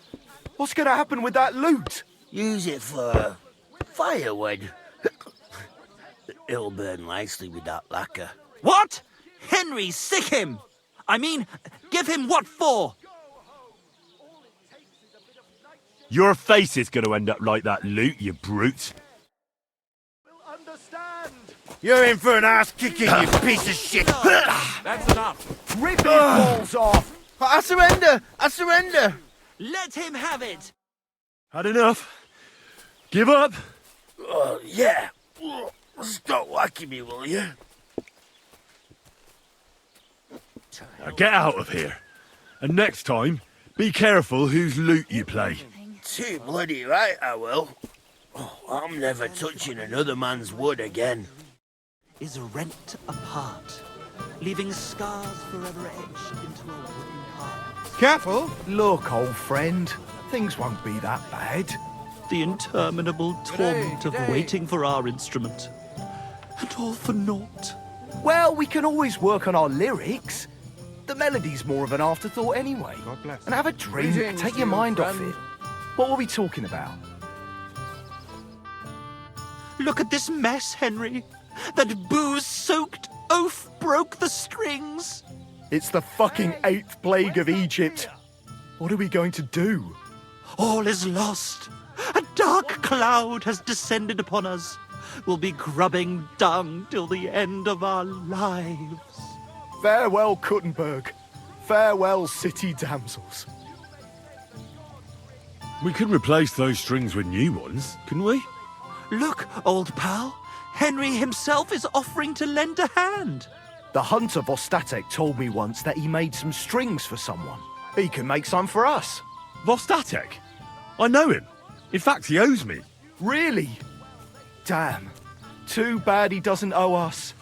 I: What's gonna happen with that loot?
A: Use it for firewood. It'll burn nicely with that lacquer.
K: What? Henry, sick him! I mean, give him what for?
B: Your face is going to end up like that loot, you brute.
A: You're in for an ass kicking, you piece of shit!
P: That's enough.
I: Rip his balls off!
A: I surrender! I surrender!
K: Let him have it!
B: Had enough? Give up?
A: Yeah. Stop whacking me, will you?
B: Now get out of here. And next time, be careful whose loot you play.
A: Too bloody right, I will. Oh, I'm never touching another man's wood again.
K: Is rent apart, leaving scars forever etched into a wooden heart.
I: Careful! Look, old friend, things won't be that bad.
K: The interminable torment of waiting for our instrument. And all for naught.
I: Well, we can always work on our lyrics. The melody's more of an afterthought anyway.
H: God bless.
I: And have a drink,
H: Greetings
I: take
H: to
I: your
H: you,
I: mind off
H: friend.
I: it. What were we talking about?
K: Look at this mess, Henry. That booze-soaked oaf broke the strings.
I: It's the fucking 8th plague of Egypt. What are we going to do?
K: All is lost. A dark cloud has descended upon us. We'll be grubbing dung till the end of our lives.
I: Farewell, Kuttenberg. Farewell, city damsels.
B: We could replace those strings with new ones, couldn't we?
K: Look, old pal. Henry himself is offering to lend a hand.
I: The hunter Vostatek told me once that he made some strings for someone. He can make some for us.
B: Vostatek? I know him. In fact, he owes me.
I: Really? Damn. Too bad he doesn't owe us.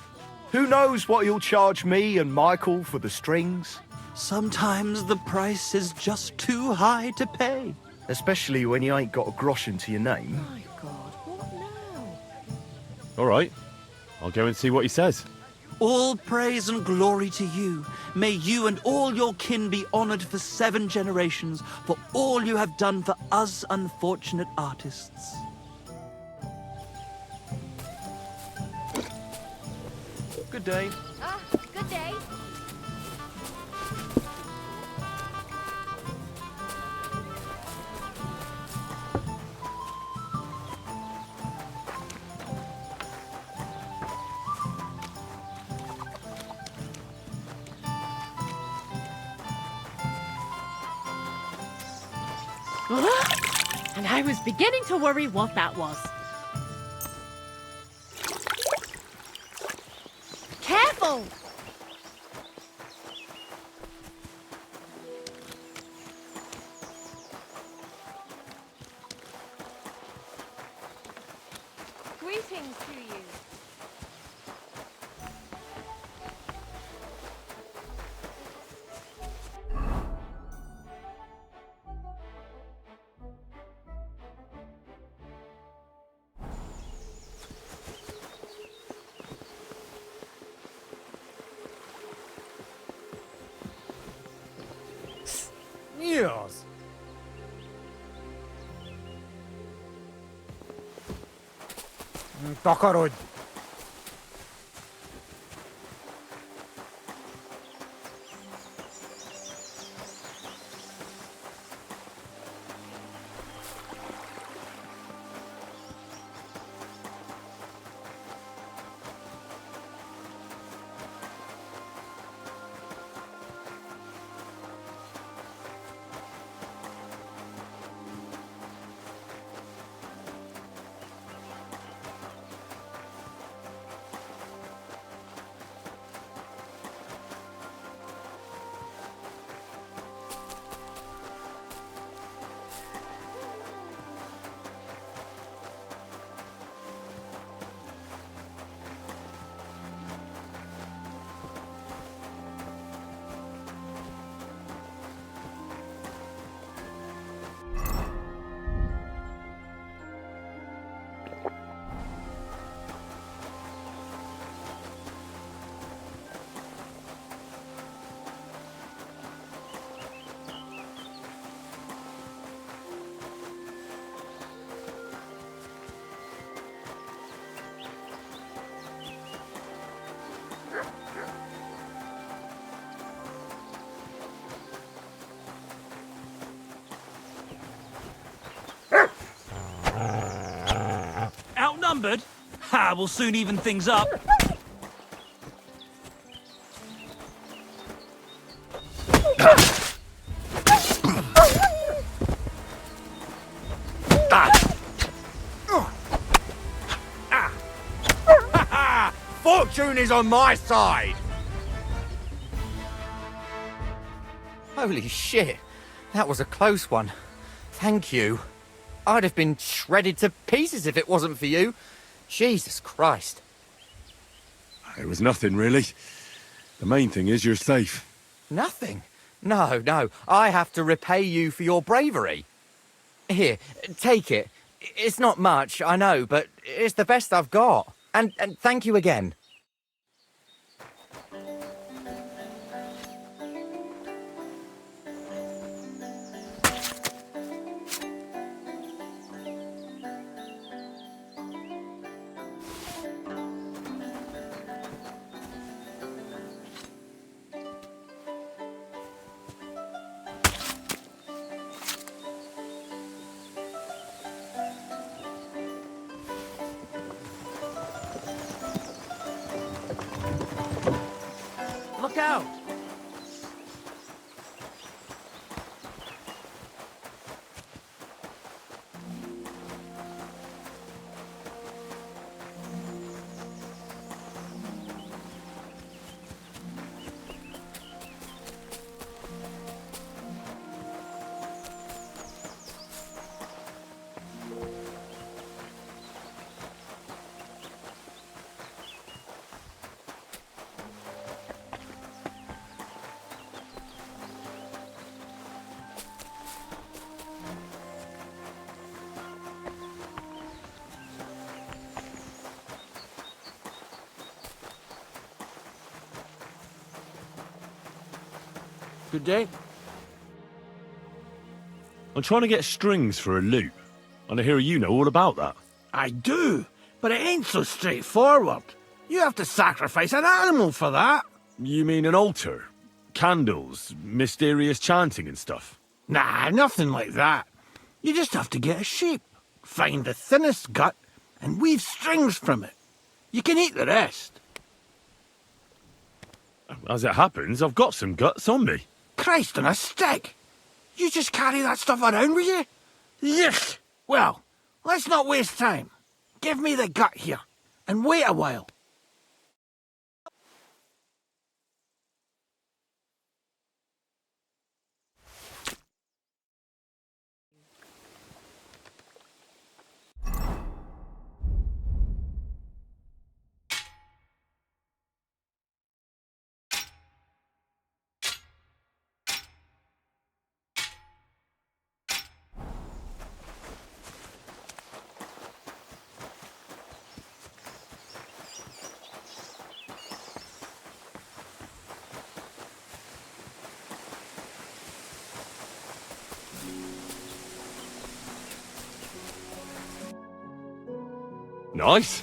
I: Who knows what he'll charge me and Michael for the strings?
K: Sometimes the price is just too high to pay.
H: Especially when you ain't got a groschen to your name.
X: My God, what now?
B: All right. I'll go and see what he says.
K: All praise and glory to you. May you and all your kin be honored for 7 generations for all you have done for us unfortunate artists.
H: Good day.
X: Ah, good day.
Q: And I was beginning to worry what that was. Careful!
X: Greetings to you.
H: Yes. Takarod.
K: Outnumbered? Ha, we'll soon even things up.
H: Fortune is on my side! Holy shit, that was a close one. Thank you. I'd have been shredded to pieces if it wasn't for you. Jesus Christ.
B: It was nothing, really. The main thing is you're safe.
H: Nothing? No. I have to repay you for your bravery. Here, take it. It's not much, I know, but it's the best I've got. And thank you again.
L: Good day.
G: I'm trying to get strings for a loop, and I hear you know all about that.
E: I do, but it ain't so straightforward. You have to sacrifice an animal for that.
G: You mean an altar? Candles, mysterious chanting and stuff?
E: Nah, nothing like that. You just have to get a sheep, find the thinnest gut, and weave strings from it. You can eat the rest.
G: As it happens, I've got some guts on me.
E: Christ on a stick! You just carry that stuff around with you? Yuck! Well, let's not waste time. Give me the gut here, and wait a while.
B: Nice.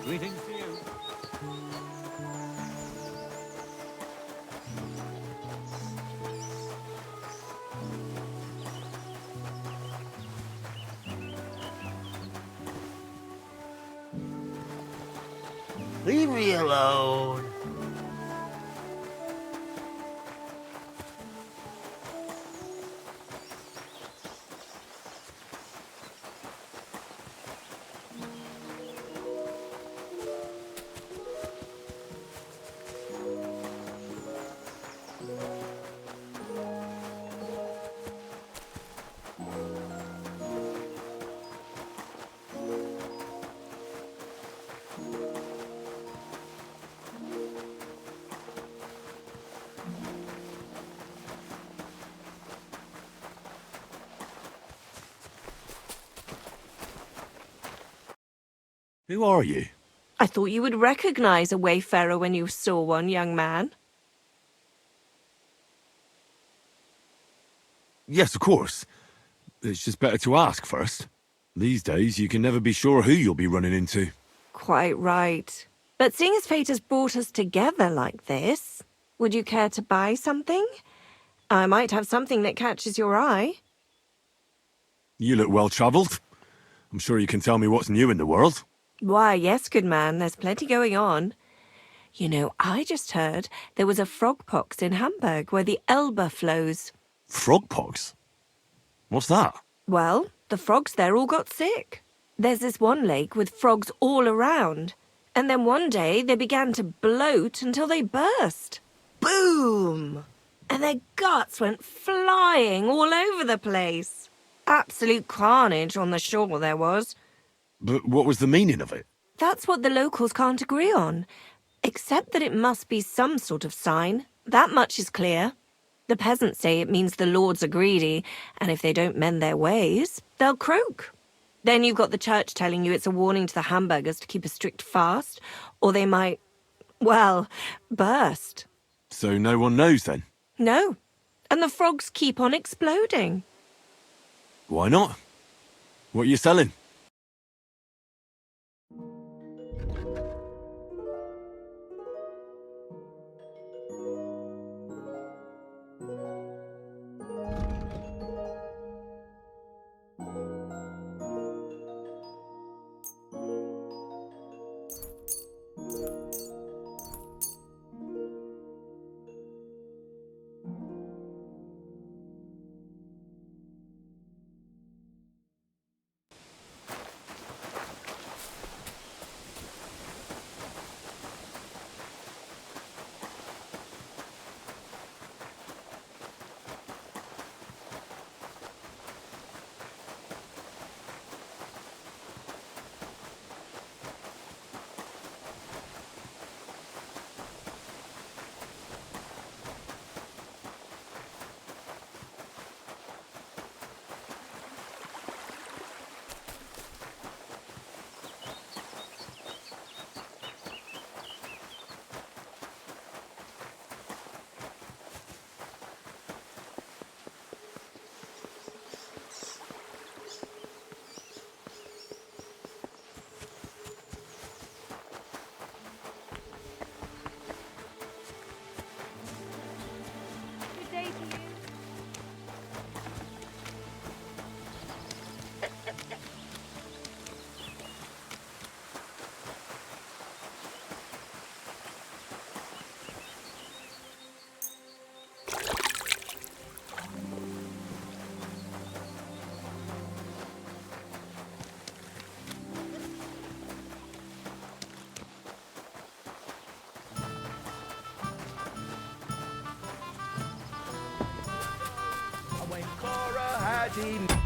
N: Greetings to you.
F: Leave me alone.
G: Who are you?
J: I thought you would recognize a wayfarer when you saw one, young man.
G: Yes, of course. It's just better to ask first. These days, you can never be sure who you'll be running into.
J: Quite right. But seeing as fate has brought us together like this, would you care to buy something? I might have something that catches your eye.
G: You look well-travelled. I'm sure you can tell me what's new in the world.
J: Why, yes, good man, there's plenty going on. You know, I just heard there was a frogpox in Hamburg where the Elbe flows.
G: Frogpox? What's that?
J: Well, the frogs there all got sick. There's this one lake with frogs all around. And then one day they began to bloat until they burst. Boom! And their guts went flying all over the place. Absolute carnage on the shore there was.
G: But what was the meaning of it?
J: That's what the locals can't agree on. Except that it must be some sort of sign. That much is clear. The peasants say it means the lords are greedy, and if they don't mend their ways, they'll croak. Then you've got the church telling you it's a warning to the hamburgers to keep a strict fast, or they might, well, burst.
G: So no one knows then?
J: No. And the frogs keep on exploding.
G: Why not? What are you selling?
I: Daddy.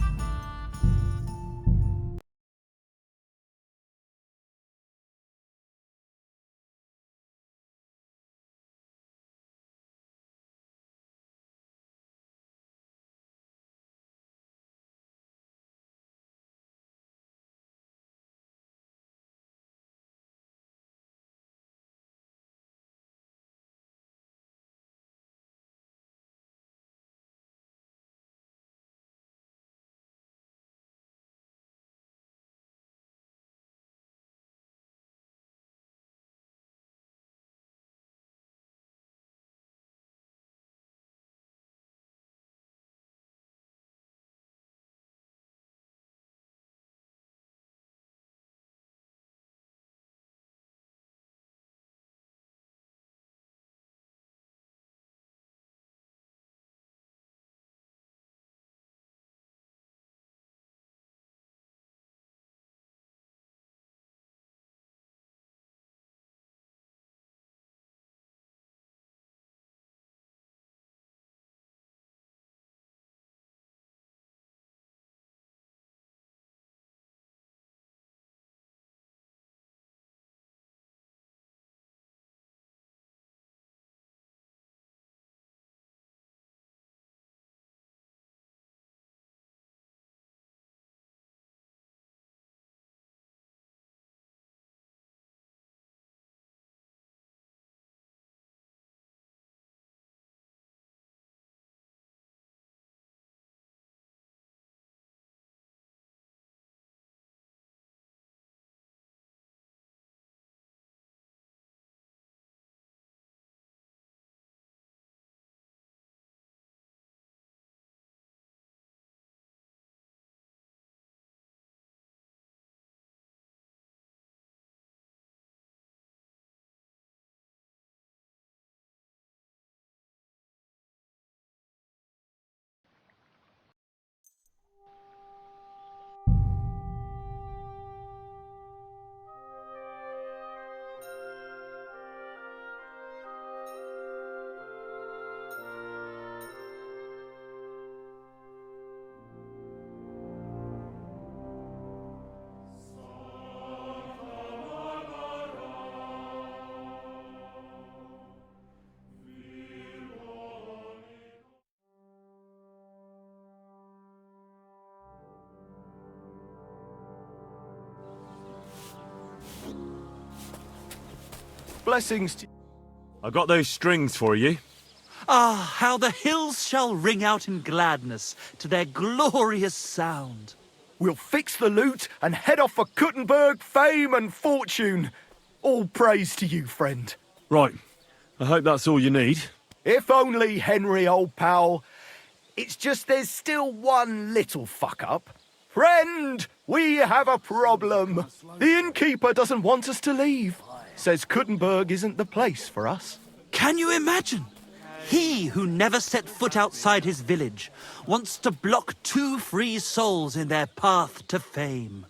I: Blessings to
B: I got those strings for you.
K: Ah, how the hills shall ring out in gladness to their glorious sound.
I: We'll fix the loot and head off for Kuttenberg, fame and fortune. All praise to you, friend.
B: Right. I hope that's all you need.
I: If only, Henry, old pal. It's just there's still one little fuck-up. Friend, we have a problem. The innkeeper doesn't want us to leave. Says Kuttenberg isn't the place for us.
K: Can you imagine? He who never set foot outside his village wants to block 2 free souls in their path to fame.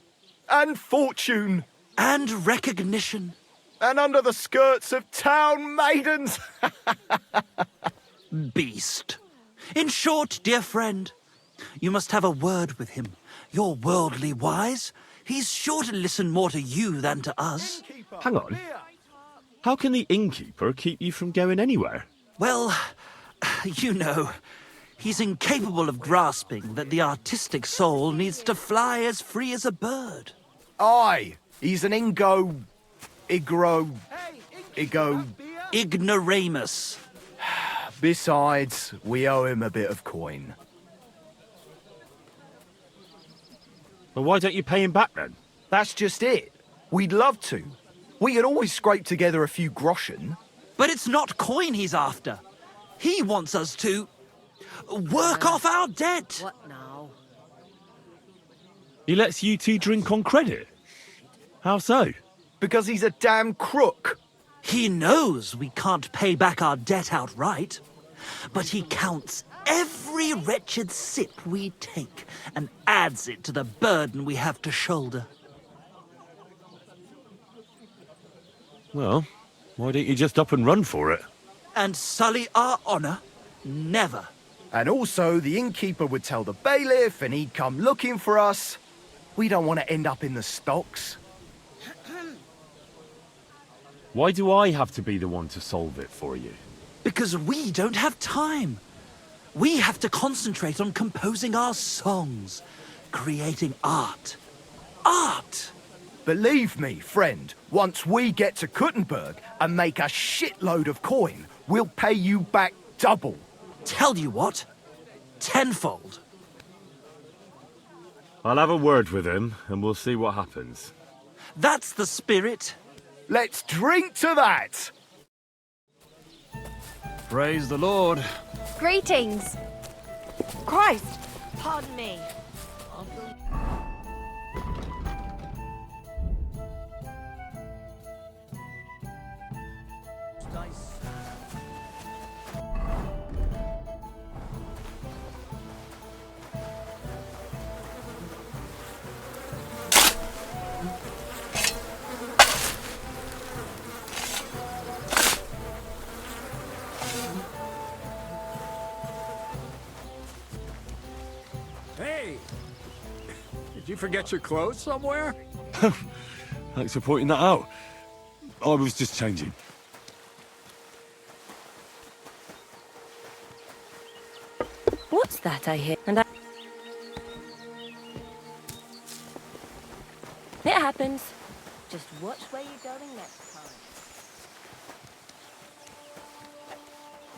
I: And fortune.
K: And recognition.
I: And under the skirts of town maidens.
K: Beast. In short, dear friend, you must have a word with him. You're worldly wise. He's sure to listen more to you than to us.
B: Hang on. How can the innkeeper keep you from going anywhere?
K: Well, you know, he's incapable of grasping that the artistic soul needs to fly as free as a bird.
I: Aye, he's an
K: Ignoramus.
I: Besides, we owe him a bit of coin.
B: Well, why don't you pay him back then?
I: That's just it. We'd love to. We could always scrape together a few groschen.
K: But it's not coin he's after. He wants us to work off our debt.
Q: What now?
B: He lets you two drink on credit? How so?
I: Because he's a damn crook.
K: He knows we can't pay back our debt outright, but he counts every wretched sip we take and adds it to the burden we have to shoulder.
B: Well, why don't you just up and run for it?
K: And sully our honor? Never.
I: And also, the innkeeper would tell the bailiff and he'd come looking for us. We don't want to end up in the stocks.
B: Why do I have to be the one to solve it for you?
K: Because we don't have time. We have to concentrate on composing our songs, creating art. Art!
I: Believe me, friend, once we get to Kuttenberg and make a shitload of coin, we'll pay you back double.
K: Tell you what, tenfold.
B: I'll have a word with him, and we'll see what happens.
K: That's the spirit.
I: Let's drink to that!
G: Praise the Lord.
X: Greetings.
J: Christ, pardon me.
U: Hey! Did you forget your clothes somewhere?
B: Thanks for pointing that out. I was just changing.
J: What's that I hear? It happens. Just watch where you're going next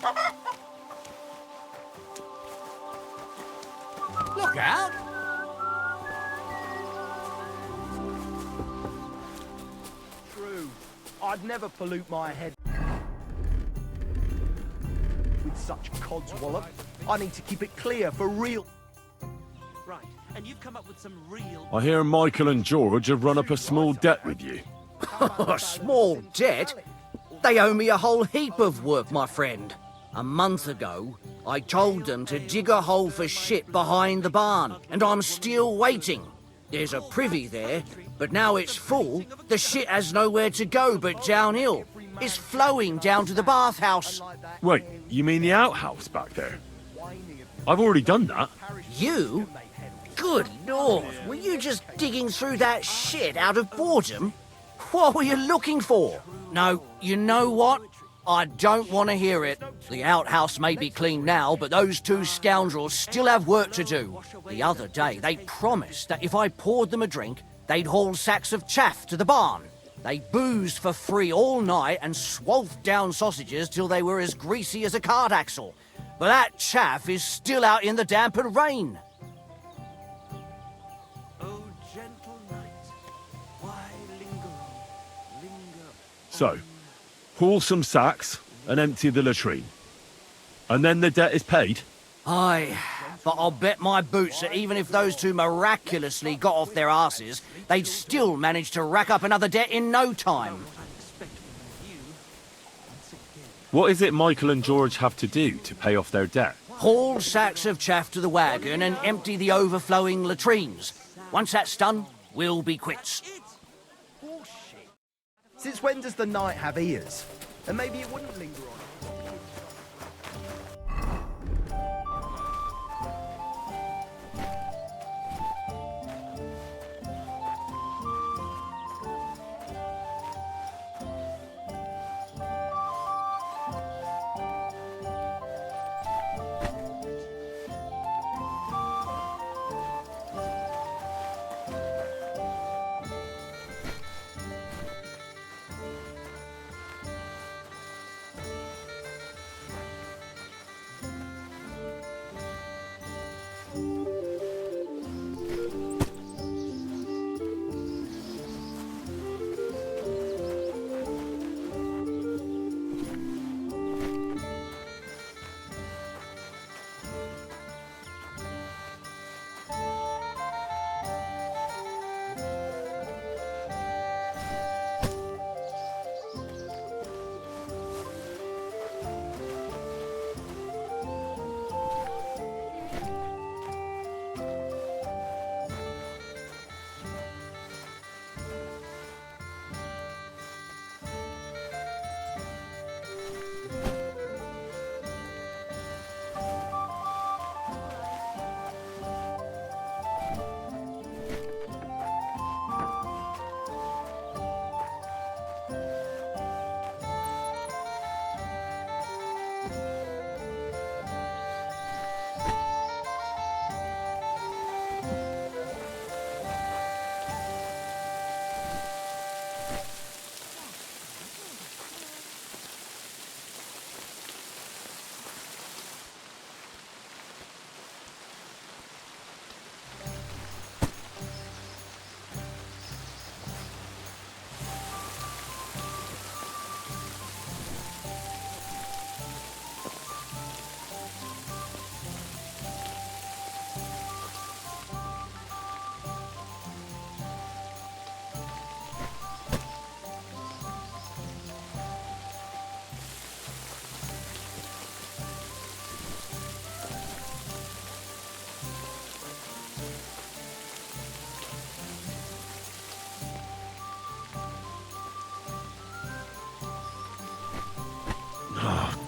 J: time.
U: Look out!
I: True. I'd never pollute my head with such codswallop. I need to keep it clear for real.
K: Right, and you've come up with some real...
B: I hear Michael and George have run up a small debt with you.
F: A small debt? They owe me a whole heap of work, my friend. A month ago, I told them to dig a hole for shit behind the barn, and I'm still waiting. There's a privy there, but now it's full. The shit has nowhere to go but downhill. It's flowing down to the bathhouse.
B: Wait, you mean the outhouse back there? I've already done that.
F: You? Good Lord, were you just digging through that shit out of boredom? What were you looking for? No, you know what? I don't want to hear it. The outhouse may be clean now, but those two scoundrels still have work to do. The other day, they promised that if I poured them a drink, they'd haul sacks of chaff to the barn. They boozed for free all night and swathed down sausages till they were as greasy as a cart axle. But that chaff is still out in the damp and rain.
K: Oh, gentle night, why linger on, linger...
B: So, haul some sacks and empty the latrine. And then the debt is paid?
F: Aye, but I'll bet my boots that even if those two miraculously got off their asses, they'd still manage to rack up another debt in no time.
B: What is it Michael and George have to do to pay off their debt?
F: Haul sacks of chaff to the wagon and empty the overflowing latrines. Once that's done, we'll be quits.
I: Since when does the night have ears? And maybe it wouldn't linger on.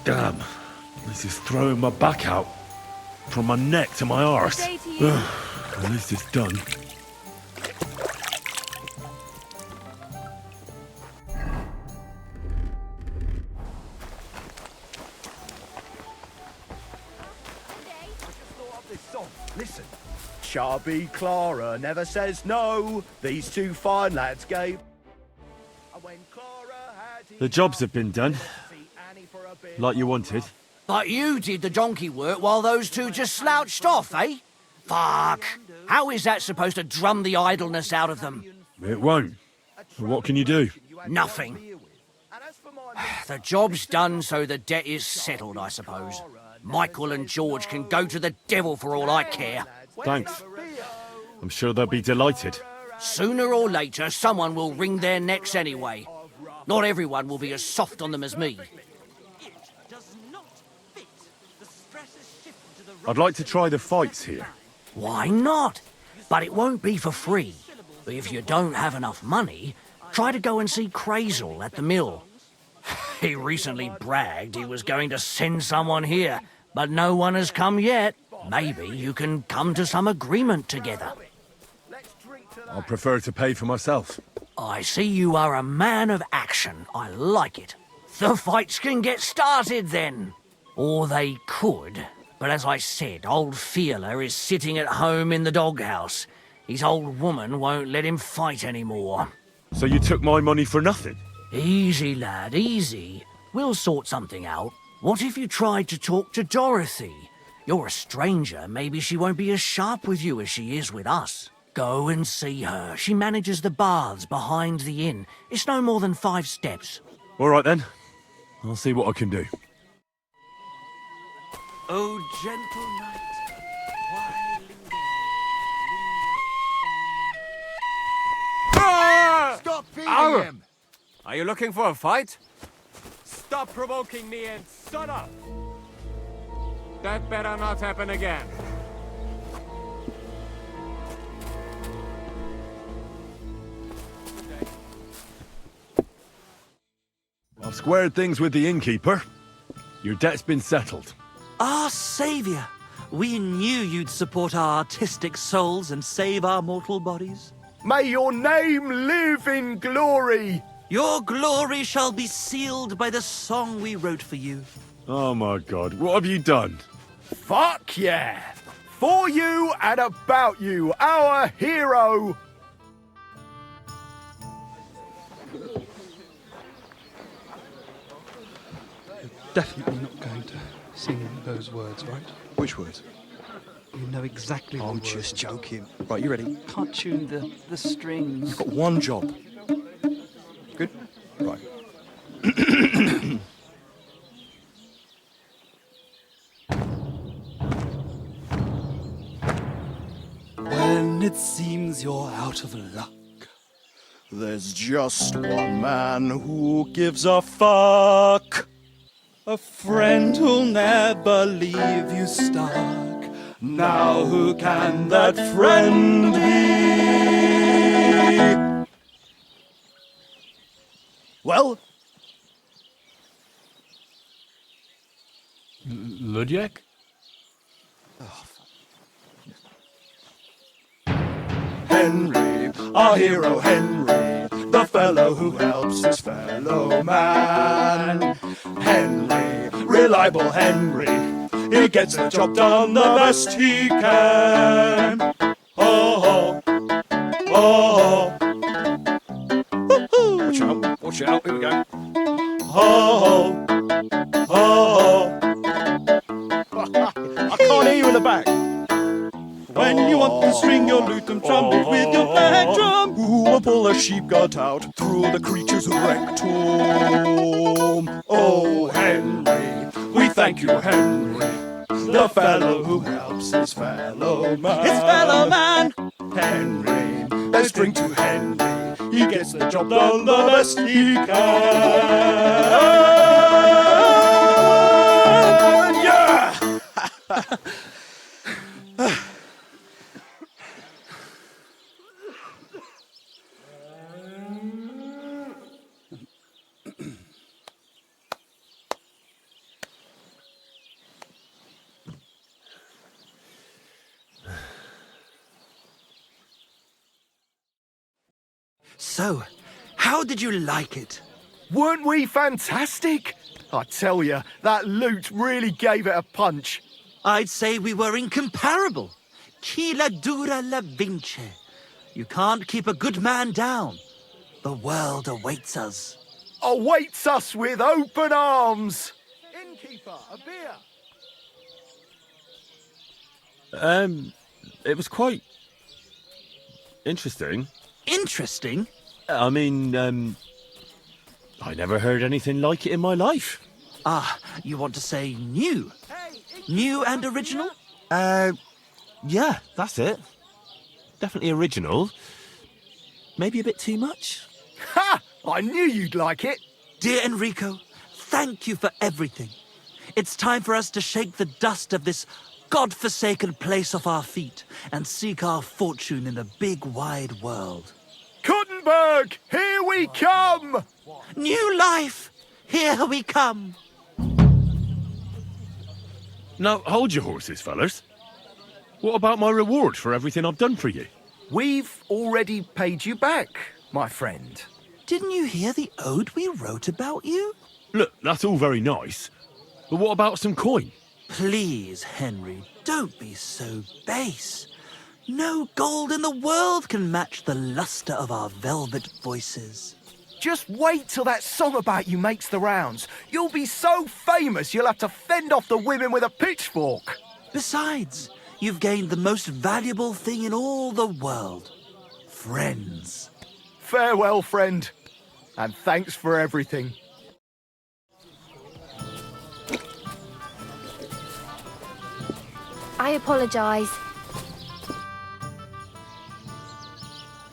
G: Damn. This is throwing my back out. From my neck to my arse.
X: Good day to you.
G: At least it's done.
I: Listen. Chubby Clara never says no. These two fine lads gave.
G: The jobs have been done. Like you wanted.
F: But you did the donkey work while those two just slouched off, eh? Fuck. How is that supposed to drum the idleness out of them?
G: It won't. What can you do?
F: Nothing. The job's done, so the debt is settled, I suppose. Michael and George can go to the devil for all I care.
G: Thanks. I'm sure they'll be delighted.
F: Sooner or later, someone will wring their necks anyway. Not everyone will be as soft on them as me.
G: I'd like to try the fights here.
F: Why not? But it won't be for free. But if you don't have enough money, try to go and see Crazel at the mill. He recently bragged he was going to send someone here, but no one has come yet. Maybe you can come to some agreement together.
G: I'll prefer to pay for myself.
F: I see you are a man of action. I like it. The fights can get started then. Or they could. But as I said, old Fiala is sitting at home in the doghouse. His old woman won't let him fight anymore.
G: So you took my money for nothing?
F: Easy, lad, easy. We'll sort something out. What if you tried to talk to Dorothy? You're a stranger. Maybe she won't be as sharp with you as she is with us. Go and see her. She manages the baths behind the inn. It's no more than 5 steps.
G: All right then. I'll see what I can do.
K: Oh, gentle knight, why linger?
D: Stop feeding
P: Ow!
D: him!
P: Are you looking for a fight? Stop provoking me and shut up! That better not happen again.
G: I've squared things with the innkeeper. Your debt's been settled.
K: Our saviour! We knew you'd support our artistic souls and save our mortal bodies.
I: May your name live in glory!
K: Your glory shall be sealed by the song we wrote for you.
G: Oh my god, what have you done?
I: Fuck yeah! For you and about you, our hero!
C: Definitely not going to sing those words, right?
S: Which words?
C: You know exactly
S: I'm
C: the
S: just
C: words.
S: joking. Right, you ready?
C: Can't tune the strings.
S: You've got one job. Good? Right.
V: When it seems you're out of luck, there's just one man who gives a fuck. A friend who'll never leave you stuck. Now who can that friend be? Well,
P: Ludiak?
V: Henry, our hero Henry, the fellow who helps his fellow man. Henry, reliable Henry, he gets the job done the best he can. Oh, oh, oh, oh.
S: Watch out, here we go.
V: Oh, oh,
S: I can't hear you in the back.
V: When you want to string your lute and trumpet with your back drum, who will pull a sheep gut out through the creature's rectum? Oh, Henry, we thank you, Henry, the fellow who helps his fellow man.
C: His fellow man!
V: Henry, let's drink to Henry, he gets the job done the best he can. Yeah!
K: So, how did you like it?
I: Weren't we fantastic? I tell you, that loot really gave it a punch.
K: I'd say we were incomparable. Chi la dura la vince. You can't keep a good man down. The world awaits us.
I: Awaits us with open arms. Innkeeper, a beer.
G: It was quite interesting.
K: Interesting?
G: I mean, I never heard anything like it in my life.
K: Ah, you want to say new? New and original?
G: Yeah, that's it. Definitely original. Maybe a bit too much.
I: Ha! I knew you'd like it.
K: Dear Enrico, thank you for everything. It's time for us to shake the dust of this God-forsaken place off our feet and seek our fortune in the big wide world.
I: Kuttenberg, here we come!
K: New life, here we come.
G: Now, hold your horses, fellas. What about my reward for everything I've done for you?
I: We've already paid you back, my friend.
K: Didn't you hear the ode we wrote about you?
G: Look, that's all very nice. But what about some coin?
K: Please, Henry, don't be so base. No gold in the world can match the luster of our velvet voices.
I: Just wait till that song about you makes the rounds. You'll be so famous you'll have to fend off the women with a pitchfork.
K: Besides, you've gained the most valuable thing in all the world. Friends.
I: Farewell, friend. And thanks for everything.
X: I apologise.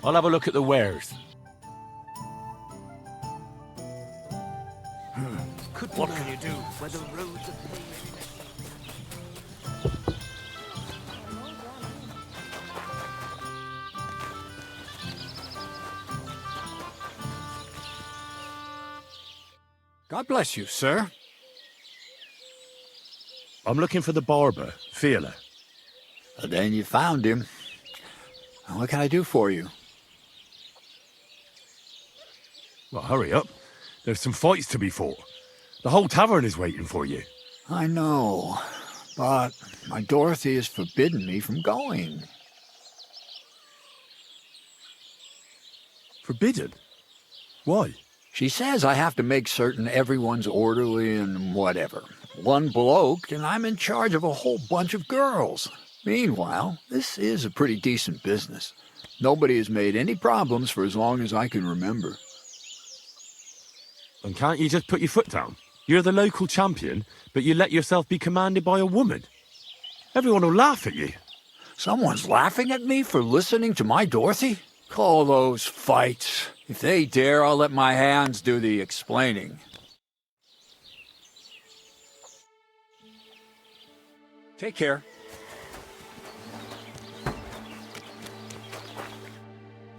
B: I'll have a look at the wares.
K: What can you do where the roads are paved?
U: God bless you, sir.
G: I'm looking for the barber, Fiala.
U: Well, then you found him. What can I do for you?
G: Well, hurry up. There's some fights to be fought. The whole tavern is waiting for you.
U: I know, but my Dorothy has forbidden me from going.
G: Forbidden? Why?
U: She says I have to make certain everyone's orderly and whatever. One bloke, and I'm in charge of a whole bunch of girls. Meanwhile, this is a pretty decent business. Nobody has made any problems for as long as I can remember.
G: And can't you just put your foot down? You're the local champion, but you let yourself be commanded by a woman. Everyone will laugh at you.
U: Someone's laughing at me for listening to my Dorothy? Call those fights. If they dare, I'll let my hands do the explaining. Take care.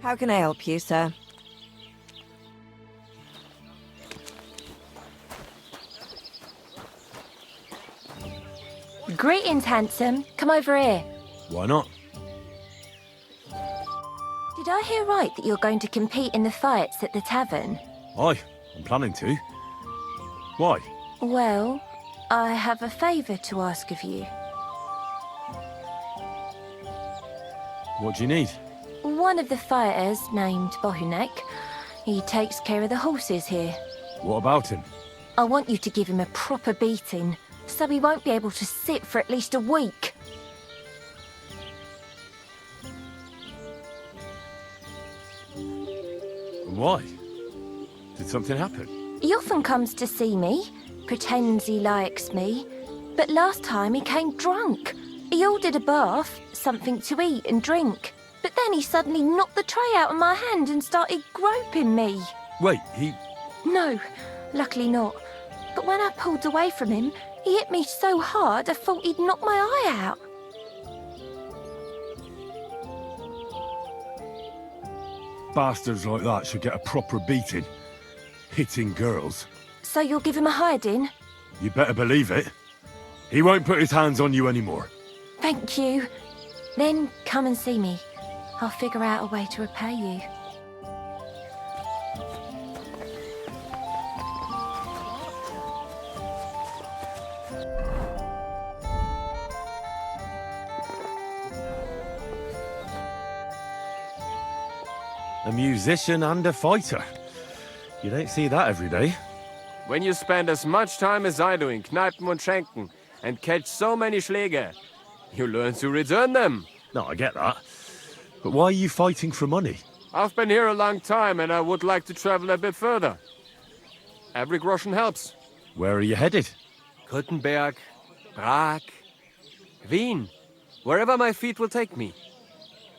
J: How can I help you, sir?
X: Greetings, handsome. Come over here.
G: Why not?
X: Did I hear right that you're going to compete in the fights at the tavern?
G: Aye, I'm planning to. Why?
X: Well, I have a favour to ask of you.
G: What do you need?
X: One of the fighters, named Bohunek, he takes care of the horses here.
G: What about him?
X: I want you to give him a proper beating, so he won't be able to sit for at least a week.
G: Why? Did something happen?
X: He often comes to see me, pretends he likes me, but last time he came drunk. He ordered a bath, something to eat and drink, but then he suddenly knocked the tray out of my hand and started groping me.
G: Wait, he...
X: No, luckily not. But when I pulled away from him, he hit me so hard I thought he'd knock my eye out.
G: Bastards like that should get a proper beating. Hitting girls.
X: So you'll give him a hiding?
G: You better believe it. He won't put his hands on you anymore.
X: Thank you. Then come and see me. I'll figure out a way to repay you.
G: A musician and a fighter. You don't see that every day.
D: When you spend as much time as I do in Kneipen und Schenken and catch so many Schläge, you learn to return them.
G: No, I get that. But why are you fighting for money?
D: I've been here a long time and I would like to travel a bit further. Every groschen helps.
G: Where are you headed?
D: Kuttenberg, Prag, Wien, wherever my feet will take me.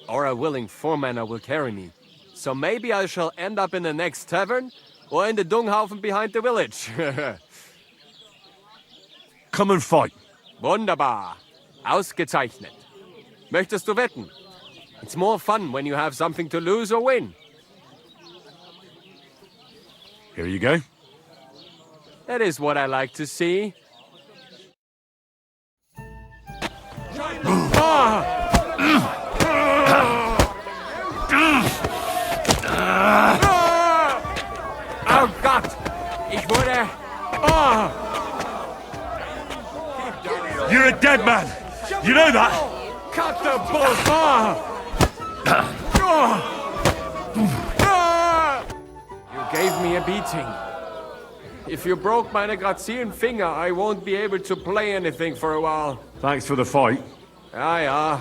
D: Or a willing foreman will carry me. So maybe I shall end up in the next tavern or in the Dunghaufen behind the village.
G: Come and fight.
D: Wunderbar. Ausgezeichnet. Möchtest du wetten? It's more fun when you have something to lose or win.
G: Here you go.
D: That is what I like to see. Oh Gott! Ich wurde...
G: You're a dead man! You know that?
D: Cut the You gave me a beating. If you broke meine grazilen Finger, I won't be able to play anything for a while.
G: Thanks for the fight.
D: Ja.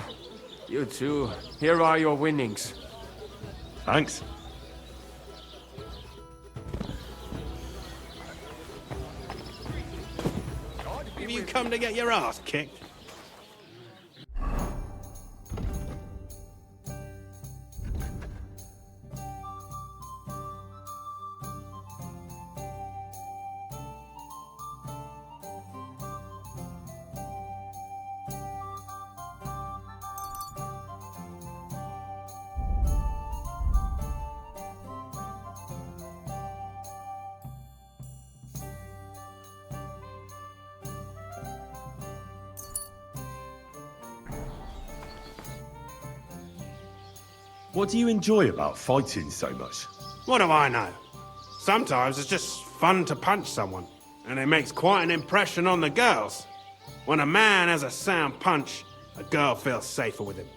D: You too. Here are your winnings.
G: Thanks.
L: Have you come to get your ass kicked?
G: What do you enjoy about fighting so much?
L: What do I know? Sometimes it's just fun to punch someone, and it makes quite an impression on the girls. When a man has a sound punch, a girl feels safer with him.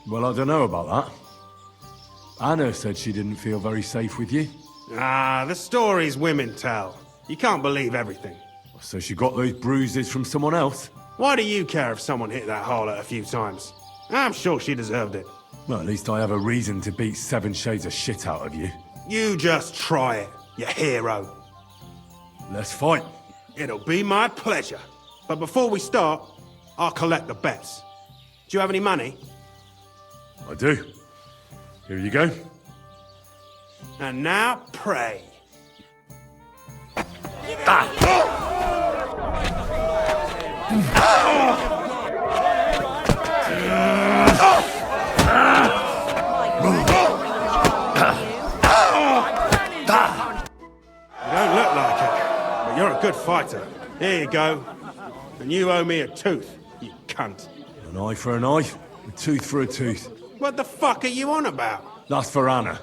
G: Well, I don't know about that. Anna said she didn't feel very safe with you.
L: Ah, the stories women tell. You can't believe everything.
G: So she got those bruises from someone else?
L: Why do you care if someone hit that harlot a few times? I'm sure she deserved it.
G: Well, at least I have a reason to beat 7 shades of shit out of you.
L: You just try it, you hero.
G: Let's fight.
L: It'll be my pleasure. But before we start, I'll collect the bets. Do you have any money?
G: I do. Here you go.
L: And now, pray. You don't look like it, but you're a good fighter. Here you go. And you owe me a tooth, you cunt.
G: An eye for an eye, a tooth for a tooth.
L: What the fuck are you on about?
G: That's for Anna.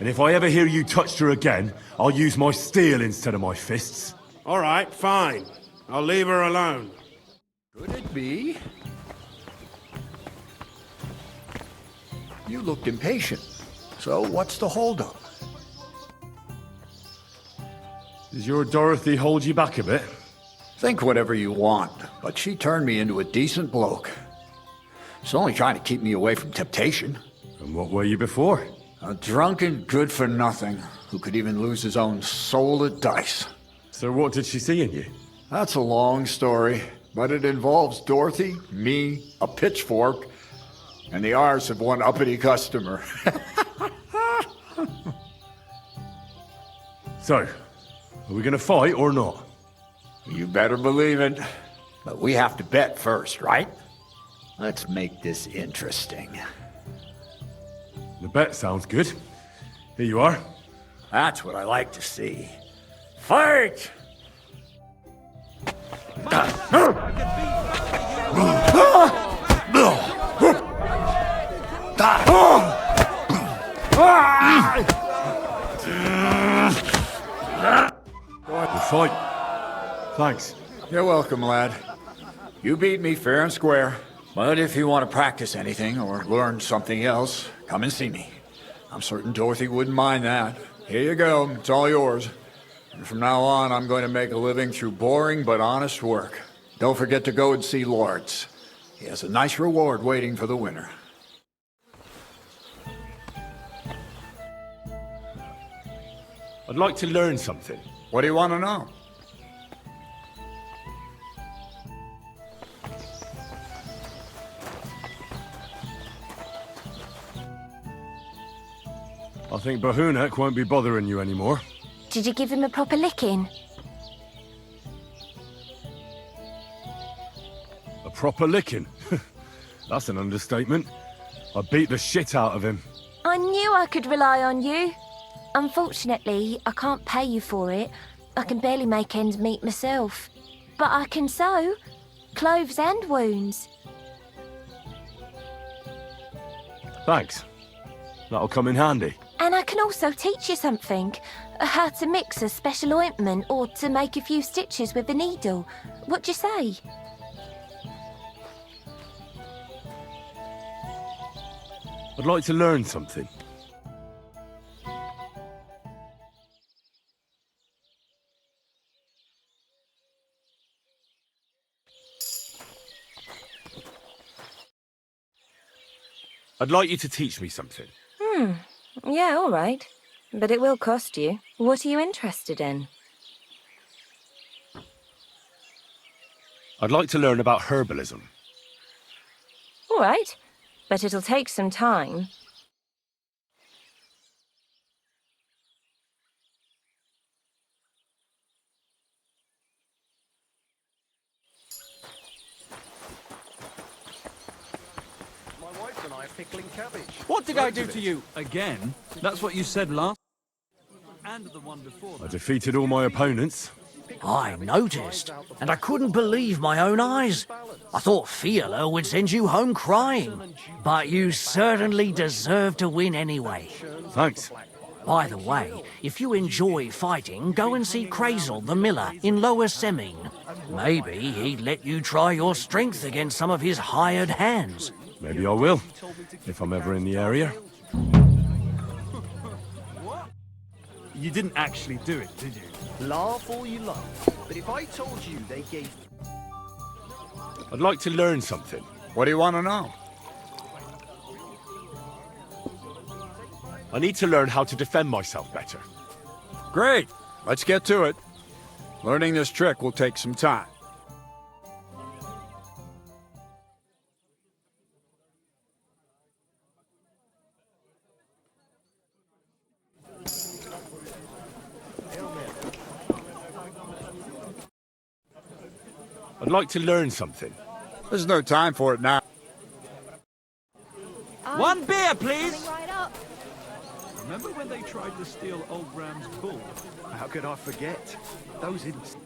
G: And if I ever hear you touched her again, I'll use my steel instead of my fists.
L: All right, fine. I'll leave her alone.
U: Could it be? You looked impatient. So what's the holdup?
G: Does your Dorothy hold you back a bit?
U: Think whatever you want, but she turned me into a decent bloke. She's only trying to keep me away from temptation.
G: And what were you before?
U: A drunken good-for-nothing who could even lose his own soul at dice.
G: So what did she see in you?
U: That's a long story, but it involves Dorothy, me, a pitchfork, and the R's of one uppity customer.
G: So, are we gonna fight or not?
U: You better believe it. But we have to bet first, right? Let's make this interesting.
G: The bet sounds good. Here you are.
U: That's what I like to see. Fight!
G: Good fight. Thanks.
U: You're welcome, lad. You beat me fair and square. But if you want to practice anything or learn something else, come and see me. I'm certain Dorothy wouldn't mind that. Here you go, it's all yours. And from now on, I'm going to make a living through boring but honest work. Don't forget to go and see Lawrence. He has a nice reward waiting for the winner.
B: I'd like to learn something.
U: What do you want to know?
B: I think Bahunak won't be bothering you anymore.
X: Did you give him a proper licking?
B: A proper licking? That's an understatement. I beat the shit out of him.
X: I knew I could rely on you. Unfortunately, I can't pay you for it. I can barely make ends meet myself. But I can sew. Clothes and wounds.
B: Thanks. That'll come in handy.
X: And I can also teach you something. How to mix a special ointment or to make a few stitches with a needle. What do you say?
B: I'd like to learn something. I'd like you to teach me something.
X: Yeah, all right. But it will cost you. What are you interested in?
B: I'd like to learn about herbalism.
X: All right. But it'll take some time.
M: My wife and I are pickling cabbage.
C: What did I do to you? Again? That's what you said last. And the one before.
B: I defeated all my opponents.
F: I noticed, and I couldn't believe my own eyes. I thought Fiala would send you home crying, but you certainly deserve to win anyway.
B: Thanks.
F: By the way, if you enjoy fighting, go and see Crazel the miller in Lower Semine. Maybe he'd let you try your strength against some of his hired hands.
B: Maybe I will, if I'm ever in the area.
C: You didn't actually do it, did you?
M: Laugh all you like, but if I told you they gave...
B: I'd like to learn something.
U: What do you want to know?
B: I need to learn how to defend myself better.
U: Great. Let's get to it. Learning this trick will take some time.
B: I'd like to learn something.
U: There's no time for it now.
K: One beer, please!
Q: Right up.
C: Remember when they tried to steal old Ram's bull?
I: How could I forget? Those idiots.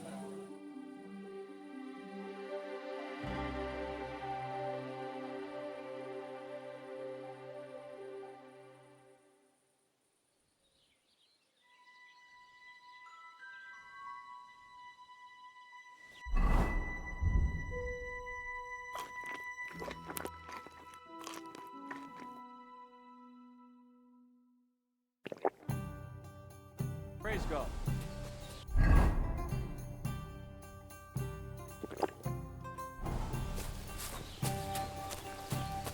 D: Praise God.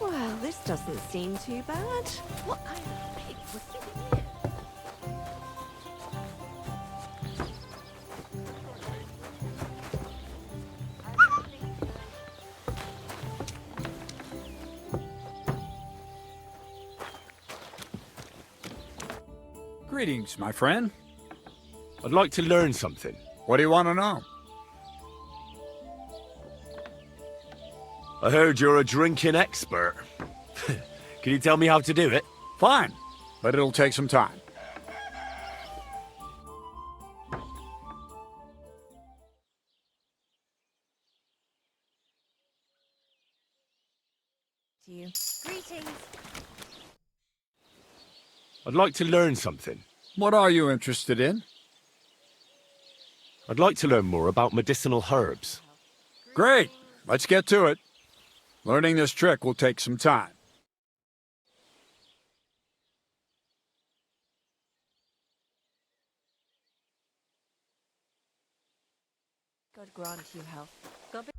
J: Well, this doesn't seem too bad.
Q: What kind of pig was sitting here?
U: Greetings, my friend.
B: I'd like to learn something.
U: What do you want to know?
B: I heard you're a drinking expert. Can you tell me how to do it?
U: Fine, but it'll take some time.
Q: Greetings.
B: I'd like to learn something.
U: What are you interested in?
B: I'd like to learn more about medicinal herbs.
U: Great. let's get to it. Learning this trick will take some time.
J: God grant you health. God be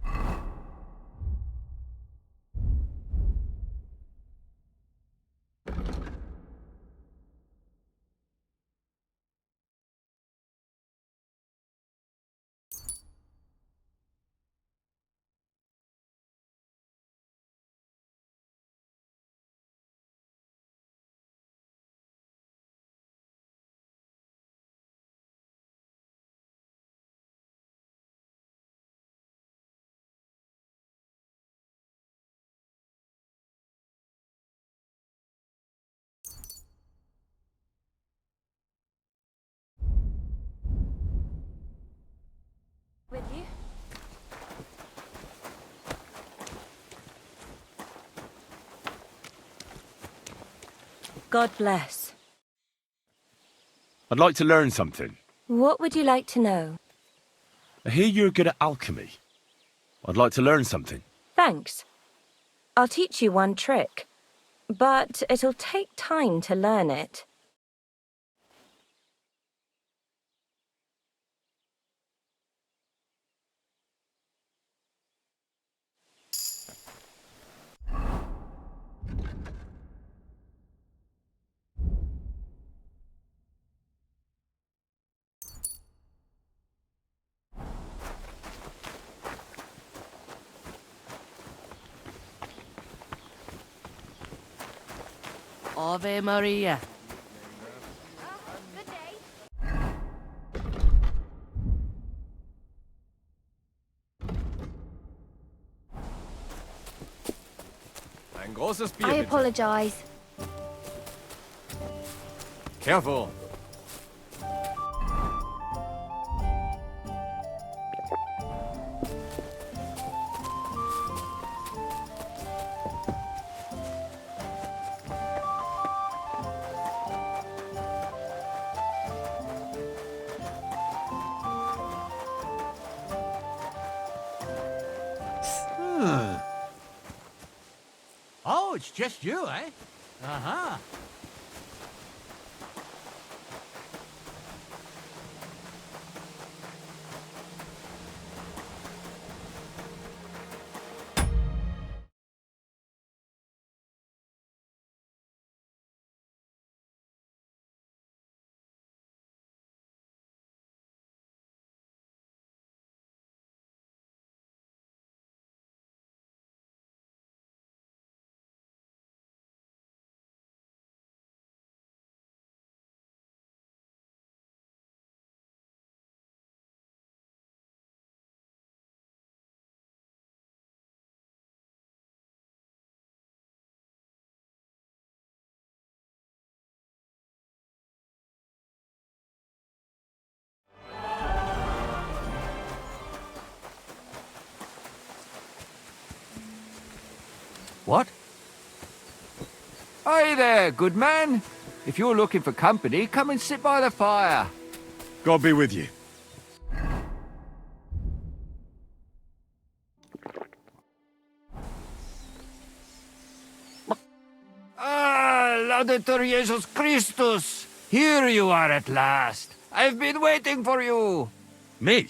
X: With you? God bless.
B: I'd like to learn something.
X: What would you like to know?
B: I hear you're good at alchemy. I'd like to learn something.
X: Thanks. I'll teach you one trick, but it'll take time to learn it.
F: Ave Maria.
D: Ein großes Bier,
X: I
D: bitte.
X: apologize.
D: Careful.
E: Oh, it's just you, eh? Uh-huh.
O: What? Hey there, good man. If you're looking for company, come and sit by the fire.
B: God be with you.
O: Ah, Laudetur Jesus Christus! Here you are at last. I've been waiting for you.
B: Me?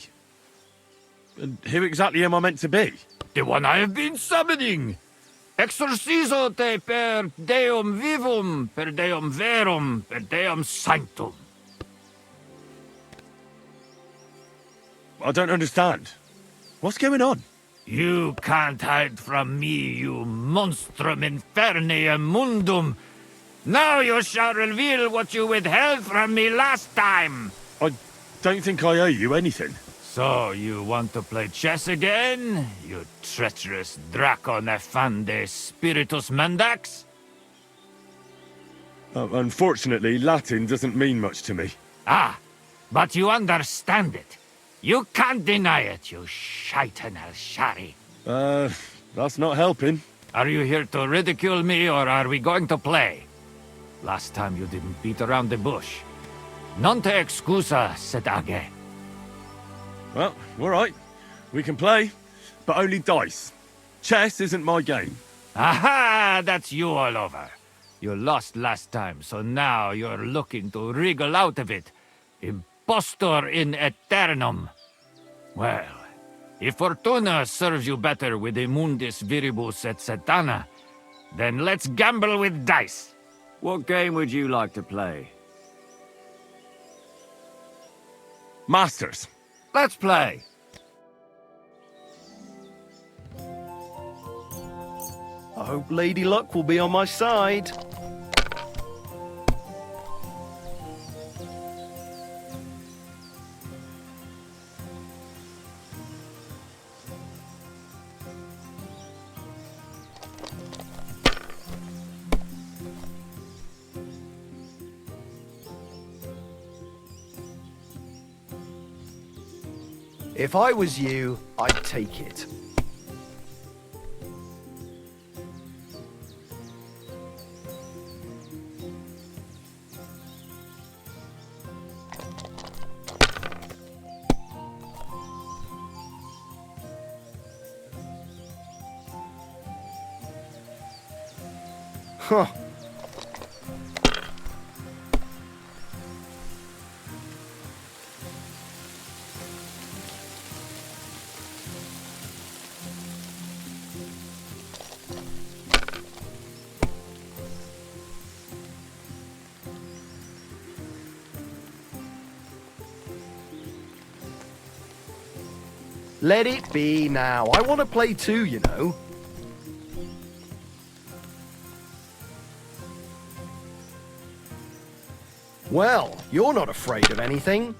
B: And who exactly am I meant to be?
O: The one I have been summoning. Exorcizo te per Deum vivum, per Deum verum, per Deum sanctum.
B: I don't understand. What's going on?
O: You can't hide from me, you monstrum infernium mundum. Now you shall reveal what you withheld from me last time.
B: I don't think I owe you anything.
O: So you want to play chess again, you treacherous Draco Nefande Spiritus Mendax?
B: Unfortunately, Latin doesn't mean much to me.
O: Ah, but you understand it. You can't deny it, you shaitan al-Shari.
B: That's not helping.
O: Are you here to ridicule me, or are we going to play? Last time you didn't beat around the bush. Non te excusa, sedage.
B: Well, all right. We can play. but only dice. Chess isn't my game.
O: Aha! That's you all over. You lost last time, so now you're looking to wriggle out of it. Impostor in aeternum. Well, if Fortuna serves you better with Immundis Viribus et Satana, then let's gamble with dice.
A: What game would you like to play?
B: Masters.
O: Let's play.
I: I hope Lady Luck will be on my side. If I was you, I'd take it. Huh. Let it be now. I want to play too, you know. Well, you're not afraid of anything.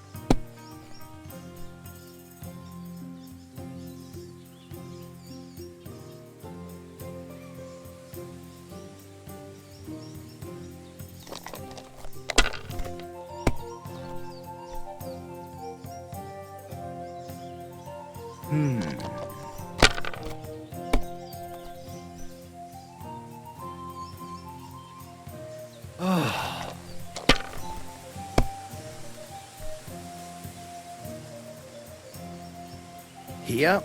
I: Here.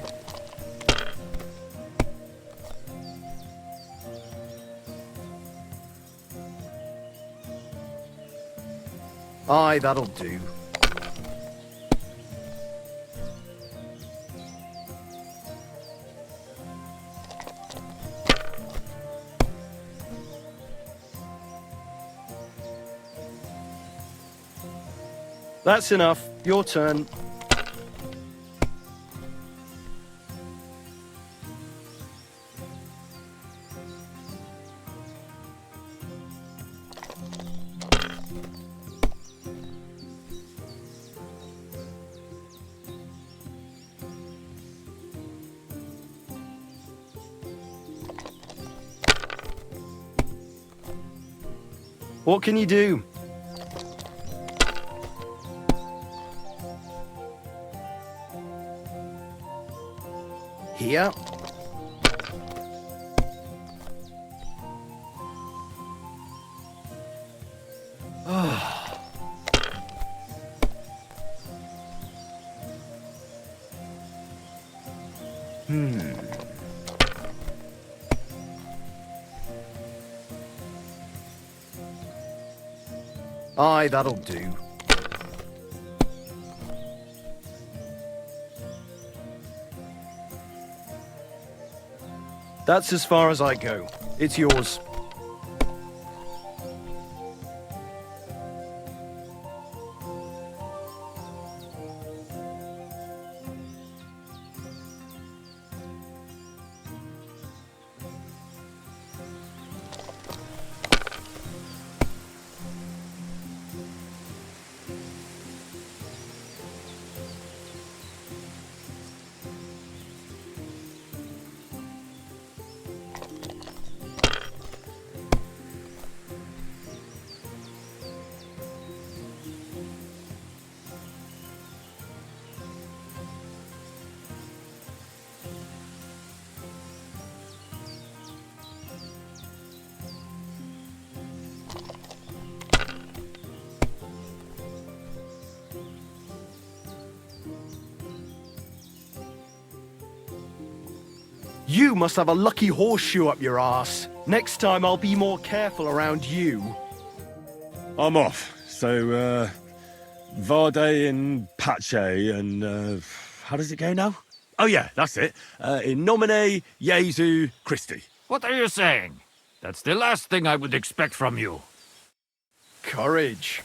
I: Aye, that'll do. That's enough. Your turn. What can you do? Here. Aye, that'll do. That's as far as I go. It's yours. You must have a lucky horseshoe up your arse. Next time I'll be more careful around you.
G: I'm off. So, Vade and Pace and, how does it go now? Oh yeah, that's it. In nomine Jesu Christi.
O: What are you saying? That's the last thing I would expect from you.
I: Courage.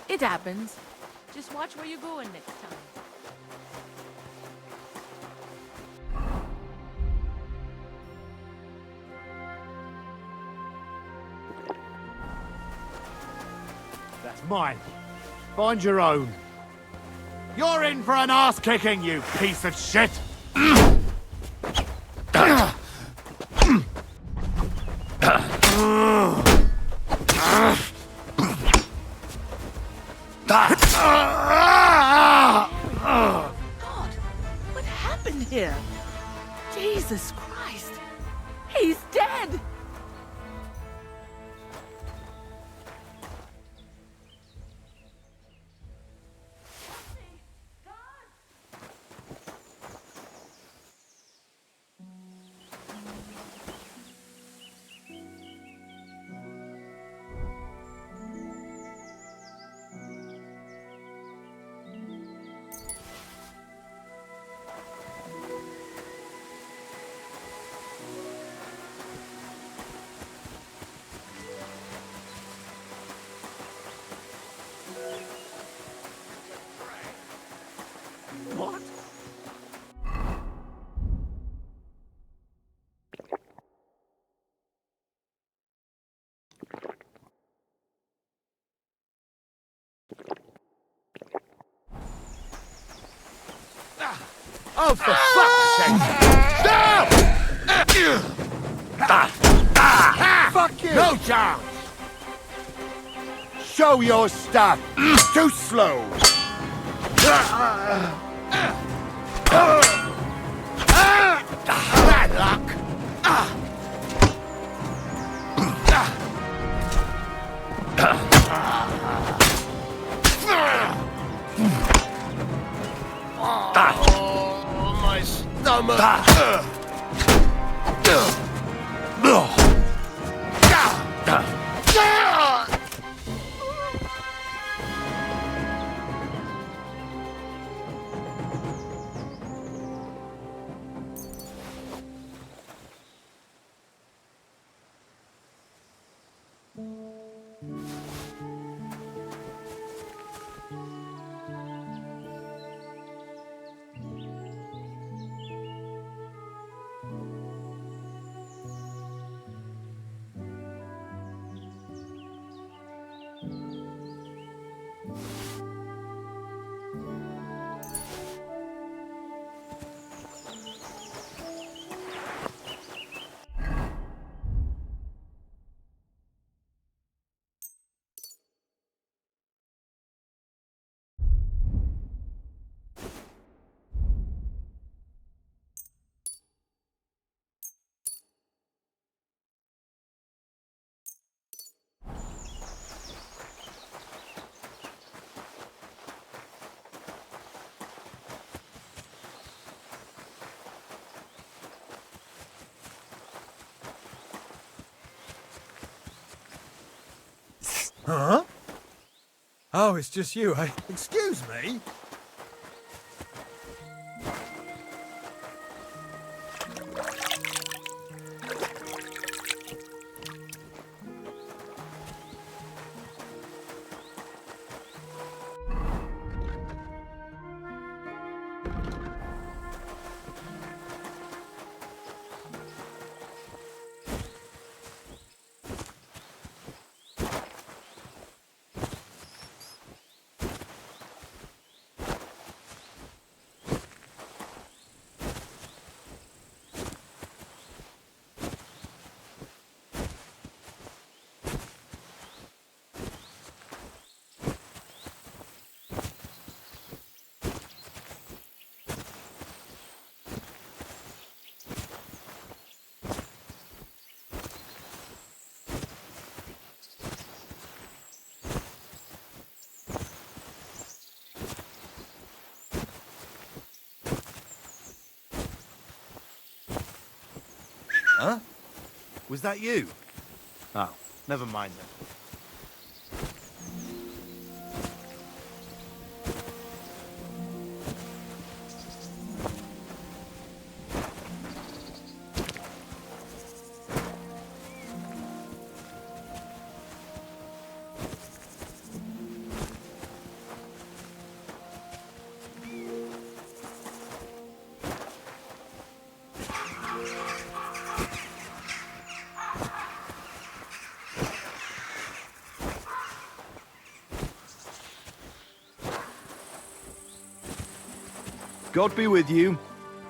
H: It happens. Just watch where you're going next time.
O: That's mine. Find your own. You're in for an ass-kicking, you piece of shit!
K: God, what happened here? Jesus Christ! He's dead!
O: What? Oh, for fuck's sake! Stop! Fuck you! No chance! Show your stuff! Too slow! Bad luck! Oh, my stomach!
N: Huh? Oh, it's just you, eh? Excuse me?
M: Huh? Was that you? Oh, never mind then.
I: God be with you.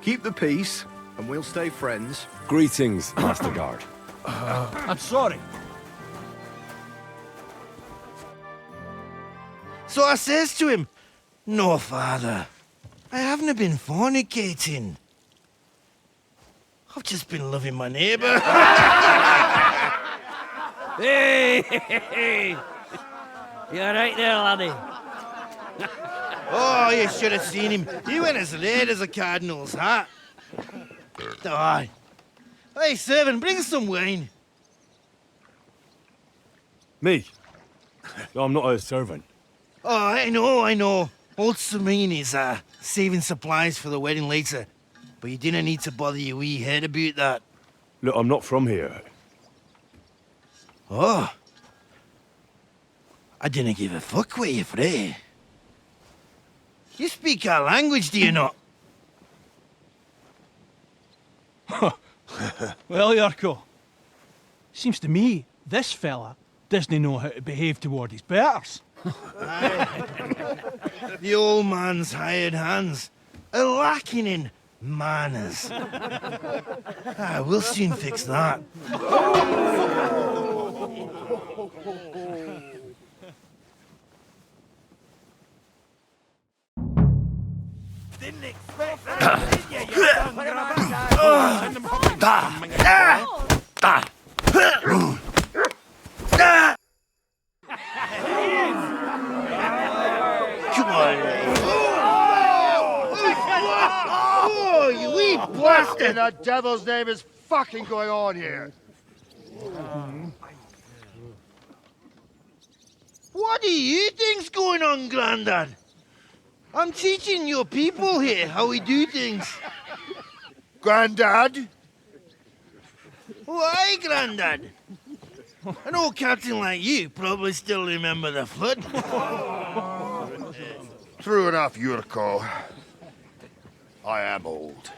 I: Keep the peace, and we'll stay friends.
G: Greetings, Master Guard.
E: I'm sorry.
F: So I says to him, "No, father, I haven't been fornicating. I've just been loving my neighbour."
R: Hey! You alright there, laddie?
F: Oh, you should have seen him. He went as red as a cardinal's hat. Aye. Hey, servant, bring some wine.
G: Me? I'm not a servant.
F: Oh, I know. Old Samine is saving supplies for the wedding later. But you didn't need to bother your wee head about that.
G: Look, I'm not from here.
F: Oh. I didn't give a fuck what you're from. You speak our language, do you not?
E: Well, Yarko, seems to me this fella doesn't know how to behave toward his betters.
F: The old man's hired hands are lacking in manners. We'll soon fix that.
E: Didn't expect that, did you, you young
F: Oh, you wee
T: What in
F: bastard!
T: the devil's name is fucking going on here?
F: What do you think's going on, Grandad? I'm teaching your people here how we do things.
T: Grandad?
F: Why, Grandad? An old captain like you probably still remember the flood.
T: True enough, Yurko. I am old.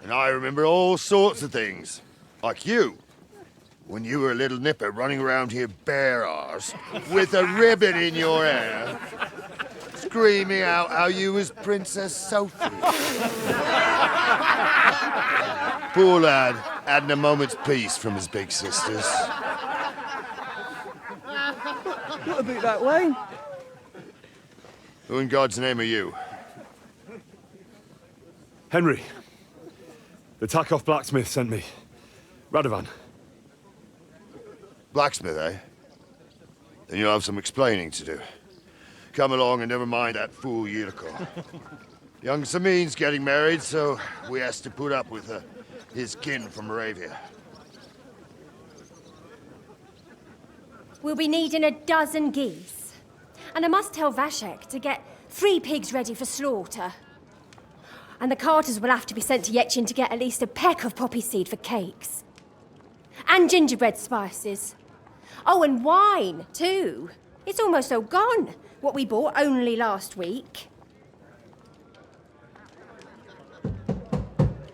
T: And I remember all sorts of things. Like you. When you were a little nipper running around here bare-arse, with a ribbon in your hair, screaming out how you was Princess Sophie. Poor lad, hadn't a moment's peace from his big sisters.
R: What about that wine?
T: Who in God's name are you?
G: Henry. The Takoff blacksmith sent me. Radovan.
T: Blacksmith, eh? Then you'll have some explaining to do. Come along and never mind that fool Yurko. Young Samin's getting married, so we has to put up with his kin from Moravia.
P: We'll be needing a dozen geese. And I must tell Vashek to get 3 pigs ready for slaughter. And the carters will have to be sent to Yetchin to get at least a peck of poppy seed for cakes. And gingerbread spices. Oh, and wine, too. It's almost all gone, what we bought only last week.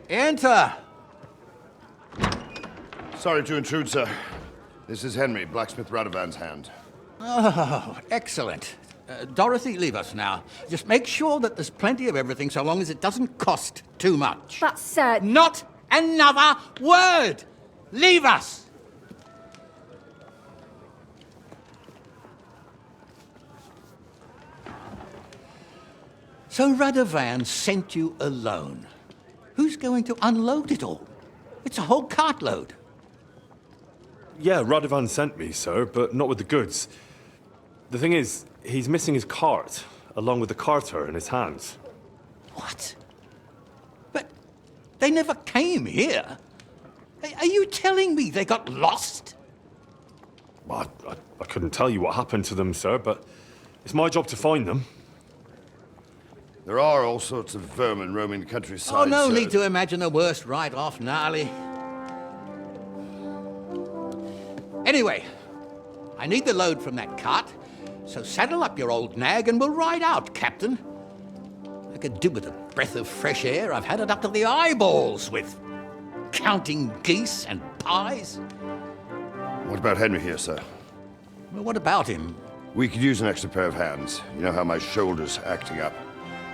S: Enter!
T: Sorry to intrude, sir. This is Henry, blacksmith Radovan's hand.
S: Oh, excellent. Dorothy, leave us now. Just make sure that there's plenty of everything so long as it doesn't cost too much.
P: But, sir...
S: Not another word! Leave us! So Radovan sent you alone. Who's going to unload it all? It's a whole cartload.
B: Yeah, Radovan sent me, sir, but not with the goods. The thing is, he's missing his cart, along with the carter in his hands.
S: What? But they never came here. Are you telling me they got lost?
B: Well, I couldn't tell you what happened to them, sir, but it's my job to find them.
T: There are all sorts of vermin roaming the countryside.
S: Oh, no
T: sir.
S: need to imagine the worst right off, gnarly. Anyway, I need the load from that cart, so saddle up your old nag and we'll ride out, Captain. I could do with a breath of fresh air. I've had it up to the eyeballs with counting geese and pies.
T: What about Henry here, sir?
S: Well, what about him?
T: We could use an extra pair of hands. You know how my shoulder's acting up.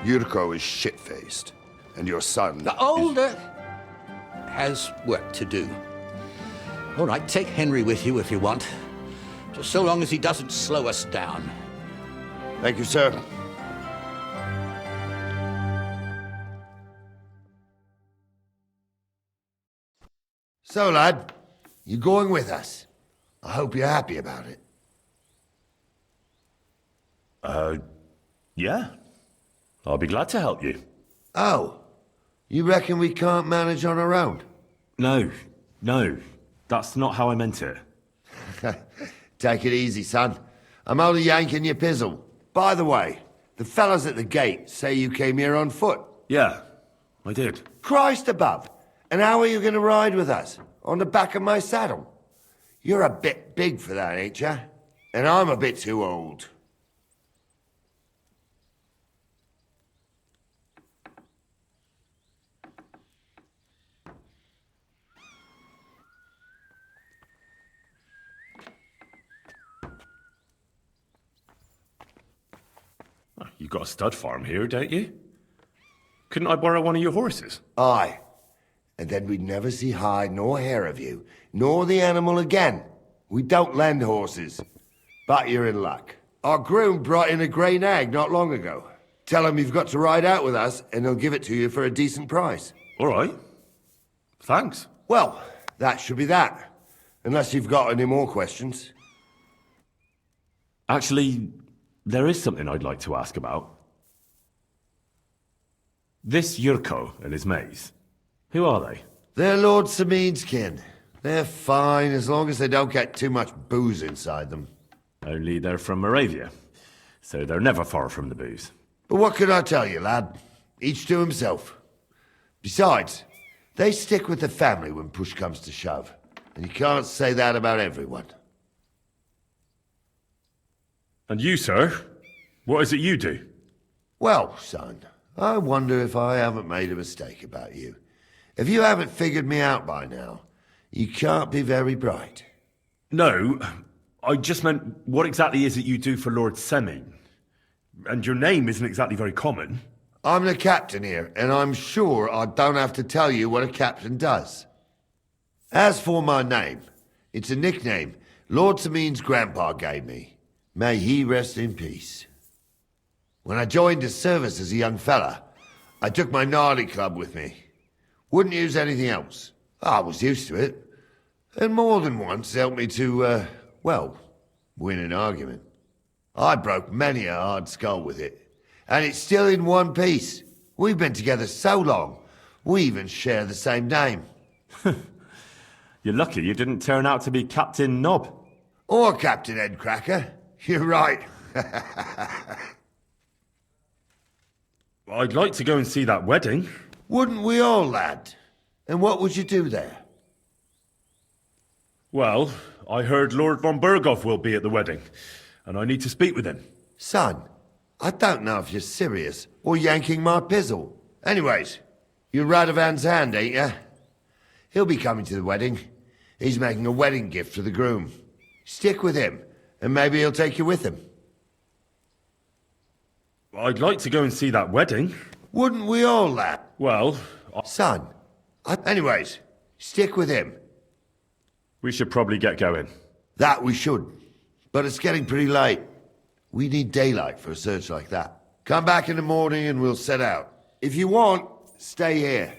T: Yurko is shit-faced, and your son...
S: The older has work to do. All right, take Henry with you if you want. Just so long as he doesn't slow us down.
T: Thank you, sir.
V: So, lad, you going with us? I hope you're happy about it.
G: Yeah. I'll be glad to help you.
V: Oh, you reckon we can't manage on our own?
G: No. That's not how I meant it.
V: Take it easy, son. I'm only yanking your pizzle. By the way, the fellas at the gate say you came here on foot.
G: Yeah, I did.
V: Christ above. And how are you going to ride with us? On the back of my saddle? You're a bit big for that, ain't ya? And I'm a bit too old.
B: You've got a stud farm here, don't you? Couldn't I borrow one of your horses?
V: Aye. And then we'd never see hide nor hair of you, nor the animal again. We don't lend horses. But you're in luck. Our groom brought in a grey nag not long ago. Tell him you've got to ride out with us, and he'll give it to you for a decent price.
B: All right. Thanks.
V: Well, that should be that. Unless you've got any more questions.
B: Actually, there is something I'd like to ask about. This Yurko and his mates, who are they?
V: They're Lord Samin's kin. They're fine as long as they don't get too much booze inside them.
B: Only they're from Moravia, so they're never far from the booze.
V: But what can I tell you, lad? Each to himself. Besides, they stick with the family when push comes to shove. And you can't say that about everyone.
B: And you, sir? What is it you do?
V: Well, son, I wonder if I haven't made a mistake about you. If you haven't figured me out by now, you can't be very bright.
B: No, I just meant, what exactly is it you do for Lord Semin? And your name isn't exactly very common.
V: I'm the captain here, and I'm sure I don't have to tell you what a captain does. As for my name, it's a nickname Lord Samin's grandpa gave me. May he rest in peace. When I joined his service as a young fella, I took my gnarly club with me. Wouldn't use anything else. I was used to it. And more than once helped me to, win an argument. I broke many a hard skull with it. And it's still in one piece. We've been together so long, we even share the same name.
B: You're lucky you didn't turn out to be Captain Knob.
V: Or Captain Headcracker. You're right.
G: I'd like to go and see that wedding.
V: Wouldn't we all, lad? And what would you do there?
G: Well, I heard Lord von Berghoff will be at the wedding, and I need to speak with him.
V: Son, I don't know if you're serious or yanking my pizzle. Anyways, you're Radovan's hand, ain't you? He'll be coming to the wedding. He's making a wedding gift for the groom. Stick with him, and maybe he'll take you with him.
G: I'd like to go and see that wedding.
V: Wouldn't we all, lad?
G: Well,
V: Son, anyways, stick with him.
G: We should probably get going.
V: That we should. But it's getting pretty late. We need daylight for a search like that. Come back in the morning and we'll set out. If you want, stay here.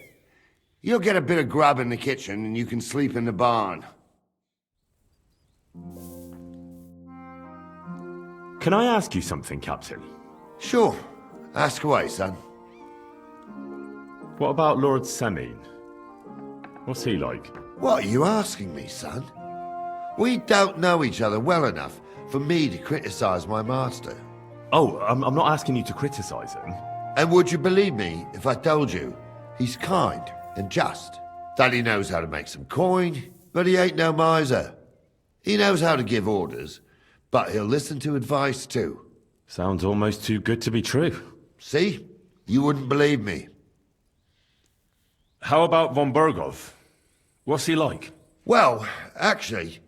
V: You'll get a bit of grub in the kitchen and you can sleep in the barn.
G: Can I ask you something, Captain?
V: Sure. Ask away, son.
G: What about Lord Semine? What's he like?
V: What are you asking me, son? We don't know each other well enough for me to criticize my master.
G: Oh, I'm not asking you to criticize him.
V: And would you believe me if I told you he's kind and just? That he knows how to make some coin, but he ain't no miser. He knows how to give orders, but he'll listen to advice too.
G: Sounds almost too good to be true.
V: See? You wouldn't believe me.
G: How about von Berghoff? What's he like?
V: Well, actually,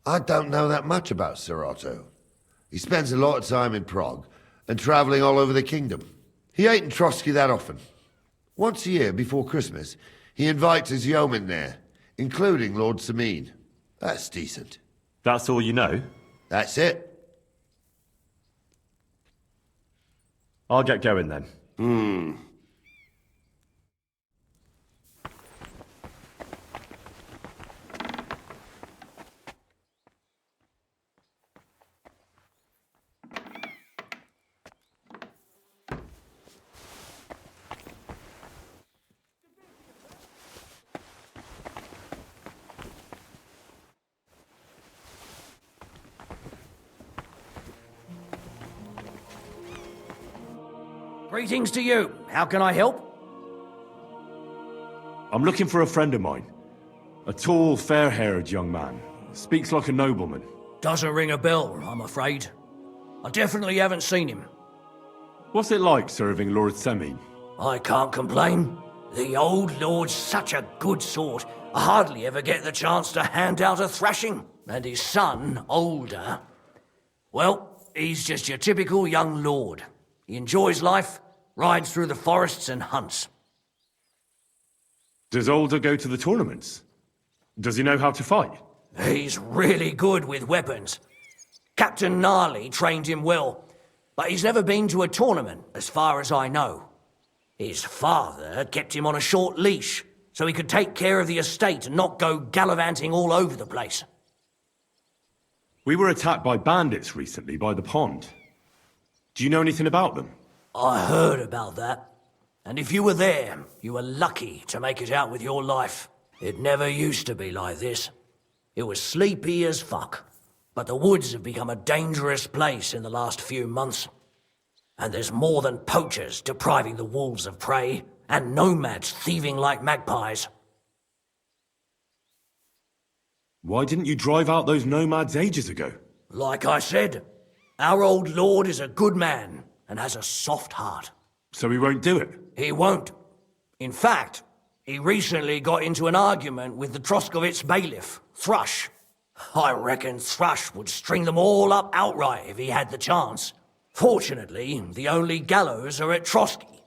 V: I don't know that much about Sir Otto. He spends a lot of time in Prague and travelling all over the kingdom. He ain't in Trotsky that often. Once a year before Christmas, he invites his yeomen there, including Lord Semine. That's decent.
G: That's all you know?
V: That's it.
G: I'll get going then.
F: Greetings to you. How can I help?
G: I'm looking for a friend of mine. A tall, fair-haired young man. Speaks like a nobleman.
F: Doesn't ring a bell, I'm afraid. I definitely haven't seen him.
G: What's it like serving Lord Semine?
F: I can't complain. The old lord's such a good sort. I hardly ever get the chance to hand out a thrashing. And his son, older, well, he's just your typical young lord. He enjoys life, rides through the forests and hunts.
G: Does Older go to the tournaments? Does he know how to fight?
F: He's really good with weapons. Captain Gnarly trained him well, but he's never been to a tournament, as far as I know. His father kept him on a short leash, so he could take care of the estate and not go gallivanting all over the place.
G: We were attacked by bandits recently by the pond. Do you know anything about them?
F: I heard about that. And if you were there, you were lucky to make it out with your life. It never used to be like this. It was sleepy as fuck. But the woods have become a dangerous place in the last few months. And there's more than poachers depriving the wolves of prey, and nomads thieving like magpies.
G: Why didn't you drive out those nomads ages ago?
F: Like I said, our old lord is a good man and has a soft heart.
G: So he won't do it?
F: He won't. In fact, he recently got into an argument with the Troskovitz bailiff, Thrush. I reckon Thrush would string them all up outright if he had the chance. Fortunately, the only gallows are at Trotsky,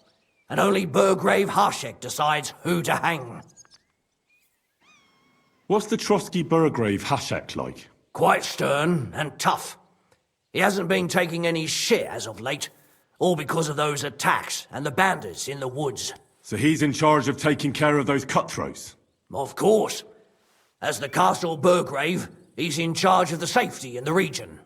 F: and only Burgrave Harshek decides who to hang.
G: What's the Trotsky Burgrave Hashek like?
F: Quite stern and tough. He hasn't been taking any shit as of late, all because of those attacks and the bandits in the woods.
G: So he's in charge of taking care of those cutthroats?
F: Of course. As the Castle Burgrave, he's in charge of the safety in the region.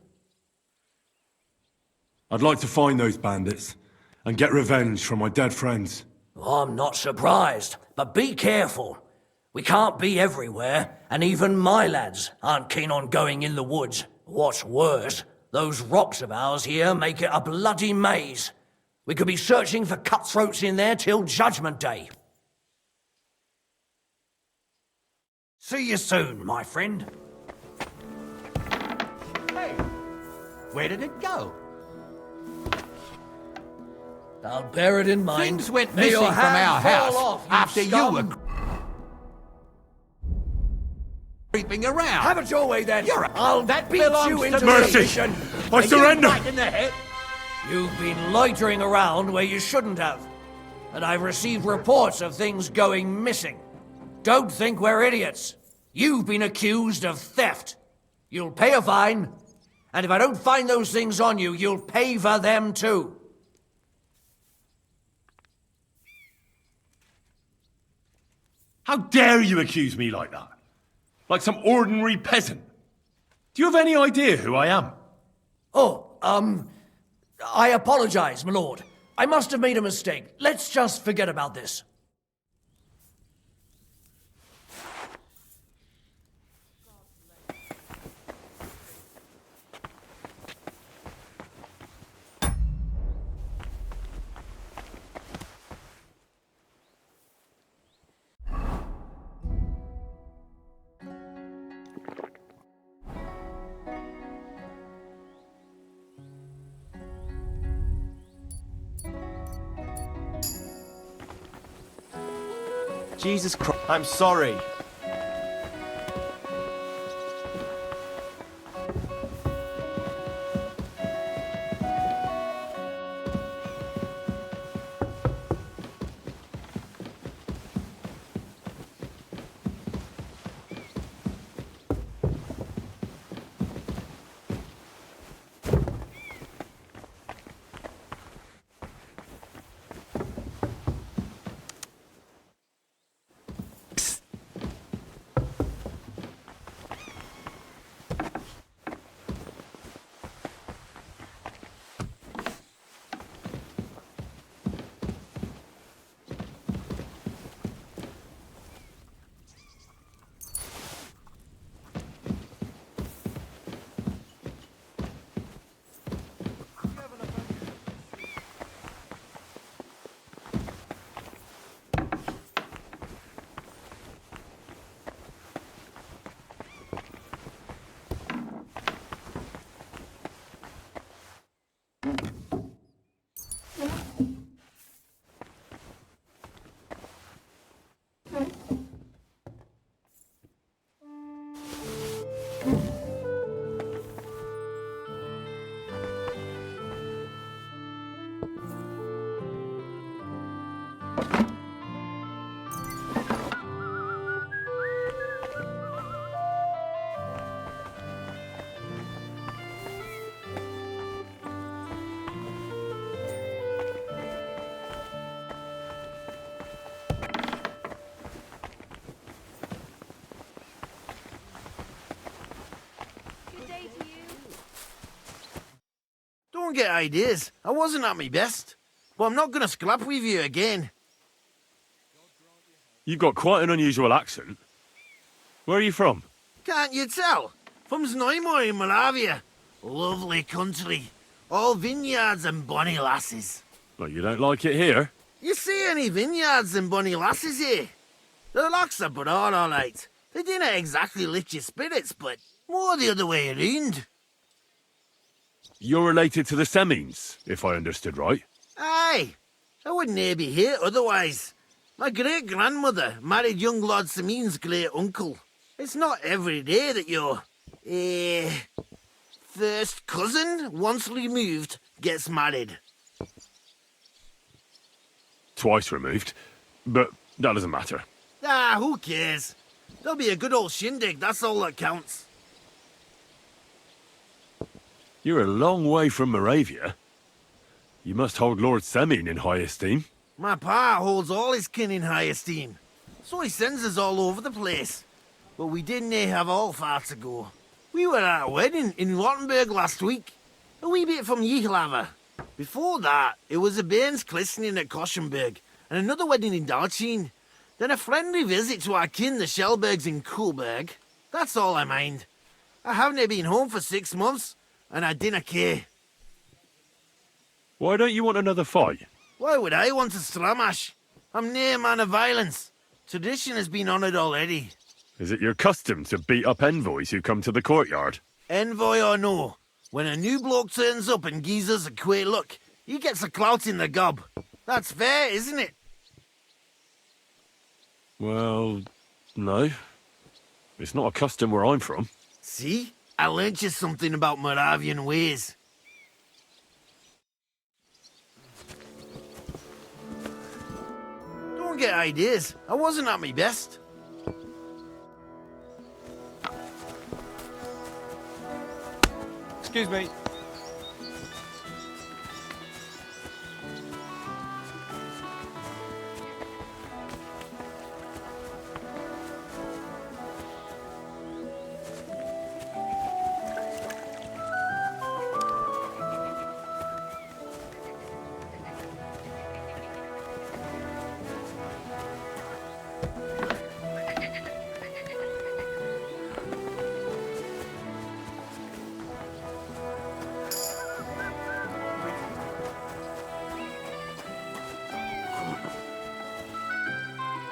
G: I'd like to find those bandits and get revenge from my dead friends.
F: I'm not surprised, but be careful. We can't be everywhere, and even my lads aren't keen on going in the woods, What's worse, those rocks of ours here make it a bloody maze. We could be searching for cutthroats in there till Judgment Day. See you soon, my friend.
S: Hey, where did it go?
F: I'll bear it in mind.
S: Things went
F: May
S: missing
F: your
S: from our
F: hand fall
S: house
F: off,
S: after you
F: scum.
S: were creeping around.
F: Have it your way then. I'll
S: that
F: beat
S: belongs
F: you
S: to
F: into
S: Mercy.
F: submission.
S: I
F: Are you
S: surrender.
F: right in the head? You've been loitering around where you shouldn't have. And I've received reports of things going missing. Don't think we're idiots. You've been accused of theft. You'll pay a fine. And if I don't find those things on you, you'll pay for them too.
B: How dare you accuse me like that? Like some ordinary peasant? Do you have any idea who I am?
F: I apologize, my lord. I must have made a mistake. Let's just forget about this.
I: Jesus Christ. I'm sorry.
E: Don't get ideas. I wasn't at my best. But I'm not going to scrap with you again.
B: You've got quite an unusual accent. Where are you from?
E: Can't you tell? From Znaimor in Moravia. Lovely country. All vineyards and bonny lasses.
B: Well, you don't like it here?
E: You see any vineyards and bonny lasses here? The locks are broad, all right. They didn't exactly lift your spirits, but more the other way around.
B: You're related to the Semines, if I understood right.
E: Aye. I wouldn't be here otherwise. My great-grandmother married young Lord Semine's great-uncle. It's not every day that your, first cousin, once removed, gets married.
B: Twice removed. But that doesn't matter.
E: Ah, who cares? There'll be a good old shindig, that's all that counts.
B: You're a long way from Moravia. You must hold Lord Semine in high esteem.
E: My pa holds all his kin in high esteem, so he sends us all over the place. But we didn't have all far to go. We were at a wedding in Rottenburg last week, a wee bit from Yichlava. Before that, it was a bairn's christening at Koschenberg, and another wedding in Dalchin. Then a friendly visit to our kin, the Shellbergs in Kuhlberg. That's all I mind. I haven't been home for 6 months, and I dinna care.
B: Why don't you want another fight?
E: Why would I want a stramash? I'm nae man of violence. Tradition has been honoured already.
B: Is it your custom to beat up envoys who come to the courtyard?
E: Envoy or no, when a new bloke turns up and gives us a queer look, he gets a clout in the gob. That's fair, isn't it?
B: Well, no. It's not a custom where I'm from.
E: See? I learnt you something about Moravian ways. Don't get ideas. I wasn't at my best.
D: Excuse me.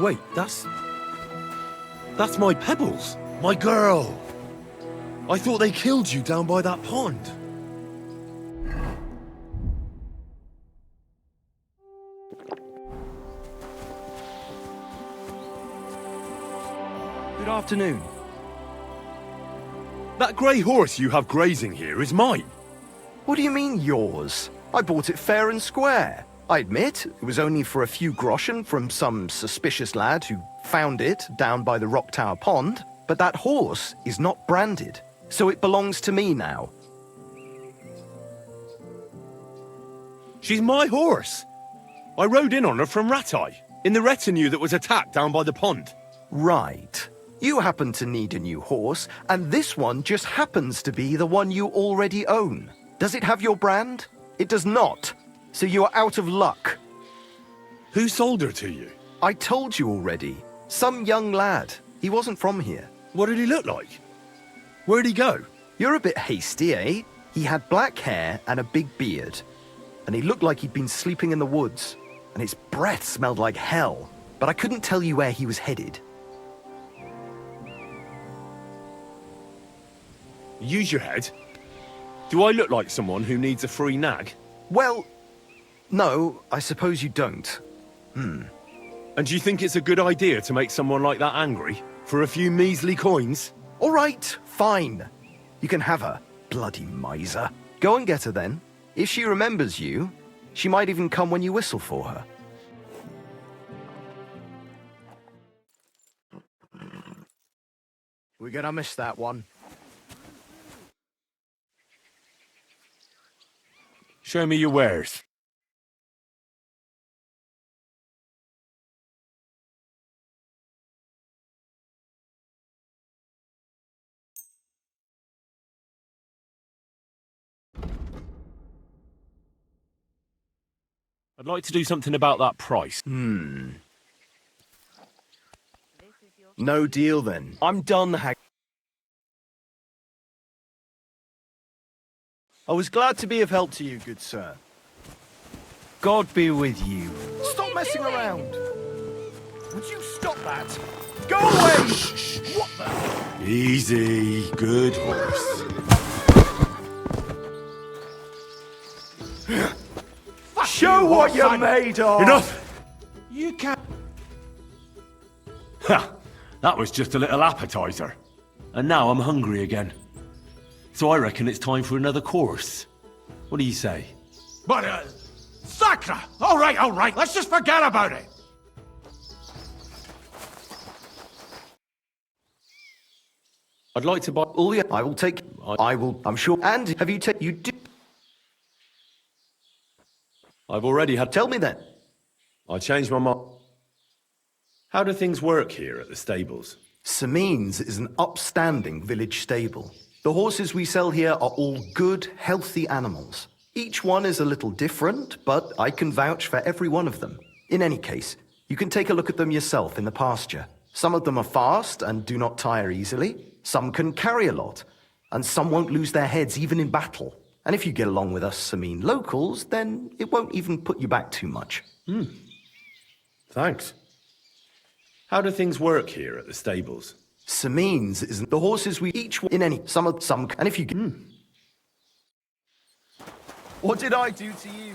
G: Wait, that's my Pebbles.
I: My girl! I thought they killed you down by that pond.
G: Good afternoon.
B: That grey horse you have grazing here is mine.
I: What do you mean, yours? I bought it fair and square. I admit, it was only for a few groschen from some suspicious lad who found it down by the Rock Tower Pond, but that horse is not branded, so it belongs to me now.
B: She's my horse. I rode in on her from Ratai, in the retinue that was attacked down by the pond.
I: Right. You happen to need a new horse, and this one just happens to be the one you already own. Does it have your brand? It does not. So you are out of luck.
B: Who sold her to you?
I: I told you already. Some young lad. He wasn't from here.
B: What did he look like? Where'd he go?
I: You're a bit hasty, eh? He had black hair and a big beard. And he looked like he'd been sleeping in the woods. And his breath smelled like hell. But I couldn't tell you where he was headed.
B: Use your head. Do I look like someone who needs a free nag?
I: Well, no, I suppose you don't.
B: And do you think it's a good idea to make someone like that angry? For a few measly coins?
I: All right, fine. You can have her, bloody miser. Go and get her then. If she remembers you, she might even come when you whistle for her. We're gonna miss that one.
B: Show me your wares. I'd like to do something about that price.
I: No deal then. I'm done, I was glad to be of help to you, good sir. God be with you. Stop messing around. Would you stop that? Go away! What the?
B: Easy, good horse.
I: Show what you're made of!
B: Enough!
I: You can't...
B: Ha! That was just a little appetizer. And now I'm hungry again. So I reckon it's time for another course. What do you say?
O: But, Sacra! All right, let's just forget about it!
B: I'd like to buy all the...
I: I will take... I'm sure... And have you taken... You do...
B: I've already had...
I: Tell me then.
B: I changed my mind. How do things work here at the stables?
I: Sameen's is an upstanding village stable. The horses we sell here are all good, healthy animals. Each one is a little different, but I can vouch for every one of them. In any case, you can take a look at them yourself in the pasture. Some of them are fast and do not tire easily. Some can carry a lot. and some won't lose their heads even in battle. And if you get along with us Samine locals, then it won't even put you back too much.
G: Thanks. How do things work here at the stables?
I: Samines isn't the horses we each in any some, and if you get.
N: What did I do to you?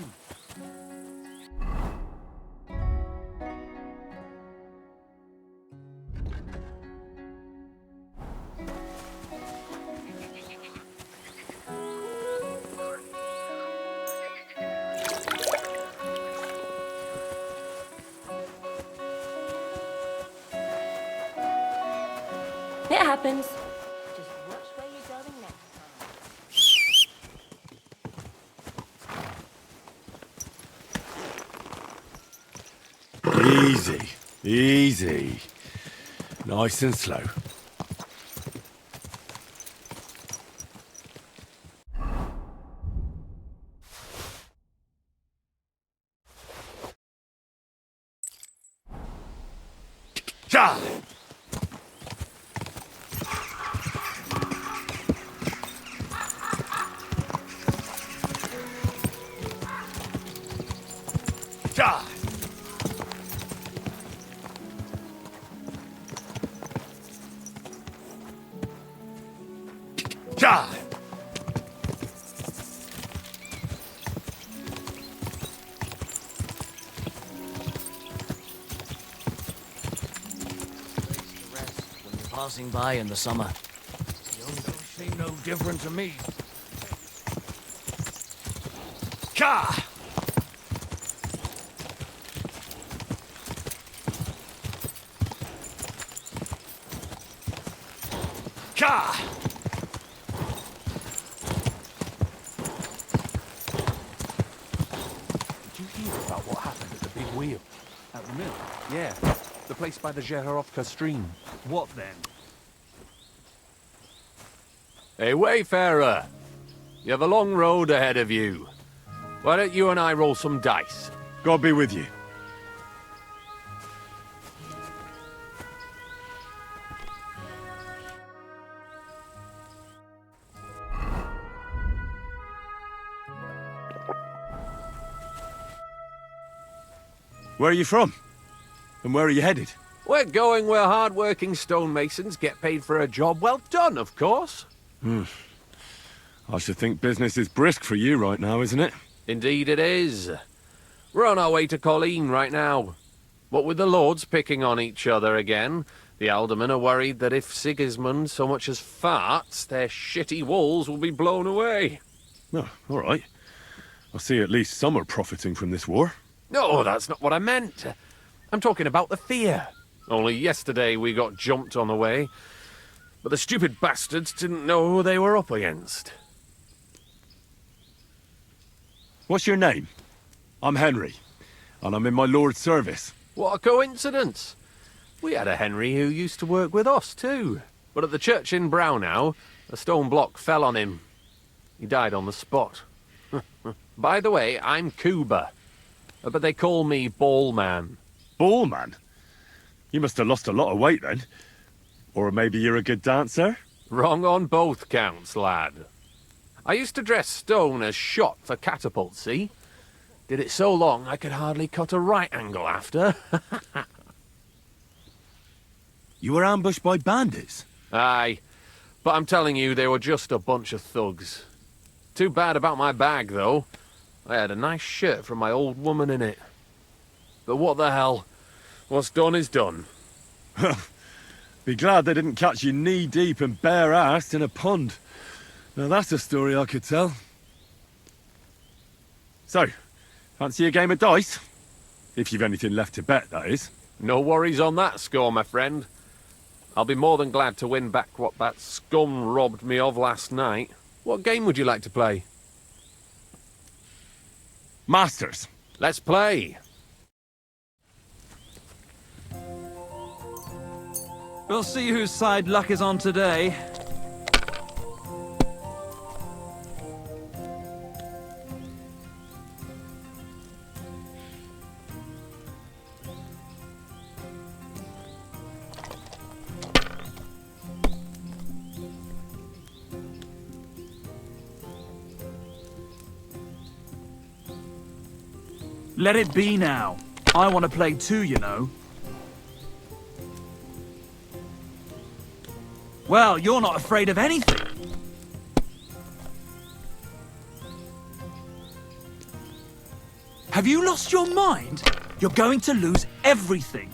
X: It happens. Just watch where you're going next time.
G: Easy, easy. Nice and slow. Ja! Ja! Ja!
F: Passing by in the summer. You don't seem no different to me.
G: Ka! Ka!
C: Did you hear about what happened at the big wheel? At the mill? Yeah, the place by the Zheherovka stream.
N: What then?
D: Hey, wayfarer! You have a long road ahead of you. Why don't you and I roll some dice?
G: God be with you. Where are you from? And where are you headed?
D: We're going where hard-working stonemasons get paid for a job well done, of course.
G: I should think business is brisk for you right now, isn't it?
D: Indeed it is. We're on our way to Colleen right now. What with the lords picking on each other again, the aldermen are worried that if Sigismund so much as farts, their shitty walls will be blown away.
G: Oh, all right. I see at least some are profiting from this war.
D: No, that's not what I meant. I'm talking about the fear. Only yesterday we got jumped on the way, but the stupid bastards didn't know who they were up against.
G: What's your name? I'm Henry, and I'm in my lord's service.
D: What a coincidence. We had a Henry who used to work with us too. But at the church in Brownhow, a stone block fell on him. He died on the spot. By the way, I'm Cuba, but they call me Ballman.
G: Ballman? You must have lost a lot of weight then. Or maybe you're a good dancer?
D: Wrong on both counts, lad. I used to dress stone as shot for catapult, see? Did it so long I could hardly cut a right angle after.
G: You were ambushed by bandits?
D: Aye, but I'm telling you, they were just a bunch of thugs. Too bad about my bag, though. I had a nice shirt from my old woman in it. But what the hell? What's done is done.
G: Be glad they didn't catch you knee-deep and bare-assed in a pond. Now that's a story I could tell. So, fancy a game of dice? If you've anything left to bet, that is.
D: No worries on that score, my friend. I'll be more than glad to win back what that scum robbed me of last night. What game would you like to play?
G: Masters.
D: Let's play.
N: We'll see whose side luck is on today.
K: Let it be now. I want to play too, you know. Well, you're not afraid of anything. Have you lost your mind? You're going to lose everything.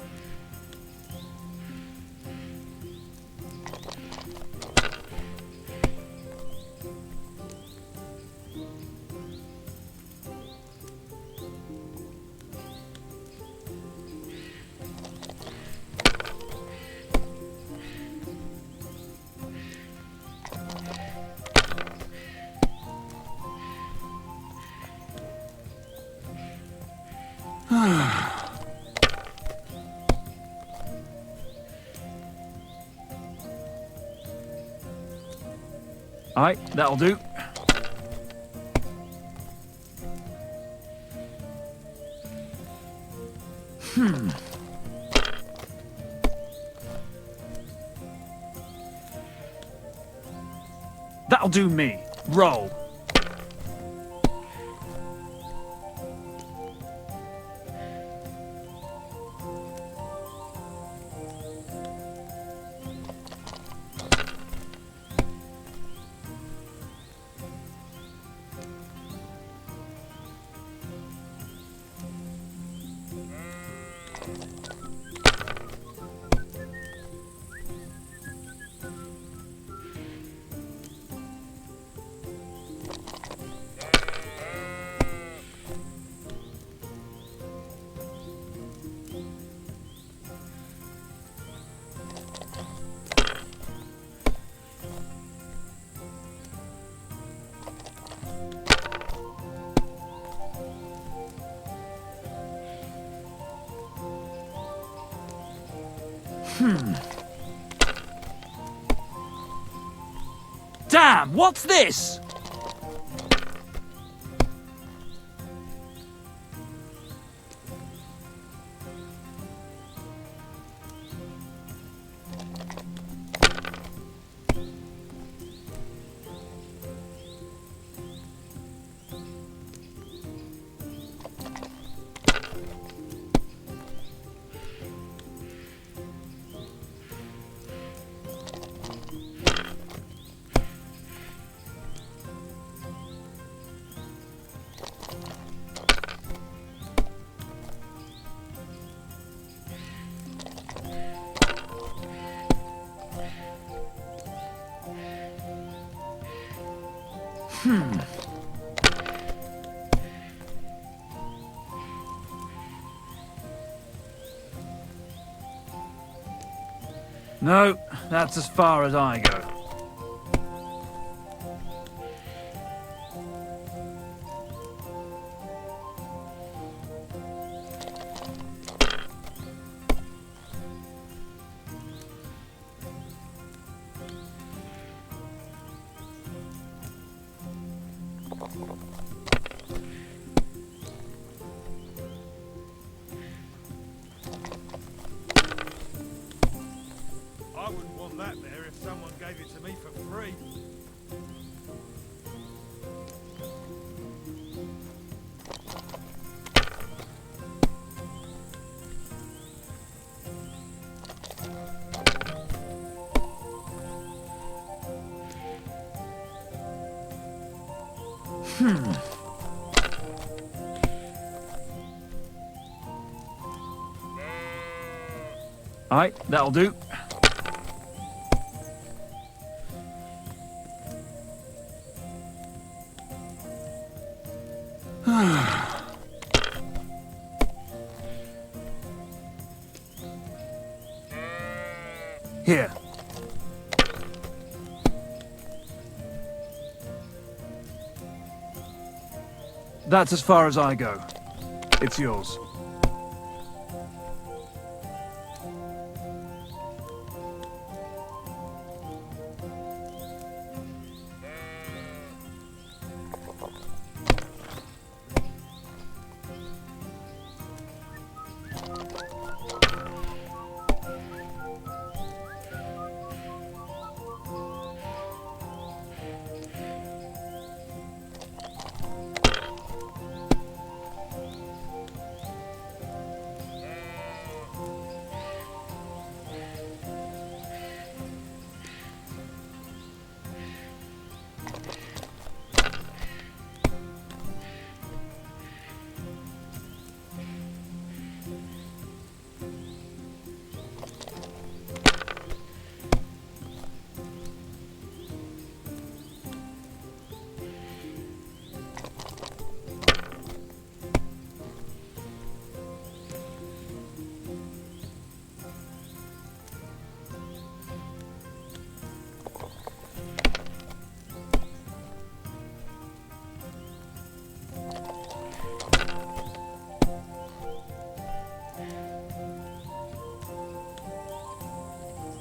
K: Alright, that'll do. That'll do me. Roll. Damn, what's this? No, that's as far as I go.
N: I wouldn't want that there if someone gave it to me for free.
K: Alright, that'll do. Here. That's as far as I go. It's yours.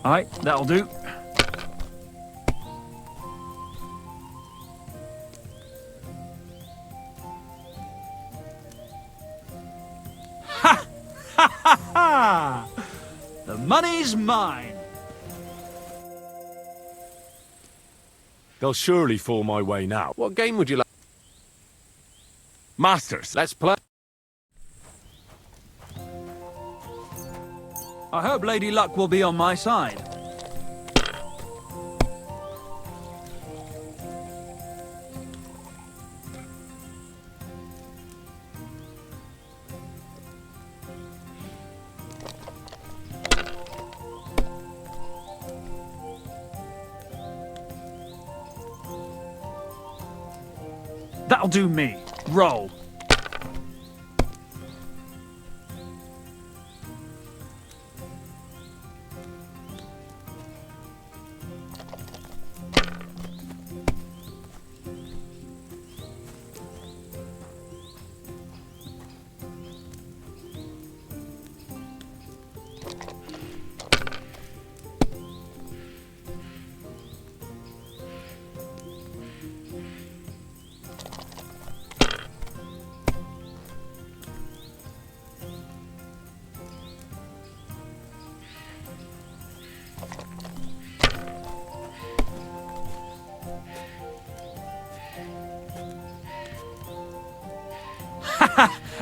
N: Aye, that'll do. Ha! Ha ha ha! The money's mine.
B: They'll surely fall my way now.
D: What game would you like?
B: Masters.
D: Let's play.
N: I hope Lady Luck will be on my side. That'll do me. Roll.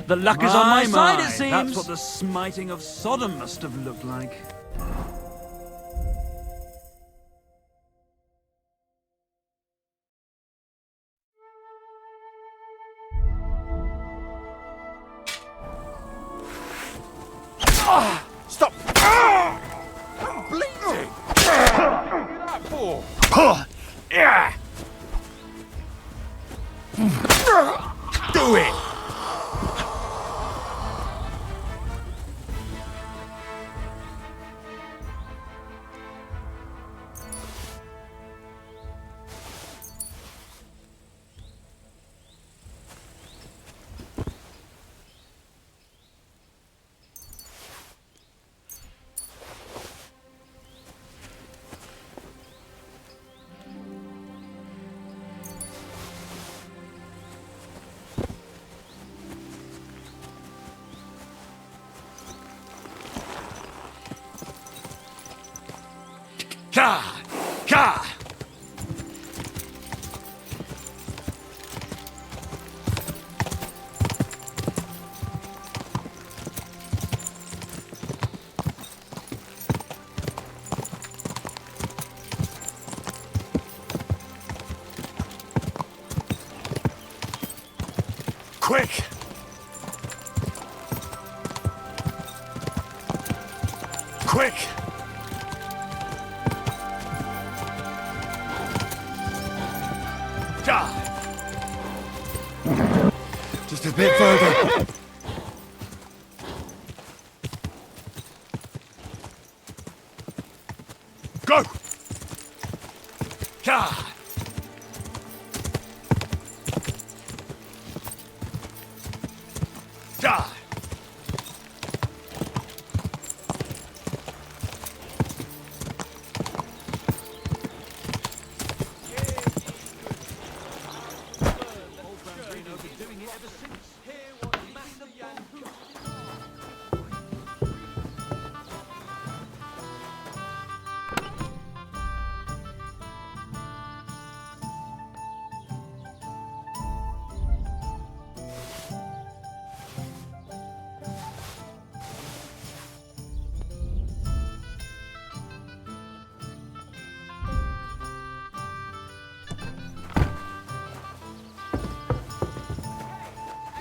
N: The luck is on my side, it seems. That's what the smiting of Sodom must have looked like.
I: Stop! I'm bleeding! That for? Do it!
B: Ka! Ka! Quick! Quick! Just a bit further. Go! Ka! Da!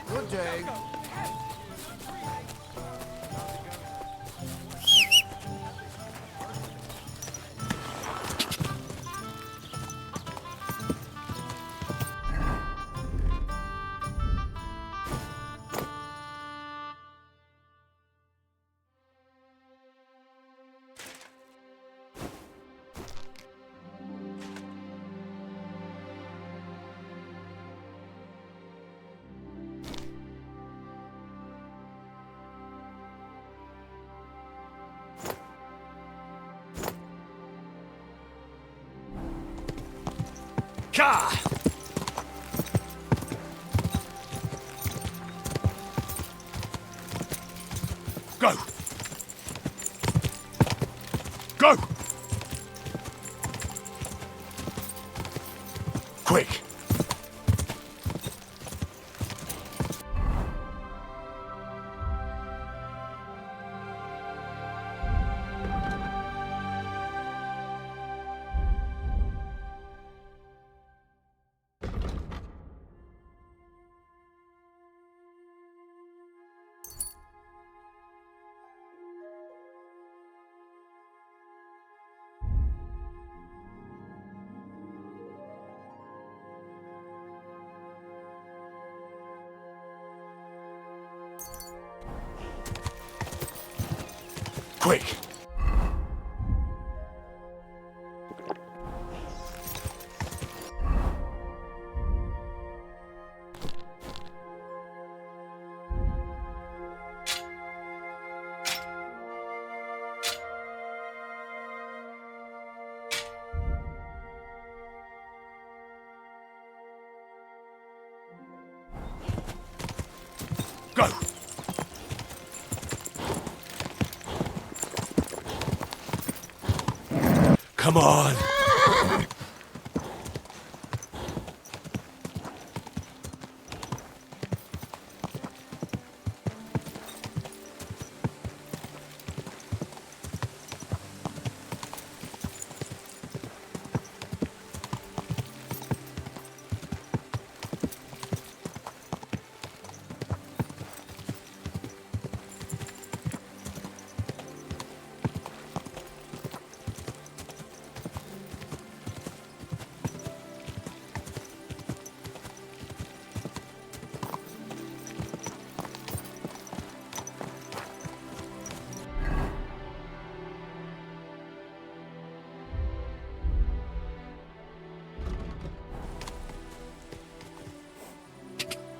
I: Good day.
E: Ka! Go! Go! Quick! Quick! Go! Come on!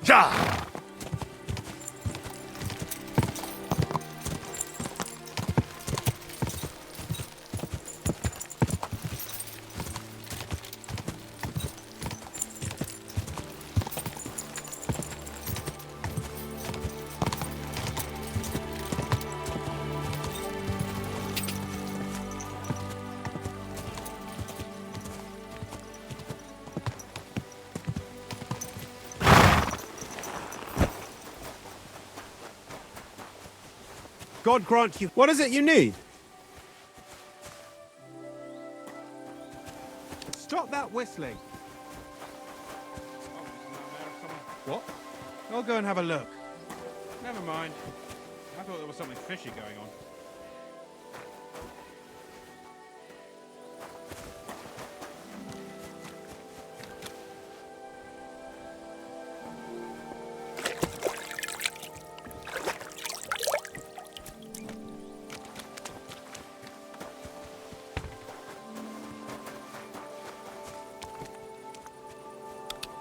E: Ja!
L: God grant you. What is it you need? Stop that whistling. What? I'll go and have a look. Never mind. I thought there was something fishy going on.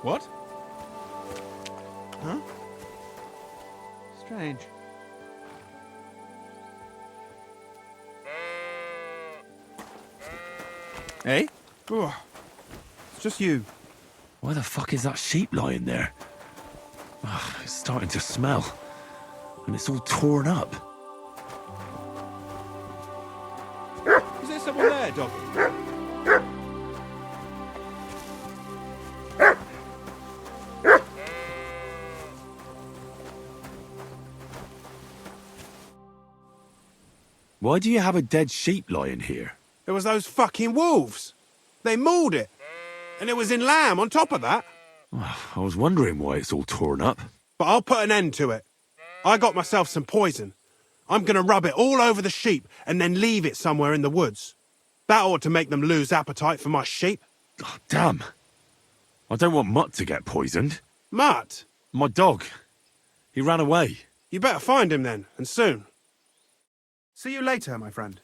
L: What? Huh? Strange. Hey? Oh, it's just you.
G: Why the fuck is that sheep lying there? Ugh, it's starting to smell. And it's all torn up.
L: Is there someone there, doggy?
G: Why do you have a dead sheep lying here?
L: It was those fucking wolves. They mauled it. And it was in lamb on top of that.
G: I was wondering why it's all torn up.
L: But I'll put an end to it. I got myself some poison. I'm gonna rub it all over the sheep and then leave it somewhere in the woods. That ought to make them lose appetite for my sheep.
G: Oh, damn. I don't want Mutt to get poisoned.
L: Mutt?
G: My dog. He ran away.
L: You better find him then, and soon. See you later, my friend.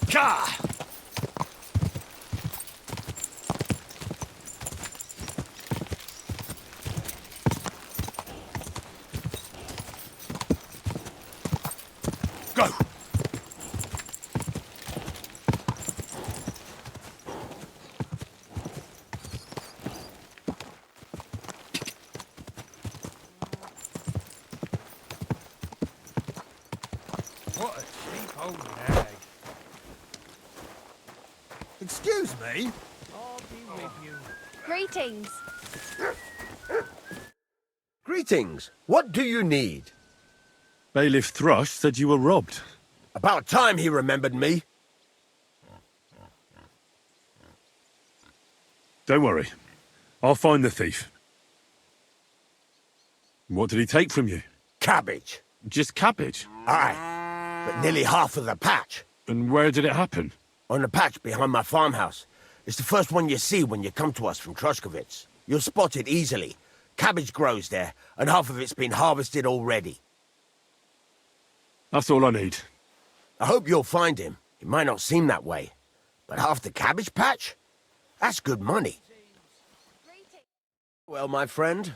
E: Gah! Go!
J: What a cheap old nag. Excuse me?
F: I'll be with you.
P: Greetings.
Q: Greetings. What do you need?
G: Bailiff Thrush said you were robbed.
Q: About time he remembered me.
G: Don't worry. I'll find the thief. What did he take from you?
Q: Cabbage.
G: Just cabbage?
Q: Aye, but nearly half of the patch.
G: And where did it happen?
Q: On the patch behind my farmhouse. It's the first one you see when you come to us from Trushkovitz. You'll spot it easily. Cabbage grows there, and half of it's been harvested already.
G: That's all I need.
Q: I hope you'll find him. It might not seem that way, but half the cabbage patch? That's good money. Well, my friend,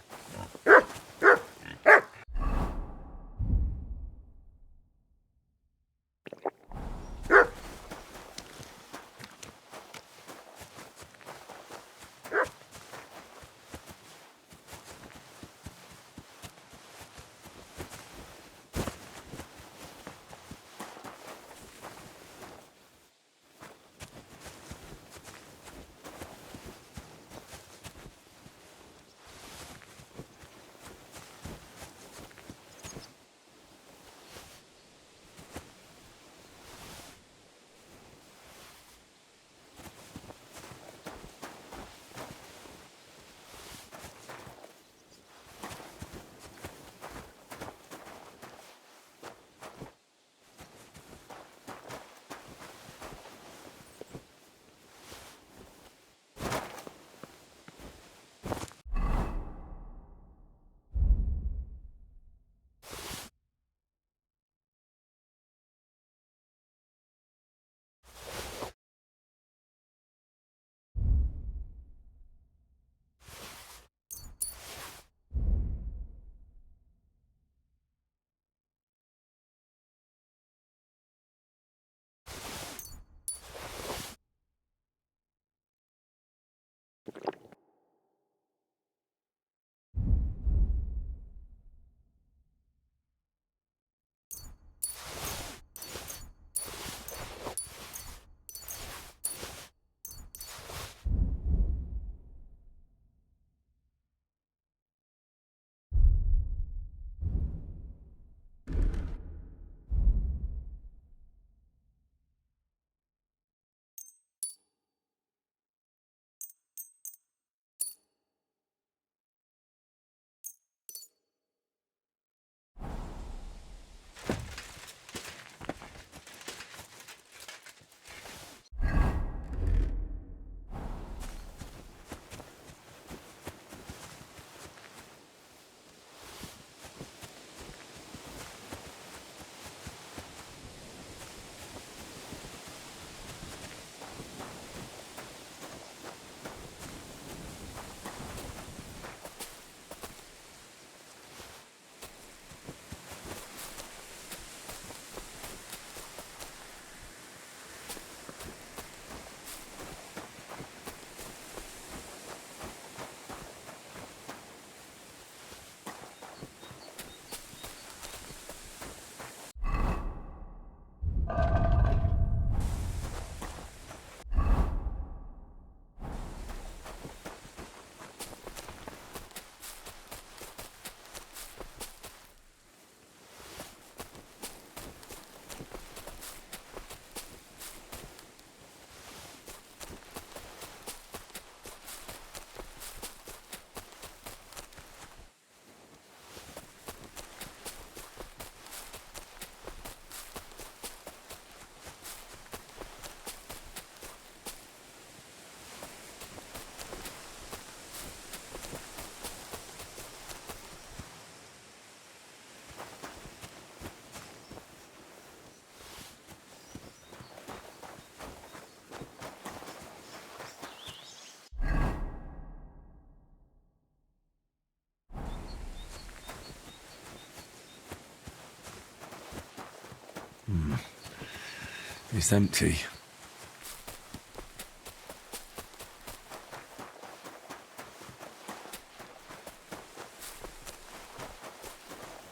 G: It's empty.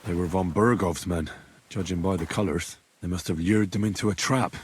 G: They were von Bergov's men. Judging by the colours, they must have lured them into a trap.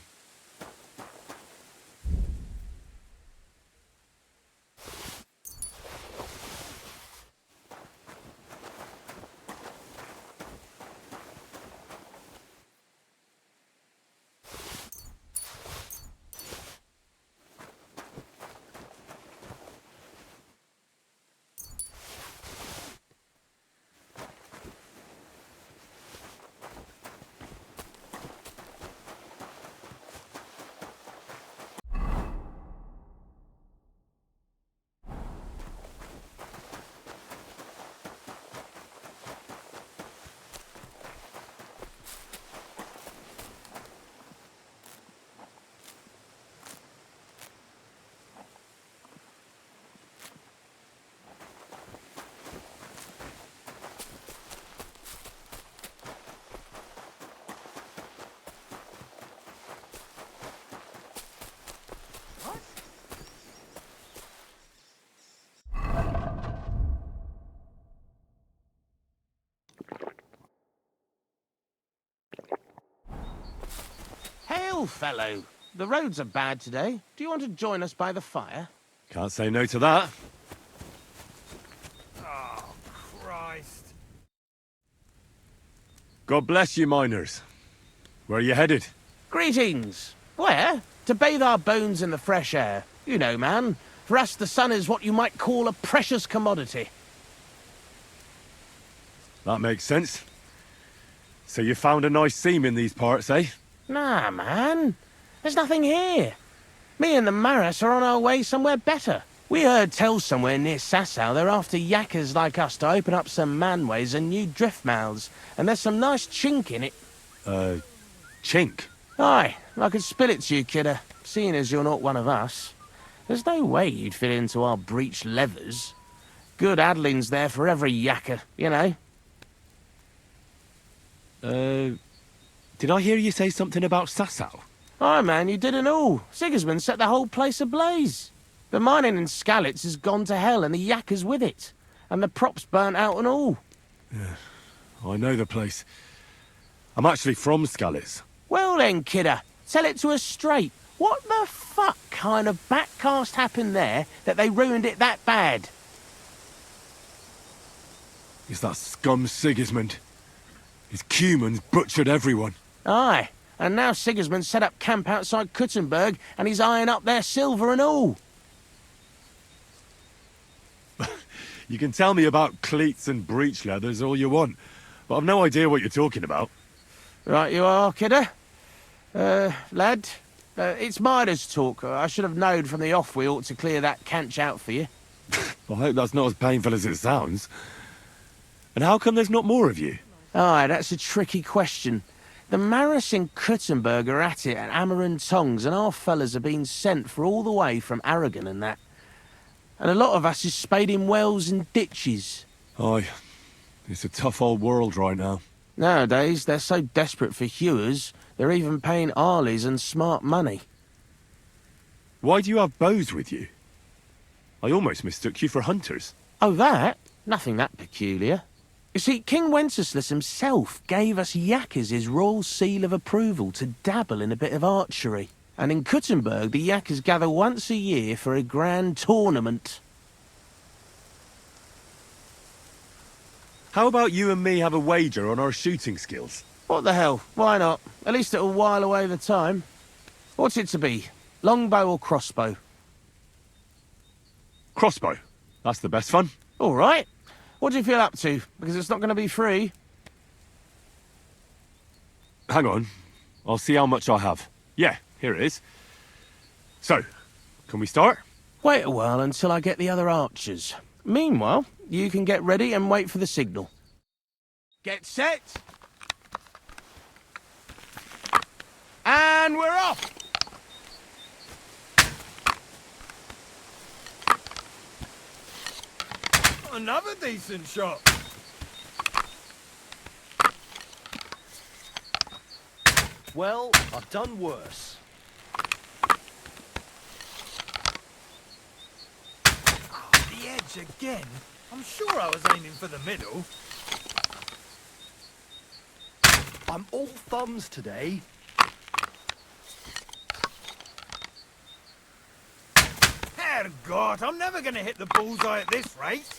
A: Hail, fellow. The roads are bad today. Do you want to join us by the fire?
G: Can't say no to that.
J: Oh, Christ.
G: God bless you, miners. Where are you headed?
A: Greetings. Where? To bathe our bones in the fresh air. You know, man. For us, the sun is what you might call a precious commodity.
G: That makes sense. So you found a nice seam in these parts, eh?
A: Nah, man. There's nothing here. Me and the Maras are on our way somewhere better. We heard tell somewhere near Sasau they're after yakkers like us to open up some manways and new drift mouths, and there's some nice chink in it.
G: Chink?
A: Aye, I could spill it to you, kidder, seeing as you're not one of us. There's no way you'd fit into our breech leathers. Good addling's there for every yakker, you know.
G: Did I hear you say something about Sasau?
A: Aye, man, you didn't all. Sigismund set the whole place ablaze. The mining in Skalitz has gone to hell and the yakkers with it. And the props burnt out and all.
G: Yeah, I know the place. I'm actually from Skalitz.
A: Well then, kidder, tell it to us straight. What the fuck kind of backcast happened there that they ruined it that bad?
G: It's that scum Sigismund. His Cumans butchered everyone.
A: Aye, and now Sigismund set up camp outside Kuttenberg and he's eyeing up their silver and all.
G: You can tell me about cleats and breech leathers all you want, but I've no idea what you're talking about.
A: Right you are, kidder. Lad, it's miners' talk. I should have known from the off we ought to clear that canch out for you.
G: I hope that's not as painful as it sounds. And how come there's not more of you?
A: Aye, that's a tricky question. The Maris in Kuttenberg are at it at hammer and tongs, and our fellas are being sent for all the way from Aragon and that. And a lot of us is spading wells and ditches.
G: Aye, it's a tough old world right now.
A: Nowadays, they're so desperate for hewers, they're even paying arlies and smart money.
G: Why do you have bows with you? I almost mistook you for hunters.
A: Oh, that? Nothing that peculiar. You see, King Wenceslas himself gave us yakkers his royal seal of approval to dabble in a bit of archery. And in Kuttenberg, the yakkers gather once a year for a grand tournament.
G: How about you and me have a wager on our shooting skills?
A: What the hell? Why not? At least it'll while away the time. What's it to be? Longbow or crossbow?
G: Crossbow. That's the best fun.
A: All right. What do you feel up to? Because it's not going to be free.
G: Hang on. I'll see how much I have. Yeah, here it is. So, can we start?
A: Wait a while until I get the other archers. Meanwhile, you can get ready and wait for the signal. Get set. And we're off!
J: Another decent shot.
I: Well, I've done worse.
J: The edge again? I'm sure I was aiming for the middle.
I: I'm all thumbs today.
J: Herrgott, I'm never going to hit the bullseye at this rate.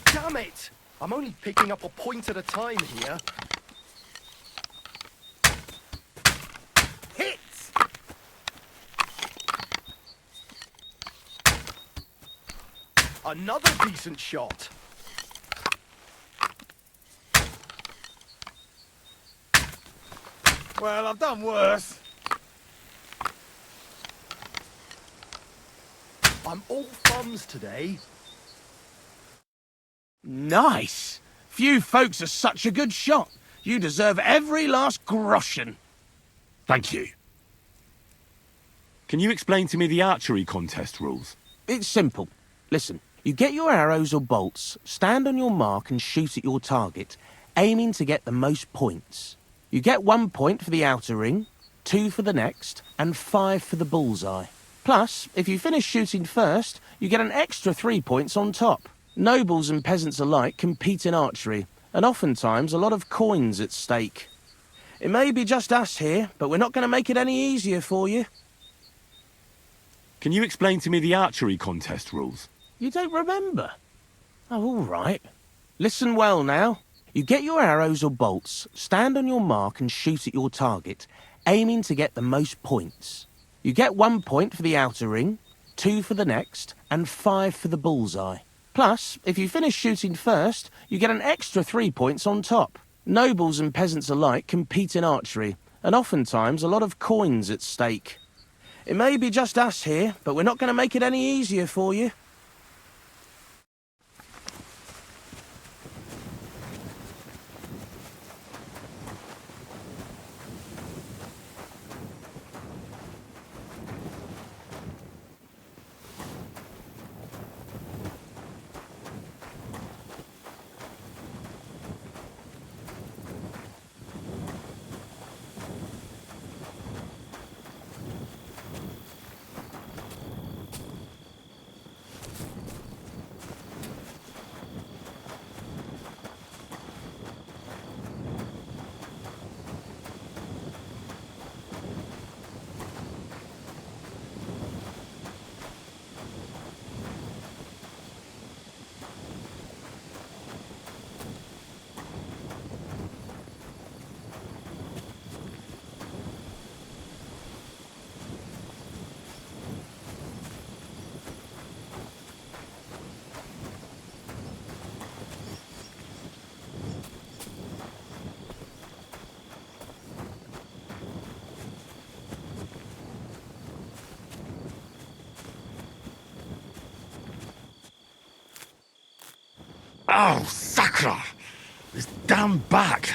I: Damn it! I'm only picking up a point at a time here.
J: Hit!
I: Another decent shot.
J: Well, I've done worse.
I: I'm all thumbs today.
A: Nice! Few folks are such a good shot. You deserve every last groschen.
B: Thank you. Can you explain to me the archery contest rules?
A: It's simple. Listen, you get your arrows or bolts, stand on your mark and shoot at your target, aiming to get the most points. You get 1 point for the outer ring, 2 for the next, and 5 for the bullseye. Plus, if you finish shooting first, you get an extra 3 points on top. Nobles and peasants alike compete in archery, and oftentimes a lot of coins at stake. It may be just us here, but we're not going to make it any easier for you.
B: Can you explain to me the archery contest rules?
A: You don't remember? Oh, all right. Listen well now. You get your arrows or bolts, stand on your mark and shoot at your target, aiming to get the most points. You get 1 point for the outer ring, 2 for the next, and 5 for the bullseye. Plus, if you finish shooting first, you get an extra 3 points on top. Nobles and peasants alike compete in archery, and oftentimes a lot of coins at stake. It may be just us here, but we're not going to make it any easier for you.
B: Oh, sacre! This damn back!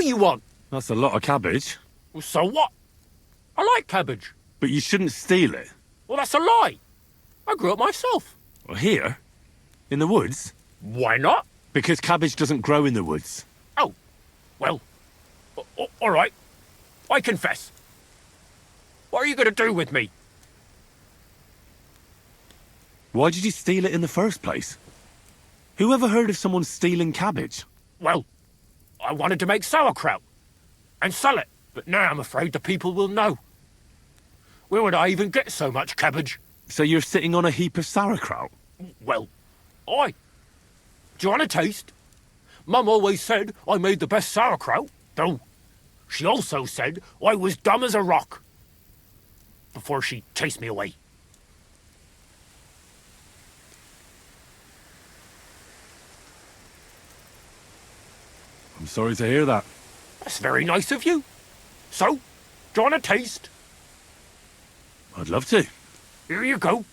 H: you want?
B: That's a lot of cabbage.
H: Well, so what? I like cabbage.
B: But you shouldn't steal it.
H: Well, that's a lie. I grew it myself.
B: Well, here? In the woods?
H: Why not?
B: Because cabbage doesn't grow in the woods.
H: Oh, well, all right. I confess. What are you going to do with me?
B: Why did you steal it in the first place? Who ever heard of someone stealing cabbage?
H: Well, I wanted to make sauerkraut and sell it, but now I'm afraid the people will know. Where would I even get so much cabbage?
B: So you're sitting on a heap of sauerkraut?
H: Well, aye. Do you want a taste? Mum always said I made the best sauerkraut, though she also said I was dumb as a rock before she chased me away.
B: I'm sorry to hear that.
H: That's very nice of you. So, do you want a taste?
B: I'd love to.
H: Here you go.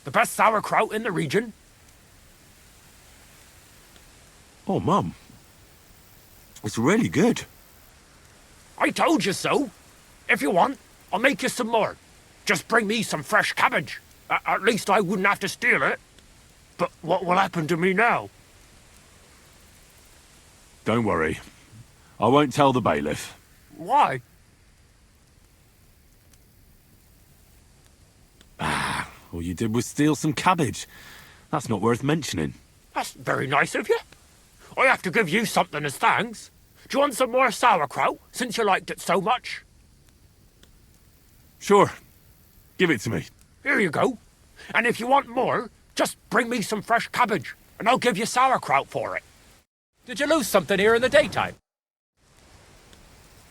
H: The best sauerkraut in the region.
B: Oh, Mum. It's really good.
H: I told you so. If you want, I'll make you some more. Just bring me some fresh cabbage. At least I wouldn't have to steal it. But what will happen to me now?
B: Don't worry. I won't tell the bailiff.
H: Why?
B: All you did was steal some cabbage. That's not worth mentioning.
H: That's very nice of you. I have to give you something as thanks. Do you want some more sauerkraut, since you liked it so much?
B: Sure. Give it to me.
H: Here you go. And if you want more, just bring me some fresh cabbage, and I'll give you sauerkraut for it. Did you lose something here in the daytime?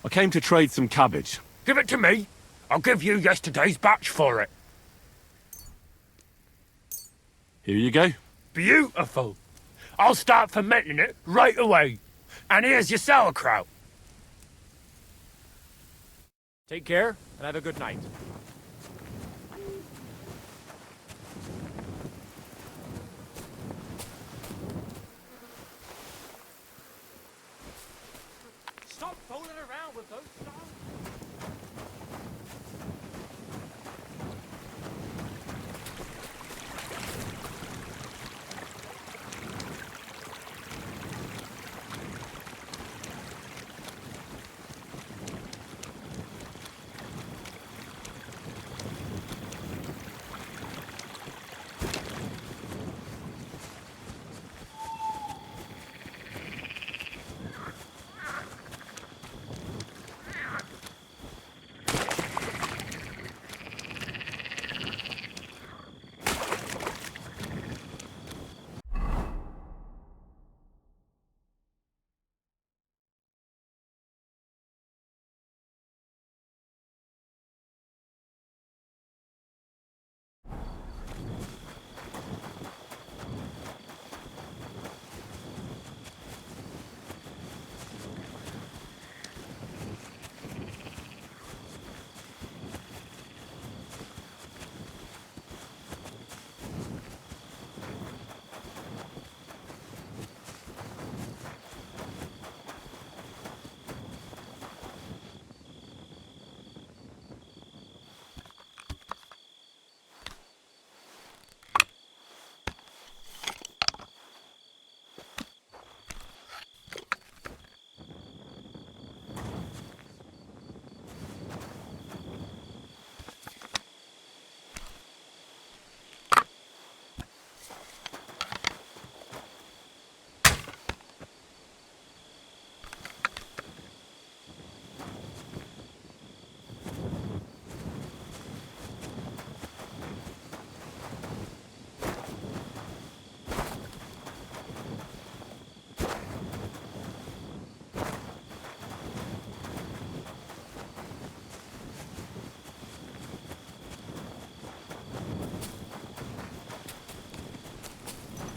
B: I came to trade some cabbage.
H: Give it to me. I'll give you yesterday's batch for it.
B: Here you go.
H: Beautiful. I'll start fermenting it right away. And here's your sauerkraut. Take care, and have a good night. Stop fooling around with those songs.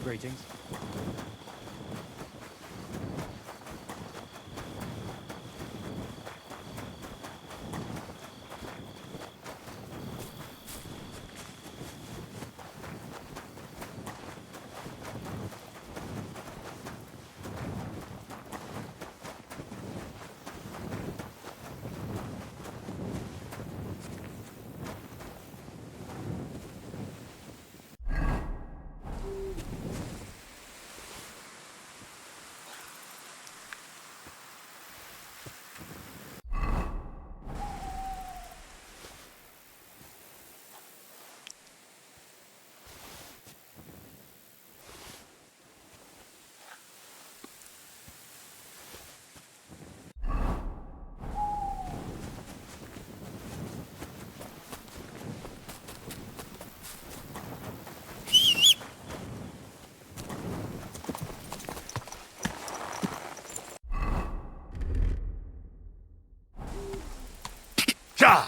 H: Greetings.
T: Gah!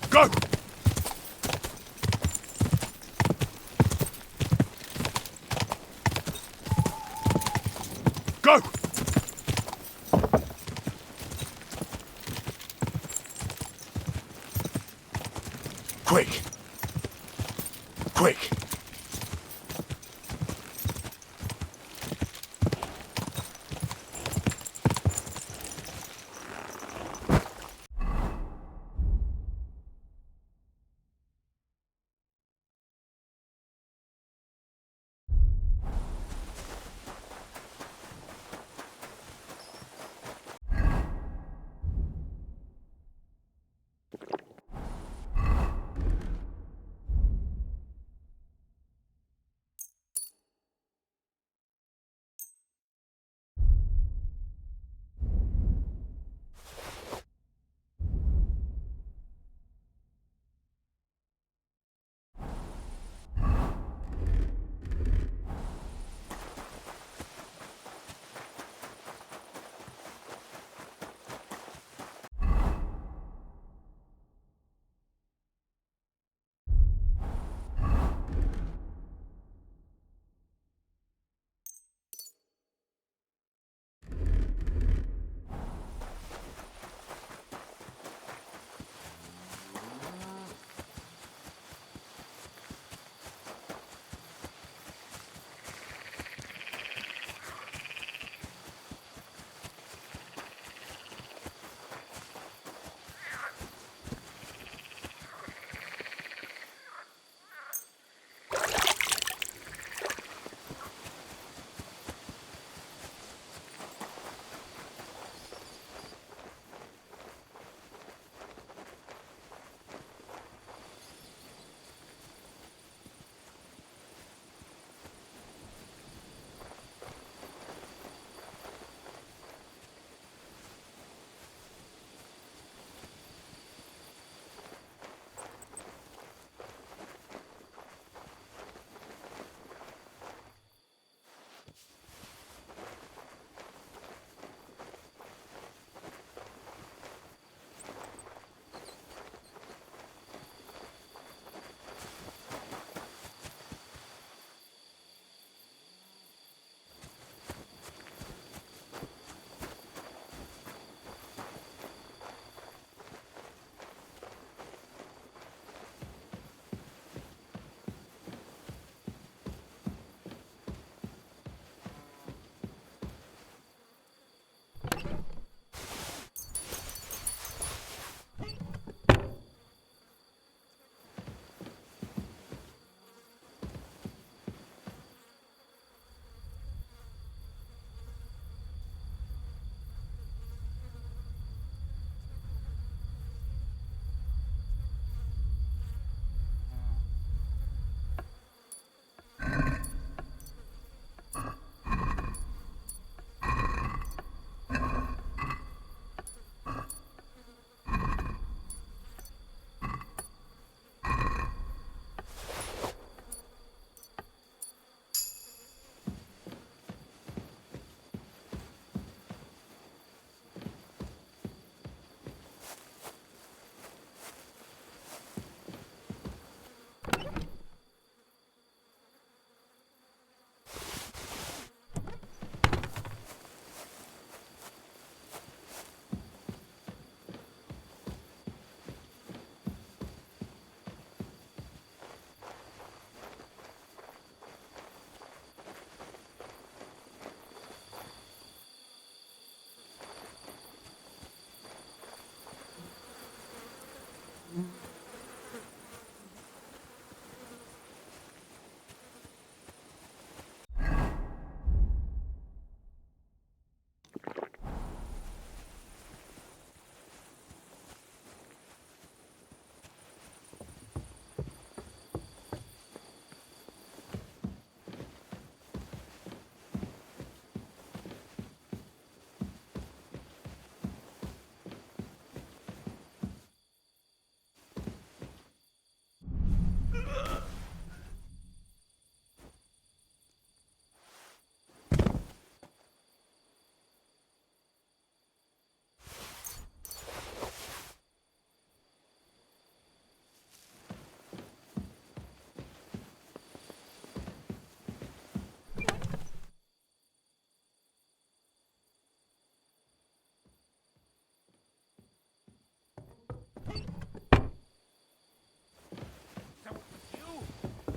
B: Go! Go!
T: Quick! Quick!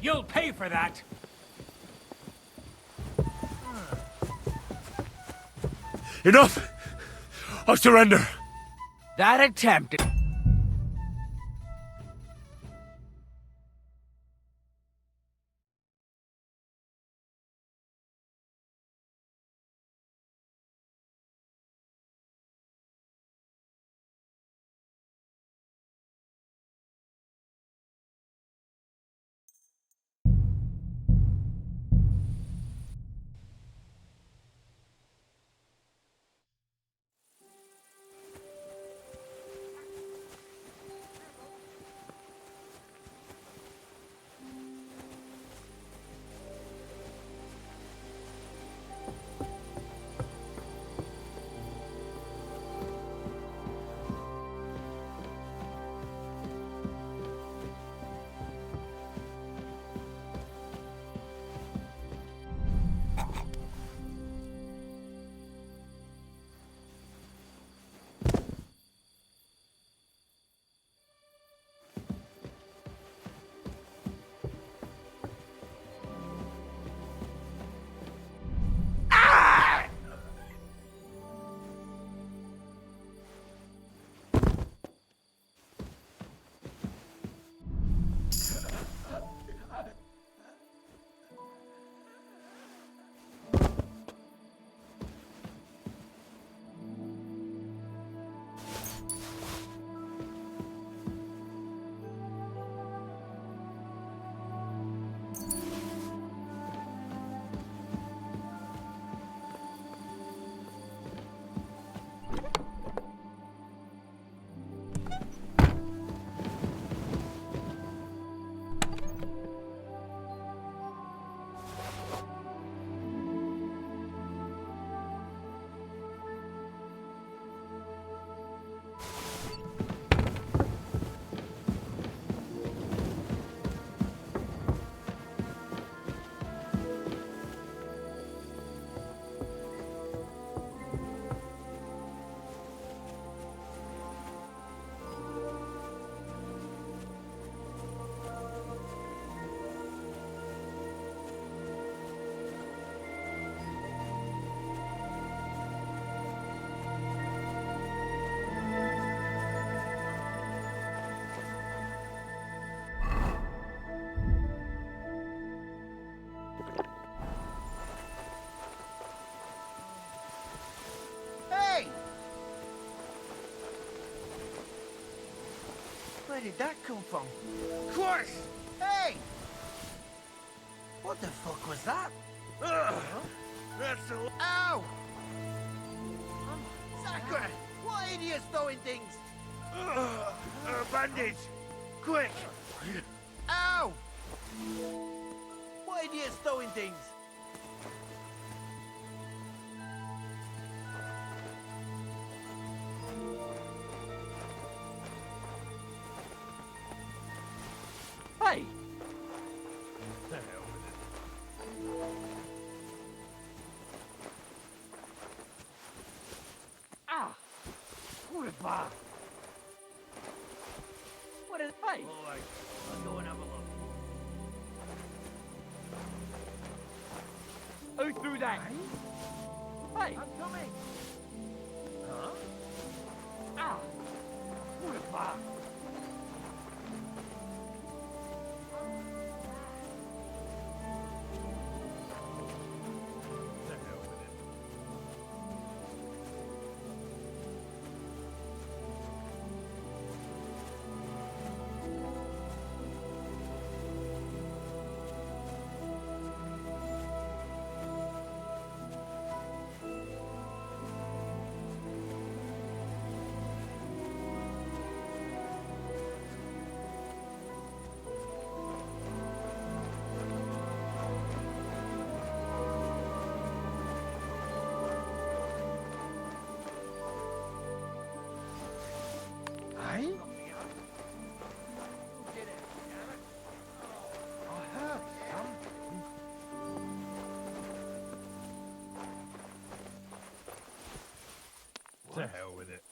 H: You'll pay for that.
B: Enough! I surrender.
F: That attempt...
J: Where did that come from? Christ! Hey! What the fuck was that? Ugh! That's a... Ow! Sakura! What idiots throwing things? Ugh! Bandage! Quick! Ow! What idiots throwing things?
F: Hey! Ah! What is that? What is... Hey! Alright, I'll go and have a look. Who threw that? Hey! I'm coming! Huh? Ah! What is that?
J: To hell with it.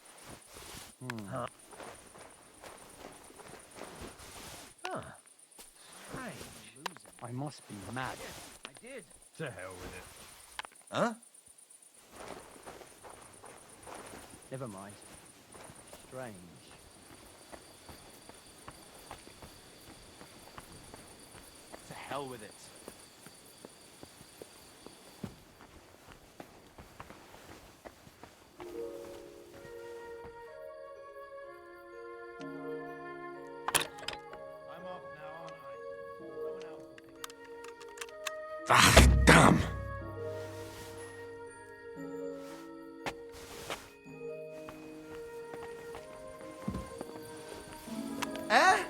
J: Huh? Huh. Strange.
H: I must be mad.
F: I did.
H: To hell with it.
F: Huh? Never mind. Strange.
H: To hell with it.
G: Ah, damn!
F: Eh?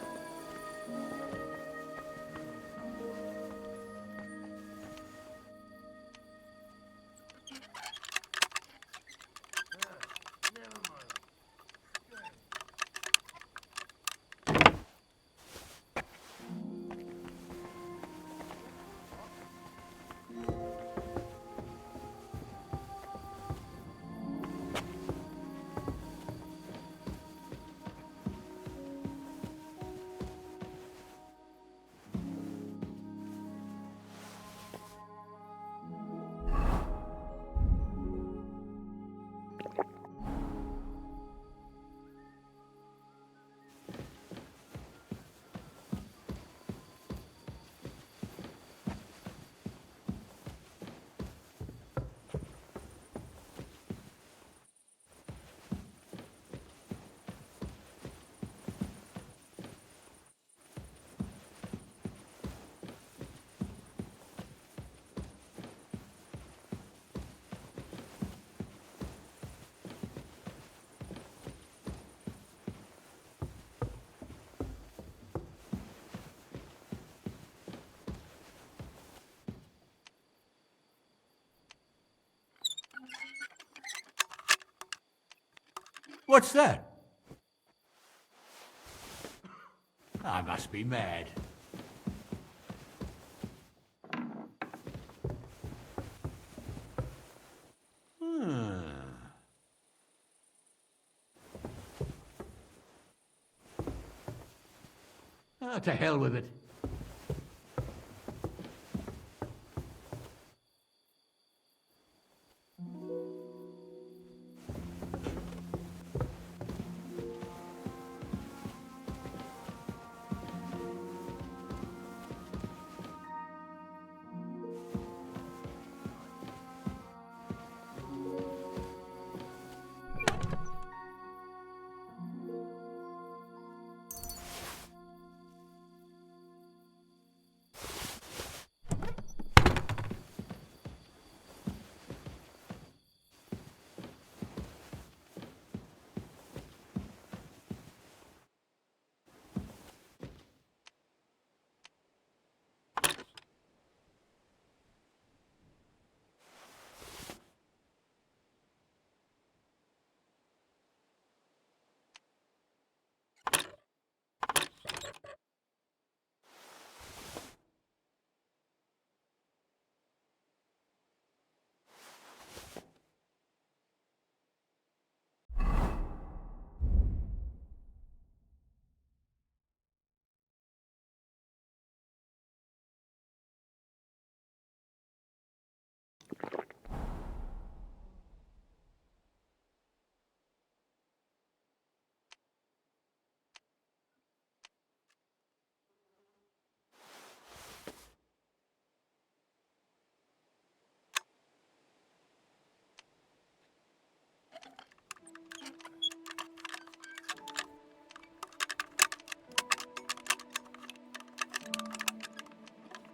S: What's that? I must be mad. To hell with it.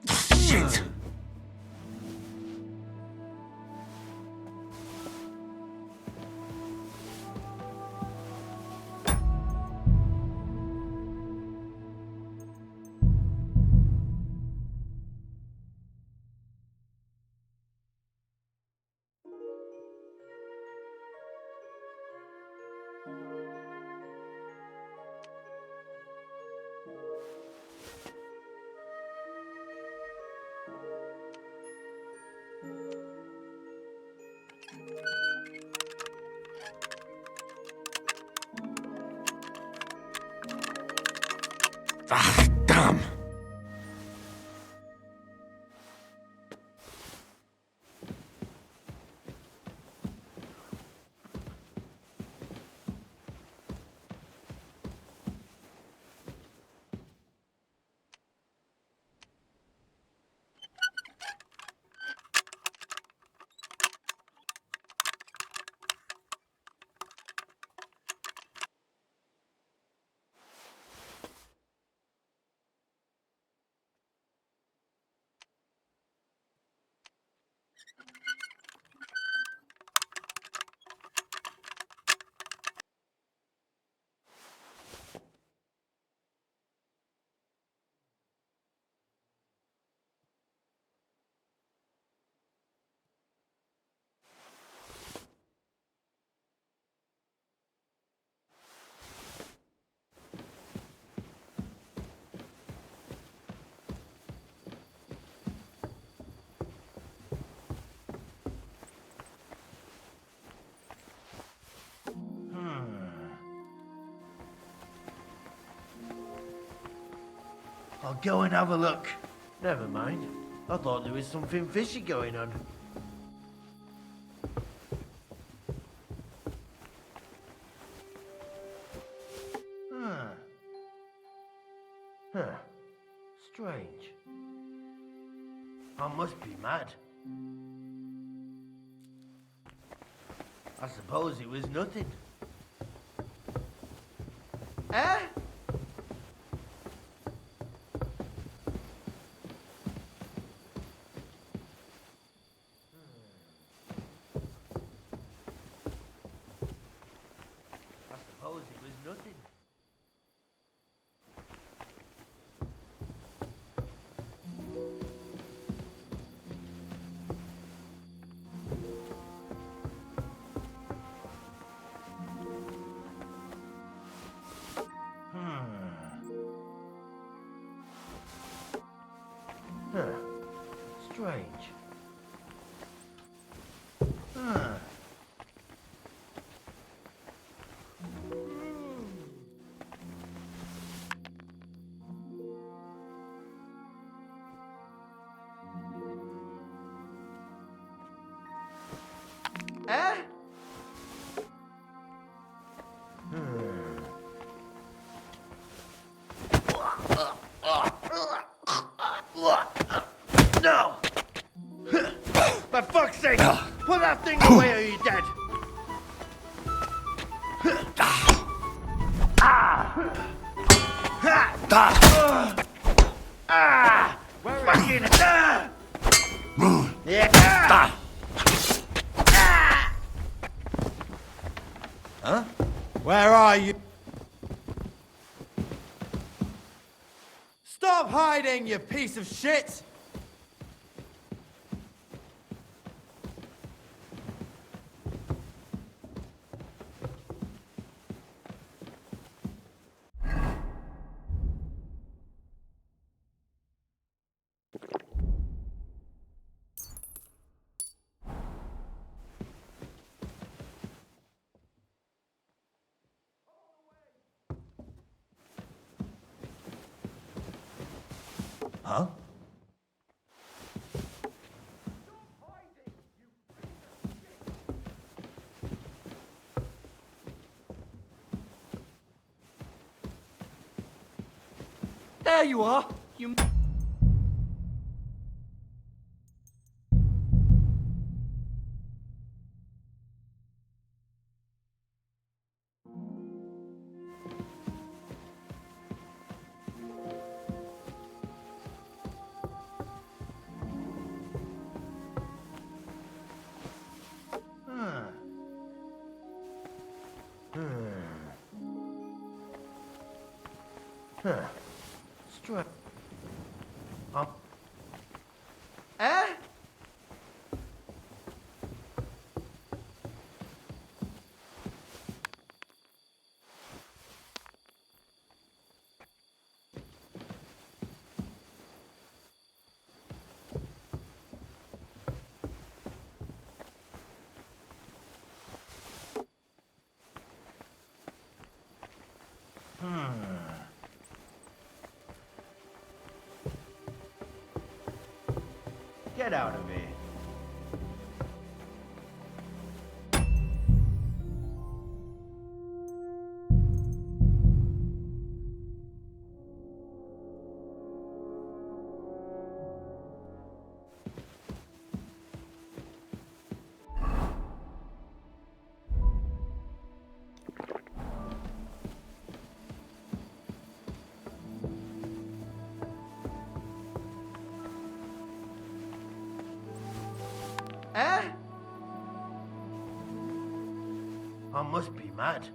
G: Shit! Ah, damn!
M: I'll go and have a look. Never mind. I thought there was something fishy going on. Huh. Strange. I must be mad. I suppose it was nothing. Eh? I suppose it was nothing. Huh. Strange. Huh. Eh? No! For fuck's sake! Put that thing away or you're dead! Fucking yeah! Huh?
J: Where are you? Stop hiding, you piece of shit!
M: Huh?
J: There you are! You...
M: Huh. Strange. Eh? Get out of here. Eh? I must be mad.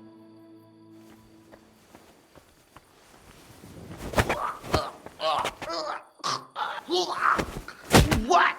M: What?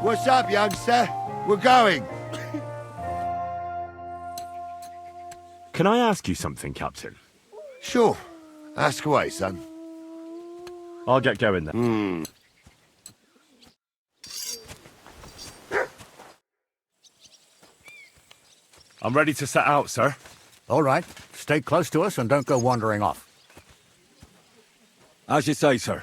T: What's up, youngster? We're going.
B: Can I ask you something, Captain?
T: Sure. Ask away, son.
B: I'll get going then. I'm ready to set out, sir.
S: All right. Stay close to us and don't go wandering off.
G: As you say, sir.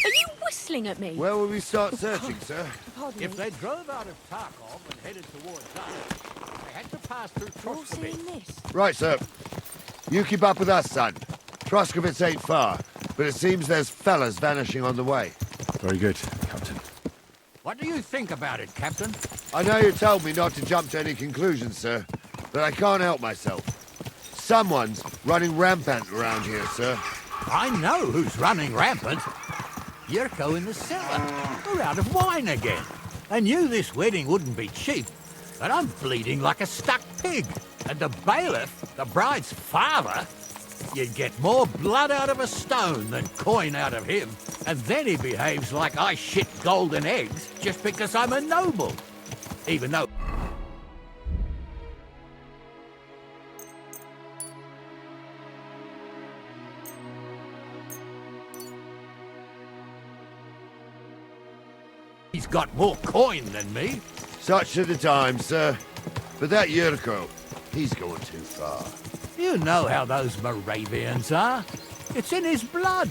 R: Are you whistling at me?
T: Where will we start searching, sir?
R: Pardon
S: If
R: me.
S: they drove out of Tarkov and headed towards us, they had to pass through
R: You're seeing
S: Troskovich.
R: this?
T: Right, sir. You keep up with us, son. Troskovitz ain't far, but it seems there's fellas vanishing on the way.
B: Very good, Captain.
S: What What do you think about it, Captain?
T: I know you told me not to jump to any conclusions, sir, but I can't help myself. Someone's running rampant around here, sir.
S: I know who's running rampant. Yurko in the cellar. We're out of wine again. I knew this wedding wouldn't be cheap, but I'm bleeding like a stuck pig. And the bailiff, the bride's father, you'd get more blood out of a stone than coin out of him. And then he behaves like I shit golden eggs just because I'm a noble. Even though... he's got more coin than me.
T: Such are the times, sir. But that Yurko, he's going too far.
S: You know how those Moravians are. It's in his blood.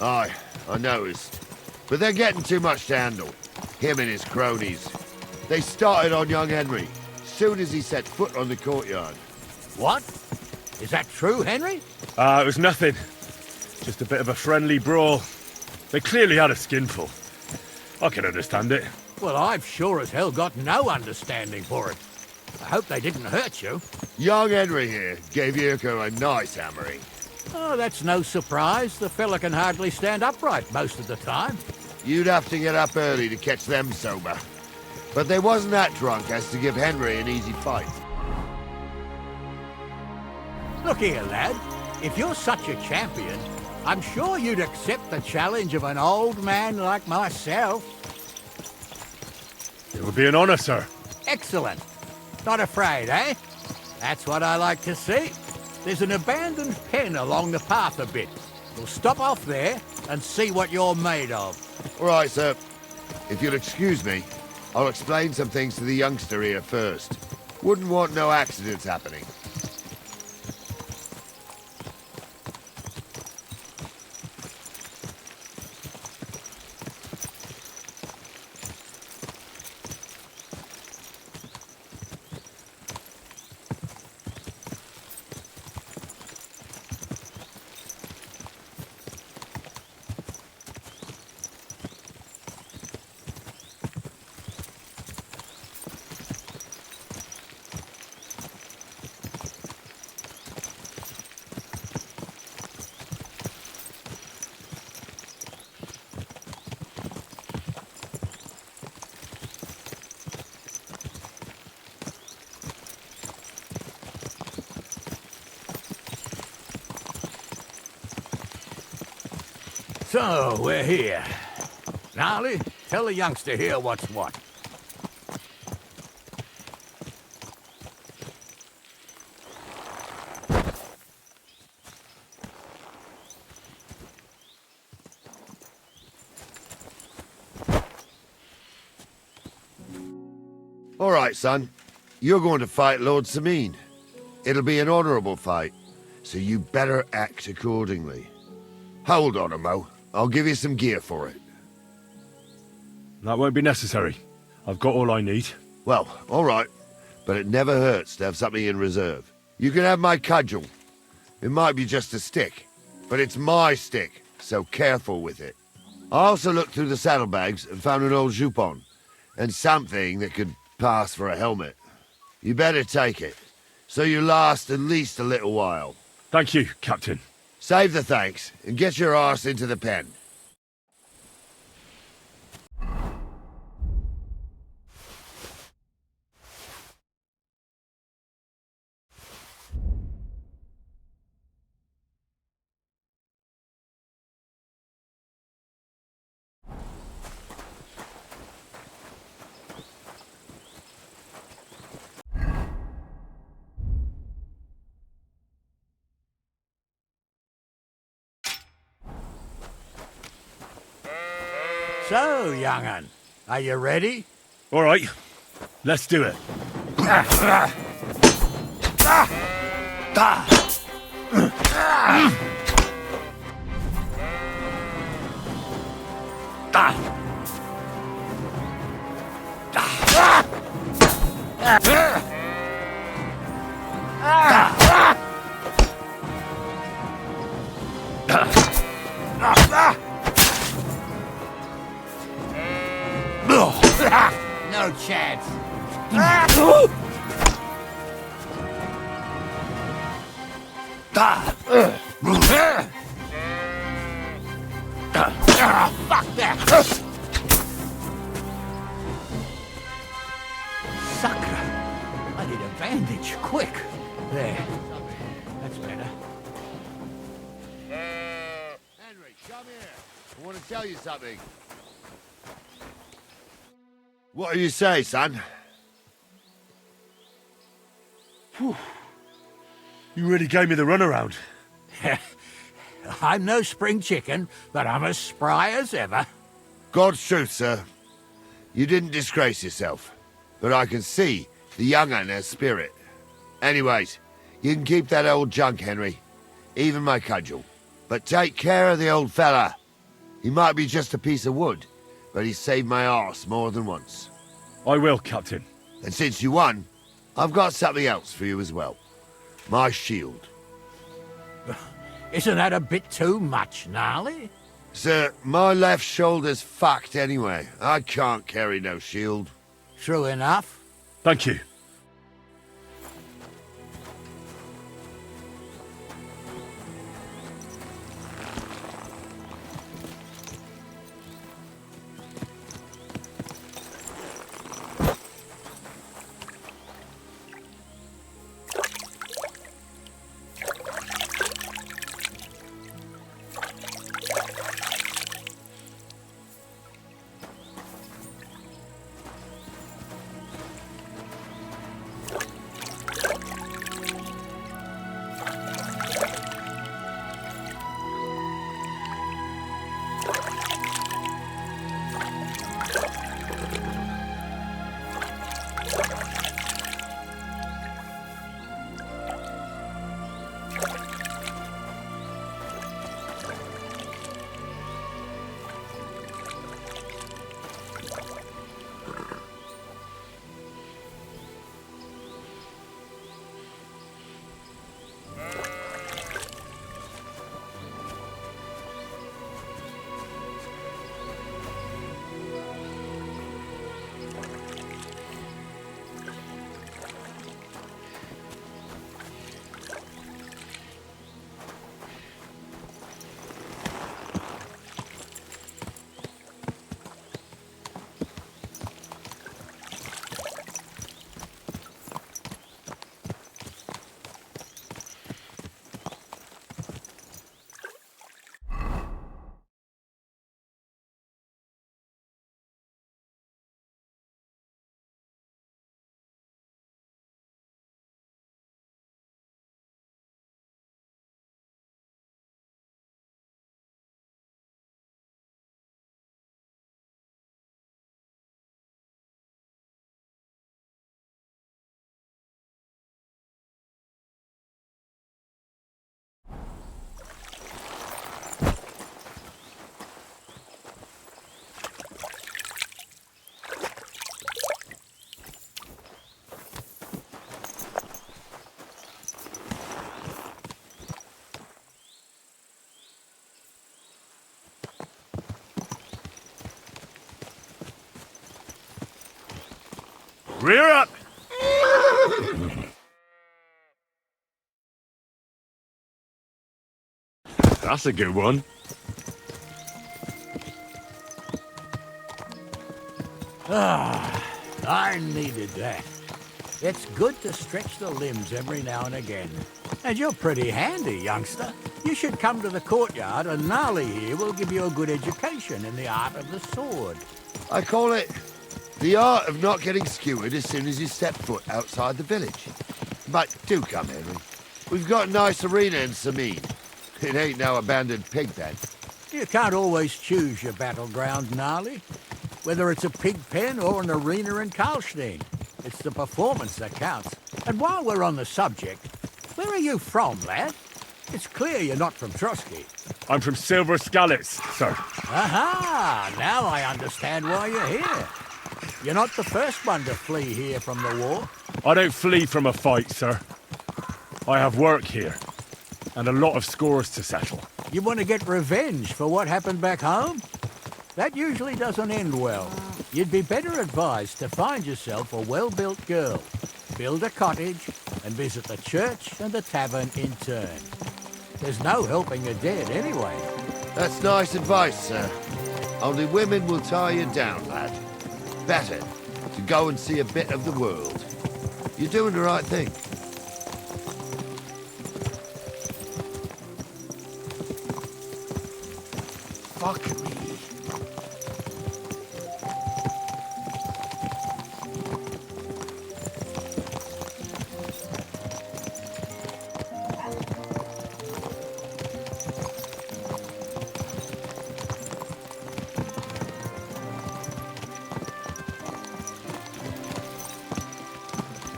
T: Aye, I noticed. But they're getting too much to handle. Him and his cronies. They started on young Henry, soon as he set foot on the courtyard.
S: What? Is that true, Henry?
G: It was nothing. Just a bit of a friendly brawl. They clearly had a skinful. I can understand it.
S: Well, I've sure as hell got no understanding for it. I hope they didn't hurt you.
T: Young Henry here gave Yurko a nice hammering.
S: Oh, that's no surprise. The fella can hardly stand upright most of the time.
T: You'd have to get up early to catch them sober. But they wasn't that drunk as to give Henry an easy fight.
S: Look here, lad. If you're such a champion, I'm sure you'd accept the challenge of an old man like myself.
G: It would be an honor, sir.
S: Excellent. Not afraid, eh? That's what I like to see. There's an abandoned pen along the path a bit. We'll stop off there and see what you're made of.
T: All right, sir. If you'll excuse me, I'll explain some things to the youngster here first. Wouldn't want no accidents happening.
S: So, we're here. Gnarly, tell the youngster here what's what.
T: All right, son. You're going to fight Lord Sameen. It'll be an honorable fight, so you better act accordingly. Hold on, Mo. I'll give you some gear for it.
G: That won't be necessary. I've got all I need.
T: Well, all right. But it never hurts to have something in reserve. You can have my cudgel. It might be just a stick, but it's my stick, so careful with it. I also looked through the saddlebags and found an old jupon, and something that could pass for a helmet. You better take it, so you last at least a little while.
G: Thank you, Captain.
T: Save the thanks, and get your arse into the pen.
S: So, young'un, are you ready?
G: All right, let's do it.
S: Fuck that! Sucker! I need a bandage, quick. There. That's better.
T: Henry, come here. I want to tell you something. What do you say, son?
B: Whew. You really gave me the runaround.
S: I'm no spring chicken, but I'm as spry as ever.
T: God's truth, sir. You didn't disgrace yourself, but I can see the young un has spirit. Anyways, you can keep that old junk, Henry. Even my cudgel. But take care of the old fella. He might be just a piece of wood, but he saved my arse more than once.
B: I will, Captain.
T: And since you won, I've got something else for you as well. My shield.
S: Isn't that a bit too much, Gnarly?
T: Sir, my left shoulder's fucked anyway. I can't carry no shield.
S: True enough.
B: Thank you. Rear up! That's a good one.
S: Ah, I needed that. It's good to stretch the limbs every now and again. And you're pretty handy, youngster. You should come to the courtyard, and Gnarly here will give you a good education in the art of the sword.
T: I call it the art of not getting skewered as soon as you step foot outside the village. But do come, Henry. We've got a nice arena in Sameen. It ain't no abandoned pig pen.
S: You can't always choose your battleground, Gnarly. Whether it's a pig pen or an arena in Karlstein. It's the performance that counts. And while we're on the subject, where are you from, lad? It's clear you're not from Trotsky.
B: I'm from Silver Scallets, sir.
S: Aha! Now I understand why you're here. You're not the first one to flee here from the war.
B: I don't flee from a fight, sir. I have work here, and a lot of scores to settle.
S: You want to get revenge for what happened back home? That usually doesn't end well.
O: You'd be better advised to find yourself a well-built girl, build a cottage, and visit the church and the tavern in turn. There's no helping a dead anyway.
T: That's nice advice, sir. Only women will tie you down, lad. Better to go and see a bit of the world. You're doing the right thing.
E: Fuck me.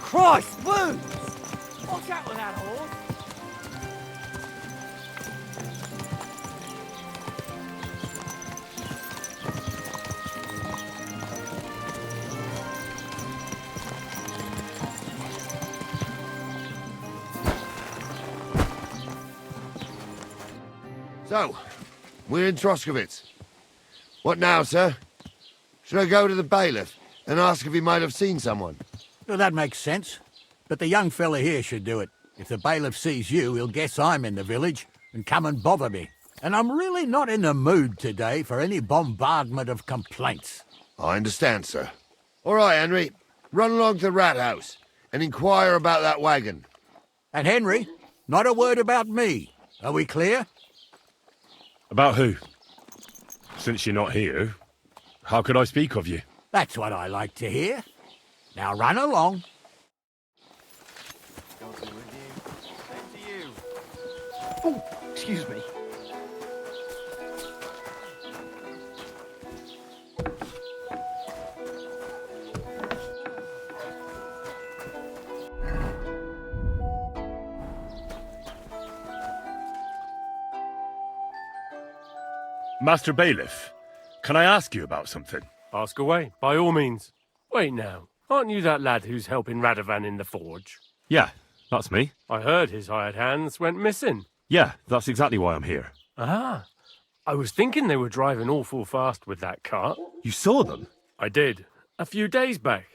F: Christ, booze! Watch out with that horse!
T: So, we're in Troskowitz. What now, sir? Should I go to the bailiff and ask if he might have seen someone?
S: Well, that makes sense. But the young fella here should do it. If the bailiff sees you, he'll guess I'm in the village and come and bother me. And I'm really not in the mood today for any bombardment of complaints.
T: I understand, sir. All right, Henry. Run along to the rat house and inquire about that wagon.
S: And Henry, not a word about me. Are we clear?
G: About who? Since you're not here, how could I speak of you?
S: That's what I like to hear. Now run along.
I: Oh, excuse me.
G: Master Bailiff, can I ask you about something?
H: Ask away, by all means. Wait now, aren't you that lad who's helping Radovan in the forge?
G: Yeah, that's me.
H: I heard his hired hands went missing.
G: Yeah, that's exactly why I'm here.
H: Ah, I was thinking they were driving awful fast with that cart.
G: You saw them?
H: I did, a few days back.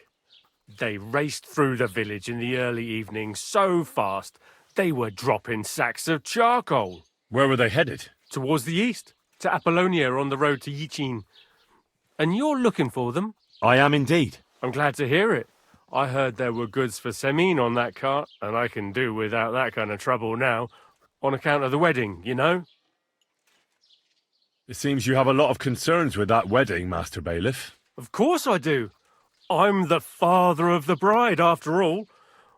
H: They raced through the village in the early evening so fast, they were dropping sacks of charcoal.
G: Where were they headed?
H: Towards the east, to Apollonia on the road to Yichin. And you're looking for them?
G: I am indeed.
H: I'm glad to hear it. I heard there were goods for Semin on that cart, and I can do without that kind of trouble now, on account of the wedding, you know?
G: It seems you have a lot of concerns with that wedding, Master Bailiff.
H: Of course I do. I'm the father of the bride, after all.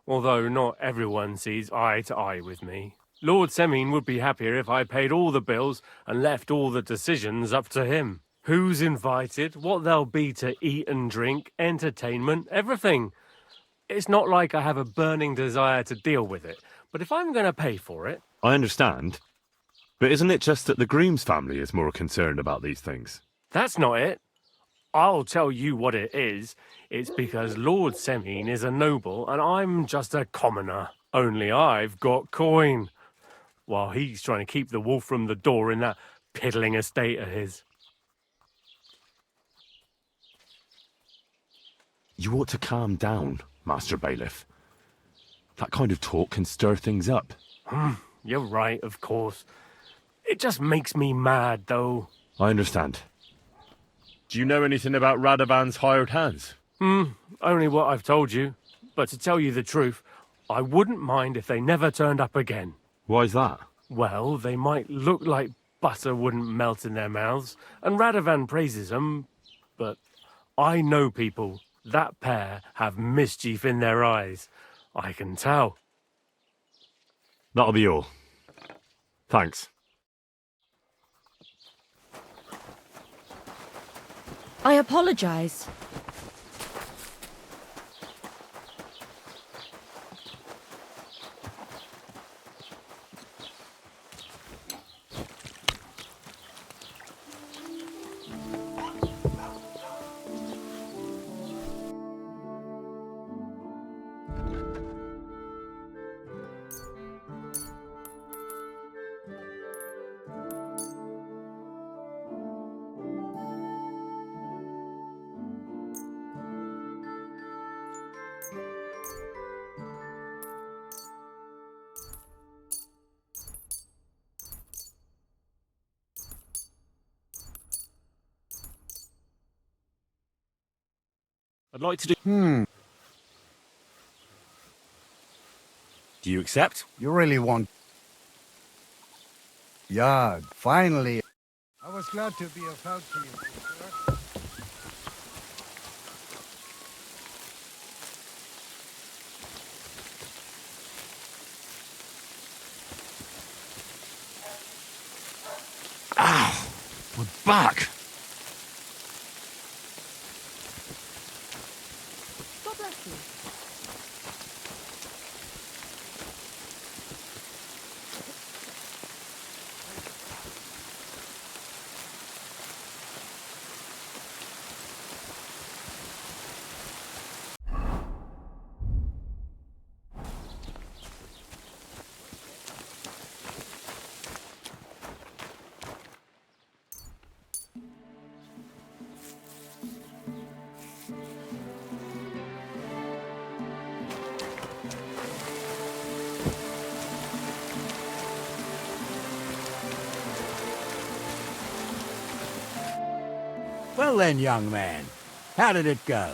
H: Although not everyone sees eye to eye with me. Lord Semin would be happier if I paid all the bills and left all the decisions up to him. Who's invited, what there'll be to eat and drink, entertainment, everything. It's not like I have a burning desire to deal with it, but if I'm going to pay for it...
G: I understand. But isn't it just that the groom's family is more concerned about these things?
H: That's not it. I'll tell you what it is. It's because Lord Semin is a noble and I'm just a commoner. Only I've got coin. While he's trying to keep the wolf from the door in that piddling estate of his.
G: You ought to calm down, Master Bailiff. That kind of talk can stir things up.
H: You're right, of course. It just makes me mad, though.
G: I understand. Do you know anything about Radovan's hired hands?
H: Only what I've told you. But to tell you the truth, I wouldn't mind if they never turned up again.
G: Why's that?
H: Well, they might look like butter wouldn't melt in their mouths, and Radovan praises them, but I know people. That pair have mischief in their eyes. I can tell.
G: That'll be all. Thanks.
U: I apologize.
B: I'd like to do... Do you accept?
C: You really want... Yeah, finally. I was glad to be of help to you, sister.
B: Ah, we're back.
R: God bless you.
O: Well then, young man, how did it go?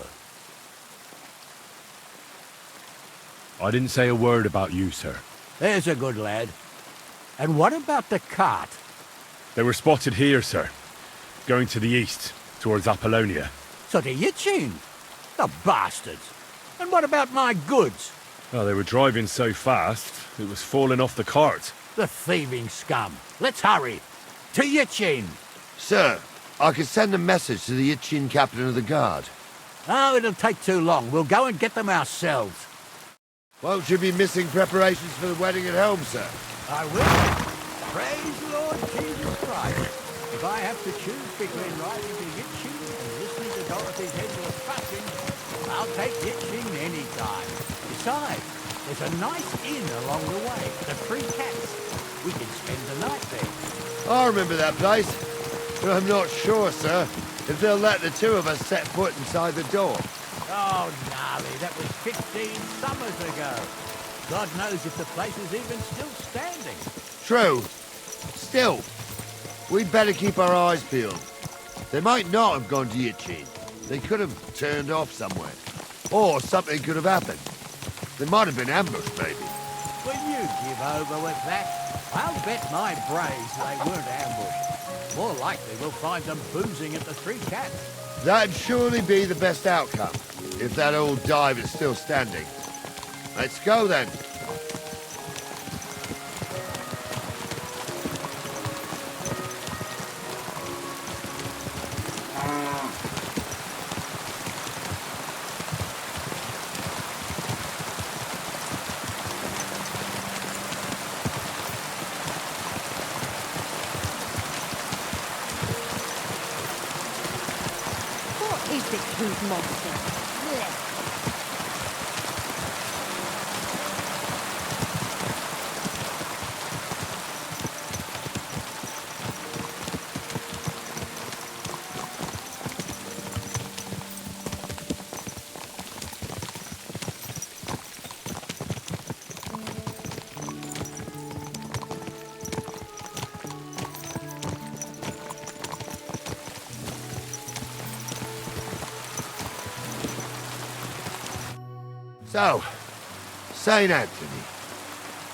B: I didn't say a word about you, sir.
O: There's a good lad. And what about the cart?
B: They were spotted here, sir. Going to the east, towards Apollonia.
O: So to Yitchin? The bastards! And what about my goods?
B: Well, they were driving so fast, it was falling off the cart.
O: The thieving scum. Let's hurry. To Yitchin!
T: Sir, I could send a message to the Yitchin captain of the guard.
O: Oh, it'll take too long. We'll go and get them ourselves.
T: Won't you be missing preparations for the wedding at home, sir?
O: I will. Praise Lord Jesus Christ. If I have to choose between riding to Yitchin and listening to Dorothy's headless fashion, I'll take Yitchin any time. Besides, there's a nice inn along the way, the Three Cats. We can spend the night there.
T: I remember that place, but I'm not sure, sir, if they'll let the two of us set foot inside the door.
O: Oh, gnarly, that was 15 summers ago. God knows if the place is even still standing.
T: True. Still, we'd better keep our eyes peeled. They might not have gone to Yitchin. They could have turned off somewhere. Or something could have happened. They might have been ambushed, maybe.
O: Will you give over with that? I'll bet my brains they weren't ambushed. More likely we'll find them boozing at the Three Cats.
T: That'd surely be the best outcome, if that old dive is still standing. Let's go, then.
R: What is this huge monster? Blech.
T: So, St. Anthony,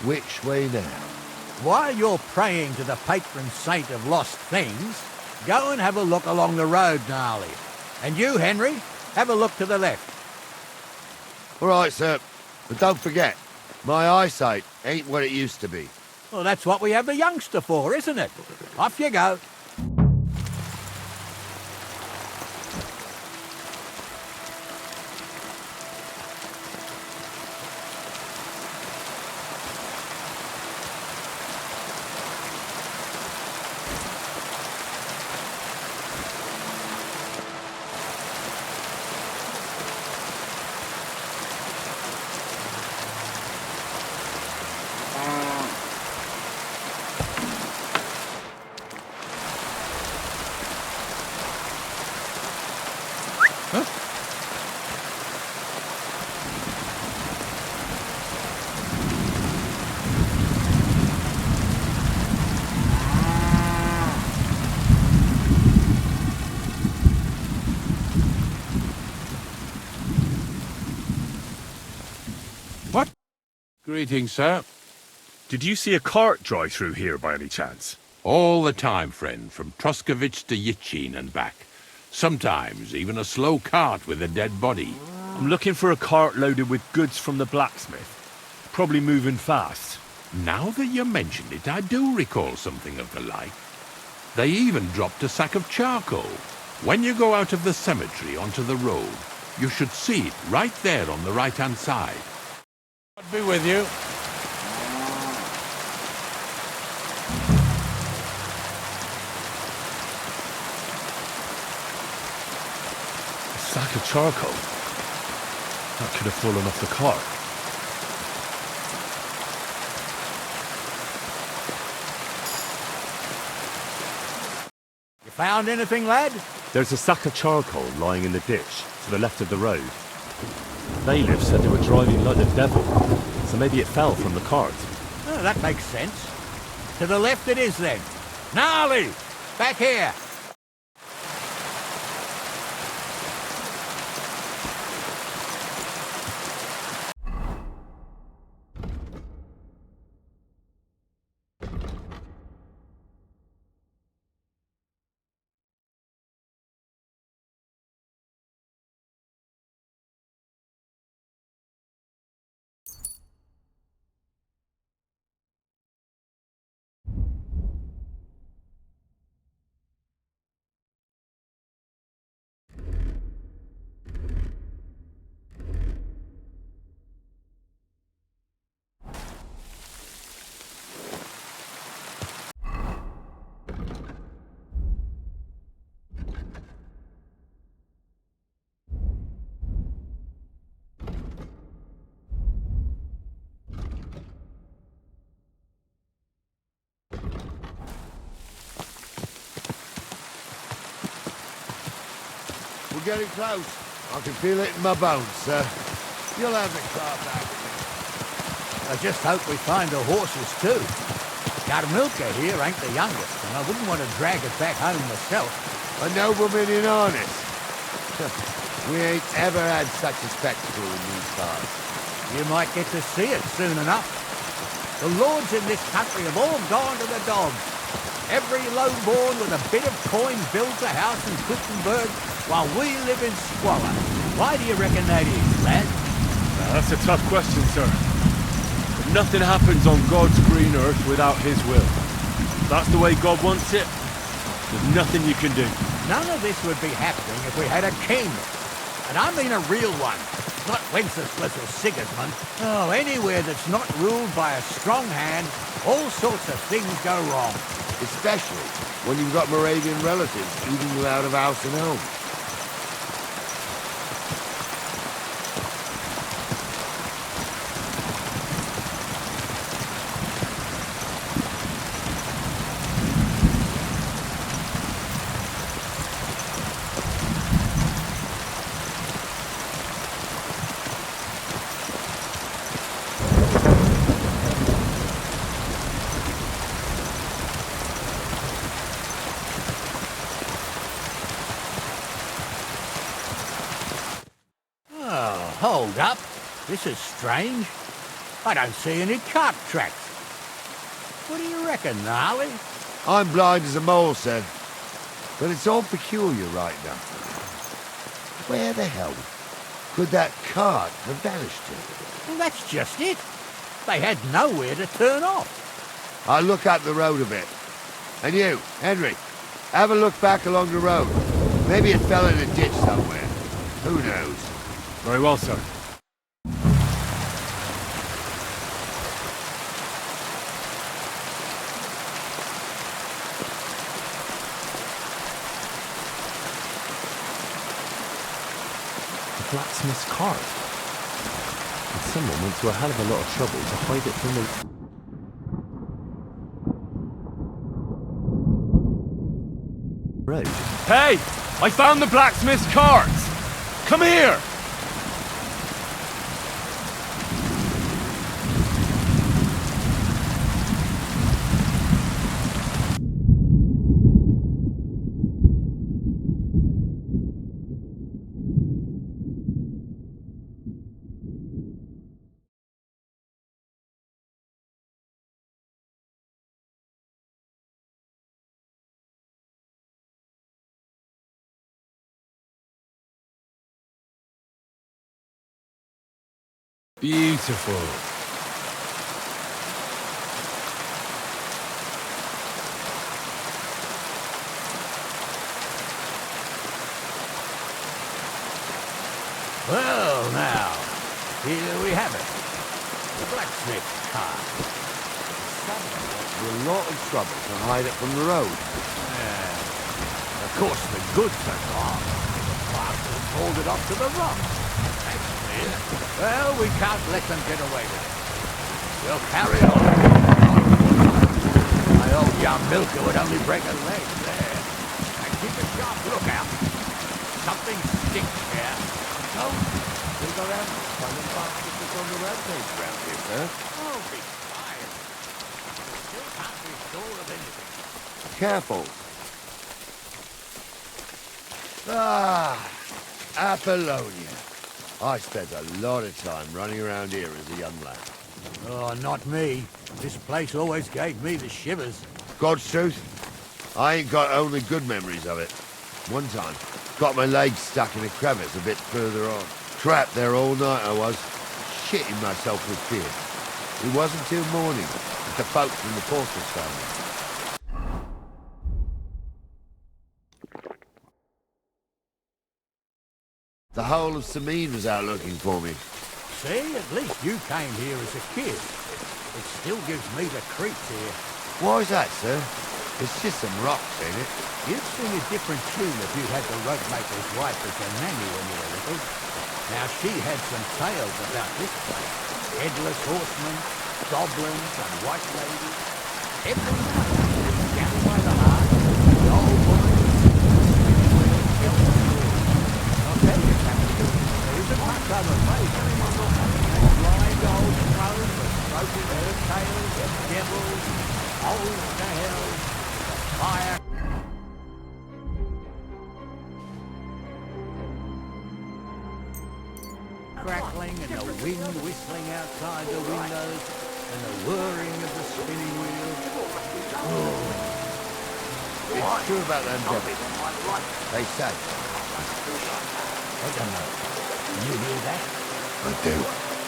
T: which way now?
O: While you're praying to the patron saint of lost things, go and have a look along the road, Gnarly. And you, Henry, have a look to the left.
T: All right, sir. But don't forget, my eyesight ain't what it used to be.
O: Well, that's what we have the youngster for, isn't it? Off you go.
K: Greetings, sir.
B: Did you see a cart drive through here by any chance?
K: All the time, friend, from Truskovich to Yitchin and back. Sometimes even a slow cart with a dead body.
B: I'm looking for a cart loaded with goods from the blacksmith. Probably moving fast.
K: Now that you mention it, I do recall something of the like. They even dropped a sack of charcoal. When you go out of the cemetery onto the road, you should see it right there on the right-hand side.
N: God be with you.
B: A sack of charcoal? That could have fallen off the cart.
O: You found anything, lad?
B: There's a sack of charcoal lying in the ditch to the left of the road. Bailiff said they were driving like the devil, so maybe it fell from the cart.
O: Oh, that makes sense. To the left it is then. Gnarly! Back here!
T: We're getting close. I can feel it in my bones, sir. You'll have the car back.
O: I just hope we find the horses too. Yarmilka here ain't the youngest, and I wouldn't want to drag it back home myself.
T: A nobleman in harness. We ain't ever had such a spectacle in these cars.
O: You might get to see it soon enough. The lords in this country have all gone to the dogs. Every lowborn with a bit of coin builds a house in Kuttenberg, while we live in squalor. Why do you reckon that is, lad?
B: That's a tough question, sir. But nothing happens on God's green earth without his will. If that's the way God wants it, there's nothing you can do.
O: None of this would be happening if we had a king. And I mean a real one, not Wenceslas or Sigismund. Oh, anywhere that's not ruled by a strong hand, all sorts of things go wrong.
T: Especially when you've got Moravian relatives eating you out of house and home.
O: Hold up. This is strange. I don't see any cart tracks. What do you reckon, Gnarly?
T: I'm blind as a mole, sir. But it's all peculiar right now. Where the hell could that cart have vanished to?
O: Well, that's just it. They had nowhere to turn off.
T: I'll look up the road a bit. And you, Henry, have a look back along the road. Maybe it fell in a ditch somewhere. Who knows?
B: Very well, sir.
G: The blacksmith's cart. And someone went to a hell of a lot of trouble to hide it from the road.
B: Hey! I found the blacksmith's cart! Come here!
G: Beautiful.
S: Well, now, here we have it. The blacksmith's car.
Q: We're a lot of trouble to hide it from the road.
S: Of course, the goods are gone. The bastards hauled it up to the rock. That's clear. Well, we can't let them get away with it. We'll carry on. My old young milker would only break a leg there. And keep a sharp lookout. Something stinks here.
Q: So, we got out by the bastards that's on the rampage round here, sir.
S: Oh, be quiet. Still can't be sure of anything.
Q: Careful. Ah, Apollonia. I spent a lot of time running around here as a young lad.
S: Oh, not me. This place always gave me the shivers.
Q: God's truth, I ain't got only good memories of it. One time, got my leg stuck in a crevice a bit further on. Trapped there all night I was, shitting myself with fear. It wasn't till morning that the folks from the fortress found me. The whole of Samine was out looking for me.
S: See, at least you came here as a kid. It still gives me the creeps here.
Q: Why is that, sir? It's just some rocks, ain't it?
S: You'd sing a different tune if you had the rope maker's wife as your nanny when you were little. Now, she had some tales about this place. Headless horsemen, goblins, and white ladies. Every night, gathered by the heart, the old woman I'll tell you, Captain, there isn't much other place. That blind old crone was stroking her tails at devils, holes to hell, fire. Crackling and the wind whistling outside the windows and the whirring of the spinning wheel. Oh.
Q: It's true about them devils. They say.
S: I don't know. Can you hear that?
Q: I do.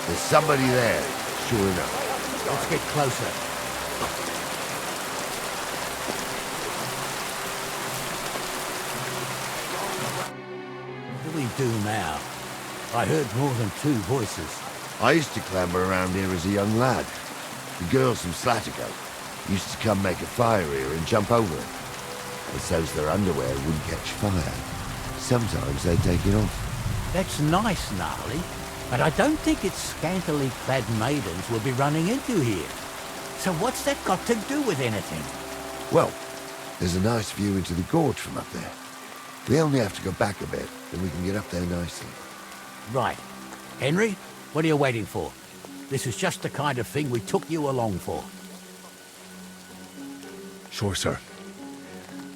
Q: There's somebody there, sure enough.
S: Let's get closer. What do we do now? I heard more than two voices.
Q: I used to clamber around here as a young lad. The girls from Slattergo used to come make a fire here and jump over it. And so's their underwear wouldn't catch fire. Sometimes they'd take it off.
S: That's nice, Gnarly, but I don't think it's scantily clad maidens we'll be running into here. So what's that got to do with anything?
Q: Well, there's a nice view into the gorge from up there. We only have to go back a bit, and we can get up there nicely.
S: Right. Henry, what are you waiting for? This is just the kind of thing we took you along for.
G: Sure, sir.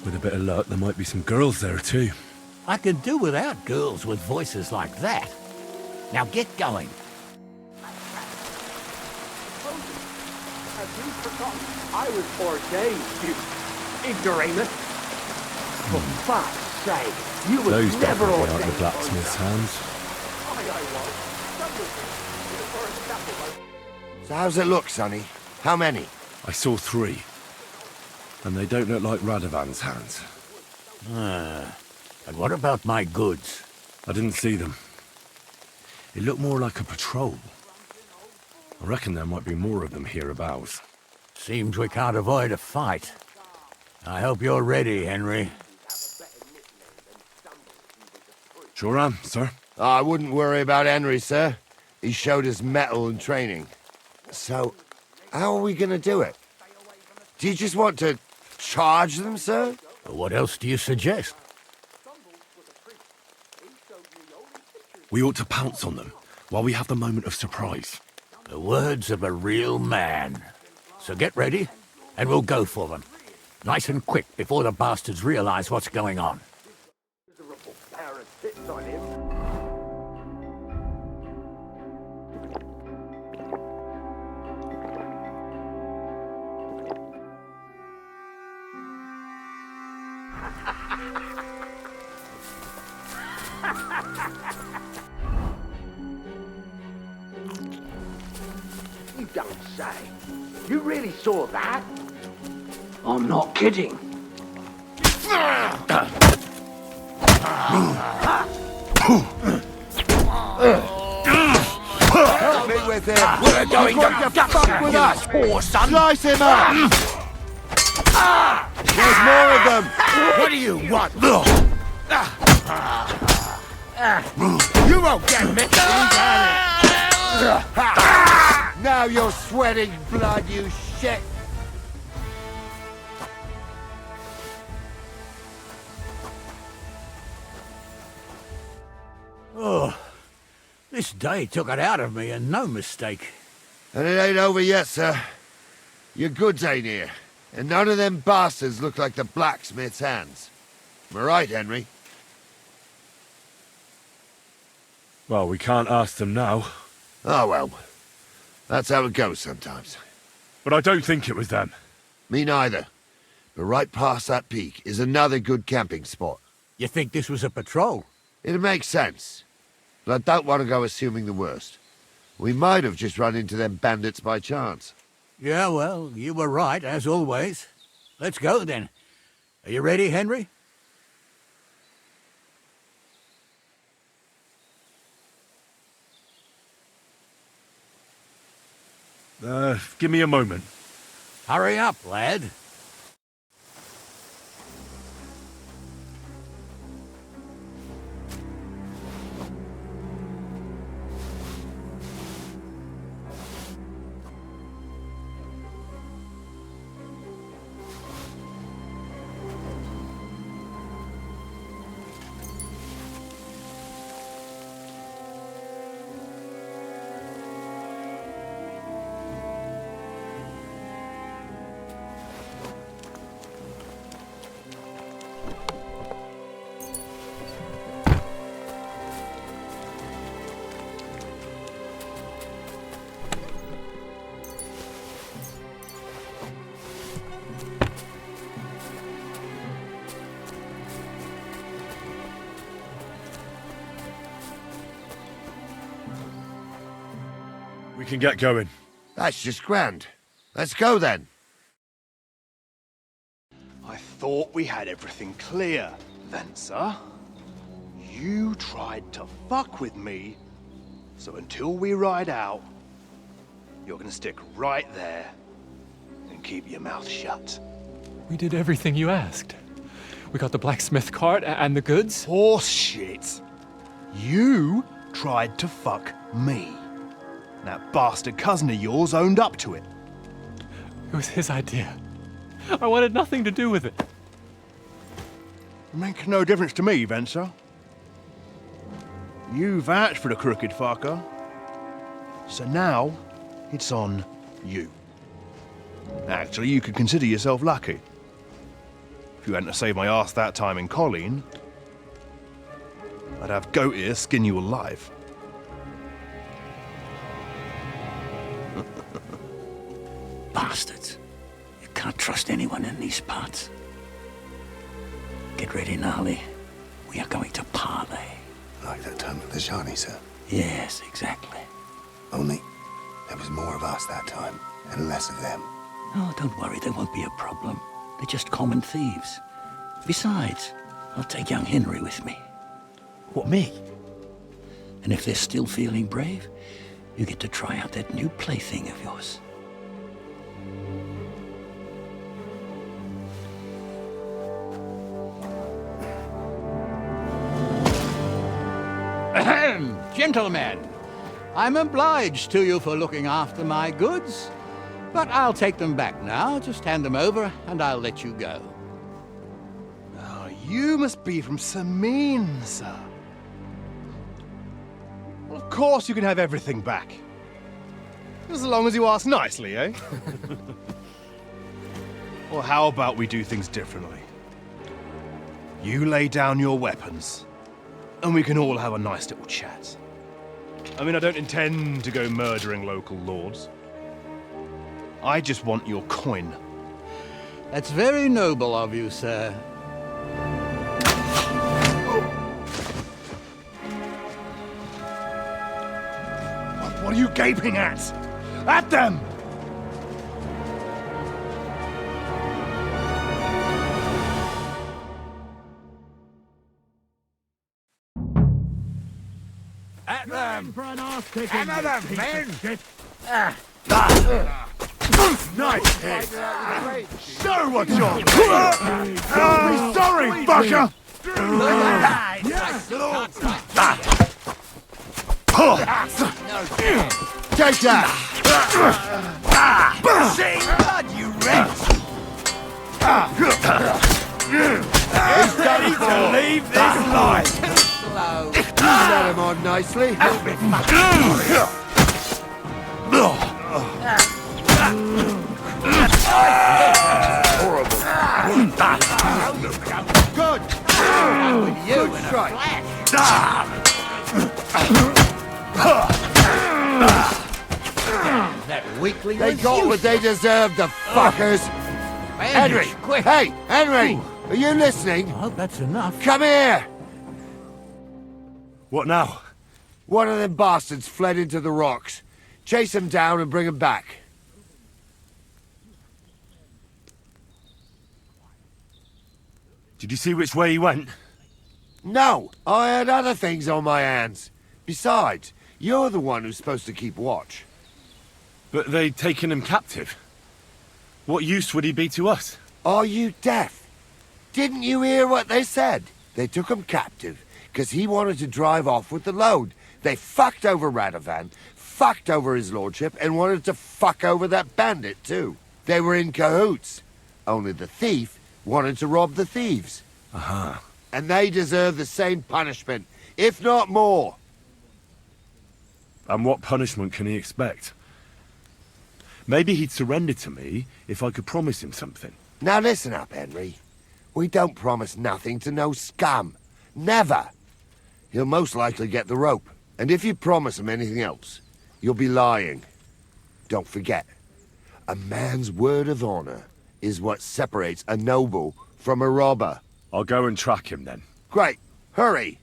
G: With a bit of luck, there might be some girls there, too.
S: I could do without girls with voices like that. Now get going.
D: Have you forgotten? I was ordained, you ignoramus. For fuck's sake, you was
G: Those
D: never
G: definitely
D: ordained.
G: aren't the blacksmith's hands.
Q: So how's it look, Sonny? How many?
G: I saw 3. And they don't look like Radovan's hands.
S: And what about my goods?
G: I didn't see them. It looked more like a patrol. I reckon there might be more of them hereabouts.
S: Seems we can't avoid a fight. I hope you're ready, Henry.
G: Sure am, sir.
Q: I wouldn't worry about Henry, sir. He showed us mettle and training. So, how are we gonna do it? Do you just want to charge them, sir?
S: What else do you suggest?
G: We ought to pounce on them while we have the moment of surprise.
S: The words of a real man. So get ready, and we'll go for them. Nice and quick before the bastards realize what's going on.
D: You don't say. You really saw that? I'm not kidding.
Q: Help me with him.
F: We're going
Q: to fuck with us.
F: Poor son.
Q: Slice him up. There's more of them.
F: What do you want? You won't get me.
Q: Now you're sweating blood, you shit.
S: Oh, this day took it out of me, and no mistake.
Q: And it ain't over yet, sir. Your goods ain't here. And none of them bastards look like the blacksmith's hands. Am I right, Henry?
G: Well, we can't ask them now.
Q: Oh, well. That's how it goes sometimes.
G: But I don't think it was them.
Q: Me neither. But right past that peak is another good camping spot.
S: You think this was a patrol?
Q: It makes sense. But I don't want to go assuming the worst. We might have just run into them bandits by chance.
S: Yeah, well, you were right, as always. Let's go, then. Are you ready, Henry?
G: Give me a moment.
S: Hurry up, lad.
G: We can get going.
Q: That's just grand. Let's go, then.
I: I thought we had everything clear, Venser. You tried to fuck with me, so until we ride out, you're gonna stick right there and keep your mouth shut.
L: We did everything you asked. We got the blacksmith cart and the goods.
I: Horse shit. You tried to fuck me. That bastard cousin of yours owned up to it.
L: It was his idea. I wanted nothing to do with it.
I: It makes no difference to me, Venser. You vouched for the crooked fucker. So now, it's on you. Actually, you could consider yourself lucky. If you hadn't saved my ass that time in Colleen, I'd have goat ear skin you alive.
S: Bastards. You can't trust anyone in these parts. Get ready, Gnarly. We are going to parley.
V: Like that time with the Shani, sir?
S: Yes, exactly.
V: Only there was more of us that time, and less of them.
S: Oh, don't worry, there won't be a problem. They're just common thieves. Besides, I'll take young Henry with me.
E: What, me?
S: And if they're still feeling brave, you get to try out that new plaything of yours. Ahem, gentlemen, I'm obliged to you for looking after my goods, but I'll take them back now. Just hand them over and I'll let you go.
I: Oh, you must be from Samin, sir. Well, of course you can have everything back. As long as you ask nicely, eh? Well, how about we do things differently? You lay down your weapons, and we can all have a nice little chat. I mean, I don't intend to go murdering local lords. I just want your coin.
S: That's very noble of you, sir.
I: What are you gaping at? At them!
O: At them!
N: For an arse kicking,
O: Hammer them,
N: you piece
O: men!
N: of shit.
I: Nice hit! Show what you're made of! Be sorry, fucker! Take that!
O: See blood, you wretch!
I: He's ready to leave this life!
O: Slow.
Q: You let him on nicely.
O: Good! With you in a flash! That weakling
Q: They
O: was
Q: got what
O: useless.
Q: they deserved, the fuckers. Henry!
O: Bandage, quick!
Q: Hey, Henry! Are you listening?
O: I hope that's enough.
Q: Come here!
I: What now?
Q: One of them bastards fled into the rocks. Chase him down and bring him back.
I: Did you see which way he went?
Q: No, I had other things on my hands. Besides, you're the one who's supposed to keep watch.
I: But they'd taken him captive. What use would he be to us?
Q: Are you deaf? Didn't you hear what they said? They took him captive because he wanted to drive off with the load. They fucked over Radovan, fucked over his lordship, and wanted to fuck over that bandit too. They were in cahoots. Only the thief wanted to rob the thieves.
I: Uh-huh.
Q: And they deserve the same punishment, if not more.
I: And what punishment can he expect? Maybe he'd surrender to me if I could promise him something.
Q: Now listen up, Henry. We don't promise nothing to no scum. Never. He'll most likely get the rope. And if you promise him anything else, you'll be lying. Don't forget, a man's word of honor is what separates a noble from a robber.
I: I'll go and track him then.
Q: Great. Hurry.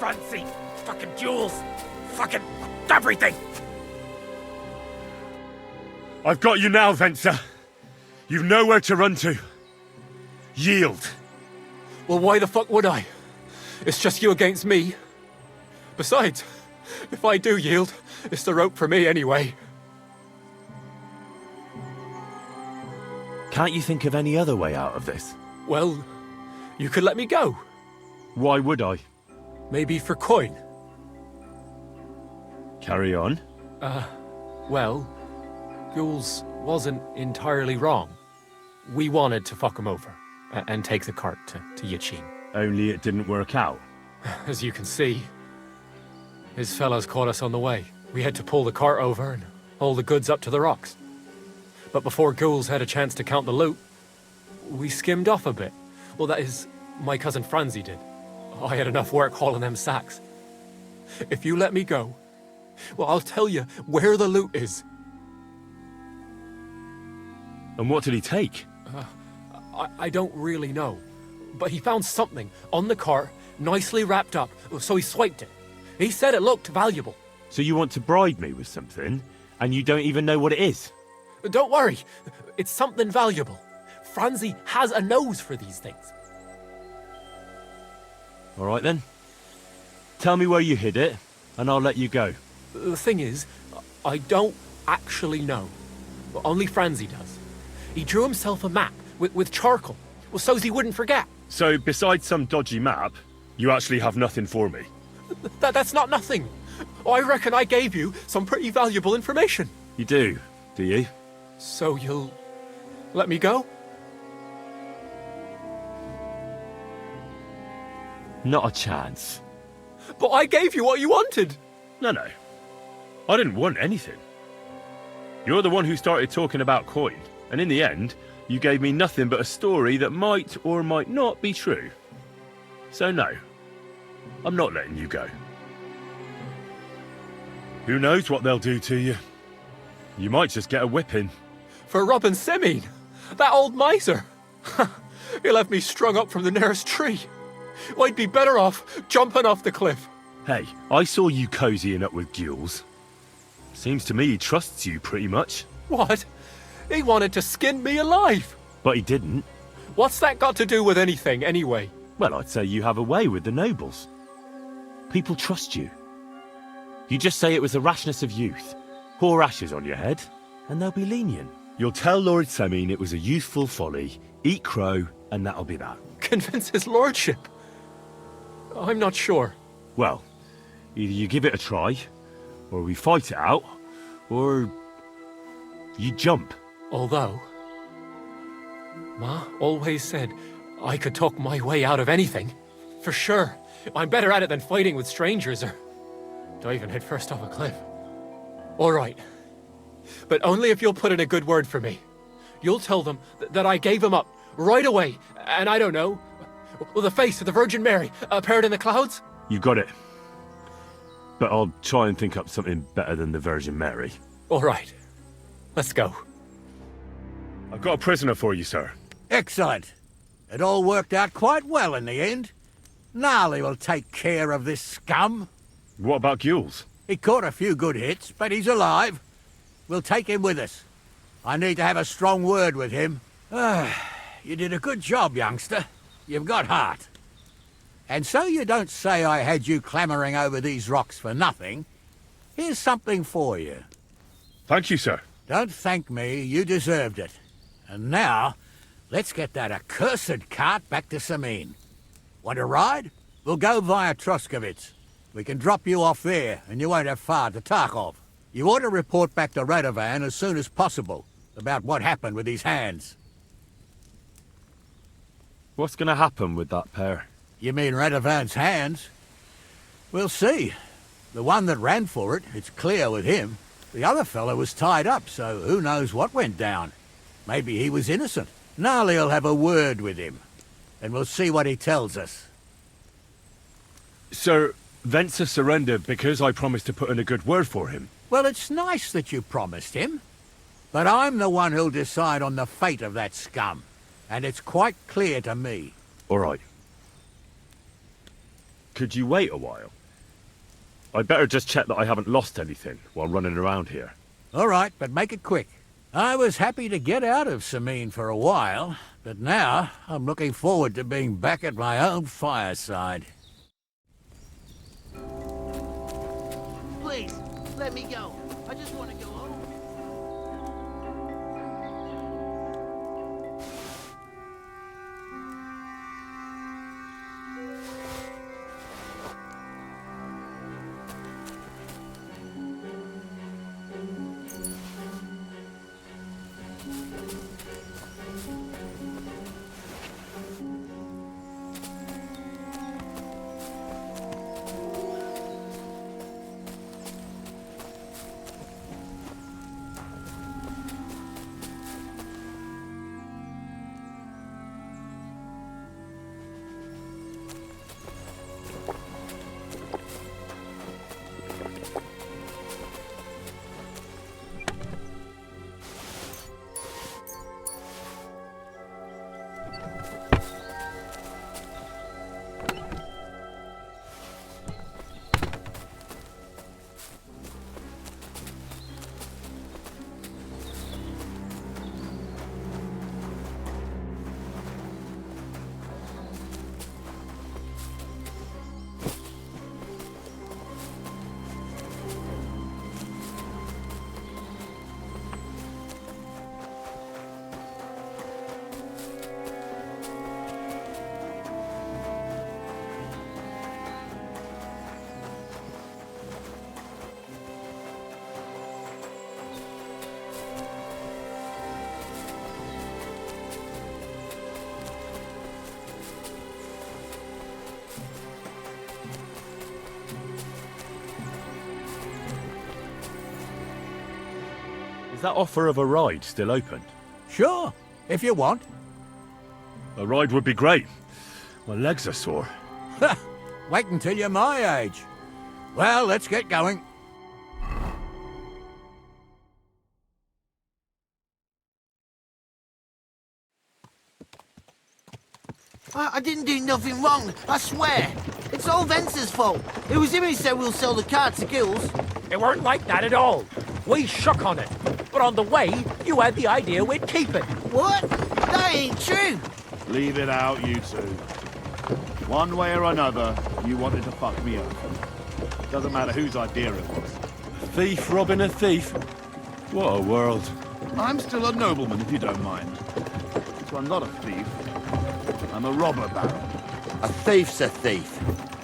H: Fancy, fucking jewels, fucking everything.
I: I've got you now, Venser. You've nowhere to run to. Yield.
L: Well, why the fuck would I? It's just you against me. Besides, if I do yield, it's the rope for me anyway.
G: Can't you think of any other way out of this?
L: Well, you could let me go.
I: Why would I?
L: Maybe for coin.
I: Carry on.
L: Well, Ghouls wasn't entirely wrong. We wanted to fuck him over and take the cart to Yachin.
I: Only it didn't work out.
L: As you can see, his fellows caught us on the way. We had to pull the cart over and haul the goods up to the rocks. But before Ghouls had a chance to count the loot, we skimmed off a bit. Well, that is, my cousin Franzi did. I had enough work hauling them sacks. If you let me go, well, I'll tell you where the loot is.
I: And what did he take?
L: I don't really know. But he found something on the cart, nicely wrapped up, so he swiped it. He said it looked valuable.
I: So you want to bribe me with something, and you don't even know what it is?
L: Don't worry, it's something valuable. Franzi has a nose for these things.
I: All right then. Tell me where you hid it, and I'll let you go.
L: The thing is, I don't actually know. Well, only Franzi does. He drew himself a map with charcoal, well, so's he wouldn't forget.
I: So, besides some dodgy map, you actually have nothing for me?
L: That's not nothing. I reckon I gave you some pretty valuable information.
I: You do you?
L: So you'll let me go?
I: Not a chance.
L: But I gave you what you wanted.
B: No. I didn't want anything. You're the one who started talking about coin, and in the end, you gave me nothing but a story that might or might not be true. So no, I'm not letting you go. Who knows what they'll do to you? You might just get a whipping.
L: For robbing Semine, that old miser. He left me strung up from the nearest tree. I'd be better off jumping off the cliff.
B: Hey, I saw you cozying up with Gules. Seems to me he trusts you pretty much.
L: What? He wanted to skin me alive.
B: But he didn't.
L: What's that got to do with anything, anyway?
B: Well, I'd say you have a way with the nobles. People trust you. You just say it was the rashness of youth. Pour ashes on your head, and they'll be lenient. You'll tell Lord Semine it was a youthful folly, eat crow, and that'll be that.
L: Convince his lordship? I'm not sure.
B: Well, either you give it a try, or we fight it out, or you jump.
L: Although, Ma always said I could talk my way out of anything. For sure. I'm better at it than fighting with strangers or diving headfirst off a cliff. All right. But only if you'll put in a good word for me. You'll tell them that I gave him up right away, and I don't know, well, the face of the Virgin Mary appeared in the clouds?
B: You got it. But I'll try and think up something better than the Virgin Mary.
L: All right. Let's go.
B: I've got a prisoner for you, sir.
S: Excellent. It all worked out quite well in the end. Gnarly will take care of this scum.
B: What about Gules?
S: He caught a few good hits, but he's alive. We'll take him with us. I need to have a strong word with him. You did a good job, youngster. You've got heart. And so you don't say I had you clambering over these rocks for nothing. Here's something for you.
B: Thank you, sir.
S: Don't thank me, you deserved it. And now, let's get that accursed cart back to Semine. Want to ride? We'll go via Troskovitz. We can drop you off there, and you won't have far to Tarkov. You ought to report back to Radovan as soon as possible about what happened with these hands.
B: What's going to happen with that pair?
S: You mean Radovan's hands? We'll see. The one that ran for it, it's clear with him. The other fellow was tied up, so who knows what went down. Maybe he was innocent. Gnarly'll have a word with him, and we'll see what he tells us.
B: Sir, Venza surrendered because I promised to put in a good word for him.
S: Well, it's nice that you promised him, but I'm the one who'll decide on the fate of that scum, and it's quite clear to me.
B: All right. Could you wait a while? I'd better just check that I haven't lost anything while running around here.
S: All right, but make it quick. I was happy to get out of Semine for a while, but now I'm looking forward to being back at my own fireside.
M: Please, let me go. I just want to go home.
B: that offer of a ride still open?
S: Sure, if you want.
B: A ride would be great. My legs are sore.
S: Wait until you're my age. Well, let's get going.
F: I didn't do nothing wrong, I swear. It's all Vence's fault. It was him who said we'll sell the car to Gills.
H: It weren't like that at all. We shook on it. But on the way, you had the idea we'd keep it.
F: What? That ain't true.
A: Leave it out, you two. One way or another, you wanted to fuck me over. Doesn't matter whose idea it was.
B: A thief robbing a thief? What a world.
A: I'm still a nobleman, if you don't mind. So I'm not a thief. I'm a robber baron.
Q: A thief's a thief.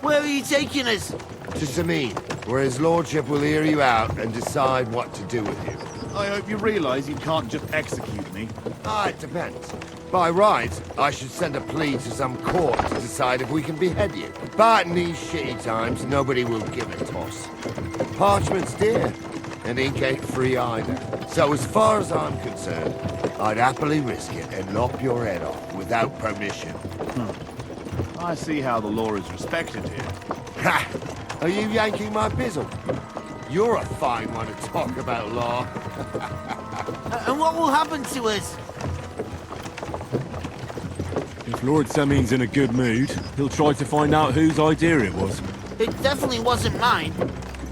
F: Where are you taking us?
Q: To Sameen, where his lordship will hear you out and decide what to do with you.
A: I hope you realise you can't just execute me.
Q: It depends. By rights, I should send a plea to some court to decide if we can behead you. But in these shitty times, nobody will give a toss. Parchment's dear, and ink ain't free either. So as far as I'm concerned, I'd happily risk it and lop your head off without permission.
A: I see how the law is respected here.
Q: Ha! Are you yanking my bizzle? You're a fine one to talk about law.
F: And what will happen to us?
B: If Lord Sameen's in a good mood, he'll try to find out whose idea it was.
F: It definitely wasn't mine.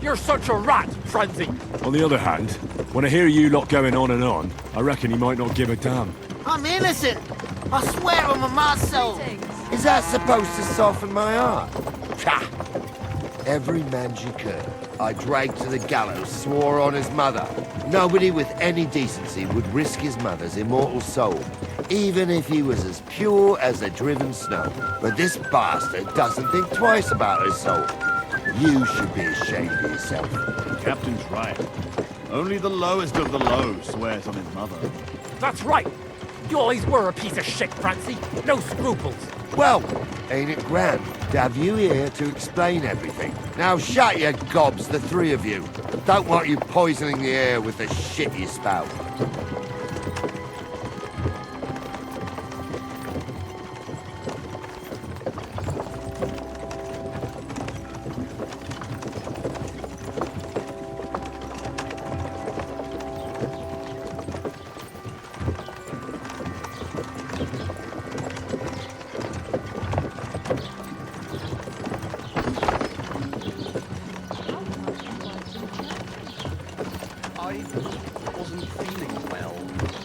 H: You're such a rat, Frenzy.
B: On the other hand, when I hear you lot going on and on, I reckon he might not give a damn.
F: I'm innocent. I swear on my Marcel.
Q: Is that supposed to soften my heart? Ha! Every man you could, I dragged to the gallows, swore on his mother. Nobody with any decency would risk his mother's immortal soul, even if he was as pure as the driven snow. But this bastard doesn't think twice about his soul. You should be ashamed of yourself.
A: The captain's right. Only the lowest of the low swears on his mother.
H: That's right. You always were a piece of shit, Francie. No scruples.
Q: Well, ain't it grand to have you here to explain everything? Now shut your gobs, the three of you. Don't want you poisoning the air with the shit you spout.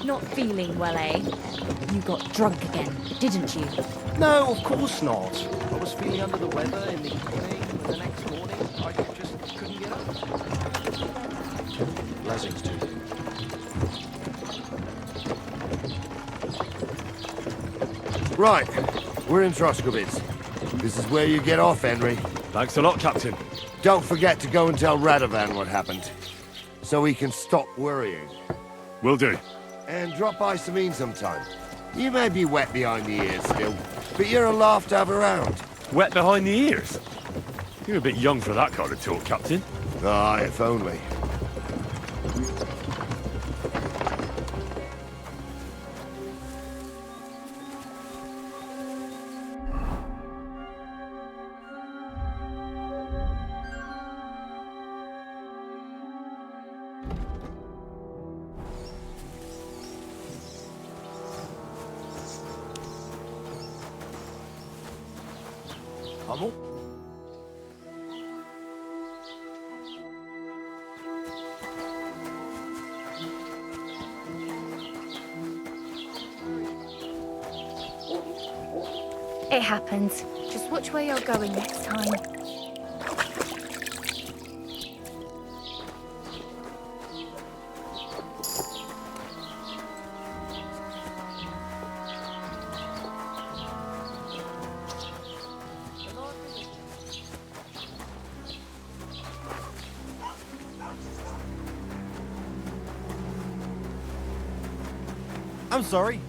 U: Not feeling well, eh? You got drunk again, didn't you?
P: No, of course not. I was feeling under the weather in the evening, and the next morning I just couldn't get up. Blessings to you.
Q: Right, we're in Troskovitz. This is where you get off, Henry.
B: Thanks a lot, Captain.
Q: Don't forget to go and tell Radovan what happened, so he can stop worrying.
B: Will do.
Q: And drop by Sameen sometime. You may be wet behind the ears still, but you're a laugh to have around.
B: Wet behind the ears? You're a bit young for that kind of talk, Captain.
Q: Ah, if only.
P: Hummel?
W: It happens. Just watch where you're going next time.
P: I'm sorry.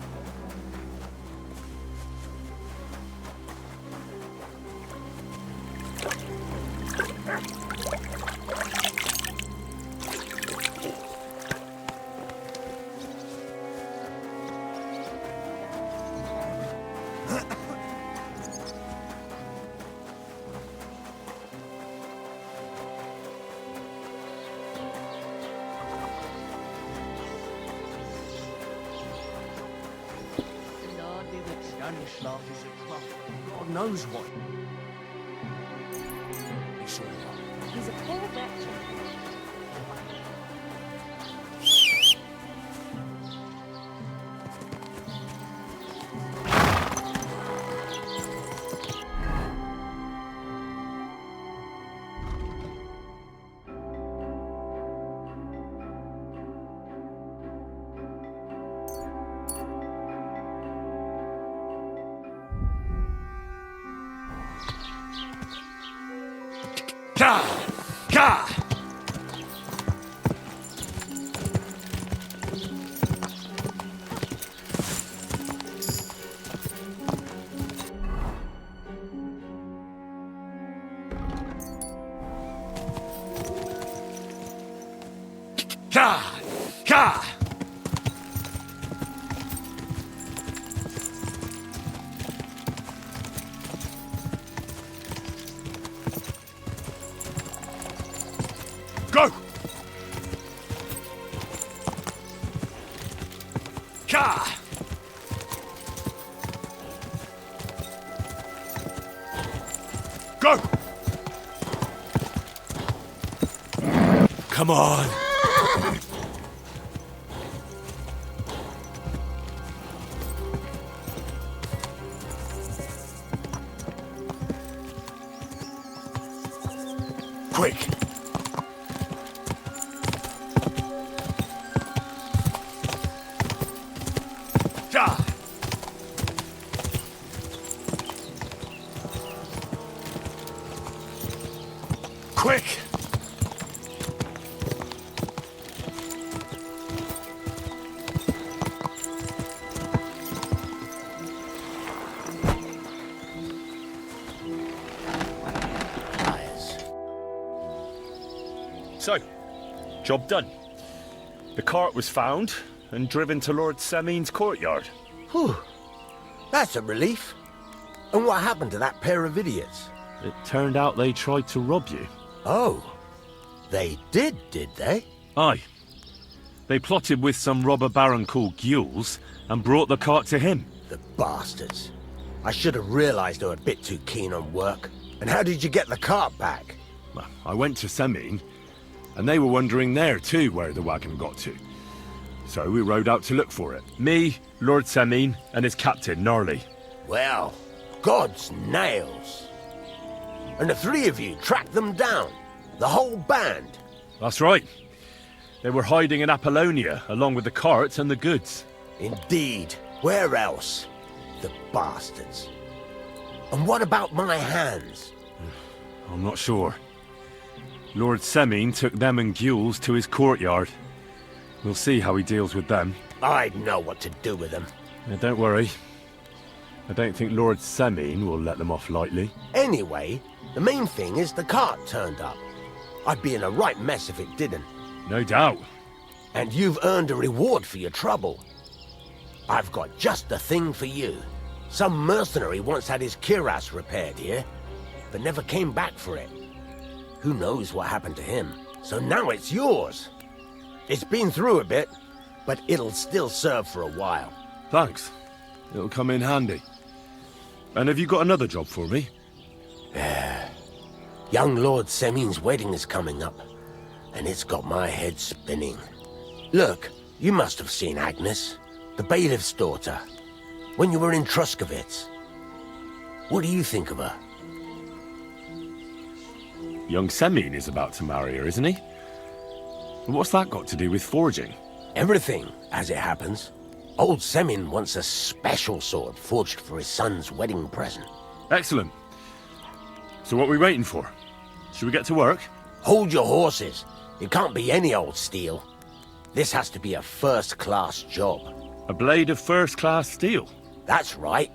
E: Stanislaus is a gruff. God knows what. He's
U: He's a poor wretch.
B: Go! Ka! Go! Come on! Quick! Quick! So, job done. The cart was found and driven to Lord Semin's courtyard.
C: Whew. That's a relief. And what happened to that pair of idiots?
B: It turned out they tried to rob you.
C: Oh. They did they?
B: Aye. They plotted with some robber baron called Gules and brought the cart to him.
C: The bastards. I should have realized they were a bit too keen on work. And how did you get the cart back?
B: Well, I went to Semin, and they were wondering there too where the wagon got to. So we rode out to look for it. Me, Lord Semin, and his captain, Gnarly.
C: Well, God's nails. And the three of you tracked them down? The whole band?
B: That's right. They were hiding in Apollonia, along with the carts and the goods.
C: Indeed. Where else? The bastards. And what about my hands?
B: I'm not sure. Lord Semin took them and Gules to his courtyard. We'll see how he deals with them.
C: I'd know what to do with them.
B: Don't worry. I don't think Lord Semin will let them off lightly.
C: Anyway, the main thing is the cart turned up. I'd be in a right mess if it didn't.
B: No doubt.
C: And you've earned a reward for your trouble. I've got just the thing for you. Some mercenary once had his cuirass repaired here, but never came back for it. Who knows what happened to him? So now it's yours. It's been through a bit, but it'll still serve for a while.
B: Thanks. It'll come in handy. And have you got another job for me?
C: Young Lord Semin's wedding is coming up, and it's got my head spinning. Look, you must have seen Agnes, the bailiff's daughter, when you were in Truskovitz. What do you think of her?
B: Young Semin is about to marry her, isn't he? What's that got to do with forging?
C: Everything, as it happens. Old Semin wants a special sword forged for his son's wedding present.
B: Excellent. So what are we waiting for? Should we get to work?
C: Hold your horses. It can't be any old steel. This has to be a first-class job.
B: A blade of first-class steel?
C: That's right.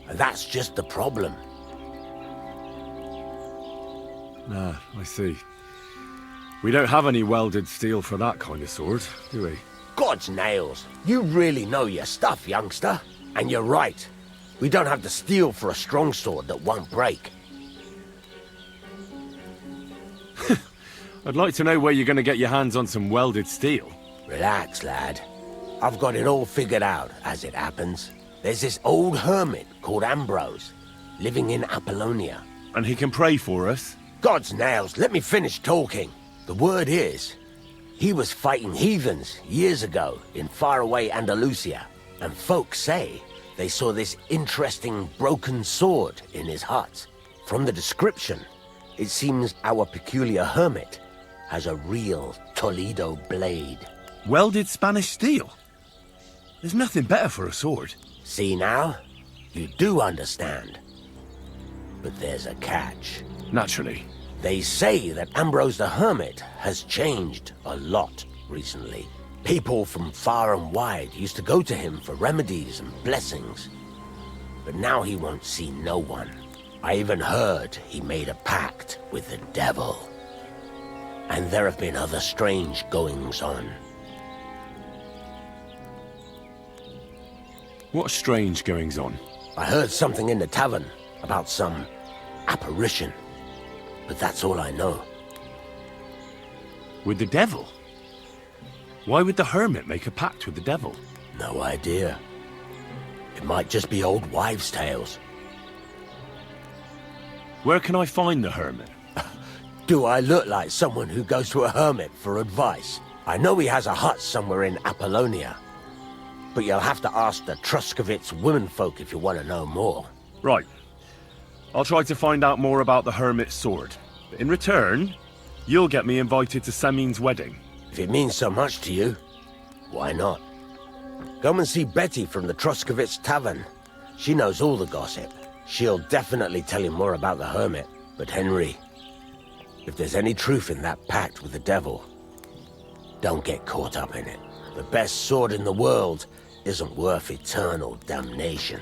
C: And that's just the problem.
B: Ah, I see. We don't have any welded steel for that kind of sword, do we?
C: God's nails. You really know your stuff, youngster. And you're right. We don't have the steel for a strong sword that won't break.
B: I'd like to know where you're going to get your hands on some welded steel.
C: Relax, lad. I've got it all figured out, as it happens. There's this old hermit called Ambrose, living in Apollonia.
G: And he can pray for us?
C: God's nails, let me finish talking. The word is, he was fighting heathens years ago in faraway Andalusia, and folks say they saw this interesting broken sword in his hut. From the description, it seems our peculiar hermit has a real Toledo blade.
G: Welded Spanish steel? There's nothing better for a sword.
C: See now? You do understand. But there's a catch.
G: Naturally.
C: They say that Ambrose the Hermit has changed a lot recently. People from far and wide used to go to him for remedies and blessings. But now he won't see no one. I even heard he made a pact with the devil. And there have been other strange goings-on.
G: What strange goings-on?
C: I heard something in the tavern about some apparition. But that's all I know.
G: With the devil? Why would the hermit make a pact with the devil?
C: No idea. It might just be old wives' tales.
G: Where can I find the hermit?
C: Do I look like someone who goes to a hermit for advice? I know he has a hut somewhere in Apollonia. But you'll have to ask the Truscovitz womenfolk if you want to know more.
G: Right. I'll try to find out more about the hermit's sword. But in return, you'll get me invited to Semin's wedding.
C: If it means so much to you, why not? Come and see Betty from the Truscovitz Tavern. She knows all the gossip. She'll definitely tell you more about the hermit. But Henry, if there's any truth in that pact with the devil, don't get caught up in it. The best sword in the world isn't worth eternal damnation.